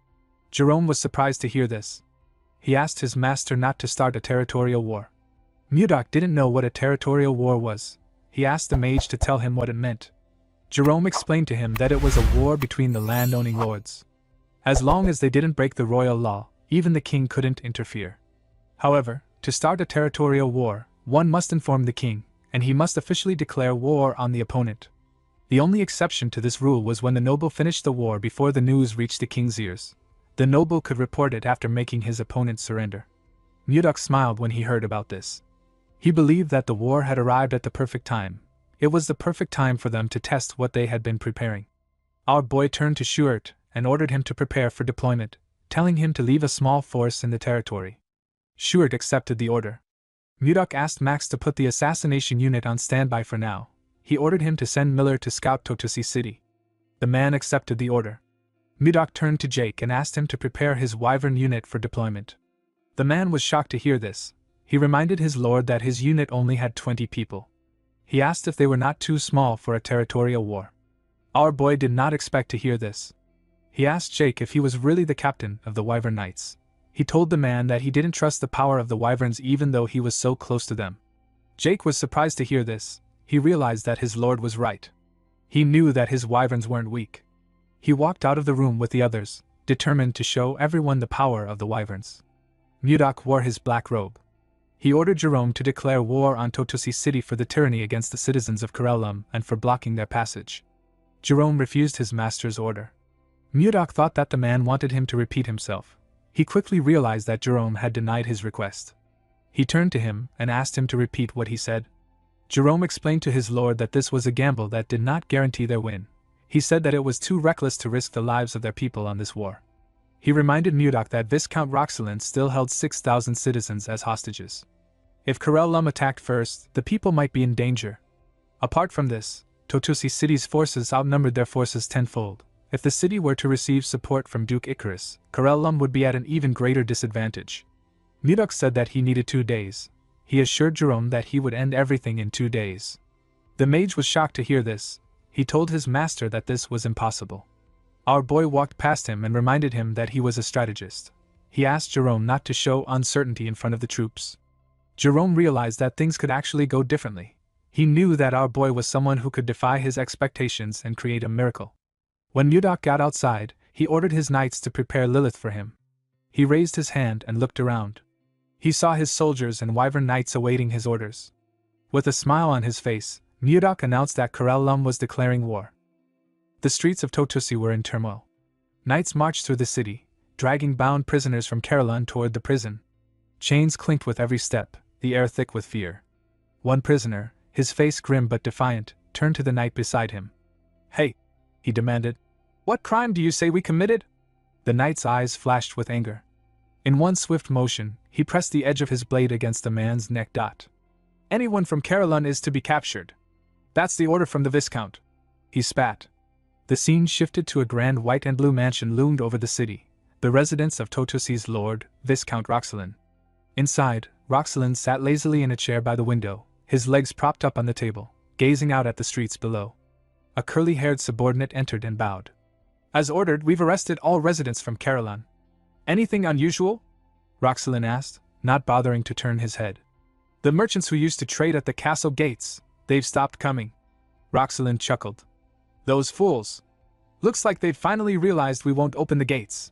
Jerome was surprised to hear this. He asked his master not to start a territorial war. Mudok didn't know what a territorial war was. He asked the mage to tell him what it meant. Jerome explained to him that it was a war between the land-owning lords. As long as they didn't break the royal law, even the king couldn't interfere. However, to start a territorial war, one must inform the king, and he must officially declare war on the opponent. The only exception to this rule was when the noble finished the war before the news reached the king's ears. The noble could report it after making his opponent surrender. Mudok smiled when he heard about this. He believed that the war had arrived at the perfect time. It was the perfect time for them to test what they had been preparing. Our boy turned to Schuert and ordered him to prepare for deployment, telling him to leave a small force in the territory. Schuert accepted the order. Mudok asked Max to put the assassination unit on standby for now. He ordered him to send Miller to scout Totusi City. The man accepted the order. Mudok turned to Jake and asked him to prepare his wyvern unit for deployment. The man was shocked to hear this. He reminded his lord that his unit only had 20 people. He asked if they were not too small for a territorial war. Our boy did not expect to hear this. He asked Jake if he was really the captain of the Wyvern Knights. He told the man that he didn't trust the power of the Wyverns even though he was so close to them. Jake was surprised to hear this. He realized that his lord was right. He knew that his Wyverns weren't weak. He walked out of the room with the others, determined to show everyone the power of the Wyverns. Mudok wore his black robe. He ordered Jerome to declare war on Totusi City for the tyranny against the citizens of Karellum and for blocking their passage. Jerome refused his master's order. Mudok thought that the man wanted him to repeat himself. He quickly realized that Jerome had denied his request. He turned to him and asked him to repeat what he said. Jerome explained to his lord that this was a gamble that did not guarantee their win. He said that it was too reckless to risk the lives of their people on this war. He reminded Mudok that Viscount Roxelin still held 6,000 citizens as hostages. If Karellum attacked first, the people might be in danger. Apart from this, Totusi City's forces outnumbered their forces tenfold. If the city were to receive support from Duke Icarus, Karellum would be at an even greater disadvantage. Mudok said that he needed 2 days. He assured Jerome that he would end everything in 2 days. The mage was shocked to hear this. He told his master that this was impossible. Our boy walked past him and reminded him that he was a strategist. He asked Jerome not to show uncertainty in front of the troops. Jerome realized that things could actually go differently. He knew that our boy was someone who could defy his expectations and create a miracle. When Mudok got outside, he ordered his knights to prepare Lilith for him. He raised his hand and looked around. He saw his soldiers and wyvern knights awaiting his orders. With a smile on his face, Mudok announced that Karellum was declaring war. The streets of Totusi were in turmoil. Knights marched through the city, dragging bound prisoners from Karellum toward the prison. Chains clinked with every step, the air thick with fear. One prisoner, his face grim but defiant, turned to the knight beside him. "Hey," he demanded. "What crime do you say we committed?" The knight's eyes flashed with anger. In one swift motion, he pressed the edge of his blade against the man's neck. "Anyone from Karellum is to be captured. That's the order from the Viscount." He spat. The scene shifted to a grand white and blue mansion loomed over the city, the residence of Totusi's lord, Viscount Roxelin. Inside, Roxelin sat lazily in a chair by the window, his legs propped up on the table, gazing out at the streets below. A curly-haired subordinate entered and bowed. "As ordered, we've arrested all residents from Karellum." "Anything unusual?" Roxelin asked, not bothering to turn his head. "The merchants who used to trade at the castle gates, they've stopped coming." Roxelin chuckled. "Those fools! Looks like they've finally realized we won't open the gates."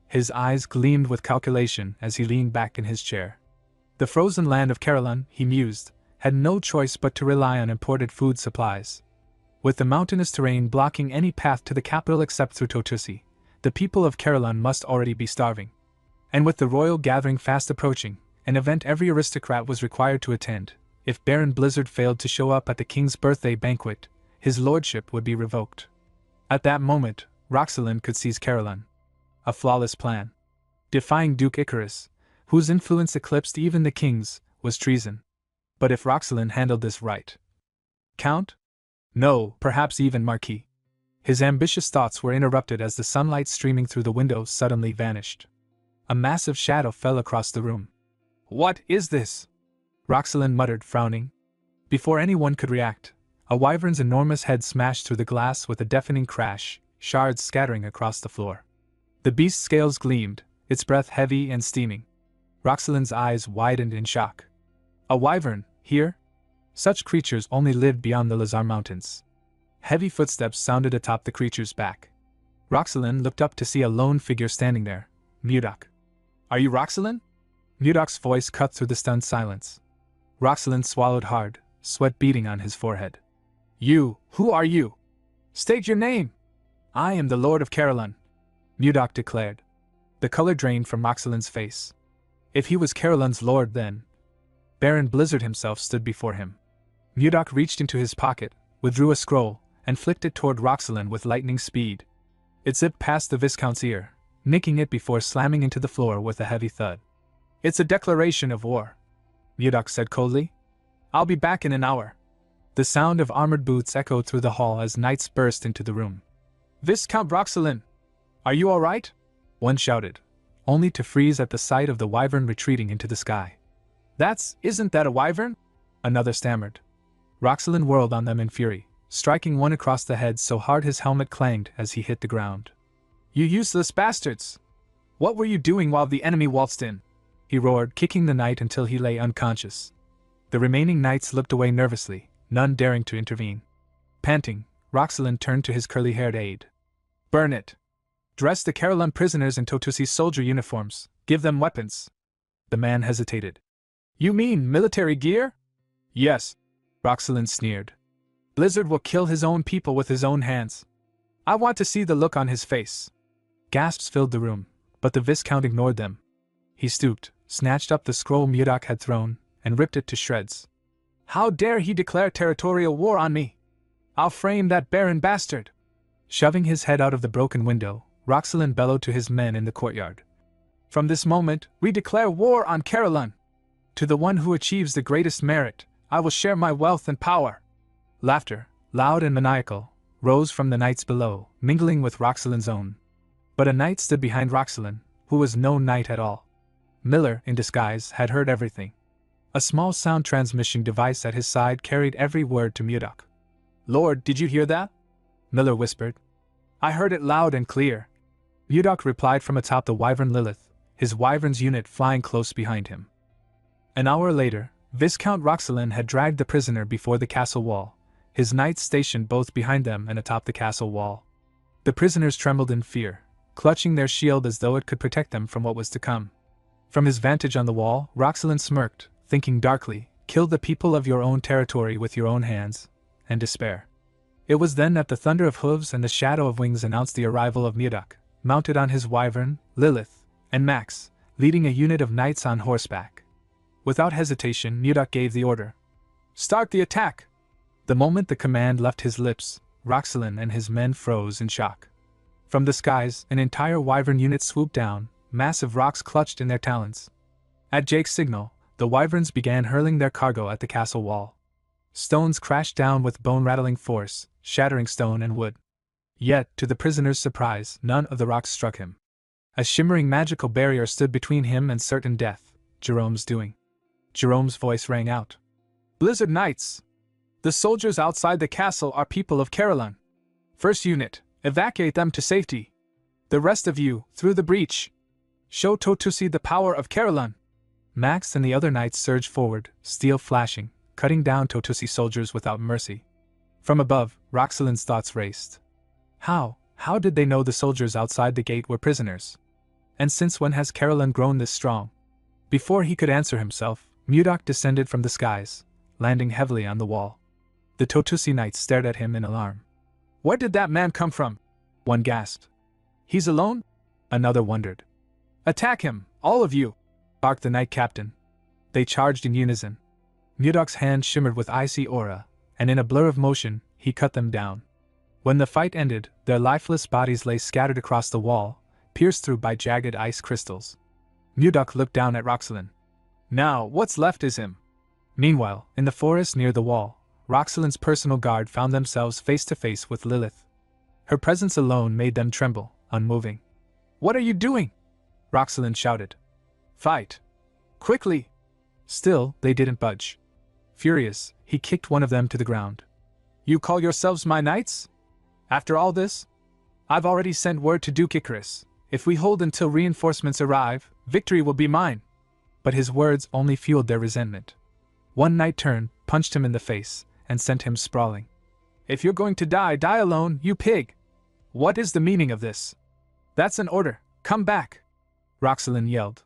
His eyes gleamed with calculation as he leaned back in his chair. The frozen land of Karellum, he mused, had no choice but to rely on imported food supplies. With the mountainous terrain blocking any path to the capital except through Totusi, the people of Carolan must already be starving. And with the royal gathering fast approaching, an event every aristocrat was required to attend, if Baron Blizzard failed to show up at the king's birthday banquet, his lordship would be revoked. At that moment, Roxelin could seize Carolan. A flawless plan. Defying Duke Icarus, whose influence eclipsed even the king's, was treason. But if Roxelin handled this right. Count? No, perhaps even Marquis. His ambitious thoughts were interrupted as the sunlight streaming through the window suddenly vanished. A massive shadow fell across the room. What is this? Roxelin muttered, frowning. Before anyone could react, a wyvern's enormous head smashed through the glass with a deafening crash, shards scattering across the floor. The beast's scales gleamed, its breath heavy and steaming. Roxelin's eyes widened in shock. A wyvern, here? Such creatures only lived beyond the Lazar Mountains. Heavy footsteps sounded atop the creature's back. Roxelin looked up to see a lone figure standing there, Mudok. Are you Roxelin? Mudok's voice cut through the stunned silence. Roxelin swallowed hard, sweat beading on his forehead. Who are you? State your name! I am the Lord of Carolan, Mudok declared. The color drained from Roxelin's face. If he was Carolan's lord then. Baron Blizzard himself stood before him. Mudok reached into his pocket, withdrew a scroll, and flicked it toward Roxelin with lightning speed. It zipped past the Viscount's ear, nicking it before slamming into the floor with a heavy thud. It's a declaration of war, Mudok said coldly. I'll be back in an hour. The sound of armored boots echoed through the hall as knights burst into the room. Viscount Roxelin! Are you all right? One shouted, only to freeze at the sight of the wyvern retreating into the sky. Isn't that a wyvern? Another stammered. Roxelin whirled on them in fury, striking one across the head so hard his helmet clanged as he hit the ground. You useless bastards! What were you doing while the enemy waltzed in? He roared, kicking the knight until he lay unconscious. The remaining knights looked away nervously, none daring to intervene. Panting, Roxelin turned to his curly-haired aide. Burn it! Dress the Carolan prisoners in Totusi's soldier uniforms, give them weapons. The man hesitated. You mean military gear? Yes, Roxelin sneered. Blizzard will kill his own people with his own hands. I want to see the look on his face. Gasps filled the room, but the Viscount ignored them. He stooped, snatched up the scroll Mudok had thrown, and ripped it to shreds. How dare he declare territorial war on me? I'll frame that barren bastard! Shoving his head out of the broken window, Roxelin bellowed to his men in the courtyard. From this moment, we declare war on Carolan. To the one who achieves the greatest merit, I will share my wealth and power. Laughter, loud and maniacal, rose from the knights below, mingling with Roxelin's own. But a knight stood behind Roxelin, who was no knight at all. Miller, in disguise, had heard everything. A small sound transmission device at his side carried every word to Mudok. Lord, did you hear that? Miller whispered. I heard it loud and clear. Mudok replied from atop the wyvern Lilith, his wyvern's unit flying close behind him. An hour later, Viscount Roxelin had dragged the prisoner before the castle wall, his knights stationed both behind them and atop the castle wall. The prisoners trembled in fear, clutching their shield as though it could protect them from what was to come. From his vantage on the wall, Roxelin smirked, thinking darkly, kill the people of your own territory with your own hands, and despair. It was then that the thunder of hooves and the shadow of wings announced the arrival of Mudok, mounted on his wyvern, Lilith, and Max, leading a unit of knights on horseback. Without hesitation, Mudok gave the order. Start the attack! The moment the command left his lips, Roxelin and his men froze in shock. From the skies, an entire wyvern unit swooped down, massive rocks clutched in their talons. At Jake's signal, the wyverns began hurling their cargo at the castle wall. Stones crashed down with bone-rattling force, shattering stone and wood. Yet, to the prisoner's surprise, none of the rocks struck him. A shimmering magical barrier stood between him and certain death, Jerome's doing. Jerome's voice rang out. Blizzard Knights! The soldiers outside the castle are people of Carolan. First unit, evacuate them to safety. The rest of you, through the breach. Show Totusi the power of Carolan. Max and the other knights surged forward, steel flashing, cutting down Totusi soldiers without mercy. From above, Roxelin's thoughts raced. How did they know the soldiers outside the gate were prisoners? And since when has Carolan grown this strong? Before he could answer himself, Mudok descended from the skies, landing heavily on the wall. The Totusi knights stared at him in alarm. Where did that man come from? One gasped. He's alone? Another wondered. Attack him, all of you! Barked the knight captain. They charged in unison. Mudok's hand shimmered with icy aura, and in a blur of motion, he cut them down. When the fight ended, their lifeless bodies lay scattered across the wall, pierced through by jagged ice crystals. Mudok looked down at Roxelin. Now, what's left is him. Meanwhile, in the forest near the wall, Roxelin's personal guard found themselves face to face with Lilith. Her presence alone made them tremble, unmoving. What are you doing? Roxelin shouted. Fight! Quickly! Still, they didn't budge. Furious, he kicked one of them to the ground. You call yourselves my knights? After all this? I've already sent word to Duke Icarus. If we hold until reinforcements arrive, victory will be mine. But his words only fueled their resentment. One knight turned, punched him in the face, and sent him sprawling. If you're going to die, die alone, you pig! What is the meaning of this? That's an order, come back! Roxelin yelled.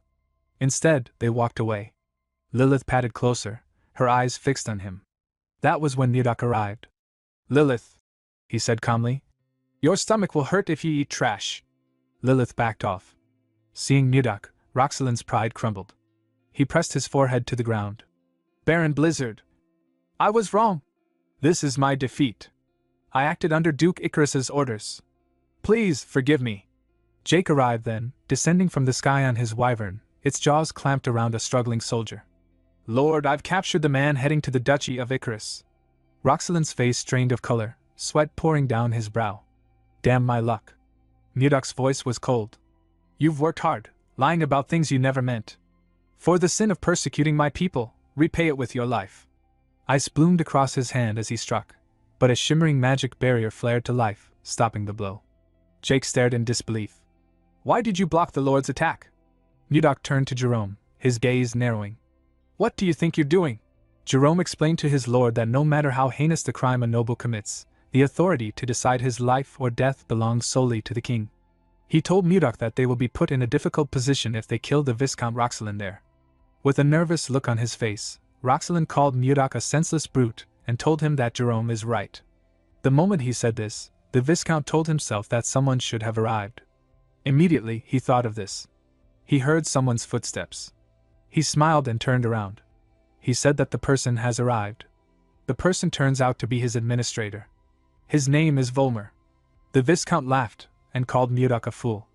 Instead, they walked away. Lilith padded closer, her eyes fixed on him. That was when Mudok arrived. Lilith, he said calmly, your stomach will hurt if you eat trash. Lilith backed off. Seeing Mudok, Roxelin's pride crumbled. He pressed his forehead to the ground. Baron Blizzard, I was wrong. This is my defeat. I acted under Duke Icarus's orders. Please forgive me. Jake arrived then, descending from the sky on his wyvern, its jaws clamped around a struggling soldier. Lord, I've captured the man heading to the Duchy of Icarus. Roxelin's face strained of color, sweat pouring down his brow. Damn my luck. Mudok's voice was cold. You've worked hard, lying about things you never meant. For the sin of persecuting my people, repay it with your life. Ice bloomed across his hand as he struck, but a shimmering magic barrier flared to life, stopping the blow. Jake stared in disbelief. Why did you block the Lord's attack? Mudok turned to Jerome, his gaze narrowing. What do you think you're doing? Jerome explained to his lord that no matter how heinous the crime a noble commits, the authority to decide his life or death belongs solely to the king. He told Mudok that they will be put in a difficult position if they kill the Viscount Roxelin there. With a nervous look on his face, Roxelin called Mudok a senseless brute and told him that Jerome is right. The moment he said this, the Viscount told himself that someone should have arrived. Immediately, he thought of this. He heard someone's footsteps. He smiled and turned around. He said that the person has arrived. The person turns out to be his administrator. His name is Volmer. The Viscount laughed and called Mudok a fool.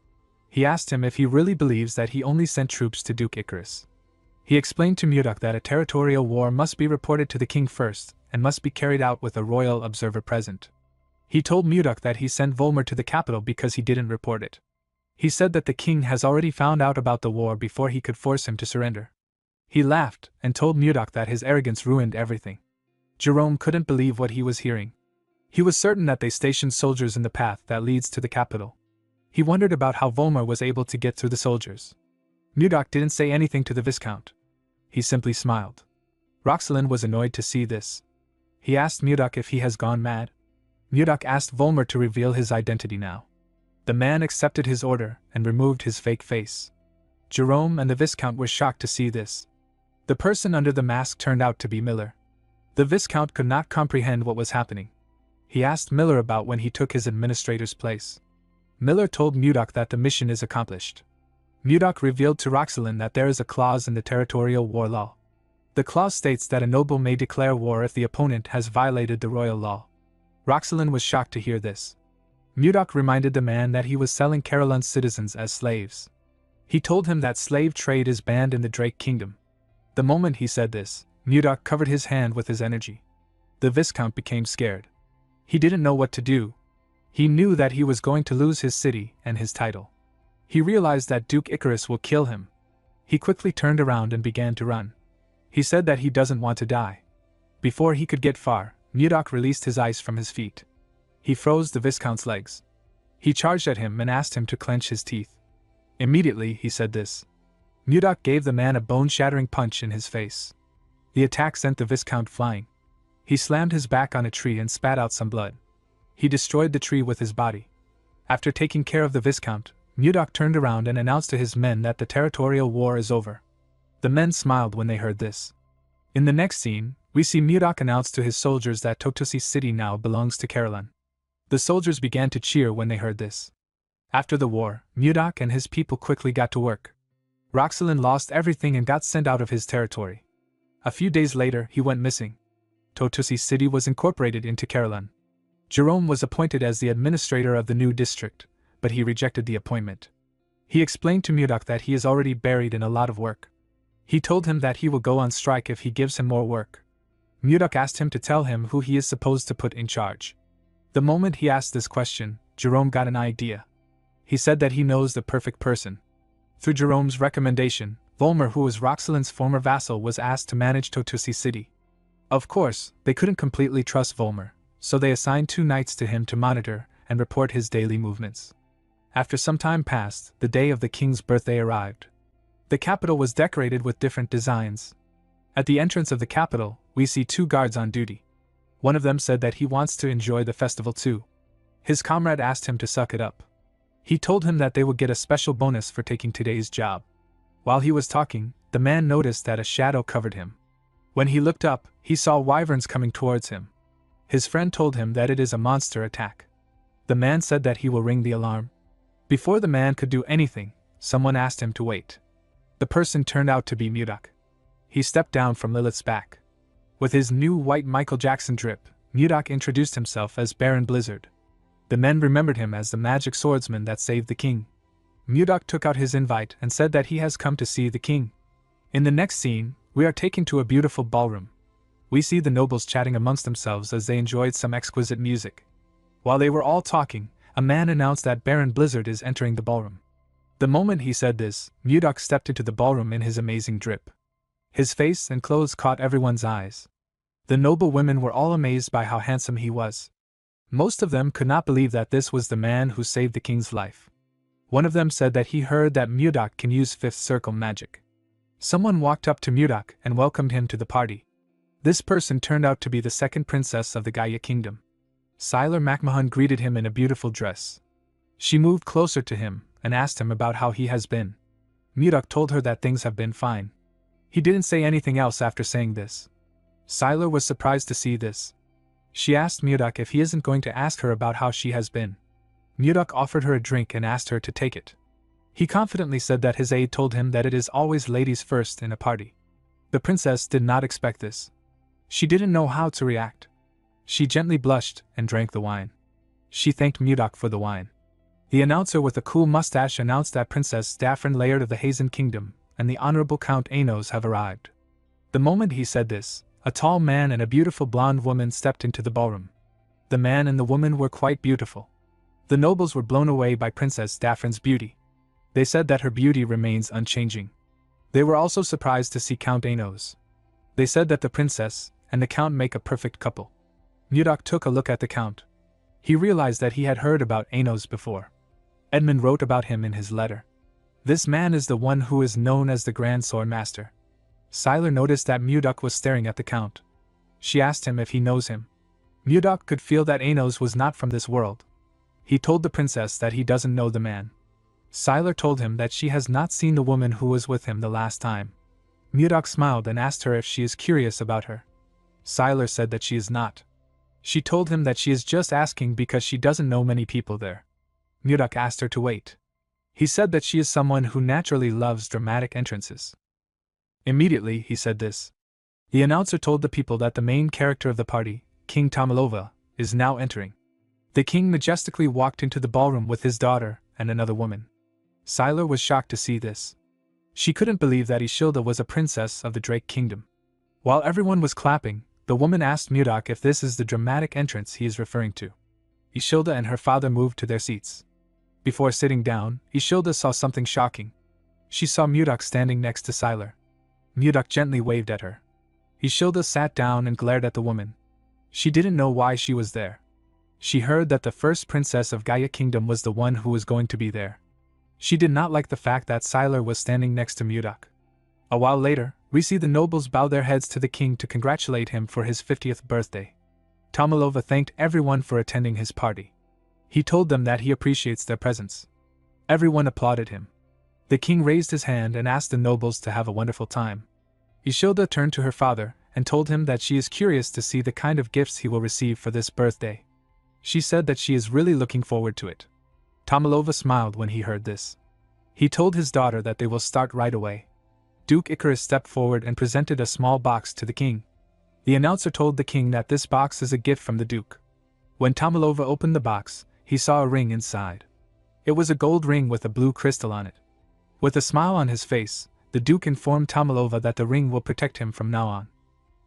He asked him if he really believes that he only sent troops to Duke Icarus. He explained to Mudok that a territorial war must be reported to the king first and must be carried out with a royal observer present. He told Mudok that he sent Volmer to the capital because he didn't report it. He said that the king has already found out about the war before he could force him to surrender. He laughed and told Mudok that his arrogance ruined everything. Jerome couldn't believe what he was hearing. He was certain that they stationed soldiers in the path that leads to the capital. He wondered about how Volmer was able to get through the soldiers. Mudok didn't say anything to the Viscount. He simply smiled. Roxelin was annoyed to see this. He asked Mudok if he has gone mad. Mudok asked Volmer to reveal his identity now. The man accepted his order and removed his fake face. Jerome and the Viscount were shocked to see this. The person under the mask turned out to be Miller. The Viscount could not comprehend what was happening. He asked Miller about when he took his administrator's place. Miller told Mudok that the mission is accomplished. Mudok revealed to Roxelin that there is a clause in the territorial war law. The clause states that a noble may declare war if the opponent has violated the royal law. Roxelin was shocked to hear this. Mudok reminded the man that he was selling Carolyn's citizens as slaves. He told him that slave trade is banned in the Drake Kingdom. The moment he said this, Mudok covered his hand with his energy. The Viscount became scared. He didn't know what to do. He knew that he was going to lose his city and his title. He realized that Duke Icarus will kill him. He quickly turned around and began to run. He said that he doesn't want to die. Before he could get far, Mudok released his ice from his feet. He froze the Viscount's legs. He charged at him and asked him to clench his teeth. Immediately, he said this. Mudok gave the man a bone-shattering punch in his face. The attack sent the Viscount flying. He slammed his back on a tree and spat out some blood. He destroyed the tree with his body. After taking care of the Viscount, Mudok turned around and announced to his men that the territorial war is over. The men smiled when they heard this. In the next scene, We see Murdoch announce to his soldiers that Totosi City now belongs to Caroline. The soldiers began to cheer when they heard this. After the war, Murdoch and his people quickly got to work. Roxelin lost everything and got sent out of his territory. A few days later, he went missing. Totosi City was incorporated into Caroline. Jerome was appointed as the administrator of the new district, but he rejected the appointment. He explained to Murdoch that he is already buried in a lot of work. He told him that he will go on strike if he gives him more work. Murdoch asked him to tell him who he is supposed to put in charge. The moment he asked this question, Jerome got an idea. He said that he knows the perfect person. Through Jerome's recommendation, Volmer, who was Roxelin's former vassal, was asked to manage Totosi City. Of course, they couldn't completely trust Volmer, so they assigned 2 knights to him to monitor and report his daily movements. After some time passed, the day of the king's birthday arrived. The capital was decorated with different designs. At the entrance of the capital, we see 2 guards on duty. One of them said that he wants to enjoy the festival too. His comrade asked him to suck it up. He told him that they would get a special bonus for taking today's job. While he was talking, the man noticed that a shadow covered him. When he looked up, he saw wyverns coming towards him. His friend told him that it is a monster attack. The man said that he will ring the alarm. Before the man could do anything, someone asked him to wait. The person turned out to be Murdoch. He stepped down from Lilith's back. With his new white Michael Jackson drip, Murdoch introduced himself as Baron Blizzard. The men remembered him as the magic swordsman that saved the king. Murdoch took out his invite and said that he has come to see the king. In the next scene, we are taken to a beautiful ballroom. We see the nobles chatting amongst themselves as they enjoyed some exquisite music. While they were all talking, a man announced that Baron Blizzard is entering the ballroom. The moment he said this, Murdoch stepped into the ballroom in his amazing drip. His face and clothes caught everyone's eyes. The noble women were all amazed by how handsome he was. Most of them could not believe that this was the man who saved the king's life. One of them said that he heard that Murdoch can use 5th circle magic. Someone walked up to Murdoch and welcomed him to the party. This person turned out to be the 2nd princess of the Gaia kingdom. Sylar MacMahon greeted him in a beautiful dress. She moved closer to him and asked him about how he has been. Murdoch told her that things have been fine. He didn't say anything else after saying this. Sylar was surprised to see this. She asked Murdoch if he isn't going to ask her about how she has been. Murdoch offered her a drink and asked her to take it. He confidently said that his aide told him that it is always ladies first in a party. The princess did not expect this. She didn't know how to react. She gently blushed and drank the wine. She thanked Murdoch for the wine. The announcer with a cool mustache announced that Princess Daphne Laird of the Hazen Kingdom and the Honorable Count Anos have arrived. The moment he said this, a tall man and a beautiful blonde woman stepped into the ballroom. The man and the woman were quite beautiful. The nobles were blown away by Princess Daphne's beauty. They said that her beauty remains unchanging. They were also surprised to see Count Anos. They said that the princess and the count make a perfect couple. Murdoch took a look at the count. He realized that he had heard about Anos before. Edmund wrote about him in his letter. This man is the one who is known as the Grand Sword Master. Sylar noticed that Murdoch was staring at the count. She asked him if he knows him. Murdoch could feel that Anos was not from this world. He told the princess that he doesn't know the man. Sylar told him that she has not seen the woman who was with him the last time. Murdoch smiled and asked her if she is curious about her. Sylar said that she is not. She told him that she is just asking because she doesn't know many people there. Murdoch asked her to wait. He said that she is someone who naturally loves dramatic entrances. Immediately, he said this. The announcer told the people that the main character of the party, King Tomalova, is now entering. The king majestically walked into the ballroom with his daughter and another woman. Sylar was shocked to see this. She couldn't believe that Ishilda was a princess of the Drake Kingdom. While everyone was clapping, the woman asked Murdoch if this is the dramatic entrance he is referring to. Ishilda and her father moved to their seats. Before sitting down, Ishilda saw something shocking. She saw Murdoch standing next to Sylar. Murdoch gently waved at her. Ishilda sat down and glared at the woman. She didn't know why she was there. She heard that the first princess of Gaia Kingdom was the one who was going to be there. She did not like the fact that Sylar was standing next to Murdoch. A while later, we see the nobles bow their heads to the king to congratulate him for his 50th birthday. Tomalova thanked everyone for attending his party. He told them that he appreciates their presence. Everyone applauded him. The king raised his hand and asked the nobles to have a wonderful time. Ishilda turned to her father and told him that she is curious to see the kind of gifts he will receive for this birthday. She said that she is really looking forward to it. Tomalova smiled when he heard this. He told his daughter that they will start right away. Duke Icarus stepped forward and presented a small box to the king. The announcer told the king that this box is a gift from the Duke. When Tomalova opened the box, he saw a ring inside. It was a gold ring with a blue crystal on it. With a smile on his face, the Duke informed Tomalova that the ring will protect him from now on.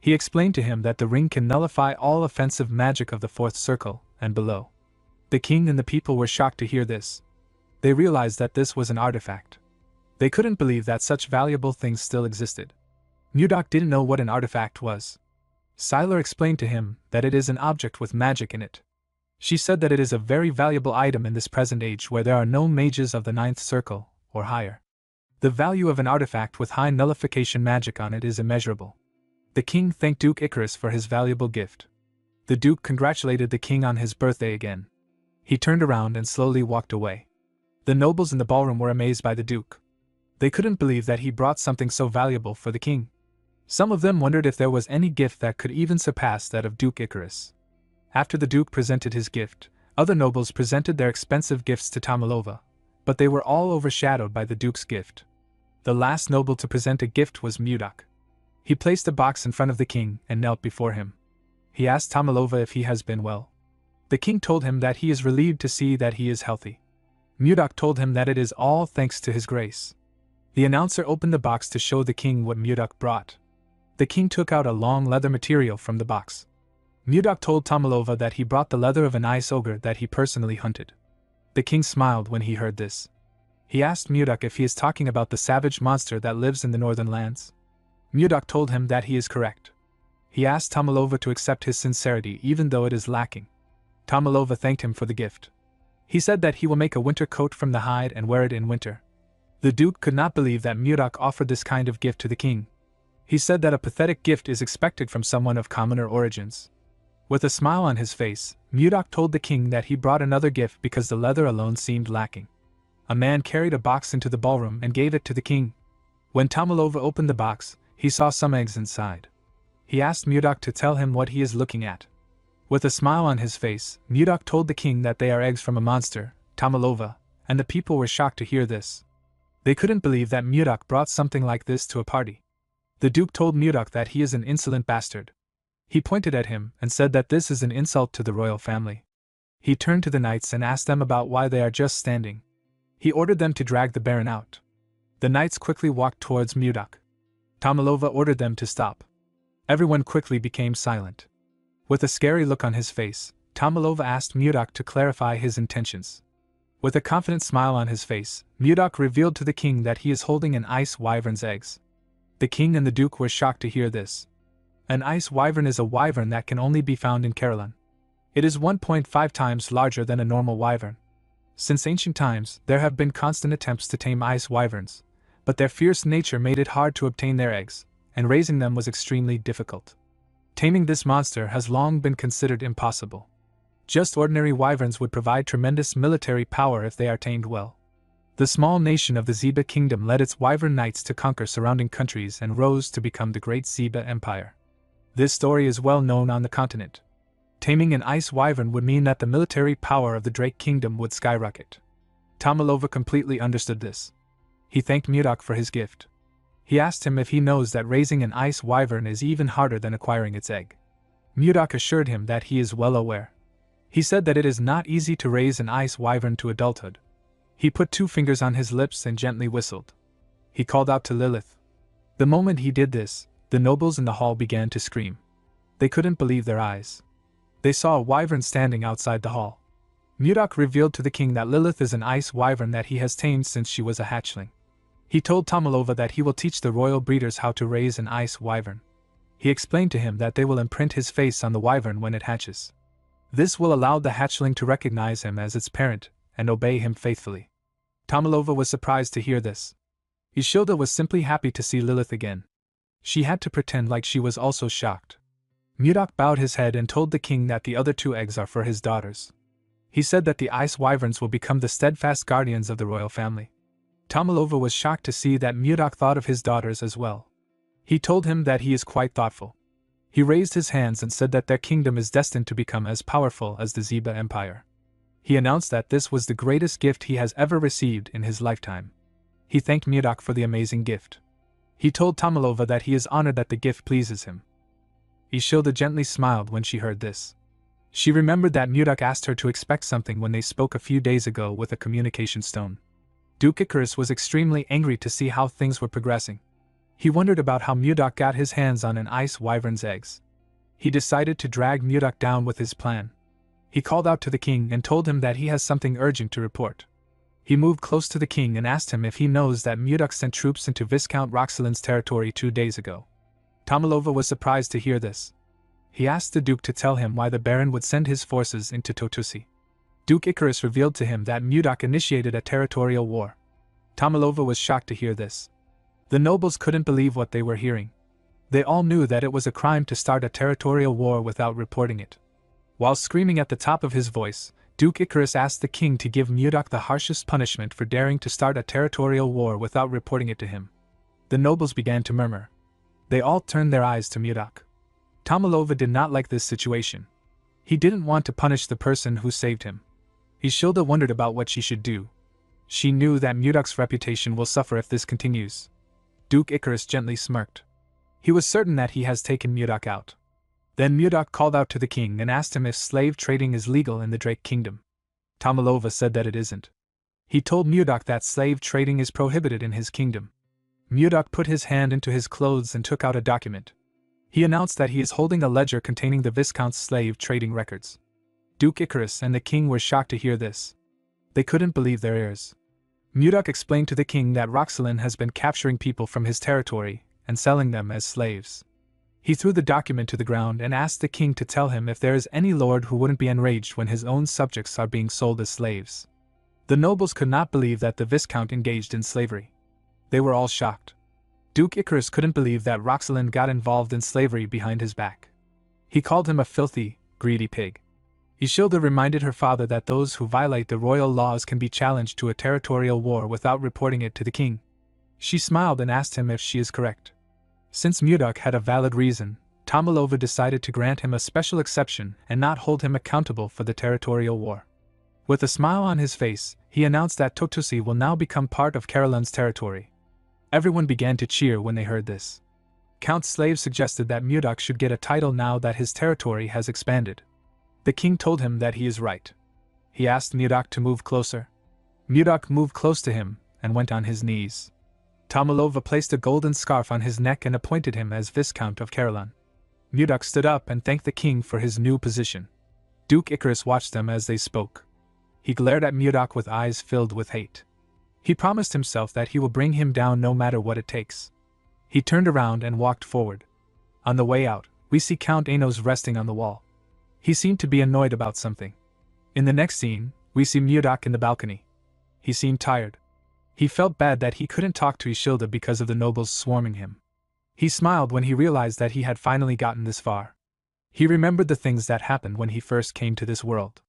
He explained to him that the ring can nullify all offensive magic of the fourth circle and below. The king and the people were shocked to hear this. They realized that this was an artifact. They couldn't believe that such valuable things still existed. Mudok didn't know what an artifact was. Sylar explained to him that it is an object with magic in it. She said that it is a very valuable item in this present age where there are no mages of the ninth circle, or higher. The value of an artifact with high nullification magic on it is immeasurable. The king thanked Duke Icarus for his valuable gift. The Duke congratulated the king on his birthday again. He turned around and slowly walked away. The nobles in the ballroom were amazed by the Duke. They couldn't believe that he brought something so valuable for the king. Some of them wondered if there was any gift that could even surpass that of Duke Icarus. After the Duke presented his gift, other nobles presented their expensive gifts to Tomalova, but they were all overshadowed by the Duke's gift. The last noble to present a gift was Mudok. He placed a box in front of the king and knelt before him. He asked Tomalova if he has been well. The king told him that he is relieved to see that he is healthy. Mudok told him that it is all thanks to his grace. The announcer opened the box to show the king what Mudok brought. The king took out a long leather material from the box. Mudok told Tomalova that he brought the leather of an ice ogre that he personally hunted. The king smiled when he heard this. He asked Mudok if he is talking about the savage monster that lives in the northern lands. Mudok told him that he is correct. He asked Tomalova to accept his sincerity even though it is lacking. Tomalova thanked him for the gift. He said that he will make a winter coat from the hide and wear it in winter. The Duke could not believe that Mudok offered this kind of gift to the king. He said that a pathetic gift is expected from someone of commoner origins. With a smile on his face, Mudok told the king that he brought another gift because the leather alone seemed lacking. A man carried a box into the ballroom and gave it to the king. When Tomalova opened the box, he saw some eggs inside. He asked Mudok to tell him what he is looking at. With a smile on his face, Mudok told the king that they are eggs from a monster, Tomalova, and the people were shocked to hear this. They couldn't believe that Mudok brought something like this to a party. The Duke told Mudok that he is an insolent bastard. He pointed at him and said that this is an insult to the royal family. He turned to the knights and asked them about why they are just standing. He ordered them to drag the baron out. The knights quickly walked towards Mudok. Tomalova ordered them to stop. Everyone quickly became silent. With a scary look on his face, Tomalova asked Mudok to clarify his intentions. With a confident smile on his face, Mudok revealed to the king that he is holding an ice wyvern's eggs. The king and the Duke were shocked to hear this. An ice wyvern is a wyvern that can only be found in Caroline. It is 1.5 times larger than a normal wyvern. Since ancient times, there have been constant attempts to tame ice wyverns, but their fierce nature made it hard to obtain their eggs, and raising them was extremely difficult. Taming this monster has long been considered impossible. Just ordinary wyverns would provide tremendous military power if they are tamed well. The small nation of the Zeba Kingdom led its wyvern knights to conquer surrounding countries and rose to become the Great Zeba Empire. This story is well known on the continent. Taming an ice wyvern would mean that the military power of the Drake Kingdom would skyrocket. Tomalova completely understood this. He thanked Mudok for his gift. He asked him if he knows that raising an ice wyvern is even harder than acquiring its egg. Mudok assured him that he is well aware. He said that it is not easy to raise an ice wyvern to adulthood. He put 2 fingers on his lips and gently whistled. He called out to Lilith. The moment he did this, the nobles in the hall began to scream. They couldn't believe their eyes. They saw a wyvern standing outside the hall. Mudok revealed to the king that Lilith is an ice wyvern that he has tamed since she was a hatchling. He told Tomalova that he will teach the royal breeders how to raise an ice wyvern. He explained to him that they will imprint his face on the wyvern when it hatches. This will allow the hatchling to recognize him as its parent and obey him faithfully. Tomalova was surprised to hear this. Ishilda was simply happy to see Lilith again. She had to pretend like she was also shocked. Mudok bowed his head and told the king that the other 2 eggs are for his daughters. He said that the ice wyverns will become the steadfast guardians of the royal family. Tomalova was shocked to see that Mudok thought of his daughters as well. He told him that he is quite thoughtful. He raised his hands and said that their kingdom is destined to become as powerful as the Zeba Empire. He announced that this was the greatest gift he has ever received in his lifetime. He thanked Mudok for the amazing gift. He told Tomalova that he is honored that the gift pleases him. Ishilda gently smiled when she heard this. She remembered that Mudok asked her to expect something when they spoke a few days ago with a communication stone. Duke Icarus was extremely angry to see how things were progressing. He wondered about how Mudok got his hands on an ice wyvern's eggs. He decided to drag Mudok down with his plan. He called out to the king and told him that he has something urgent to report. He moved close to the king and asked him if he knows that Mudok sent troops into Viscount Roxalin's territory 2 days ago. Tomalova was surprised to hear this. He asked the Duke to tell him why the Baron would send his forces into Totusi. Duke Icarus revealed to him that Mudok initiated a territorial war. Tomalova was shocked to hear this. The nobles couldn't believe what they were hearing. They all knew that it was a crime to start a territorial war without reporting it. While screaming at the top of his voice, Duke Icarus asked the king to give Mudok the harshest punishment for daring to start a territorial war without reporting it to him. The nobles began to murmur. They all turned their eyes to Mudok. Tomalova did not like this situation. He didn't want to punish the person who saved him. Ishilda wondered about what she should do. She knew that Mudok's reputation will suffer if this continues. Duke Icarus gently smirked. He was certain that he has taken Mudok out. Then Mudok called out to the king and asked him if slave trading is legal in the Drake Kingdom. Tomalova said that it isn't. He told Mudok that slave trading is prohibited in his kingdom. Mudok put his hand into his clothes and took out a document. He announced that he is holding a ledger containing the Viscount's slave trading records. Duke Icarus and the king were shocked to hear this. They couldn't believe their ears. Mudok explained to the king that Roxalin has been capturing people from his territory and selling them as slaves. He threw the document to the ground and asked the king to tell him if there is any lord who wouldn't be enraged when his own subjects are being sold as slaves. The nobles could not believe that the Viscount engaged in slavery. They were all shocked. Duke Icarus couldn't believe that Roxalin got involved in slavery behind his back. He called him a filthy, greedy pig. Ishilda reminded her father that those who violate the royal laws can be challenged to a territorial war without reporting it to the king. She smiled and asked him if she is correct. Since Mudok had a valid reason, Tomalova decided to grant him a special exception and not hold him accountable for the territorial war. With a smile on his face, he announced that Totusi will now become part of Carolyn's territory. Everyone began to cheer when they heard this. Count Slave suggested that Mudok should get a title now that his territory has expanded. The king told him that he is right. He asked Mudok to move closer. Mudok moved close to him and went on his knees. Tomalova placed a golden scarf on his neck and appointed him as Viscount of Carolyn. Mudok stood up and thanked the king for his new position. Duke Icarus watched them as they spoke. He glared at Mudok with eyes filled with hate. He promised himself that he will bring him down no matter what it takes. He turned around and walked forward. On the way out, we see Count Anos resting on the wall. He seemed to be annoyed about something. In the next scene, we see Mudok in the balcony. He seemed tired. He felt bad that he couldn't talk to Ishilda because of the nobles swarming him. He smiled when he realized that he had finally gotten this far. He remembered the things that happened when he first came to this world.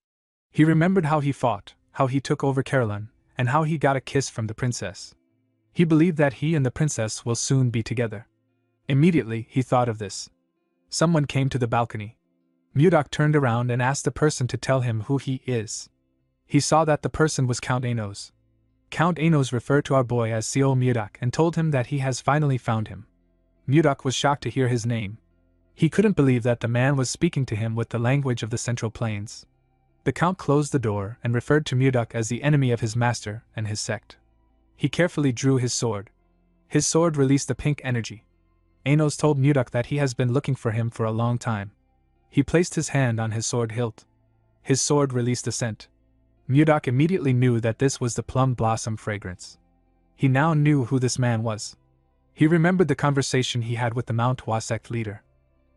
He remembered how he fought, how he took over Carolyn, and how he got a kiss from the princess. He believed that he and the princess will soon be together. Immediately, he thought of this. Someone came to the balcony. Mudok turned around and asked the person to tell him who he is. He saw that the person was Count Anos. Count Anos referred to our boy as Seo Mudok and told him that he has finally found him. Mudok was shocked to hear his name. He couldn't believe that the man was speaking to him with the language of the Central Plains. The Count closed the door and referred to Mudok as the enemy of his master and his sect. He carefully drew his sword. His sword released a pink energy. Anos told Mudok that he has been looking for him for a long time. He placed his hand on his sword hilt. His sword released a scent. Mudok immediately knew that this was the plum blossom fragrance. He now knew who this man was. He remembered the conversation he had with the Manhwa sect leader.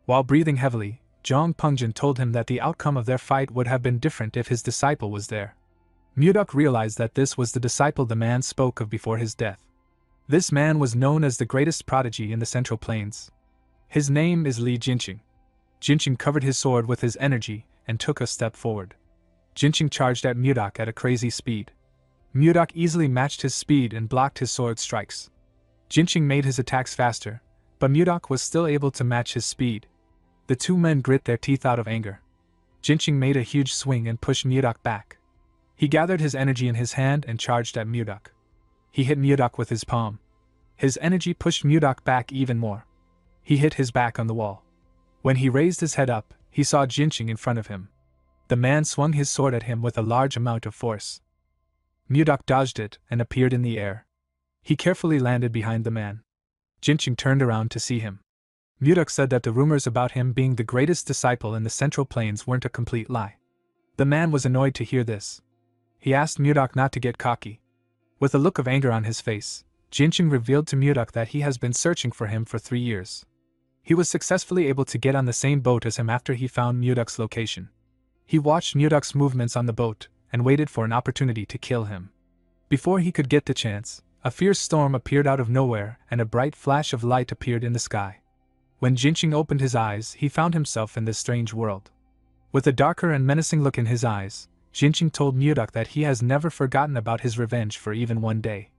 While breathing heavily, Zhang Pungjin told him that the outcome of their fight would have been different if his disciple was there. Mudok realized that this was the disciple the man spoke of before his death. This man was known as the greatest prodigy in the Central Plains. His name is Li Jinqing. Jinqing covered his sword with his energy and took a step forward. Jinqing charged at Mudok at a crazy speed. Mudok easily matched his speed and blocked his sword strikes. Jinqing made his attacks faster, but Mudok was still able to match his speed. The two men grit their teeth out of anger. Jinching made a huge swing and pushed Mudok back. He gathered his energy in his hand and charged at Mudok. He hit Mudok with his palm. His energy pushed Mudok back even more. He hit his back on the wall. When he raised his head up, he saw Jinching in front of him. The man swung his sword at him with a large amount of force. Mudok dodged it and appeared in the air. He carefully landed behind the man. Jinching turned around to see him. Mudok said that the rumors about him being the greatest disciple in the Central Plains weren't a complete lie. The man was annoyed to hear this. He asked Mudok not to get cocky. With a look of anger on his face, Jinching revealed to Mudok that he has been searching for him for 3 years. He was successfully able to get on the same boat as him after he found Mudok's location. He watched Mudok's movements on the boat and waited for an opportunity to kill him. Before he could get the chance, a fierce storm appeared out of nowhere and a bright flash of light appeared in the sky. When Jinching opened his eyes, he found himself in this strange world. With a darker and menacing look in his eyes, Jinching told Mudok that he has never forgotten about his revenge for even one day.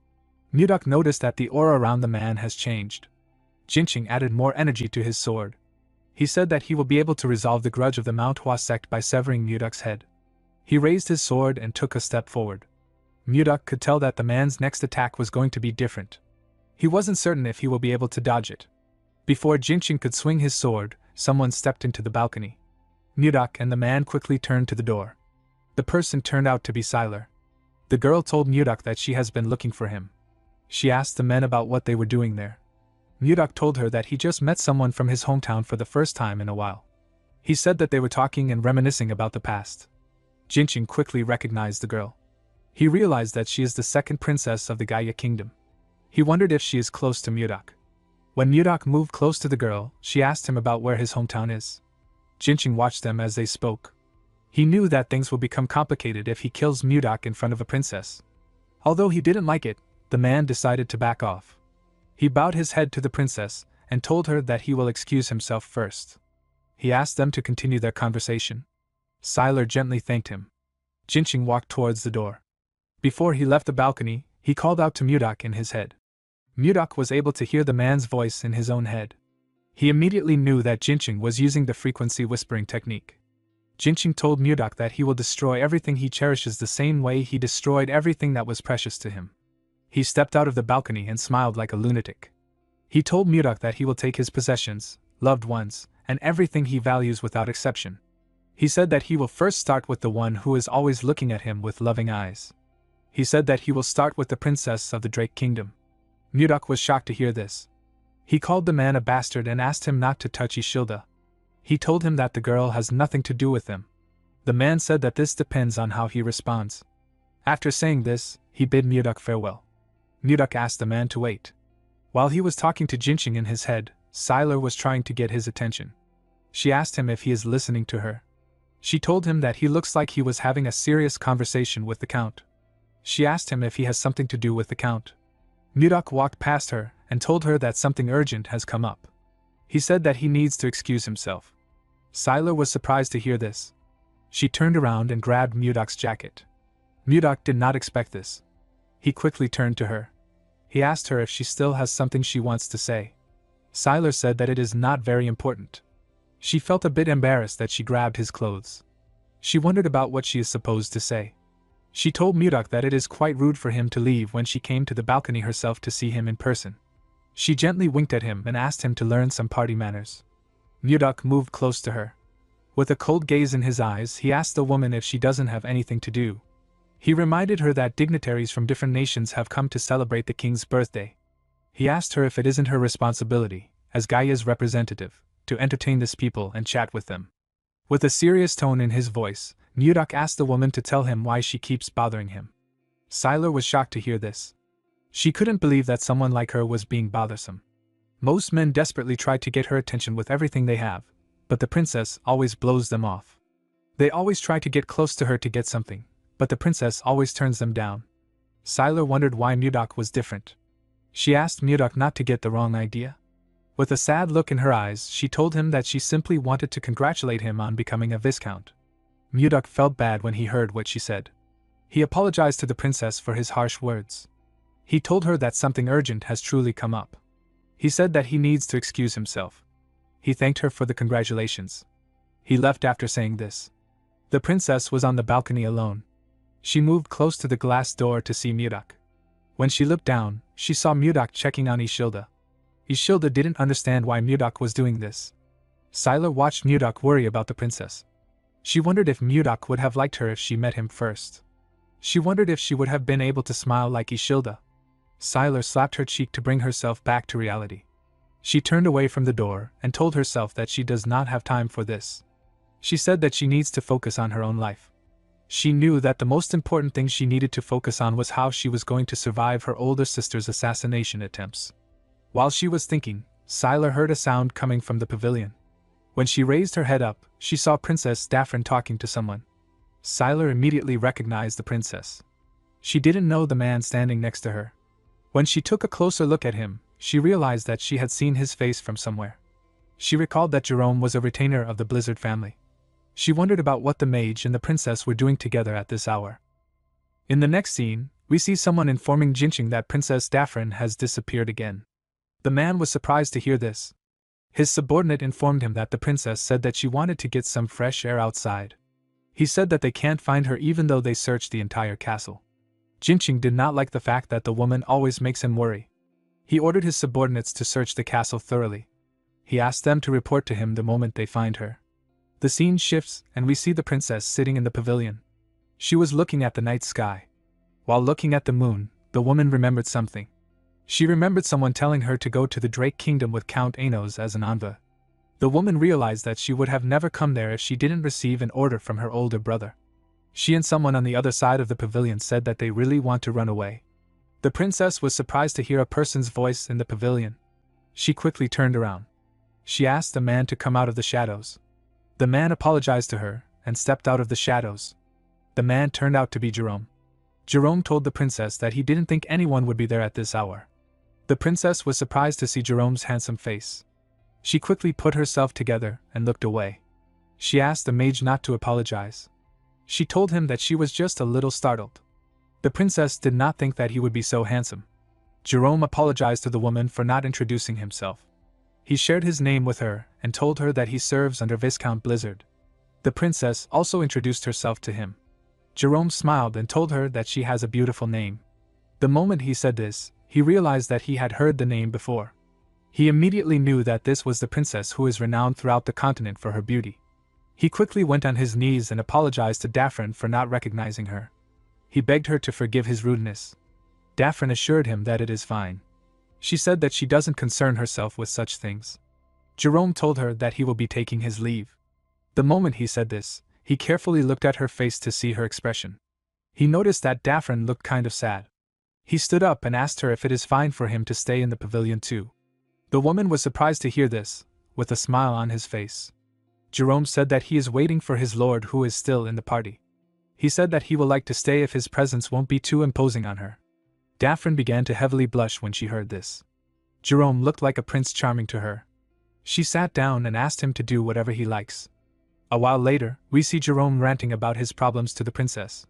Mudok noticed that the aura around the man has changed. Jinching added more energy to his sword. He said that he will be able to resolve the grudge of the Manhwa sect by severing Mudok's head. He raised his sword and took a step forward. Mudok could tell that the man's next attack was going to be different. He wasn't certain if he will be able to dodge it. Before Jinching could swing his sword, someone stepped into the balcony. Mudok and the man quickly turned to the door. The person turned out to be Sylar. The girl told Mudok that she has been looking for him. She asked the men about what they were doing there. Mudok told her that he just met someone from his hometown for the first time in a while. He said that they were talking and reminiscing about the past. Jinching quickly recognized the girl. He realized that she is the second princess of the Gaia kingdom. He wondered if she is close to Mudok. When Mudok moved close to the girl, she asked him about where his hometown is. Jinching watched them as they spoke. He knew that things will become complicated if he kills Mudok in front of a princess. Although he didn't like it, the man decided to back off. He bowed his head to the princess and told her that he will excuse himself first. He asked them to continue their conversation. Sylar gently thanked him. Jinching walked towards the door. Before he left the balcony, he called out to Mudok in his head. Mudok was able to hear the man's voice in his own head. He immediately knew that Jinching was using the frequency whispering technique. Jinching told Mudok that he will destroy everything he cherishes the same way he destroyed everything that was precious to him. He stepped out of the balcony and smiled like a lunatic. He told Mudok that he will take his possessions, loved ones, and everything he values without exception. He said that he will first start with the one who is always looking at him with loving eyes. He said that he will start with the princess of the Drake Kingdom. Mudok was shocked to hear this. He called the man a bastard and asked him not to touch Ishilda. He told him that the girl has nothing to do with him. The man said that this depends on how he responds. After saying this, he bid Mudok farewell. Mudok asked the man to wait. While he was talking to Jinching in his head, Sylar was trying to get his attention. She asked him if he is listening to her. She told him that he looks like he was having a serious conversation with the Count. She asked him if he has something to do with the Count. Mudok walked past her and told her that something urgent has come up. He said that he needs to excuse himself. Sylar was surprised to hear this. She turned around and grabbed Mudok's jacket. Mudok did not expect this. He quickly turned to her. He asked her if she still has something she wants to say. Sylar said that it is not very important. She felt a bit embarrassed that she grabbed his clothes. She wondered about what she is supposed to say. She told Mudok that it is quite rude for him to leave when she came to the balcony herself to see him in person. She gently winked at him and asked him to learn some party manners. Mudok moved close to her. With a cold gaze in his eyes, he asked the woman if she doesn't have anything to do. He reminded her that dignitaries from different nations have come to celebrate the king's birthday. He asked her if it isn't her responsibility, as Gaia's representative, to entertain this people and chat with them. With a serious tone in his voice, Mudok asked the woman to tell him why she keeps bothering him. Sylar was shocked to hear this. She couldn't believe that someone like her was being bothersome. Most men desperately try to get her attention with everything they have, but the princess always blows them off. They always try to get close to her to get something, but the princess always turns them down. Sylar wondered why Mudok was different. She asked Mudok not to get the wrong idea. With a sad look in her eyes, she told him that she simply wanted to congratulate him on becoming a viscount. Mudok felt bad when he heard what she said. He apologized to the princess for his harsh words. He told her that something urgent has truly come up. He said that he needs to excuse himself. He thanked her for the congratulations. He left after saying this. The princess was on the balcony alone. She moved close to the glass door to see Murdoch. When she looked down, she saw Murdoch checking on Ishilda. Ishilda didn't understand why Murdoch was doing this. Sylar watched Murdoch worry about the princess. She wondered if Murdoch would have liked her if she met him first. She wondered if she would have been able to smile like Ishilda. Sylar slapped her cheek to bring herself back to reality. She turned away from the door and told herself that she does not have time for this. She said that she needs to focus on her own life. She knew that the most important thing she needed to focus on was how she was going to survive her older sister's assassination attempts. While she was thinking, Sylar heard a sound coming from the pavilion. When she raised her head up, she saw Princess Daphne talking to someone. Sylar immediately recognized the princess. She didn't know the man standing next to her. When she took a closer look at him, she realized that she had seen his face from somewhere. She recalled that Jerome was a retainer of the Blizzard family. She wondered about what the mage and the princess were doing together at this hour. In the next scene, we see someone informing Jinching that Princess Daphne has disappeared again. The man was surprised to hear this. His subordinate informed him that the princess said that she wanted to get some fresh air outside. He said that they can't find her even though they searched the entire castle. Jinching did not like the fact that the woman always makes him worry. He ordered his subordinates to search the castle thoroughly. He asked them to report to him the moment they find her. The scene shifts and we see the princess sitting in the pavilion. She was looking at the night sky. While looking at the moon, the woman remembered something. She remembered someone telling her to go to the Drake Kingdom with Count Anos as an envoy. The woman realized that she would have never come there if she didn't receive an order from her older brother. She and someone on the other side of the pavilion said that they really want to run away. The princess was surprised to hear a person's voice in the pavilion. She quickly turned around. She asked the man to come out of the shadows. The man apologized to her and stepped out of the shadows. The man turned out to be Jerome. Jerome told the princess that he didn't think anyone would be there at this hour. The princess was surprised to see Jerome's handsome face. She quickly put herself together and looked away. She asked the mage not to apologize. She told him that she was just a little startled. The princess did not think that he would be so handsome. Jerome apologized to the woman for not introducing himself. He shared his name with her and told her that he serves under Viscount Blizzard. The princess also introduced herself to him. Jerome smiled and told her that she has a beautiful name. The moment he said this, he realized that he had heard the name before. He immediately knew that this was the princess who is renowned throughout the continent for her beauty. He quickly went on his knees and apologized to Daphne for not recognizing her. He begged her to forgive his rudeness. Daphne assured him that it is fine. She said that she doesn't concern herself with such things. Jerome told her that he will be taking his leave. The moment he said this, he carefully looked at her face to see her expression. He noticed that Daphne looked kind of sad. He stood up and asked her if it is fine for him to stay in the pavilion too. The woman was surprised to hear this, with a smile on his face. Jerome said that he is waiting for his lord who is still in the party. He said that he will like to stay if his presence won't be too imposing on her. Daphne began to heavily blush when she heard this. Jerome looked like a prince charming to her. She sat down and asked him to do whatever he likes. A while later, we see Jerome ranting about his problems to the princess.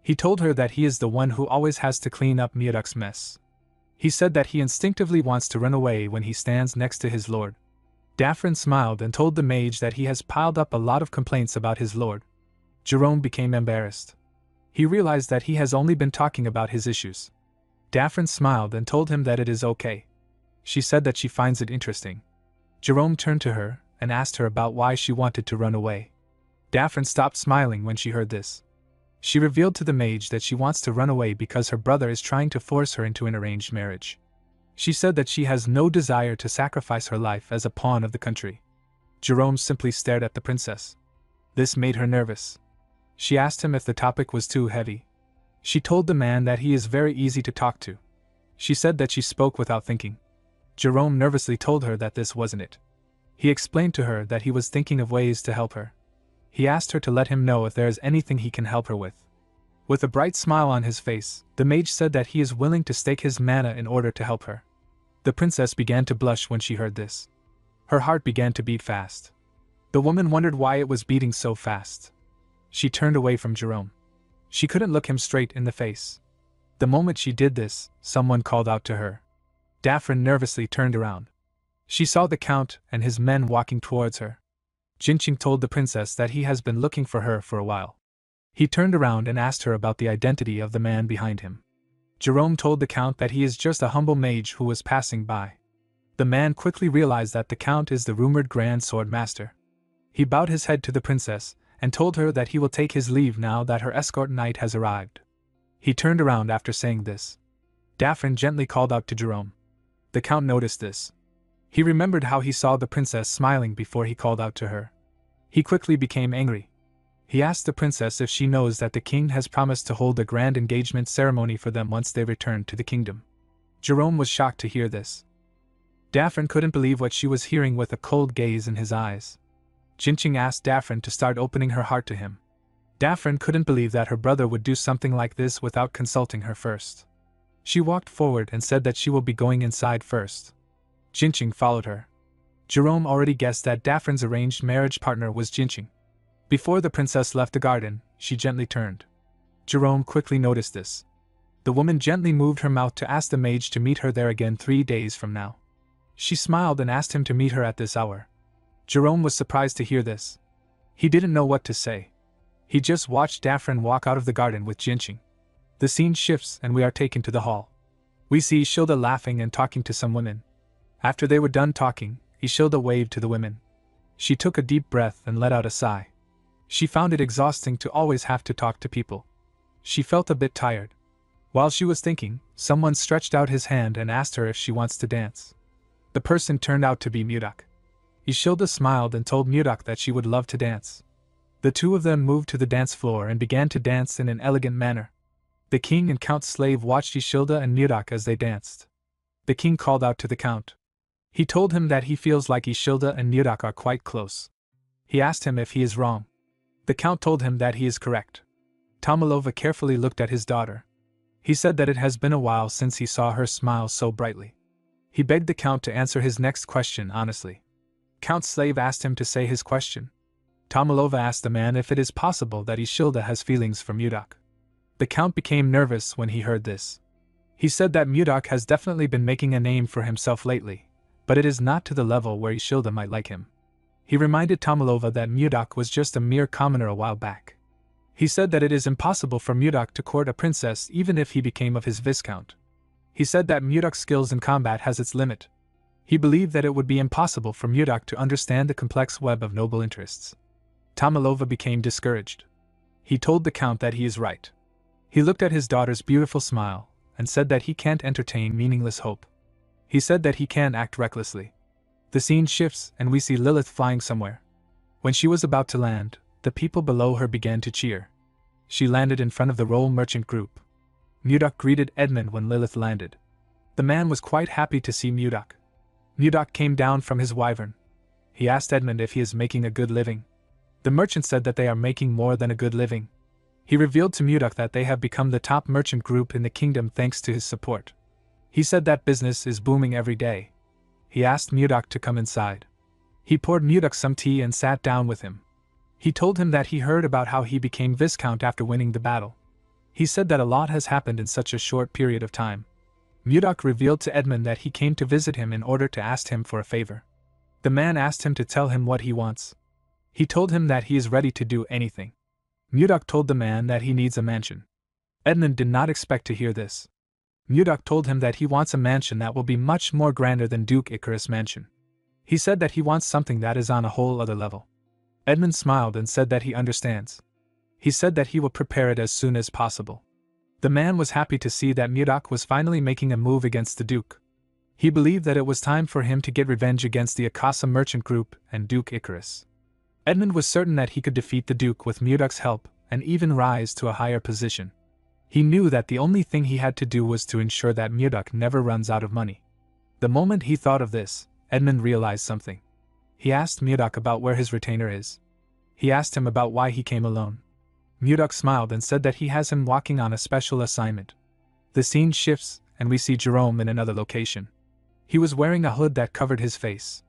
He told her that he is the one who always has to clean up Murdoch's mess. He said that he instinctively wants to run away when he stands next to his lord. Daphne smiled and told the mage that he has piled up a lot of complaints about his lord. Jerome became embarrassed. He realized that he has only been talking about his issues. Daphne smiled and told him that it is okay. She said that she finds it interesting. Jerome turned to her and asked her about why she wanted to run away. Daphne stopped smiling when she heard this. She revealed to the mage that she wants to run away because her brother is trying to force her into an arranged marriage. She said that she has no desire to sacrifice her life as a pawn of the country. Jerome simply stared at the princess. This made her nervous. She asked him if the topic was too heavy. She told the man that he is very easy to talk to. She said that she spoke without thinking. Jerome nervously told her that this wasn't it. He explained to her that he was thinking of ways to help her. He asked her to let him know if there is anything he can help her with. With a bright smile on his face, the mage said that he is willing to stake his mana in order to help her. The princess began to blush when she heard this. Her heart began to beat fast. The woman wondered why it was beating so fast. She turned away from Jerome. She couldn't look him straight in the face. The moment she did this, someone called out to her. Daphne nervously turned around. She saw the Count and his men walking towards her. Jinqing told the princess that he has been looking for her for a while. He turned around and asked her about the identity of the man behind him. Jerome told the Count that he is just a humble mage who was passing by. The man quickly realized that the Count is the rumored Grand Sword Master. He bowed his head to the princess and told her that he will take his leave now that her escort knight has arrived. He turned around after saying this. Daphne gently called out to Jerome. The Count noticed this. He remembered how he saw the princess smiling before he called out to her. He quickly became angry. He asked the princess if she knows that the king has promised to hold a grand engagement ceremony for them once they return to the kingdom. Jerome was shocked to hear this. Daphne couldn't believe what she was hearing with a cold gaze in his eyes. Jinqing asked Daphne to start opening her heart to him. Daphne couldn't believe that her brother would do something like this without consulting her first. She walked forward and said that she will be going inside first. Jinqing followed her. Jerome already guessed that Daphne's arranged marriage partner was Jinqing. Before the princess left the garden, she gently turned. Jerome quickly noticed this. The woman gently moved her mouth to ask the mage to meet her there again 3 days from now. She smiled and asked him to meet her at this hour. Jerome was surprised to hear this. He didn't know what to say. He just watched Daphne walk out of the garden with Jinqing. The scene shifts and we are taken to the hall. We see Ishilda laughing and talking to some women. After they were done talking, Ishilda waved to the women. She took a deep breath and let out a sigh. She found it exhausting to always have to talk to people. She felt a bit tired. While she was thinking, someone stretched out his hand and asked her if she wants to dance. The person turned out to be Mudak. Ishilda smiled and told Mudak that she would love to dance. The two of them moved to the dance floor and began to dance in an elegant manner. The king and count's slave watched Ishilda and Mudak as they danced. The king called out to the count. He told him that he feels like Ishilda and Mudak are quite close. He asked him if he is wrong. The count told him that he is correct. Tomalova carefully looked at his daughter. He said that it has been a while since he saw her smile so brightly. He begged the count to answer his next question honestly. Count's slave asked him to say his question. Tomalova asked the man if it is possible that Ishilda has feelings for Mudak. The count became nervous when he heard this. He said that Mudak has definitely been making a name for himself lately, but it is not to the level where Ishilda might like him. He reminded Tomalova that Mudak was just a mere commoner a while back. He said that it is impossible for Mudak to court a princess even if he became of his viscount. He said that Mudak's skills in combat has its limit. He believed that it would be impossible for Mudak to understand the complex web of noble interests. Tomalova became discouraged. He told the count that he is right. He looked at his daughter's beautiful smile and said that he can't entertain meaningless hope. He said that he can't act recklessly. The scene shifts and we see Lilith flying somewhere. When she was about to land, the people below her began to cheer. She landed in front of the Roll Merchant group. Mudak greeted Edmund when Lilith landed. The man was quite happy to see Mudak. Mudak came down from his wyvern. He asked Edmund if he is making a good living. The merchant said that they are making more than a good living. He revealed to Mudak that they have become the top merchant group in the kingdom thanks to his support. He said that business is booming every day. He asked Mudak to come inside. He poured Mudak some tea and sat down with him. He told him that he heard about how he became viscount after winning the battle. He said that a lot has happened in such a short period of time. Mudak revealed to Edmund that he came to visit him in order to ask him for a favor. The man asked him to tell him what he wants. He told him that he is ready to do anything. Mudak told the man that he needs a mansion. Edmund did not expect to hear this. Mudak told him that he wants a mansion that will be much more grander than Duke Icarus' mansion. He said that he wants something that is on a whole other level. Edmund smiled and said that he understands. He said that he will prepare it as soon as possible. The man was happy to see that Mudak was finally making a move against the Duke. He believed that it was time for him to get revenge against the Akasa merchant group and Duke Icarus. Edmund was certain that he could defeat the Duke with Mudak's help and even rise to a higher position. He knew that the only thing he had to do was to ensure that Mudak never runs out of money. The moment he thought of this, Edmund realized something. He asked Mudak about where his retainer is. He asked him about why he came alone. Mudak smiled and said that he has him walking on a special assignment. The scene shifts, and we see Jerome in another location. He was wearing a hood that covered his face.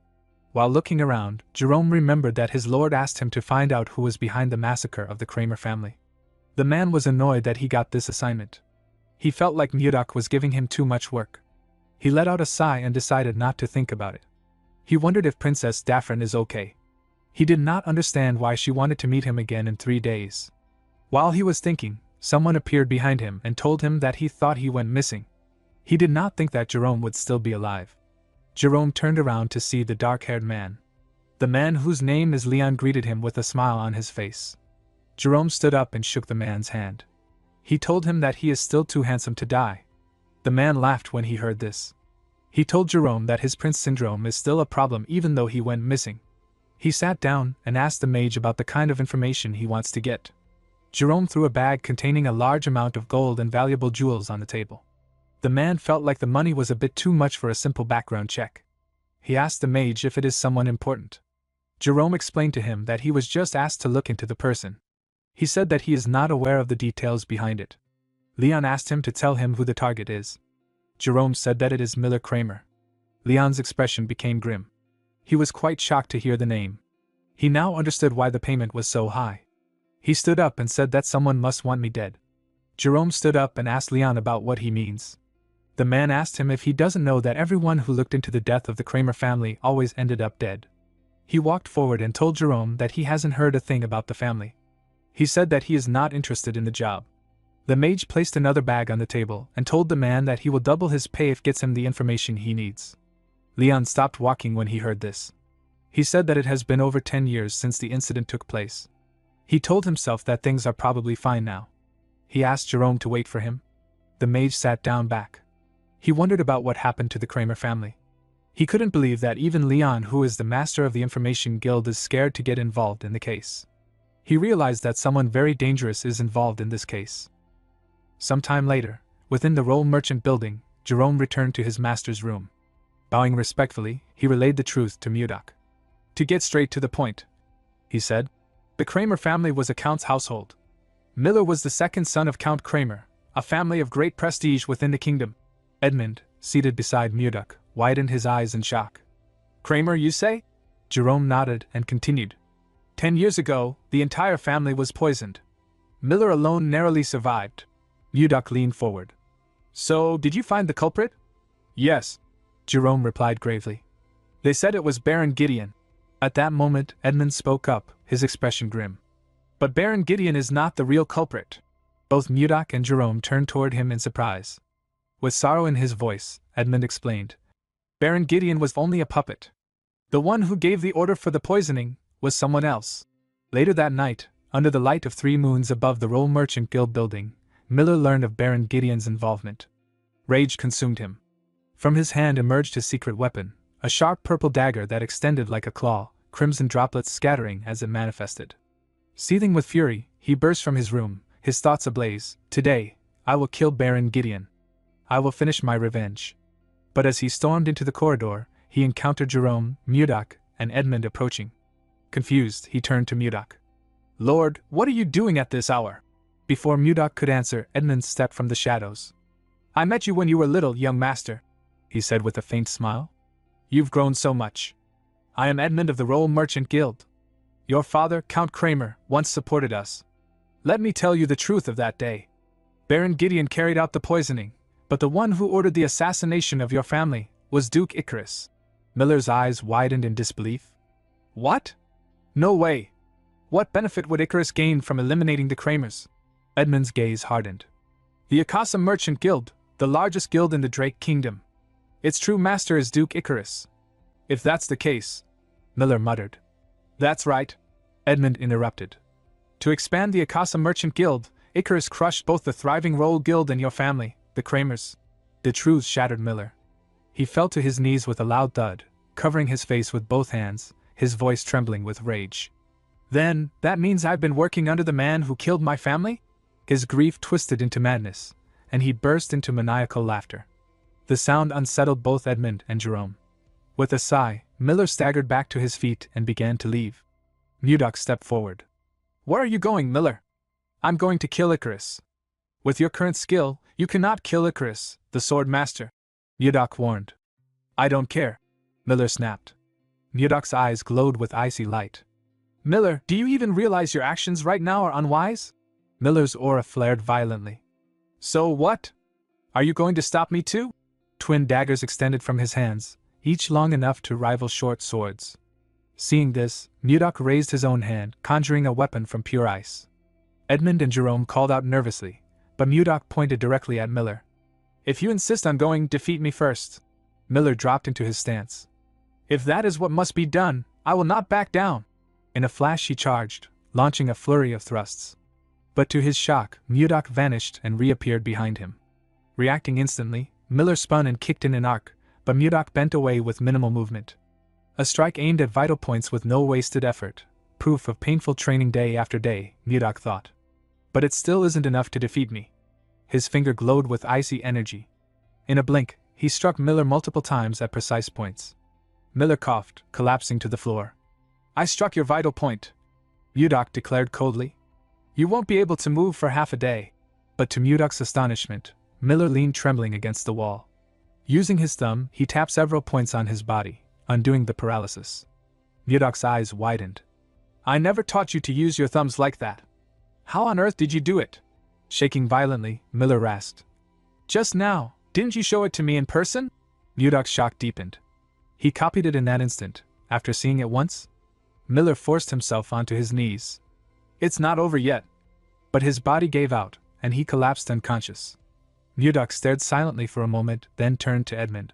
While looking around, Jerome remembered that his lord asked him to find out who was behind the massacre of the Kramer family. The man was annoyed that he got this assignment. He felt like Mudak was giving him too much work. He let out a sigh and decided not to think about it. He wondered if Princess Daphne is okay. He did not understand why she wanted to meet him again in 3 days. While he was thinking, someone appeared behind him and told him that he thought he went missing. He did not think that Jerome would still be alive. Jerome turned around to see the dark-haired man. The man whose name is Leon greeted him with a smile on his face. Jerome stood up and shook the man's hand. He told him that he is still too handsome to die. The man laughed when he heard this. He told Jerome that his prince syndrome is still a problem even though he went missing. He sat down and asked the mage about the kind of information he wants to get. Jerome threw a bag containing a large amount of gold and valuable jewels on the table. The man felt like the money was a bit too much for a simple background check. He asked the mage if it is someone important. Jerome explained to him that he was just asked to look into the person. He said that he is not aware of the details behind it. Leon asked him to tell him who the target is. Jerome said that it is Miller Kramer. Leon's expression became grim. He was quite shocked to hear the name. He now understood why the payment was so high. He stood up and said that someone must want me dead. Jerome stood up and asked Leon about what he means. The man asked him if he doesn't know that everyone who looked into the death of the Kramer family always ended up dead. He walked forward and told Jerome that he hasn't heard a thing about the family. He said that he is not interested in the job. The mage placed another bag on the table and told the man that he will double his pay if gets him the information he needs. Leon stopped walking when he heard this. He said that it has been over 10 years since the incident took place. He told himself that things are probably fine now. He asked Jerome to wait for him. The mage sat down back. He wondered about what happened to the Kramer family. He couldn't believe that even Leon, who is the master of the Information Guild, is scared to get involved in the case. He realized that someone very dangerous is involved in this case. Sometime later, within the Roll Merchant building, Jerome returned to his master's room. Bowing respectfully, he relayed the truth to Murdoch. To get straight to the point, he said, the Kramer family was a count's household. Miller was the second son of Count Kramer, a family of great prestige within the kingdom. Edmund, seated beside Murdoch, widened his eyes in shock. Kramer, you say? Jerome nodded and continued. 10 years ago, the entire family was poisoned. Miller alone narrowly survived. Murdoch leaned forward. So, did you find the culprit? Yes, Jerome replied gravely. They said it was Baron Gideon. At that moment, Edmund spoke up, his expression grim. But Baron Gideon is not the real culprit. Both Murdoch and Jerome turned toward him in surprise. With sorrow in his voice, Edmund explained. Baron Gideon was only a puppet. The one who gave the order for the poisoning was someone else. Later that night, under the light of 3 moons above the Roll Merchant Guild building, Miller learned of Baron Gideon's involvement. Rage consumed him. From his hand emerged his secret weapon, a sharp purple dagger that extended like a claw, crimson droplets scattering as it manifested. Seething with fury, he burst from his room, his thoughts ablaze. Today, I will kill Baron Gideon. I will finish my revenge. But as he stormed into the corridor, he encountered Jerome, Murdoch, and Edmund approaching. Confused, he turned to Murdoch. Lord, what are you doing at this hour? Before Murdoch could answer, Edmund stepped from the shadows. I met you when you were little, young master, he said with a faint smile. You've grown so much. I am Edmund of the Roll Merchant Guild. Your father, Count Kramer, once supported us. Let me tell you the truth of that day. Baron Gideon carried out the poisoning, but the one who ordered the assassination of your family was Duke Icarus. Miller's eyes widened in disbelief. What? No way. What benefit would Icarus gain from eliminating the Kramers? Edmund's gaze hardened. The Akasa Merchant Guild, the largest guild in the Drake Kingdom. Its true master is Duke Icarus. If that's the case, Miller muttered. That's right, Edmund interrupted. To expand the Akasa Merchant Guild, Icarus crushed both the thriving Roll Guild and your family, the Kramers. The truth shattered Miller. He fell to his knees with a loud thud, covering his face with both hands, his voice trembling with rage. Then, that means I've been working under the man who killed my family? His grief twisted into madness, and he burst into maniacal laughter. The sound unsettled both Edmund and Jerome. With a sigh, Miller staggered back to his feet and began to leave. Murdoch stepped forward. Where are you going, Miller? I'm going to kill Icarus. With your current skill, you cannot kill Icarus, the sword master, Murdoch warned. I don't care, Miller snapped. Murdoch's eyes glowed with icy light. Miller, do you even realize your actions right now are unwise? Miller's aura flared violently. So what? Are you going to stop me too? Twin daggers extended from his hands, each long enough to rival short swords. Seeing this, Mudok raised his own hand, conjuring a weapon from pure ice. Edmund and Jerome called out nervously, but Mudok pointed directly at Miller. "If you insist on going, defeat me first." Miller dropped into his stance. "If that is what must be done, I will not back down." In a flash he charged, launching a flurry of thrusts. But to his shock, Mudok vanished and reappeared behind him. Reacting instantly, Miller spun and kicked in an arc, but Mudok bent away with minimal movement. A strike aimed at vital points with no wasted effort, proof of painful training day after day, Mudok thought. But it still isn't enough to defeat me. His finger glowed with icy energy. In a blink, he struck Miller multiple times at precise points. Miller coughed, collapsing to the floor. "I struck your vital point," Mudok declared coldly. "You won't be able to move for half a day." But to Mudok's astonishment, Miller leaned trembling against the wall. Using his thumb, he tapped several points on his body, undoing the paralysis. Mudok's eyes widened. "I never taught you to use your thumbs like that. How on earth did you do it?" Shaking violently, Miller rasped. "Just now, didn't you show it to me in person?" Mudok's shock deepened. He copied it in that instant, after seeing it once. Miller forced himself onto his knees. "It's not over yet." But his body gave out, and he collapsed unconscious. Mudok stared silently for a moment, then turned to Edmund.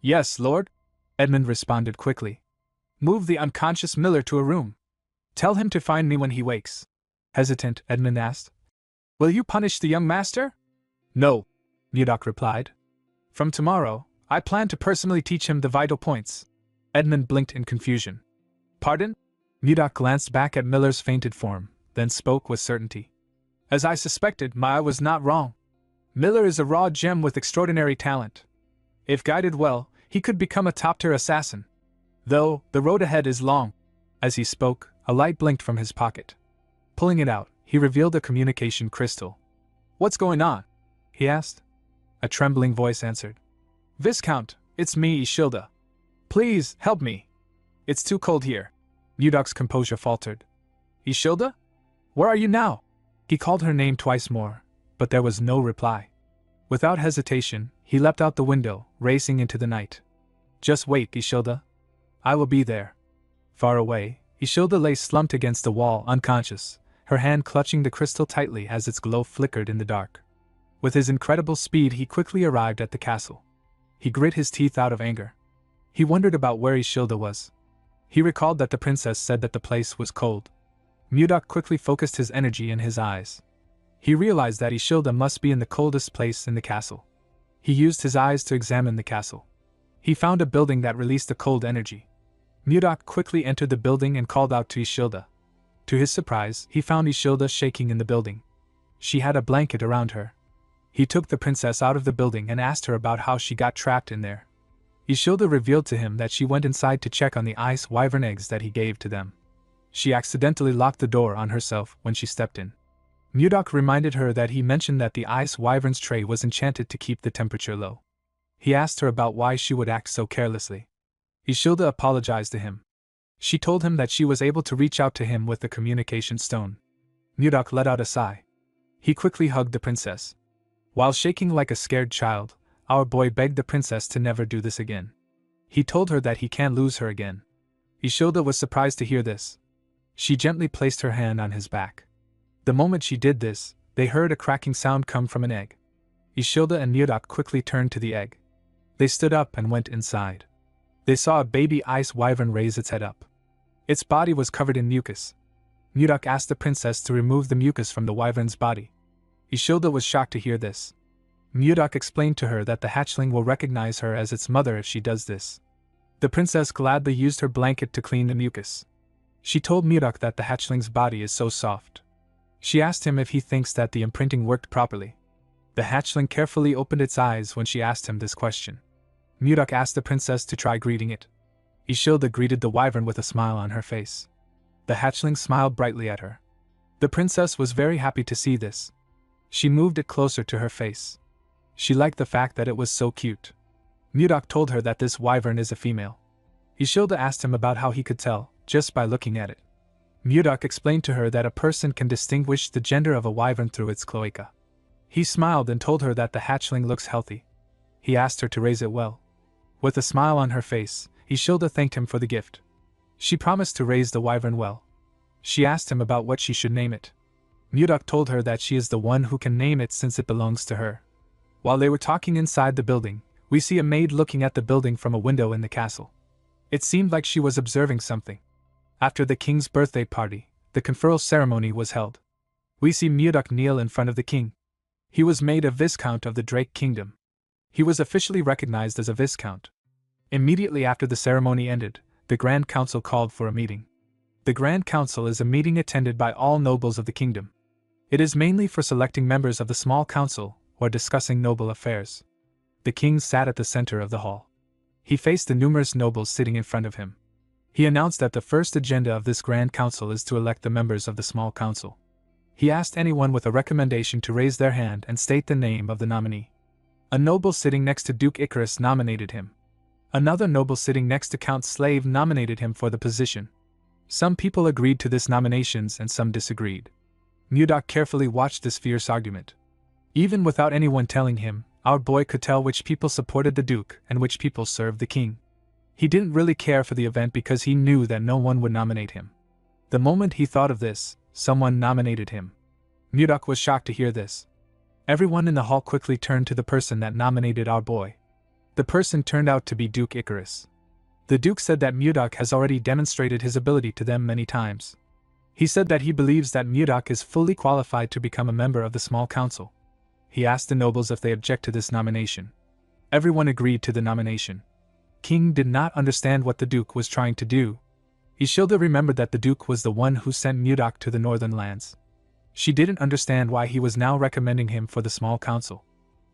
"Yes, Lord?" Edmund responded quickly. "Move the unconscious Miller to a room. Tell him to find me when he wakes." Hesitant, Edmund asked. "Will you punish the young master?" "No," Mudok replied. "From tomorrow, I plan to personally teach him the vital points." Edmund blinked in confusion. "Pardon?" Mudok glanced back at Miller's fainted form, then spoke with certainty. "As I suspected, I was not wrong. Miller is a raw gem with extraordinary talent. If guided well, he could become a top-tier assassin. Though, the road ahead is long." As he spoke, a light blinked from his pocket. Pulling it out, he revealed a communication crystal. "What's going on?" he asked. A trembling voice answered. "Viscount, it's me, Ishilda. Please, help me. It's too cold here." Mudok's composure faltered. "Ishilda? Where are you now?" He called her name twice more, but there was no reply. Without hesitation, he leapt out the window, racing into the night. "Just wait, Ishilda. I will be there." Far away, Ishilda lay slumped against the wall, unconscious, her hand clutching the crystal tightly as its glow flickered in the dark. With his incredible speed, he quickly arrived at the castle. He grit his teeth out of anger. He wondered about where Ishilda was. He recalled that the princess said that the place was cold. Mudok quickly focused his energy in his eyes. He realized that Ishilda must be in the coldest place in the castle. He used his eyes to examine the castle. He found a building that released a cold energy. Mudok quickly entered the building and called out to Ishilda. To his surprise, he found Ishilda shaking in the building. She had a blanket around her. He took the princess out of the building and asked her about how she got trapped in there. Ishilda revealed to him that she went inside to check on the ice wyvern eggs that he gave to them. She accidentally locked the door on herself when she stepped in. Mudok reminded her that he mentioned that the ice wyvern's tray was enchanted to keep the temperature low. He asked her about why she would act so carelessly. Ishilda apologized to him. She told him that she was able to reach out to him with the communication stone. Mudok let out a sigh. He quickly hugged the princess. While shaking like a scared child, our boy begged the princess to never do this again. He told her that he can't lose her again. Ishilda was surprised to hear this. She gently placed her hand on his back. The moment she did this, they heard a cracking sound come from an egg. Ishilda and Mudok quickly turned to the egg. They stood up and went inside. They saw a baby ice wyvern raise its head up. Its body was covered in mucus. Mudok asked the princess to remove the mucus from the wyvern's body. Ishilda was shocked to hear this. Mudok explained to her that the hatchling will recognize her as its mother if she does this. The princess gladly used her blanket to clean the mucus. She told Mudok that the hatchling's body is so soft. She asked him if he thinks that the imprinting worked properly. The hatchling carefully opened its eyes when she asked him this question. Mudok asked the princess to try greeting it. Ishilda greeted the wyvern with a smile on her face. The hatchling smiled brightly at her. The princess was very happy to see this. She moved it closer to her face. She liked the fact that it was so cute. Mudok told her that this wyvern is a female. Ishilda asked him about how he could tell, just by looking at it. Mudok explained to her that a person can distinguish the gender of a wyvern through its cloaca. He smiled and told her that the hatchling looks healthy. He asked her to raise it well. With a smile on her face, Ishilda thanked him for the gift. She promised to raise the wyvern well. She asked him about what she should name it. Mudok told her that she is the one who can name it since it belongs to her. While they were talking inside the building, we see a maid looking at the building from a window in the castle. It seemed like she was observing something. After the king's birthday party, the conferral ceremony was held. We see Mudok kneel in front of the king. He was made a viscount of the Drake Kingdom. He was officially recognized as a viscount. Immediately after the ceremony ended, the Grand Council called for a meeting. The Grand Council is a meeting attended by all nobles of the kingdom. It is mainly for selecting members of the small council or discussing noble affairs. The king sat at the center of the hall. He faced the numerous nobles sitting in front of him. He announced that the first agenda of this Grand Council is to elect the members of the small council. He asked anyone with a recommendation to raise their hand and state the name of the nominee. A noble sitting next to Duke Icarus nominated him. Another noble sitting next to Count Slave nominated him for the position. Some people agreed to this nominations and some disagreed. Mudok carefully watched this fierce argument. Even without anyone telling him, our boy could tell which people supported the Duke and which people served the king. He didn't really care for the event because he knew that no one would nominate him. The moment he thought of this, someone nominated him. Mudok was shocked to hear this. Everyone in the hall quickly turned to the person that nominated our boy. The person turned out to be Duke Icarus. The Duke said that Mudok has already demonstrated his ability to them many times. He said that he believes that Mudok is fully qualified to become a member of the small council. He asked the nobles if they object to this nomination. Everyone agreed to the nomination. King did not understand what the Duke was trying to do. Ishilda remembered that the Duke was the one who sent Mudok to the northern lands. She didn't understand why he was now recommending him for the small council.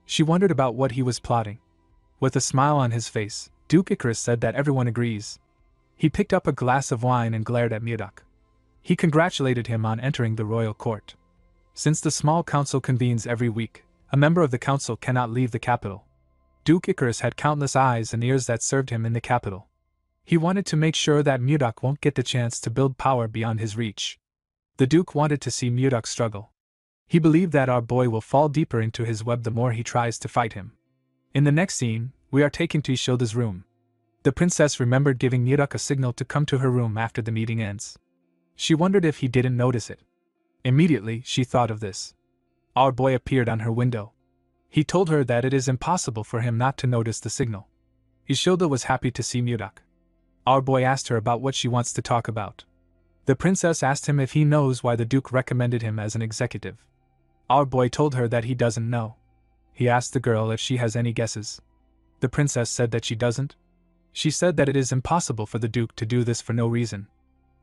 She wondered about what he was plotting. With a smile on his face, Duke Icarus said that everyone agrees. He picked up a glass of wine and glared at Mudok. He congratulated him on entering the royal court. Since the small council convenes every week, a member of the council cannot leave the capital. Duke Icarus had countless eyes and ears that served him in the capital. He wanted to make sure that Mudok won't get the chance to build power beyond his reach. The Duke wanted to see Mudok struggle. He believed that our boy will fall deeper into his web the more he tries to fight him. In the next scene, we are taken to Ishilda's room. The princess remembered giving Mudok a signal to come to her room after the meeting ends. She wondered if he didn't notice it. Immediately, she thought of this. Our boy appeared on her window. He told her that it is impossible for him not to notice the signal. Ishilda was happy to see Mudok. Our boy asked her about what she wants to talk about. The princess asked him if he knows why the Duke recommended him as an executive. Our boy told her that he doesn't know. He asked the girl if she has any guesses. The princess said that she doesn't. She said that it is impossible for the Duke to do this for no reason.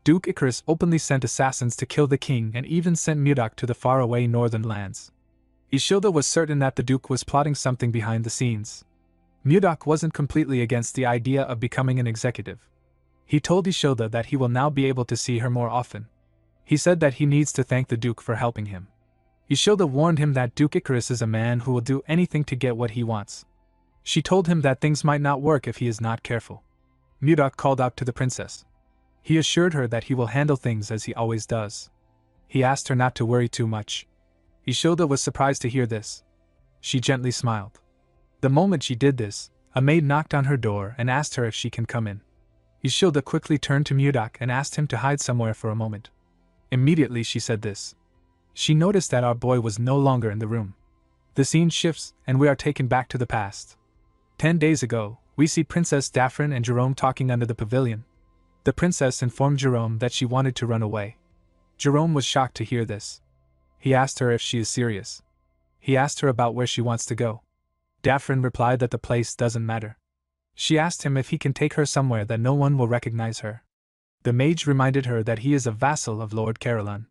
Duke Icarus openly sent assassins to kill the king and even sent Mudok to the faraway northern lands. Ishilda was certain that the Duke was plotting something behind the scenes. Mudok wasn't completely against the idea of becoming an executive. He told Ishilda that he will now be able to see her more often. He said that he needs to thank the Duke for helping him. Ishilda warned him that Duke Icarus is a man who will do anything to get what he wants. She told him that things might not work if he is not careful. Mudok called out to the princess. He assured her that he will handle things as he always does. He asked her not to worry too much. Ishilda was surprised to hear this. She gently smiled. The moment she did this, a maid knocked on her door and asked her if she can come in. Ishilda quickly turned to Mudok and asked him to hide somewhere for a moment. Immediately she said this. She noticed that our boy was no longer in the room. The scene shifts and we are taken back to the past. 10 days ago, we see Princess Daphne and Jerome talking under the pavilion. The princess informed Jerome that she wanted to run away. Jerome was shocked to hear this. He asked her if she is serious. He asked her about where she wants to go. Daphne replied that the place doesn't matter. She asked him if he can take her somewhere that no one will recognize her. The mage reminded her that he is a vassal of Lord Caroline.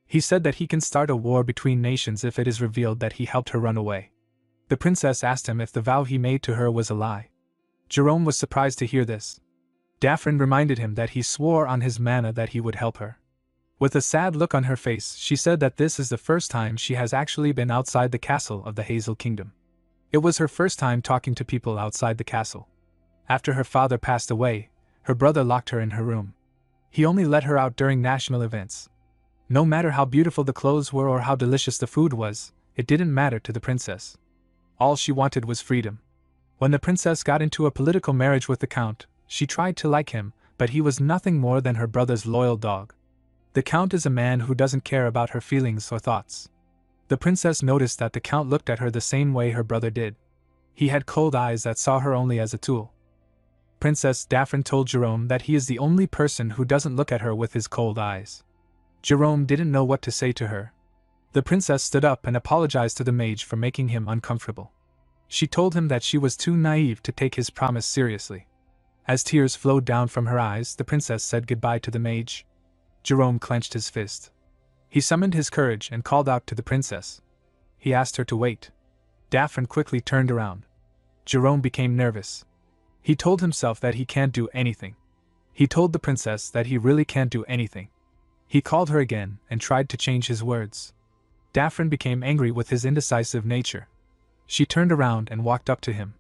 He said that he can start a war between nations if it is revealed that he helped her run away. The princess asked him if the vow he made to her was a lie. Jerome was surprised to hear this. Daphne reminded him that he swore on his mana that he would help her. With a sad look on her face, she said that this is the first time she has actually been outside the castle of the Hazel Kingdom. It was her first time talking to people outside the castle. After her father passed away, her brother locked her in her room. He only let her out during national events. No matter how beautiful the clothes were or how delicious the food was, it didn't matter to the princess. All she wanted was freedom. When the princess got into a political marriage with the count, she tried to like him, but he was nothing more than her brother's loyal dog. The count is a man who doesn't care about her feelings or thoughts. The princess noticed that the count looked at her the same way her brother did. He had cold eyes that saw her only as a tool. Princess Daphne told Jerome that he is the only person who doesn't look at her with his cold eyes. Jerome didn't know what to say to her. The princess stood up and apologized to the mage for making him uncomfortable. She told him that she was too naive to take his promise seriously. As tears flowed down from her eyes, the princess said goodbye to the mage. Jerome clenched his fist. He summoned his courage and called out to the princess. He asked her to wait. Daphne quickly turned around. Jerome became nervous. He told himself that he can't do anything. He told the princess that he really can't do anything. He called her again and tried to change his words. Daphne became angry with his indecisive nature. She turned around and walked up to him.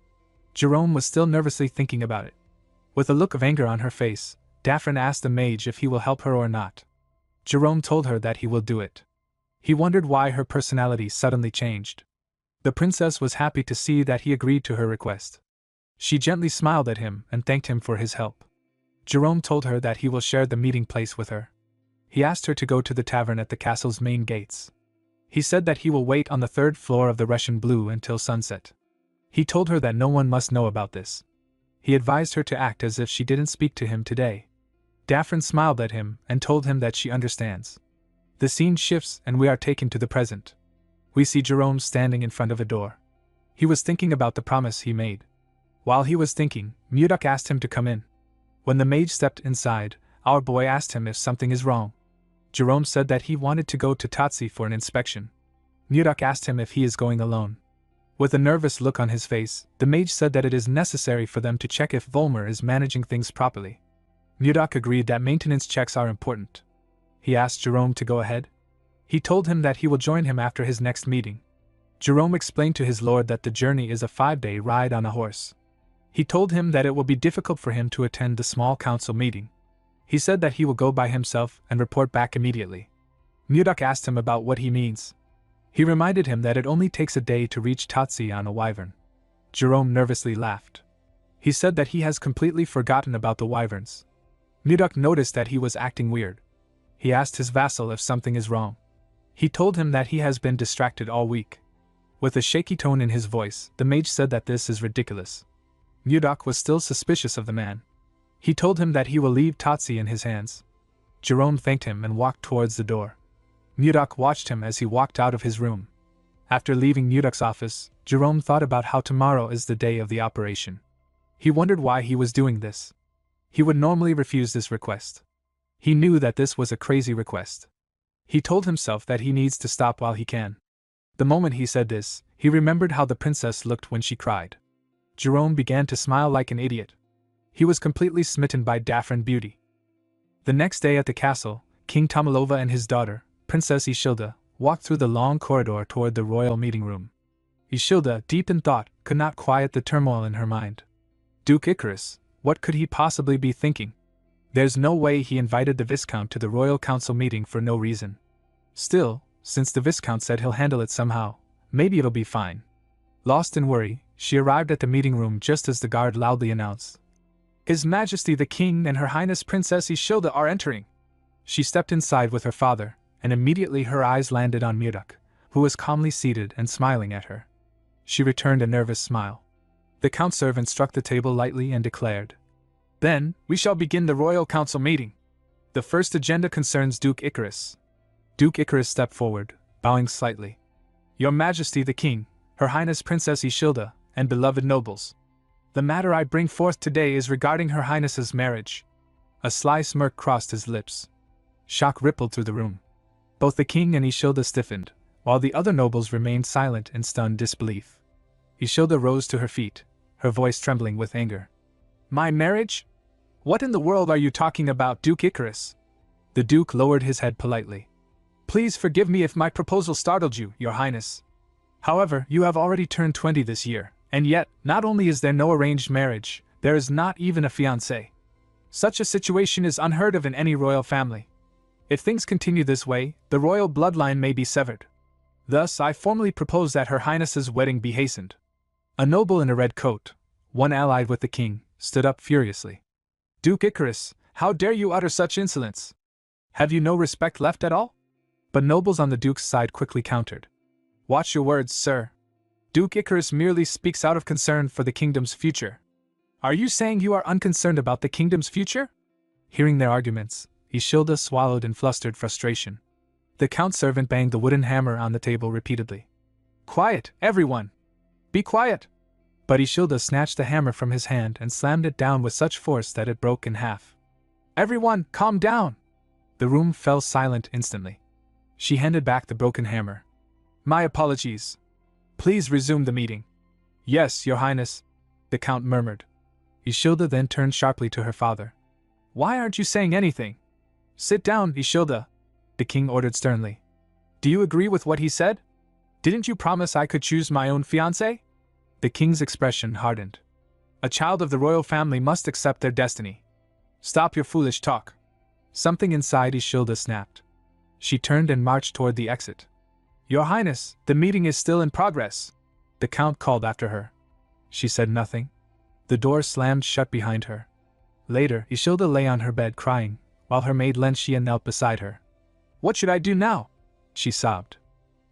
Jerome was still nervously thinking about it. With a look of anger on her face, Daphne asked the mage if he will help her or not. Jerome told her that he will do it. He wondered why her personality suddenly changed. The princess was happy to see that he agreed to her request. She gently smiled at him and thanked him for his help. Jerome told her that he will share the meeting place with her. He asked her to go to the tavern at the castle's main gates. He said that he will wait on the third floor of the Russian Blue until sunset. He told her that no one must know about this. He advised her to act as if she didn't speak to him today. Daphne smiled at him and told him that she understands. The scene shifts and we are taken to the present. We see Jerome standing in front of a door. He was thinking about the promise he made. While he was thinking, Mudok asked him to come in. When the mage stepped inside, our boy asked him if something is wrong. Jerome said that he wanted to go to Tatsi for an inspection. Mudok asked him if he is going alone. With a nervous look on his face, the mage said that it is necessary for them to check if Volmer is managing things properly. Mudok agreed that maintenance checks are important. He asked Jerome to go ahead. He told him that he will join him after his next meeting. Jerome explained to his lord that the journey is a 5-day ride on a horse. He told him that it will be difficult for him to attend the small council meeting. He said that he will go by himself and report back immediately. Mudok asked him about what he means. He reminded him that it only takes a day to reach Tatsi on a wyvern. Jerome nervously laughed. He said that he has completely forgotten about the wyverns. Mudok noticed that he was acting weird. He asked his vassal if something is wrong. He told him that he has been distracted all week. With a shaky tone in his voice, the mage said that this is ridiculous. Mudok was still suspicious of the man. He told him that he will leave Tatsi in his hands. Jerome thanked him and walked towards the door. Mudok watched him as he walked out of his room. After leaving Mudok's office, Jerome thought about how tomorrow is the day of the operation. He wondered why he was doing this. He would normally refuse this request. He knew that this was a crazy request. He told himself that he needs to stop while he can. The moment he said this, he remembered how the princess looked when she cried. Jerome began to smile like an idiot. He was completely smitten by Daphne's beauty. The next day at the castle, King Tomalova and his daughter, Princess Ishilda, walked through the long corridor toward the royal meeting room. Ishilda, deep in thought, could not quiet the turmoil in her mind. Duke Icarus, what could he possibly be thinking? There's no way he invited the Viscount to the royal council meeting for no reason. Still, since the Viscount said he'll handle it somehow, maybe it'll be fine. Lost in worry, she arrived at the meeting room just as the guard loudly announced, "His Majesty the King and Her Highness Princess Ishilda are entering." She stepped inside with her father, and immediately her eyes landed on Mudok, who was calmly seated and smiling at her. She returned a nervous smile. The count servant struck the table lightly and declared, "Then, we shall begin the royal council meeting. The first agenda concerns Duke Icarus." Duke Icarus stepped forward, bowing slightly. "Your Majesty the King, Her Highness Princess Ishilda, and beloved nobles. The matter I bring forth today is regarding Her Highness's marriage." A sly smirk crossed his lips. Shock rippled through the room. Both the king and Ishilda stiffened, while the other nobles remained silent in stunned disbelief. Ishilda rose to her feet, her voice trembling with anger. "My marriage? What in the world are you talking about, Duke Icarus?" The Duke lowered his head politely. "Please forgive me if my proposal startled you, Your Highness. However, you have already turned 20 this year, and yet, not only is there no arranged marriage, there is not even a fiancé. Such a situation is unheard of in any royal family. If things continue this way, the royal bloodline may be severed. Thus, I formally propose that Her Highness's wedding be hastened." A noble in a red coat, One allied with the king stood up furiously. Duke Icarus, how dare you utter such insolence? Have you no respect left at all? But nobles on the duke's side quickly countered. Watch your words, sir. Duke Icarus merely speaks out of concern for the kingdom's future. Are you saying you are unconcerned about the kingdom's future? Hearing their arguments, Ishilda swallowed in flustered frustration. The count's servant banged the wooden hammer on the table repeatedly. Quiet, everyone! Be quiet! But Ishilda snatched the hammer from his hand and slammed it down with such force that it broke in half. Everyone, calm down! The room fell silent instantly. She handed back the broken hammer. My apologies. Please resume the meeting. Yes, your highness, the count murmured. Ishilda then turned sharply to her father. Why aren't you saying anything? Sit down, Ishilda, the king ordered sternly. Do you agree with what he said? Didn't you promise I could choose my own fiancé? The king's expression hardened. A child of the royal family must accept their destiny. Stop your foolish talk. Something inside Ishilda snapped. She turned and marched toward the exit. Your highness, the meeting is still in progress, the count called after her. She said nothing. The door slammed shut behind her. Later, Ishilda lay on her bed crying, while her maid Lenshia knelt beside her. What should I do now? She sobbed.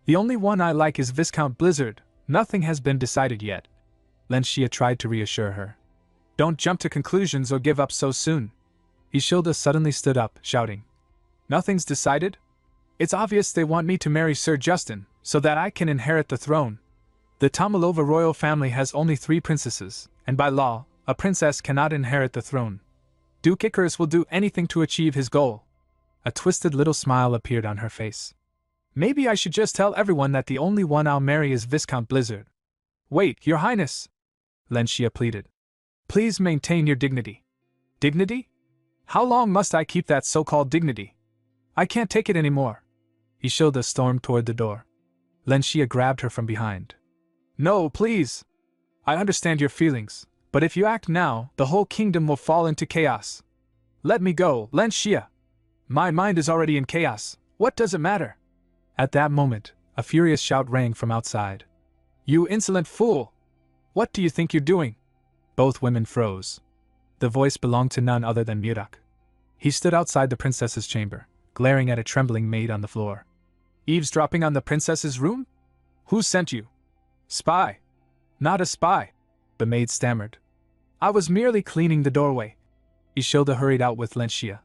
The only one I like is Viscount Blizzard. Nothing has been decided yet. Lenshia tried to reassure her. Don't jump to conclusions or give up so soon. Ishilda suddenly stood up, shouting. Nothing's decided? It's obvious they want me to marry Sir Justin, so that I can inherit the throne. The Tomalova royal family has only 3 princesses, and by law, a princess cannot inherit the throne. Duke Icarus will do anything to achieve his goal. A twisted little smile appeared on her face. Maybe I should just tell everyone that the only one I'll marry is Viscount Blizzard. Wait, your highness, Lenshia pleaded. Please maintain your dignity. Dignity? How long must I keep that so-called dignity? I can't take it anymore. Ishilda stormed toward the door. Lenshia grabbed her from behind. No, please. I understand your feelings, but if you act now, the whole kingdom will fall into chaos. Let me go, Lenshia. My mind is already in chaos. What does it matter? At that moment, a furious shout rang from outside. You insolent fool! What do you think you're doing? Both women froze. The voice belonged to none other than Murak. He stood outside the princess's chamber, glaring at a trembling maid on the floor. Eavesdropping on the princess's room? Who sent you? Spy. Not a spy, the maid stammered. I was merely cleaning the doorway. Ishilda hurried out with Lenshia.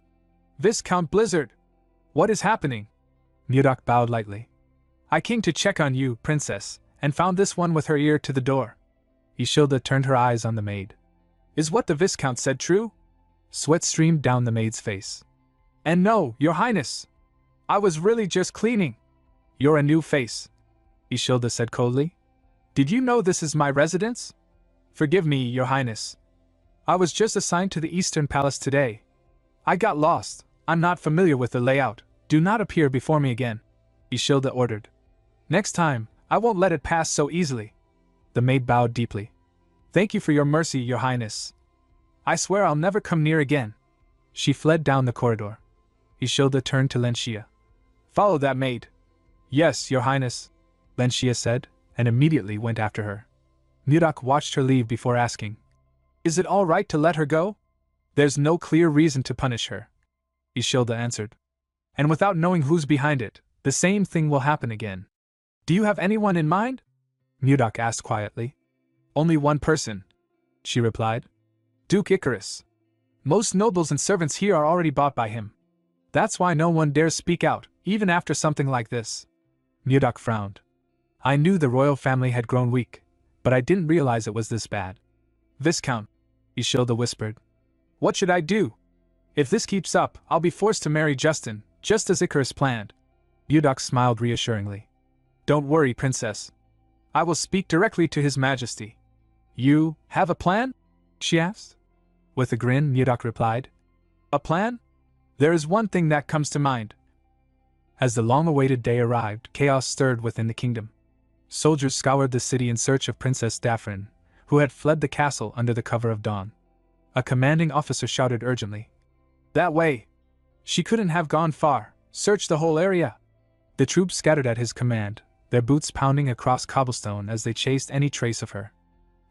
Viscount Blizzard! What is happening? Murak bowed lightly. I came to check on you, princess, and found this one with her ear to the door. Ishilda turned her eyes on the maid. Is what the Viscount said true? Sweat streamed down the maid's face. And no, your highness! I was really just cleaning. You're a new face, Ishilda said coldly. Did you know this is my residence? Forgive me, your highness. I was just assigned to the Eastern Palace today. I got lost. I'm not familiar with the layout. Do not appear before me again, Ishilda ordered. Next time, I won't let it pass so easily. The maid bowed deeply. Thank you for your mercy, your highness. I swear I'll never come near again. She fled down the corridor. Ishilda turned to Lenshia. Follow that maid. Yes, your highness, Lenshia said, and immediately went after her. Murak watched her leave before asking, Is it all right to let her go? There's no clear reason to punish her, Ishilda answered. And without knowing who's behind it, the same thing will happen again. Do you have anyone in mind? Murak asked quietly. Only one person, she replied. Duke Icarus. Most nobles and servants here are already bought by him. That's why no one dares speak out, even after something like this. Murak frowned. I knew the royal family had grown weak, but I didn't realize it was this bad. Viscount, Ishilda whispered. What should I do? If this keeps up, I'll be forced to marry Justin, just as Icarus planned. Murak smiled reassuringly. Don't worry, princess. I will speak directly to His Majesty. You have a plan? She asked. With a grin, Murak replied. A plan? There is one thing that comes to mind. As the long-awaited day arrived, chaos stirred within the kingdom. Soldiers scoured the city in search of Princess Daphrin, who had fled the castle under the cover of dawn. A commanding officer shouted urgently. That way! She couldn't have gone far. Search the whole area! The troops scattered at his command, their boots pounding across cobblestone as they chased any trace of her.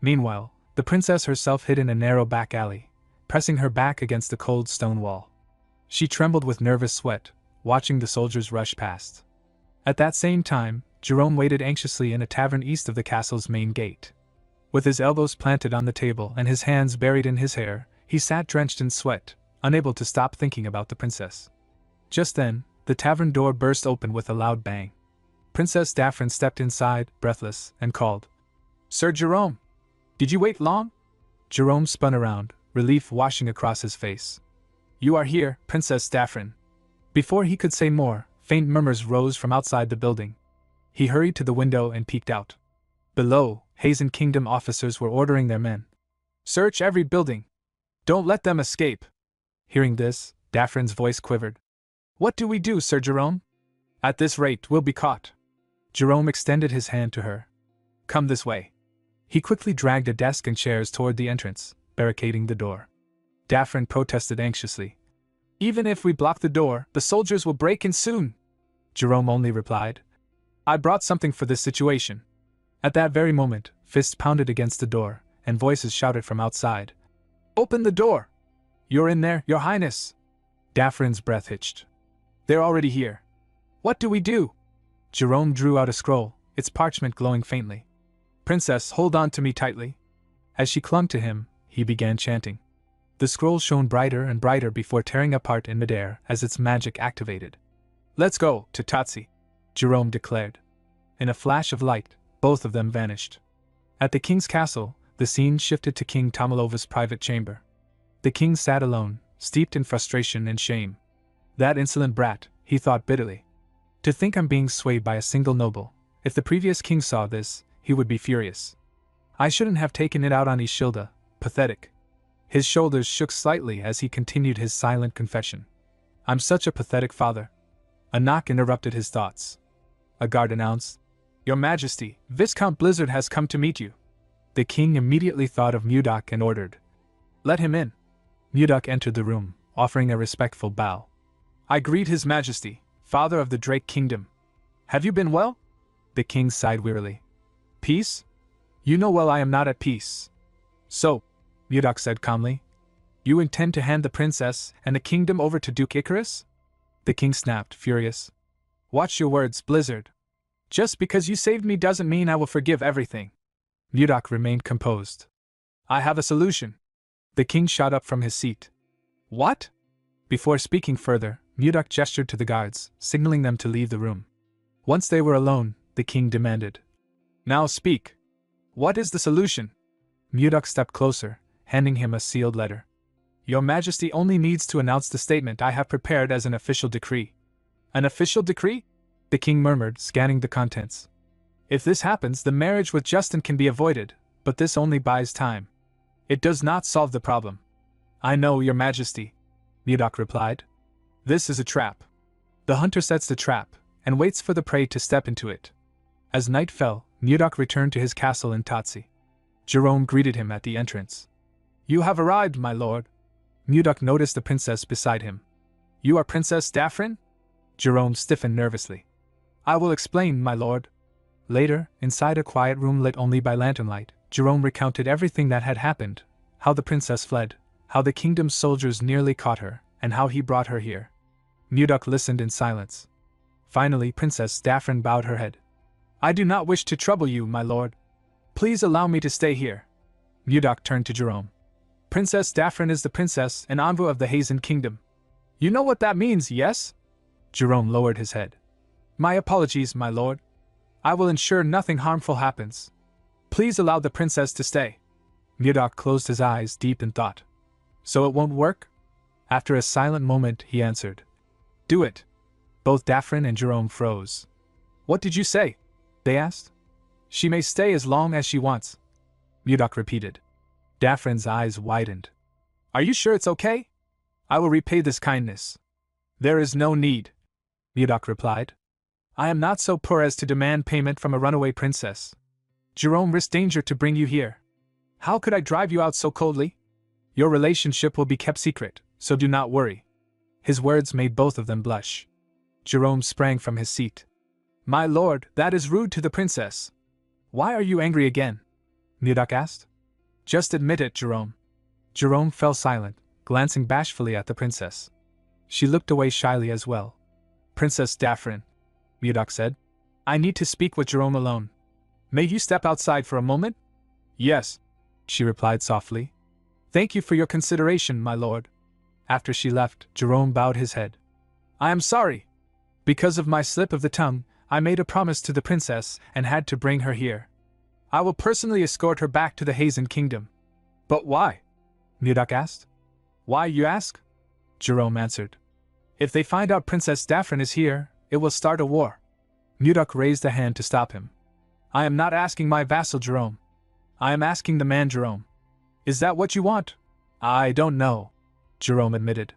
Meanwhile, The princess herself hid in a narrow back alley, pressing her back against the cold stone wall. She trembled with nervous sweat, watching the soldiers rush past. At that same time, Jerome waited anxiously in a tavern east of the castle's main gate. With his elbows planted on the table and his hands buried in his hair, he sat drenched in sweat, unable to stop thinking about the princess. Just then, the tavern door burst open with a loud bang. Princess Daphne stepped inside, breathless, and called, "Sir Jerome! Did you wait long?" Jerome spun around, relief washing across his face. "You are here, Princess Daphne." Before he could say more, faint murmurs rose from outside the building. He hurried to the window and peeked out. Below, Hazen Kingdom officers were ordering their men. "Search every building. Don't let them escape." Hearing this, Daphne's voice quivered. "What do we do, Sir Jerome? At this rate, we'll be caught." Jerome extended his hand to her. "Come this way." He quickly dragged a desk and chairs toward the entrance, barricading the door. Daphne protested anxiously. "Even if we block the door, the soldiers will break in soon." Jerome only replied, "I brought something for this situation." At that very moment, fists pounded against the door, and voices shouted from outside. "Open the door! You're in there, Your Highness!" Daphne's breath hitched. "They're already here. What do we do?" Jerome drew out a scroll, its parchment glowing faintly. "Princess, hold on to me tightly." As she clung to him, he began chanting. The scroll shone brighter and brighter before tearing apart in midair as its magic activated. "Let's go, to Tatsi," Jerome declared. In a flash of light, both of them vanished. At the king's castle, the scene shifted to King Tamilova's private chamber. The king sat alone, steeped in frustration and shame. "That insolent brat," he thought bitterly. "To think I'm being swayed by a single noble. If the previous king saw this, he would be furious. I shouldn't have taken it out on Ishilda. Pathetic." His shoulders shook slightly as he continued his silent confession. "I'm such a pathetic father." A knock interrupted his thoughts. A guard announced, "Your Majesty, Viscount Blizzard has come to meet you." The king immediately thought of Mudok and ordered, "Let him in." Mudok entered the room, offering a respectful bow. "I greet His Majesty, Father of the Drake Kingdom. Have you been well?" The king sighed wearily. "Peace? You know well I am not at peace." "So," Mudok said calmly, "you intend to hand the princess and the kingdom over to Duke Icarus?" The king snapped, furious. "Watch your words, Blizzard. Just because you saved me doesn't mean I will forgive everything." Mudok remained composed. "I have a solution." The king shot up from his seat. "What?" Before speaking further, Mudok gestured to the guards, signaling them to leave the room. Once they were alone, the king demanded, "Now speak. What is the solution?" Mudok stepped closer, handing him a sealed letter. "Your Majesty only needs to announce the statement I have prepared as an official decree." "An official decree?" the king murmured, scanning the contents. "If this happens, the marriage with Justin can be avoided, but this only buys time. It does not solve the problem." "I know, Your Majesty," Mudok replied. "This is a trap. The hunter sets the trap, and waits for the prey to step into it." As night fell, Mudok returned to his castle in Tatsi. Jerome greeted him at the entrance. "You have arrived, my lord." Mudok noticed the princess beside him. "You are Princess Daphne?" Jerome stiffened nervously. "I will explain, my lord." Later, inside a quiet room lit only by lantern light, Jerome recounted everything that had happened, how the princess fled, how the kingdom's soldiers nearly caught her, and how he brought her here. Mudok listened in silence. Finally, Princess Daphne bowed her head. "I do not wish to trouble you, my lord. Please allow me to stay here." Mudok turned to Jerome. "Princess Daphne is the princess and envoy of the Hazen Kingdom. You know what that means, yes?" Jerome lowered his head. "My apologies, my lord. I will ensure nothing harmful happens. Please allow the princess to stay." Mudok closed his eyes deep in thought. "So it won't work?" After a silent moment, he answered, "Do it." Both Daphne and Jerome froze. "What did you say?" they asked. "She may stay as long as she wants," Mudok repeated. Daphne's eyes widened. "Are you sure it's okay? I will repay this kindness." "There is no need," Mudok replied. "I am not so poor as to demand payment from a runaway princess. Jerome risked danger to bring you here. How could I drive you out so coldly? Your relationship will be kept secret, so do not worry." His words made both of them blush. Jerome sprang from his seat. "My lord, that is rude to the princess." "Why are you angry again?" Mudok asked. Just admit it, Jerome. Jerome fell silent, glancing bashfully at the princess. She looked away shyly as well. Princess Daphrin, Mudok said. I need to speak with Jerome alone. May you step outside for a moment? Yes, she replied softly. Thank you for your consideration, my lord. After she left, Jerome bowed his head. I am sorry. Because of my slip of the tongue, I made a promise to the princess and had to bring her here. I will personally escort her back to the Hazen Kingdom. But why? Mudok asked. Why, you ask? Jerome answered. If they find out Princess Daphrin is here, it will start a war. Mudok raised a hand to stop him. I am not asking my vassal Jerome. I am asking the man Jerome. Is that what you want? I don't know, Jerome admitted.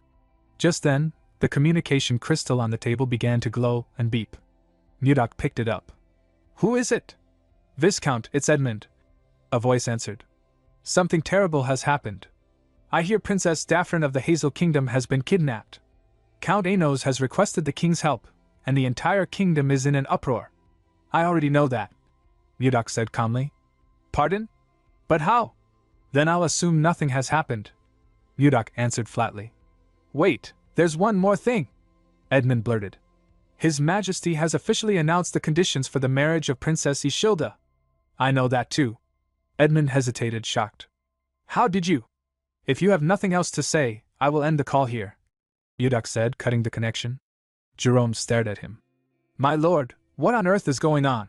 Just then, the communication crystal on the table began to glow and beep. Mudok picked it up. Who is it? Viscount, it's Edmund, a voice answered. Something terrible has happened. I hear Princess Daphrin of the Hazel Kingdom has been kidnapped. Count Anos has requested the king's help, and the entire kingdom is in an uproar. I already know that, Mudok said calmly. Pardon? But how? Then I'll assume nothing has happened, Mudok answered flatly. Wait, there's one more thing, Edmund blurted. His Majesty has officially announced the conditions for the marriage of Princess Ishilda. I know that too. Edmund hesitated, shocked. How did you? If you have nothing else to say, I will end the call here, Mudok said, cutting the connection. Jerome stared at him. My lord, what on earth is going on?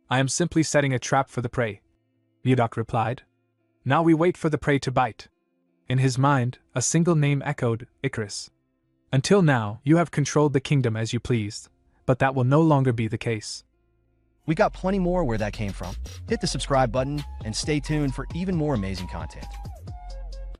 I am simply setting a trap for the prey, Mudok replied. Now we wait for the prey to bite. In his mind, a single name echoed, Icarus. Until now, you have controlled the kingdom as you pleased, but that will no longer be the case. We got plenty more where that came from. Hit the subscribe button and stay tuned for even more amazing content.